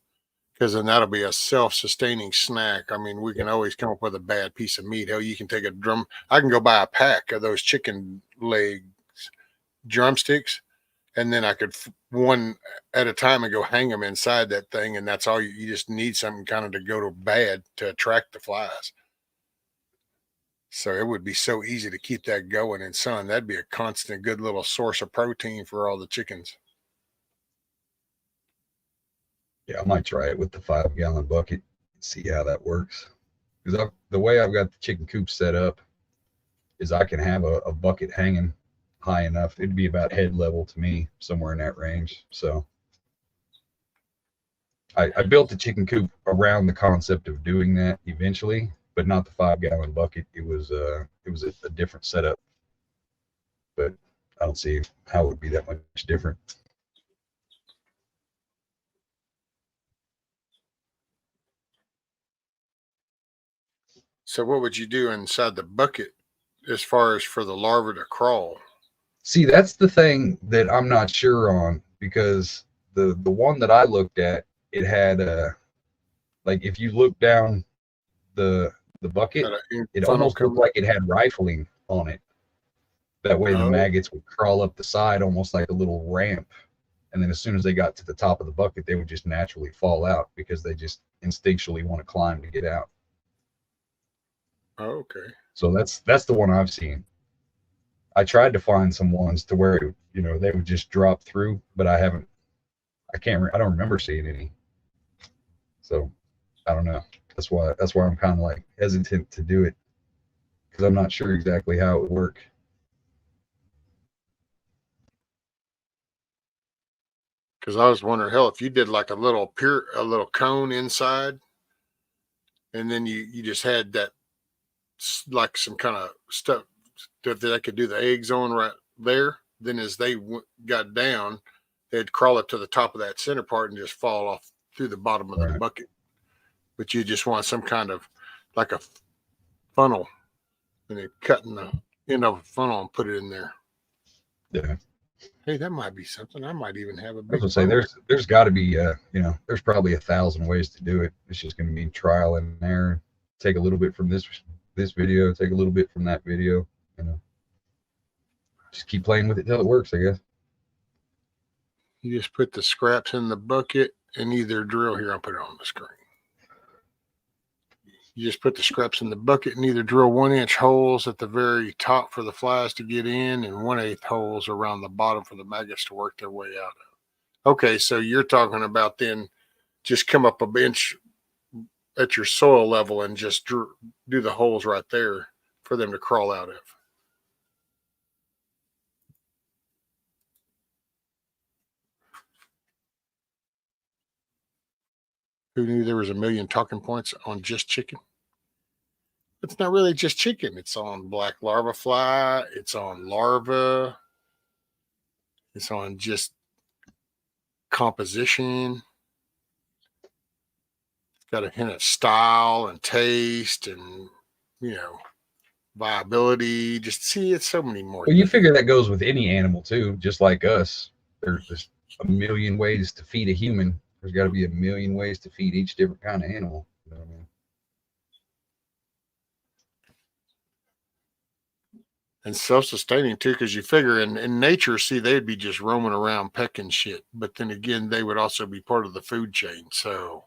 because then that'll be a self-sustaining snack. I mean, we can always come up with a bad piece of meat. Hell, you can take I can go buy a pack of those chicken legs, drumsticks, and then I could one at a time and go hang them inside that thing, and that's all you just need something kind of to go to bed to attract the flies. So it would be so easy to keep that going in sun. That'd be a constant good little source of protein for all the chickens. Yeah, I might try it with the 5-gallon bucket, see how that works. Because the way I've got the chicken coop set up is I can have a bucket hanging high enough. It'd be about head level to me, somewhere in that range. So I built the chicken coop around the concept of doing that eventually, but not the 5-gallon bucket. It was a different setup, but I don't see how it would be that much different. So what would you do inside the bucket as far as for the larva to crawl? See, that's the thing that I'm not sure on, because the one that I looked at, it had like if you look down the bucket, Got a it funnel almost looked coming. like it had rifling on it. That way the Oh, maggots would crawl up the side almost like a little ramp. And then as soon as they got to the top of the bucket, they would just naturally fall out because they just instinctually want to climb to get out. okay. So that's the one I've seen. I tried to find some ones to where, they would just drop through, but I don't remember seeing any. So I don't know. That's why I'm kind of like hesitant to do it, because I'm not sure exactly how it would work. Because I was wondering, hell, if you did like a little cone inside, and then you just had that like some kind of stuff that they could do the eggs on right there. Then as they got down, they'd crawl up to the top of that center part and just fall off through the bottom of the Right. bucket. But you just want some kind of like a funnel, and then cutting the end of a funnel and put it in there. Yeah. Hey, that might be something. I might even have a I was big gonna say funnel. there's got to be there's probably 1,000 ways to do it. It's just gonna be trial and error. Take a little bit from this video, take a little bit from that video. Just keep playing with it till it works, I guess. You just put the scraps in the bucket and either drill here. I'll put it on the screen. You just put the scraps in the bucket and either drill 1-inch holes at the very top for the flies to get in and 1/8 holes around the bottom for the maggots to work their way out of. Okay, so you're talking about then just come up a bench at your soil level and just do the holes right there for them to crawl out of. Who knew there was a million talking points on just chicken? It's not really just chicken. It's on black larva fly. It's on larva. It's on just composition. It's got a hint of style and taste and, viability. Just see, it's so many more Well, you things. figure that goes with any animal too, just like us. There's a million ways to feed a human. There's got to be a million ways to feed each different kind of animal. You know what I mean? And self-sustaining too, because you figure in nature, see, they'd be just roaming around pecking shit. But then again, they would also be part of the food chain. So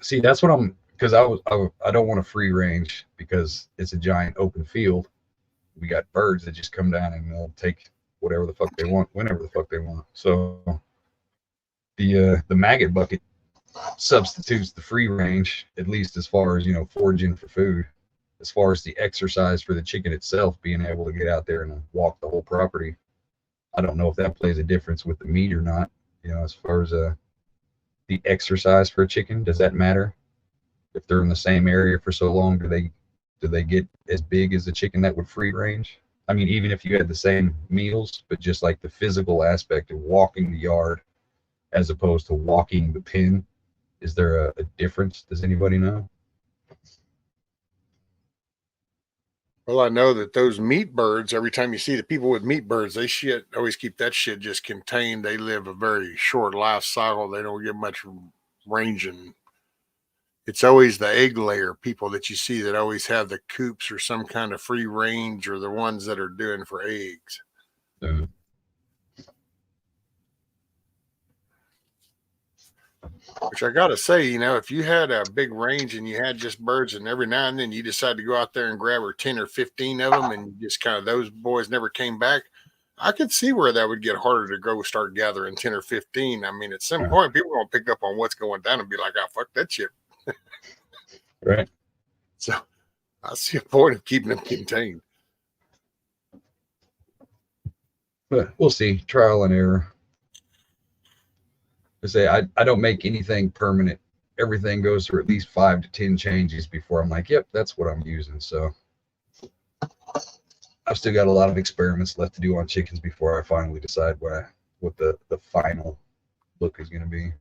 See, that's what because I don't want a free range because it's a giant open field. We got birds that just come down and they'll take whatever the fuck they want, whenever the fuck they want. So the maggot bucket substitutes the free range, at least as far as foraging for food. As far as the exercise for the chicken itself, being able to get out there and walk the whole property, I don't know if that plays a difference with the meat or not. As far as the exercise for a chicken, does that matter? If they're in the same area for so long, do they get as big as a chicken that would free range? I mean, even if you had the same meals, but just like the physical aspect of walking the yard as opposed to walking the pen, is there a difference? Does anybody know? well, I know that those meat birds, every time you see the people with meat birds, they always keep that shit just contained. They live a very short life cycle. They don't get much range. And it's always the egg layer people that you see that always have the coops or some kind of free range, or the ones that are doing for eggs. Uh, Which I gotta say, you know, if you had a big range and you had just birds, and every now and then you decide to go out there and grab or 10 or 15 of them, and just kind of those boys never came back, I could see where that would get harder to go start gathering 10 or 15. I mean, at some point, people are gonna pick up on what's going down and be like, "Oh, fuck that shit." right. So I see a point of keeping them contained. But we'll see. Trial and error. I say I don't make anything permanent. Everything goes through at least 5 to 10 changes before I'm like, yep, that's what I'm using. So I've still got a lot of experiments left to do on chickens before I finally decide what the final look is going to be.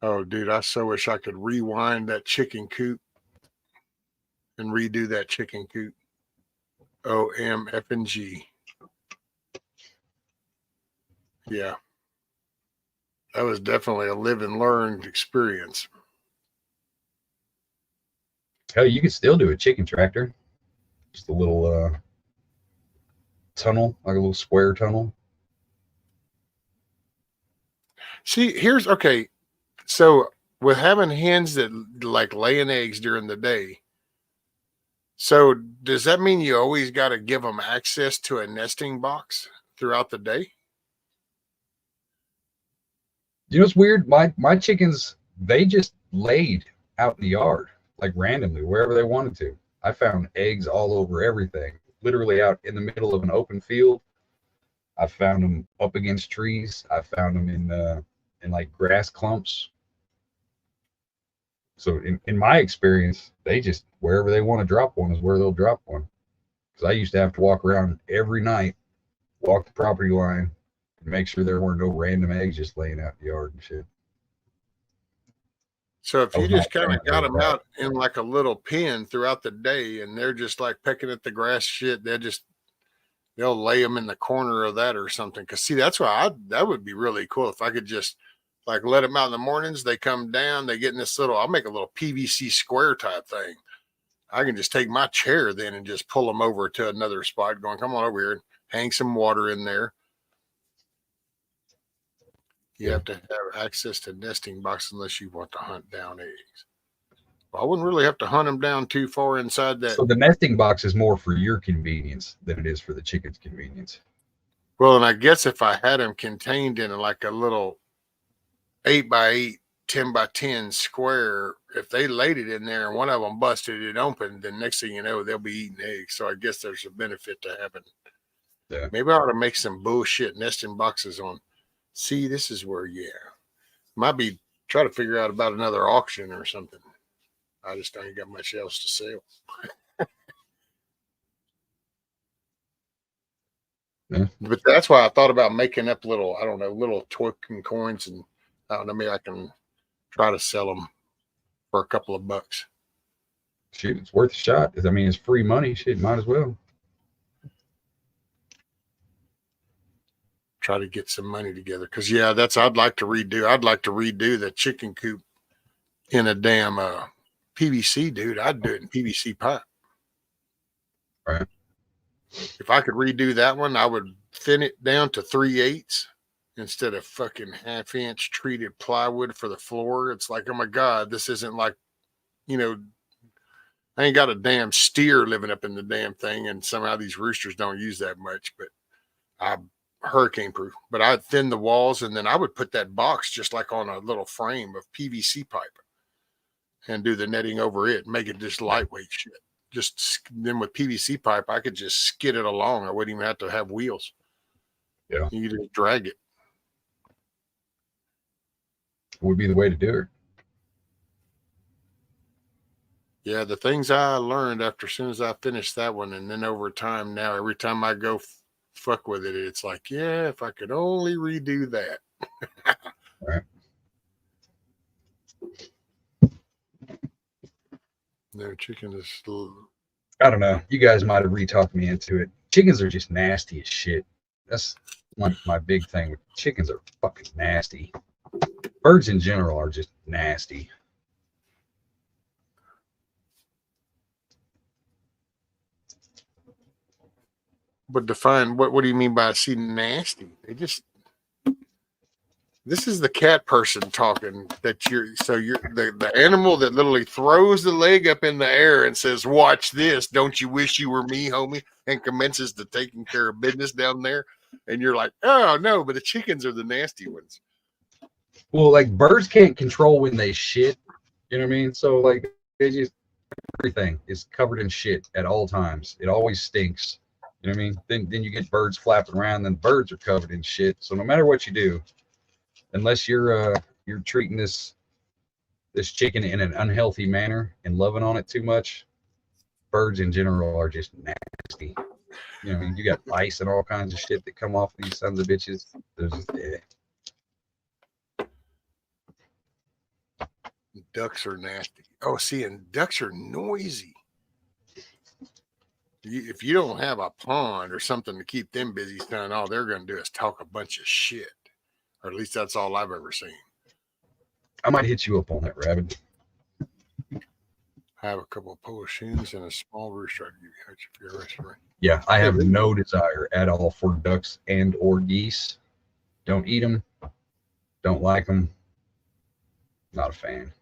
Oh, dude, I so wish I could rewind that chicken coop and redo that chicken coop. OMFNG. Yeah. That was definitely a live and learn experience. Hell, you can still do a chicken tractor. Just a little tunnel, like a little square tunnel. See, here's okay. So with having hens that like laying eggs during the day, so does that mean you always got to give them access to a nesting box throughout the day? You know what's weird? My chickens, they just laid out in the yard, like randomly, wherever they wanted to. I found eggs all over everything, literally out in the middle of an open field. I found them up against trees. I found them in like grass clumps. So in my experience, they just wherever they want to drop one is where they'll drop one. Because I used to have to walk around every night, walk the property line, and make sure there weren't no random eggs just laying out in the yard and shit. So if I you was not just kind of friendly got with them that. out in like a little pen throughout the day and they're just like pecking at the grass shit, they'll lay them in the corner of that or something. Cause see, that's why that would be really cool if I could just like let them out in the mornings. They come down, they get in this little, I'll make a little PVC square type thing. I can just take my chair then and just pull them over to another spot going, come on over here and hang some water in there. You have to have access to nesting boxes unless you want to hunt down eggs. Well, I wouldn't really have to hunt them down too far inside that. So the nesting box is more for your convenience than it is for the chicken's convenience. Well, and I guess if I had them contained in like a little 8x8, 10x10 square, if they laid it in there and one of them busted it open, then next thing you know, they'll be eating eggs. So I guess there's a benefit to having. Yeah. Maybe I ought to make some bullshit nesting boxes on. See, this is where, might be try to figure out about another auction or something. I just ain't got much else to sell. Yeah. But that's why I thought about making up little, I don't know, little token coins, and I don't know, maybe I can try to sell them for a couple of bucks. Shit, it's worth a shot. I mean, it's free money. Shit, might as well. Try to get some money together. Cause I'd like to redo the chicken coop in a damn PVC, dude. I'd do it in PVC pipe. Right. If I could redo that one, I would thin it down to 3/8 instead of fucking 1/2 inch treated plywood for the floor. It's like, oh my God, this isn't like, I ain't got a damn steer living up in the damn thing. And somehow these roosters don't use that much, but I'm hurricane proof. But I'd thin the walls and then I would put that box just like on a little frame of PVC pipe and do the netting over it, make it just lightweight shit. Just then with PVC pipe, I could just skid it along. I wouldn't even have to have wheels. Yeah. You could just drag it. Would be the way to do it. Yeah, the things I learned after as soon as I finished that one, and then over time now, every time I go fuck with it, it's like, yeah, if I could only redo that. Right. No, chicken is still. I don't know. You guys might have re-talked me into it. Chickens are just nasty as shit. That's my big thing. Chickens are fucking nasty. Birds in general are just nasty. But define what do you mean by see nasty? They just this is the cat person talking that you're the animal that literally throws the leg up in the air and says, "Watch this, don't you wish you were me, homie?" and commences to taking care of business down there. And you're like, "Oh no, but the chickens are the nasty ones." Well, like birds can't control when they shit. You know what I mean? So like they just everything is covered in shit at all times. It always stinks. You know what I mean? Then you get birds flapping around, then birds are covered in shit. So no matter what you do, unless you're treating this chicken in an unhealthy manner and loving on it too much, birds in general are just nasty. You know what I mean? You got lice and all kinds of shit that come off these sons of bitches. They're just Ducks are nasty. Oh, see, and ducks are noisy. If you don't have a pond or something to keep them busy, son, all they're going to do is talk a bunch of shit. Or at least that's all I've ever seen. I might hit you up on that, Rabbit. I have a couple of polo shoes and a small rooster I can give you if you're a restaurant. Yeah, I have no desire at all for ducks and or geese. Don't eat them. Don't like them. Not a fan.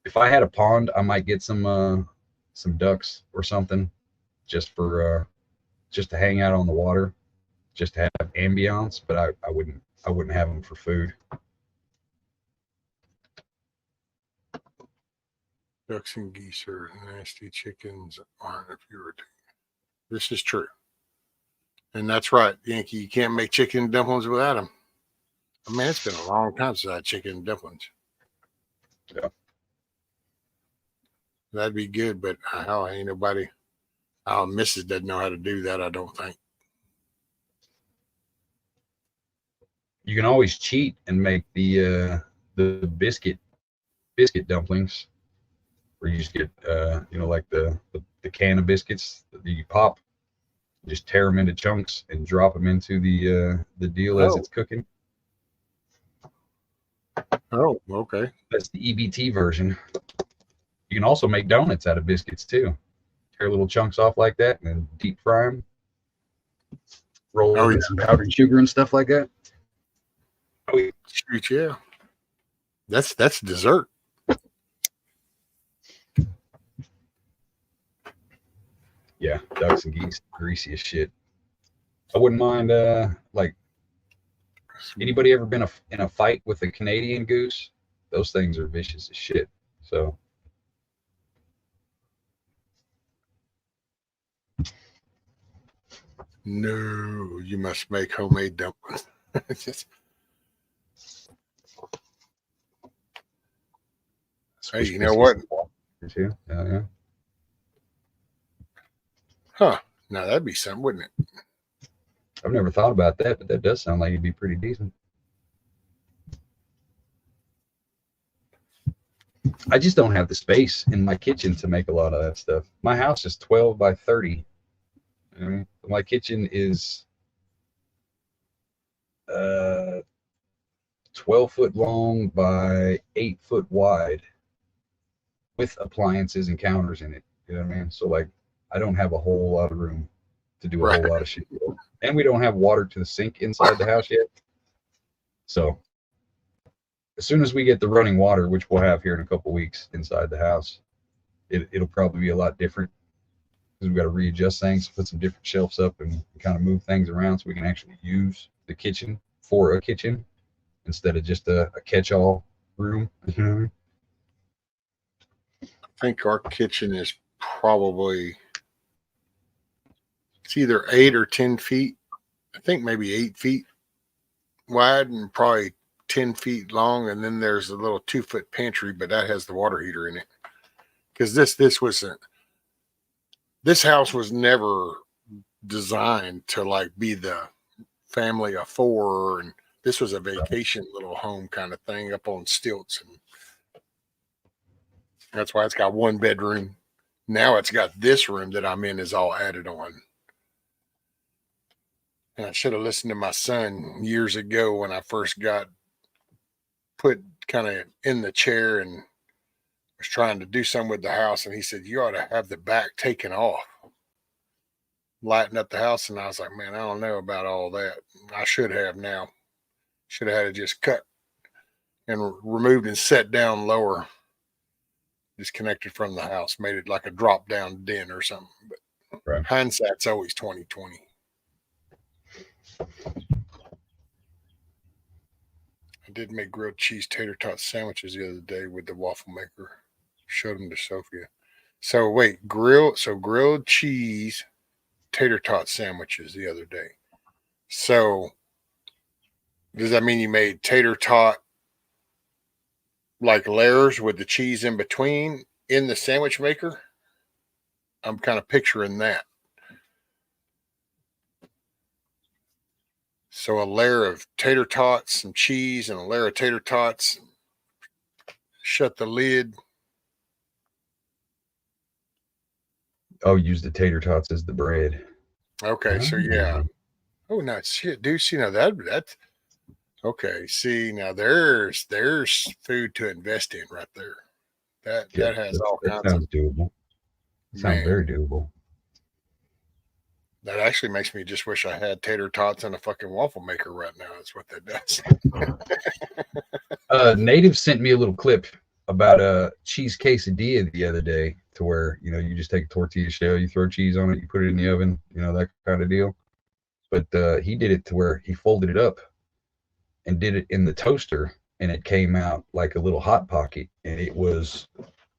If I had a pond, I might get some ducks or something, just to hang out on the water, just to have ambiance. But I wouldn't have them for food. Ducks and geese are nasty. Chickens aren't if you were to. This is true. And that's right, Yankee. You can't make chicken dumplings without them. I mean, it's been a long time since I had chicken dumplings. Yeah. That'd be good, but hell, ain't nobody. Our missus doesn't know how to do that, I don't think. You can always cheat and make the biscuit dumplings, where you just get like the can of biscuits that you pop, just tear them into chunks and drop them into the deal as it's cooking. Oh, okay. That's the EBT version. You can also make donuts out of biscuits too. Tear little chunks off like that and then deep fry them. Roll them in some powdered sugar and stuff like that. Oh, shoot, yeah. That's dessert. Yeah, ducks and geese, greasy as shit. I wouldn't mind like anybody ever been in a fight with a Canadian goose? Those things are vicious as shit. So no, you must make homemade dumplings. Hey, you know what? Yeah. Huh. Now that'd be something, wouldn't it? I've never thought about that, but that does sound like it'd be pretty decent. I just don't have the space in my kitchen to make a lot of that stuff. My house is 12 by 30. My kitchen is 12 foot long by 8 foot wide with appliances and counters in it. You know what I mean? So like I don't have a whole lot of room to do a whole lot of shit. And we don't have water to the sink inside the house yet. So as soon as we get the running water, which we'll have here in a couple weeks inside the house, it'll probably be a lot different, because we've got to readjust things, put some different shelves up and kind of move things around so we can actually use the kitchen for a kitchen instead of just a catch-all room. I think our kitchen is probably, it's either 8 or 10 feet. I think maybe 8 feet wide and probably 10 feet long. And then there's a little 2-foot pantry, but that has the water heater in it. Because this house was never designed to like be the family of 4, and this was a vacation little home kind of thing up on stilts, and that's why it's got 1 bedroom. Now it's got this room that I'm in is all added on. And I should have listened to my son years ago when I first got put kind of in the chair and was trying to do something with the house, and he said, you ought to have the back taken off, lighten up the house. And I was like, man, I don't know about all that. I should have now. Should have had it just cut and removed and set down lower, disconnected from the house, made it like a drop down den or something. But Right. hindsight's always 20/20. I did make grilled cheese tater tot sandwiches the other day with the waffle maker. Showed them to Sophia. So wait, grilled cheese tater tot sandwiches the other day. So does that mean you made tater tot like layers with the cheese in between in the sandwich maker? I'm kind of picturing that. So a layer of tater tots, some cheese, and a layer of tater tots. Shut the lid. Oh, use the tater tots as the bread. Okay, so yeah. Oh, no, shit, dude. See, now that's okay. See, now there's food to invest in right there. That has all that kinds sounds of doable. Sounds man. very doable. That actually makes me just wish I had tater tots and a fucking waffle maker right now. That's what that does. Native sent me a little clip about a cheese quesadilla the other day, to where, you know, you just take a tortilla shell, you throw cheese on it, you put it in the oven, you know, that kind of deal. But he did it to where he folded it up and did it in the toaster, and it came out like a little hot pocket, and it was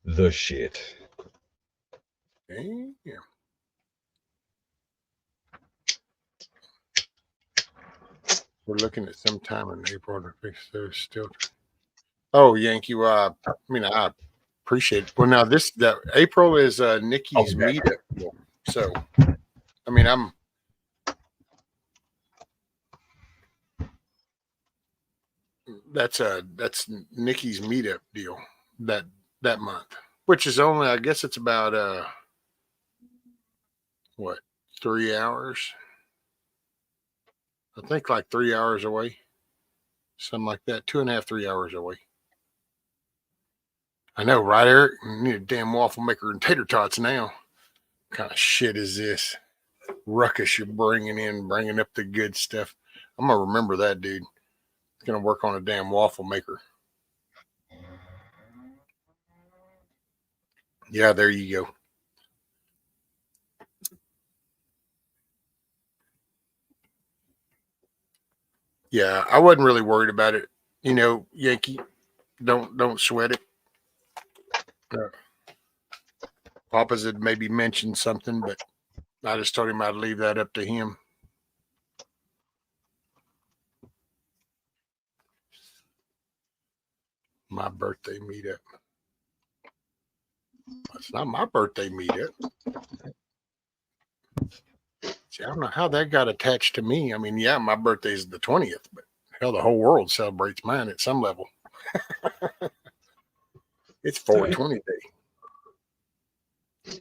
the shit. Damn. We're looking at some time in April to fix those still. Oh, Yankee. Well, I appreciate it. Well, now that April is Nikki's meetup deal. So, I mean, that's Nikki's meetup deal that month, which is only, I guess it's about what, 3 hours? I think like 3 hours away, something like that. 2.5, 3 hours away. I know, right, Eric? You need a damn waffle maker and tater tots now. What kind of shit is this ruckus you're bringing up the good stuff? I'm gonna remember that, dude. Gonna work on a damn waffle maker. Yeah, there you go. Yeah, I wasn't really worried about it. You know, Yankee, don't sweat it. Papa's had maybe mentioned something, but I just told him I'd leave that up to him. My birthday meetup. It's not my birthday meetup. See, I don't know how that got attached to me. I mean, yeah, my birthday is the 20th, but hell, the whole world celebrates mine at some level. It's 420 day.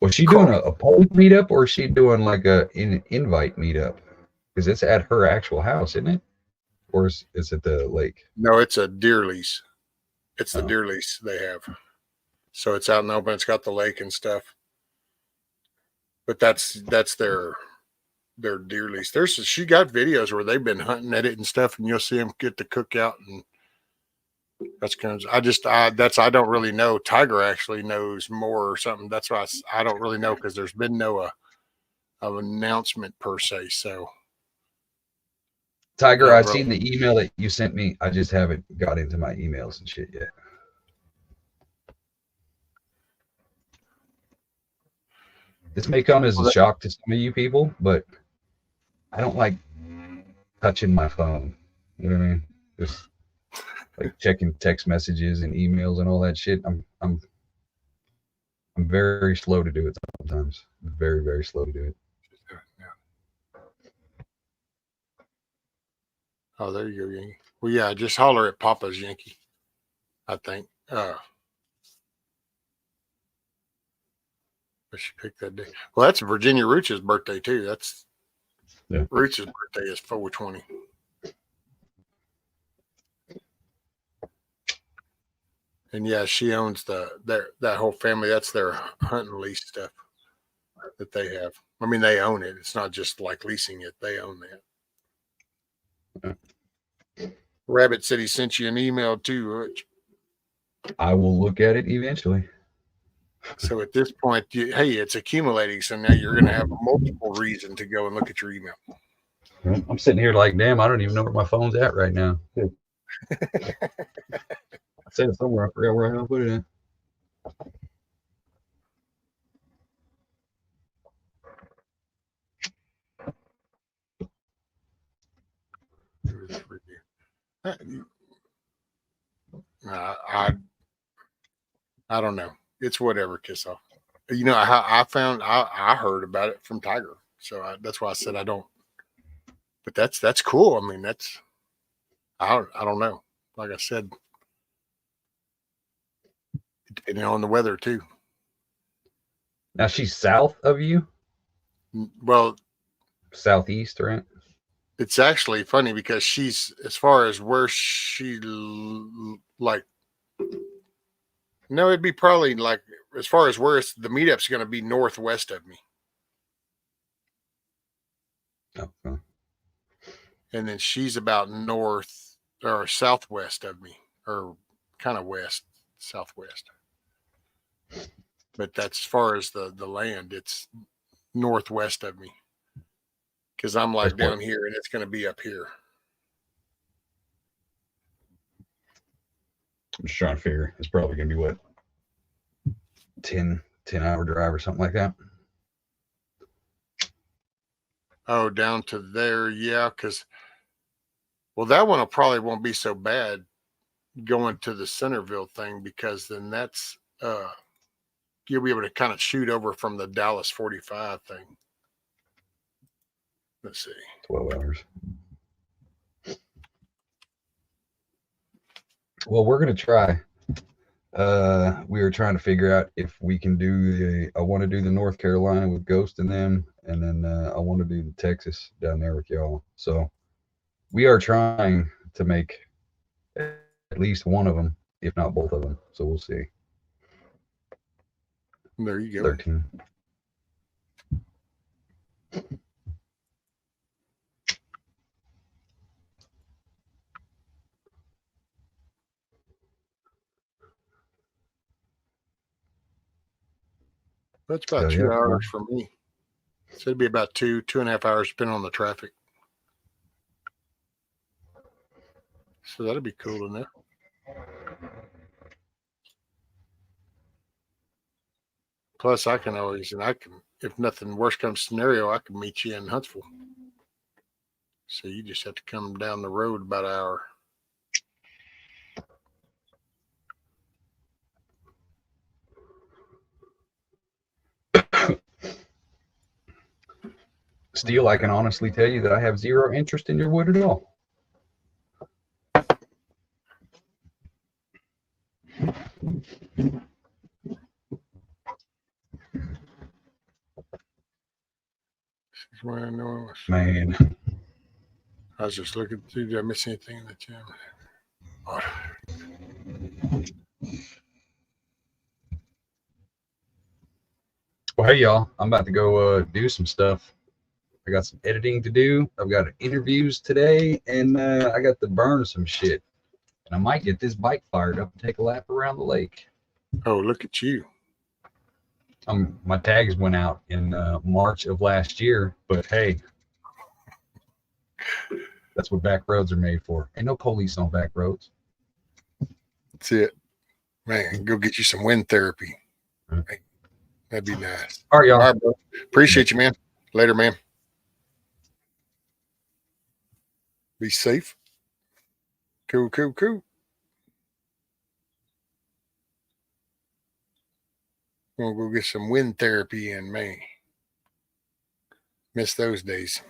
Was she doing a public meetup, or is she doing like an invite meetup? Because it's at her actual house, isn't it? Or is it the lake? No, it's a deer lease. It's the deer lease they have. So it's out in the open. It's got the lake and stuff. But that's their deer lease. She got videos where they've been hunting at it and stuff, and you'll see them get the cookout, and that's kind of. I don't really know. Tiger actually knows more or something. That's why I don't really know, because there's been no announcement per se. So, Tiger, I've seen the email that you sent me. I just haven't got into my emails and shit yet. This may come as a shock to some of you people, but I don't like touching my phone. You know what I mean? Just like checking text messages and emails and all that shit. I'm very slow to do it sometimes. Very, very slow to do it. Oh, there you go, Yankee. Well, yeah, just holler at Papa's, Yankee, I think. But she picked that day. Well, that's Virginia Rooch's birthday too. That's Rooch's birthday is 420. And yeah, she owns that whole family. That's their hunt and lease stuff that they have. I mean, they own it. It's not just like leasing it. They own that. Rabbit said he sent you an email too, Rich. I will look at it eventually. So at this point, hey, it's accumulating. So now you're going to have multiple reason to go and look at your email. I'm sitting here like, damn, I don't even know where my phone's at right now. I said it somewhere. I forgot where I put it in. I don't know. It's whatever, kiss off. You know, I heard about it from Tiger, so that's why I said I don't. But that's cool. I mean, I don't know. Like I said, depending on the weather too. Now she's south of you, Well, southeast, right? it's actually funny because she's as far as where she like. No, it'd be probably like as far as where the meetup's going to be northwest of me. Okay. And then she's about north or southwest of me, or kind of west, southwest. But that's as far as the land, it's northwest of me. Because I'm like down here and it's going to be up here. I'm just trying to figure. It's probably going to be what? 10-hour drive or something like that. Oh, down to there. Yeah. Because, well, that one probably won't be so bad going to the Centerville thing, because then that's, you'll be able to kind of shoot over from the Dallas 45 thing. Let's see. 12 hours. Well, we're going to try. We were trying to figure out if we can do I want to do the North Carolina with Ghost and them, and then I want to do the Texas down there with y'all. So we are trying to make at least one of them, if not both of them. So we'll see. There you go. 13. That's about 2 hours for me. So it'd be about 2.5 hours, depending on the traffic. So that'd be cool to know. Plus, I can, if nothing worse comes scenario, I can meet you in Huntsville. So you just have to come down the road about an hour. Still, I can honestly tell you that I have zero interest in your wood at all. Man, I was just looking through. Did I miss anything in the gym? Oh. Well, hey, y'all. I'm about to go do some stuff. I got some editing to do. I've got interviews today, and I got to burn some shit. And I might get this bike fired up and take a lap around the lake. Oh, look at you. My tags went out in March of last year, but hey, that's what back roads are made for. Ain't no police on back roads. That's it. Man, go get you some wind therapy. Hey, that'd be nice. All right, y'all. All right, bro. Appreciate you, man. Later, man. Be safe. Cool. We'll go get some wind therapy in May. Miss those days.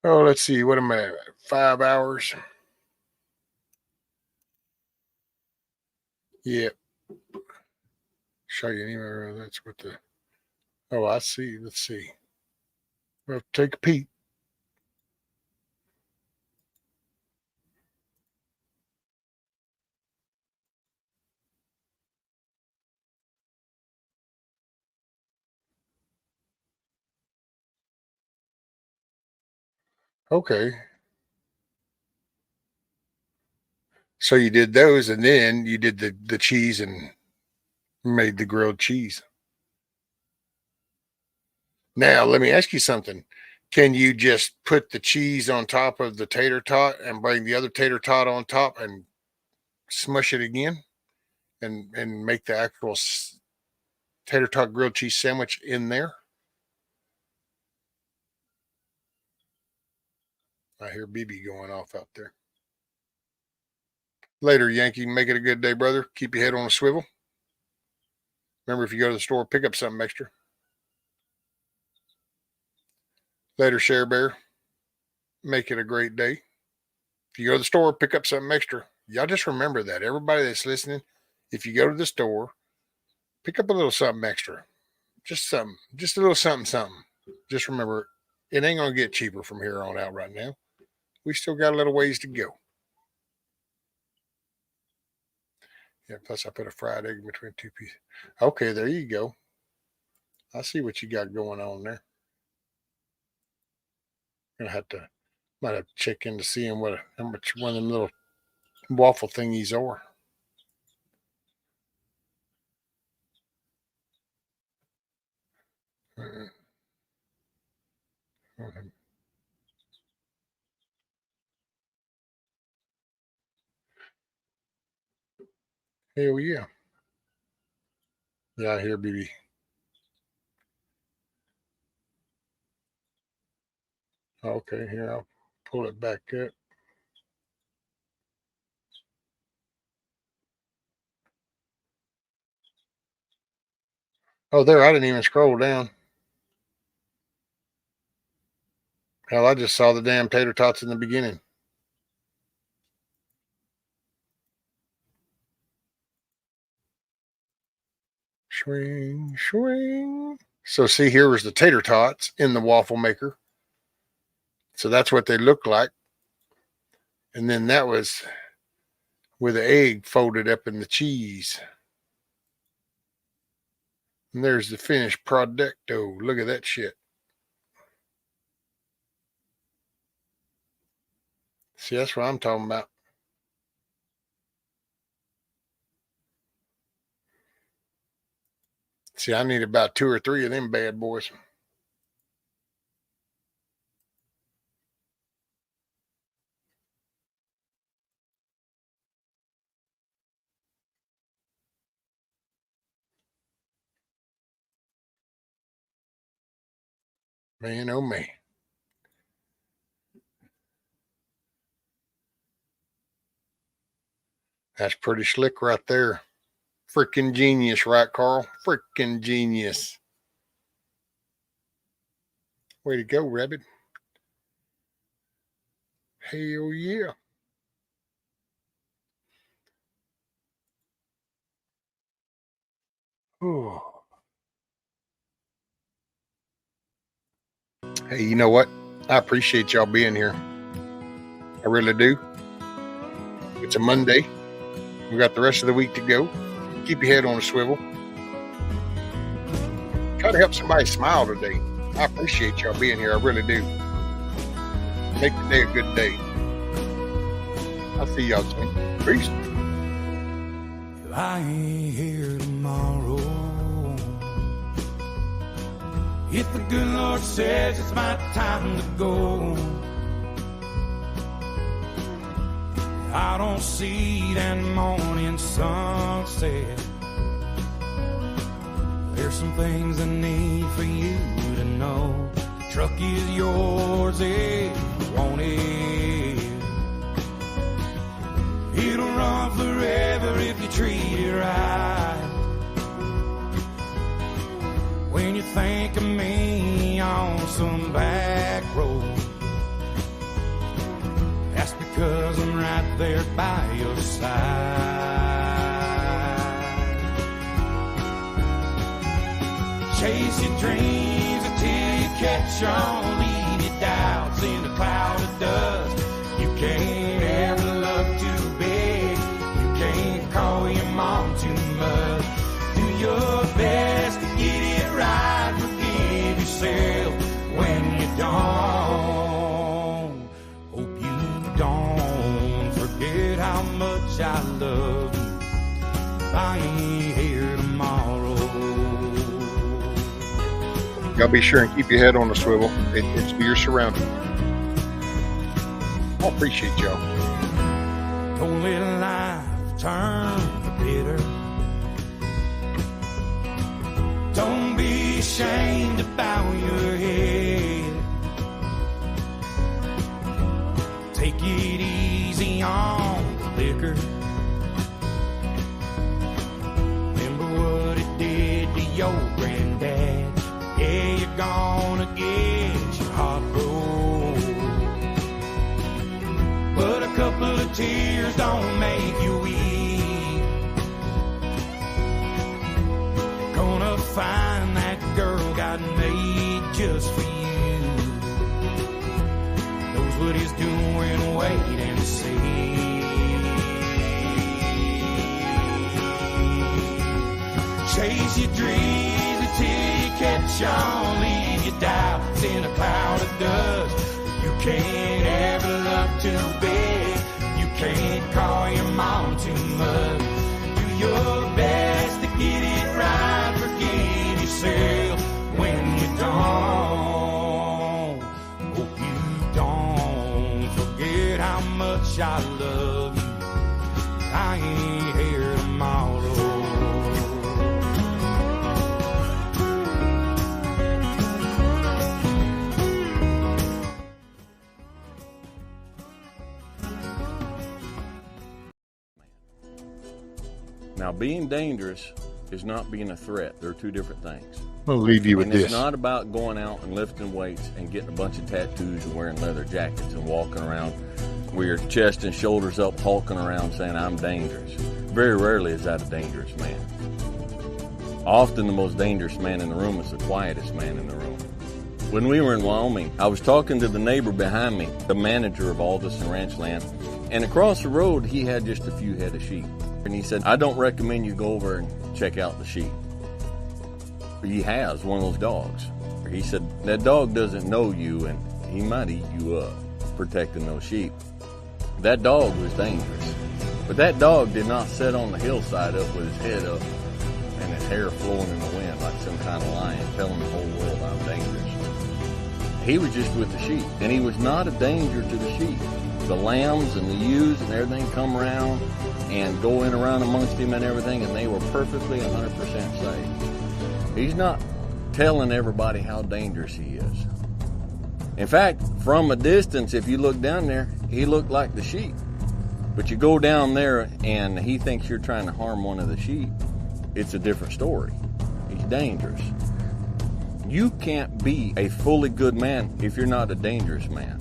Oh, let's see. What am I at? 5 hours. Yeah. Show you anywhere. That's what the. Oh, I see. Let's see. Well, take a peek. Okay. So you did those, and then you did the cheese and made the grilled cheese. Now, let me ask you something. Can you just put the cheese on top of the tater tot and bring the other tater tot on top and smush it again and make the actual tater tot grilled cheese sandwich in there? I hear BB going off out there. Later, Yankee. Make it a good day, brother. Keep your head on a swivel. Remember, if you go to the store, pick up something extra. Later, Share Bear. Make it a great day. If you go to the store, pick up something extra. Y'all just remember that. Everybody that's listening, if you go to the store, pick up a little something extra. Just something. Just a little something. Just remember, it ain't going to get cheaper from here on out right now. We still got a little ways to go. Yeah, plus I put a fried egg in between two pieces. Okay, there you go. I see what you got going on there. Gonna have to, might have to check in to see how much one of them little waffle thingies are. Hell yeah. Yeah, I hear BB. Okay, here, I'll pull it back up. Oh, there, I didn't even scroll down. Hell, I just saw the damn tater tots in the beginning. Swing, swing. So see, here was the tater tots in the waffle maker. So that's what they look like. And then that was with the egg folded up in the cheese. And there's the finished producto. Look at that shit. See, that's what I'm talking about. See, I need about 2 or 3 of them bad boys. Man, oh man. That's pretty slick right there. Freaking genius, right, Carl? Freaking genius. Way to go, Rabbit. Hell yeah. Oh. Hey, you know what? I appreciate y'all being here. I really do. It's a Monday. We got the rest of the week to go. Keep your head on a swivel. Try to help somebody smile today. I appreciate y'all being here. I really do. Make the day a good day. I'll see y'all soon. Peace. If I ain't here tomorrow, if the good Lord says it's my time to go, I don't see that morning sunset. There's some things I need for you to know. The truck is yours if you want it. It'll run forever if you treat it right. When you think of me on some back road, that's because I'm right there by your side. Chase your dreams until you catch on. Leave your doubts in a cloud of dust. You can't ever love too big. You can't call your mom too much. Do your best to get it right. Forgive yourself when you don't. Hope you don't forget how much I love you. I ain't here tomorrow. Y'all be sure and keep your head on the swivel. It's your surroundings. I appreciate y'all. Don't let life turn bitter. Don't be ashamed about your head. Take it easy on the liquor. Remember what it did to your granddad. Yeah, you're gonna get your heart broke. But a couple of tears don't make you weak. You're gonna find that girl God made just for you. Knows what he's doing, wait and see. Chase your dreams until you catch on. Leave your doubts in a cloud of dust. You can't ever love too big. You can't call your mom too much. Do your best to get it right. Forgive yourself when you don't. Hope you don't forget how much I love you. I ain't here tomorrow. Now, being dangerous is not being a threat. They're two different things. I'll leave you with And this. it's not about going out and lifting weights and getting a bunch of tattoos and wearing leather jackets and walking around with your chest and shoulders up, hulking around saying, I'm dangerous. Very rarely is that a dangerous man. Often the most dangerous man in the room is the quietest man in the room. When we were in Wyoming, I was talking to the neighbor behind me, the manager of all this ranch land, and across the road, he had just a few head of sheep. And he said, I don't recommend you go over and check out the sheep. He has one of those dogs. He said, that dog doesn't know you and he might eat you up protecting those sheep. That dog was dangerous. But that dog did not sit on the hillside up with his head up and his hair flowing in the wind like some kind of lion telling the whole world I'm dangerous. He was just with the sheep, and he was not a danger to the sheep. The lambs and the ewes and everything come around and go in around amongst him and everything, and they were perfectly 100% safe. He's not telling everybody how dangerous he is. In fact, from a distance, if you look down there, he looked like the sheep. But you go down there and he thinks you're trying to harm one of the sheep, it's a different story. He's dangerous. You can't be a fully good man if you're not a dangerous man.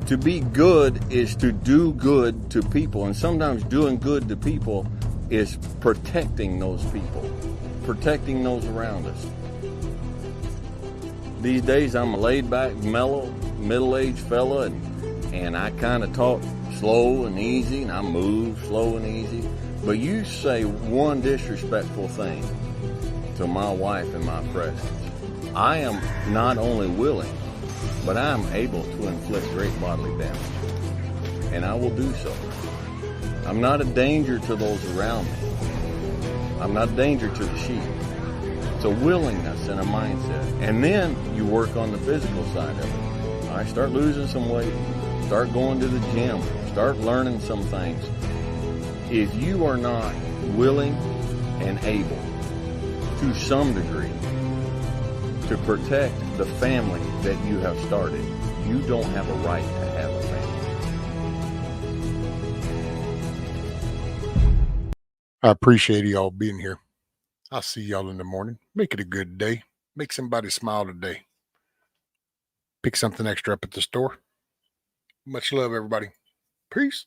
To be good is to do good to people, and sometimes doing good to people is protecting those people, protecting those around us. These days I'm a laid-back, mellow, middle-aged fella, and I kind of talk slow and easy, and I move slow and easy. But you say one disrespectful thing to my wife in my presence, I am not only willing, but I am able to inflict great bodily damage, and I will do so. I'm not a danger to those around me. I'm not a danger to the sheep. It's a willingness and a mindset. And then you work on the physical side of it. All right, start losing some weight, start going to the gym, start learning some things. If you are not willing and able, to some degree, to protect the family that you have started, you don't have a right to have a family. I appreciate y'all being here. I'll see y'all in the morning. Make it a good day. Make somebody smile today. Pick something extra up at the store. Much love, everybody. Peace.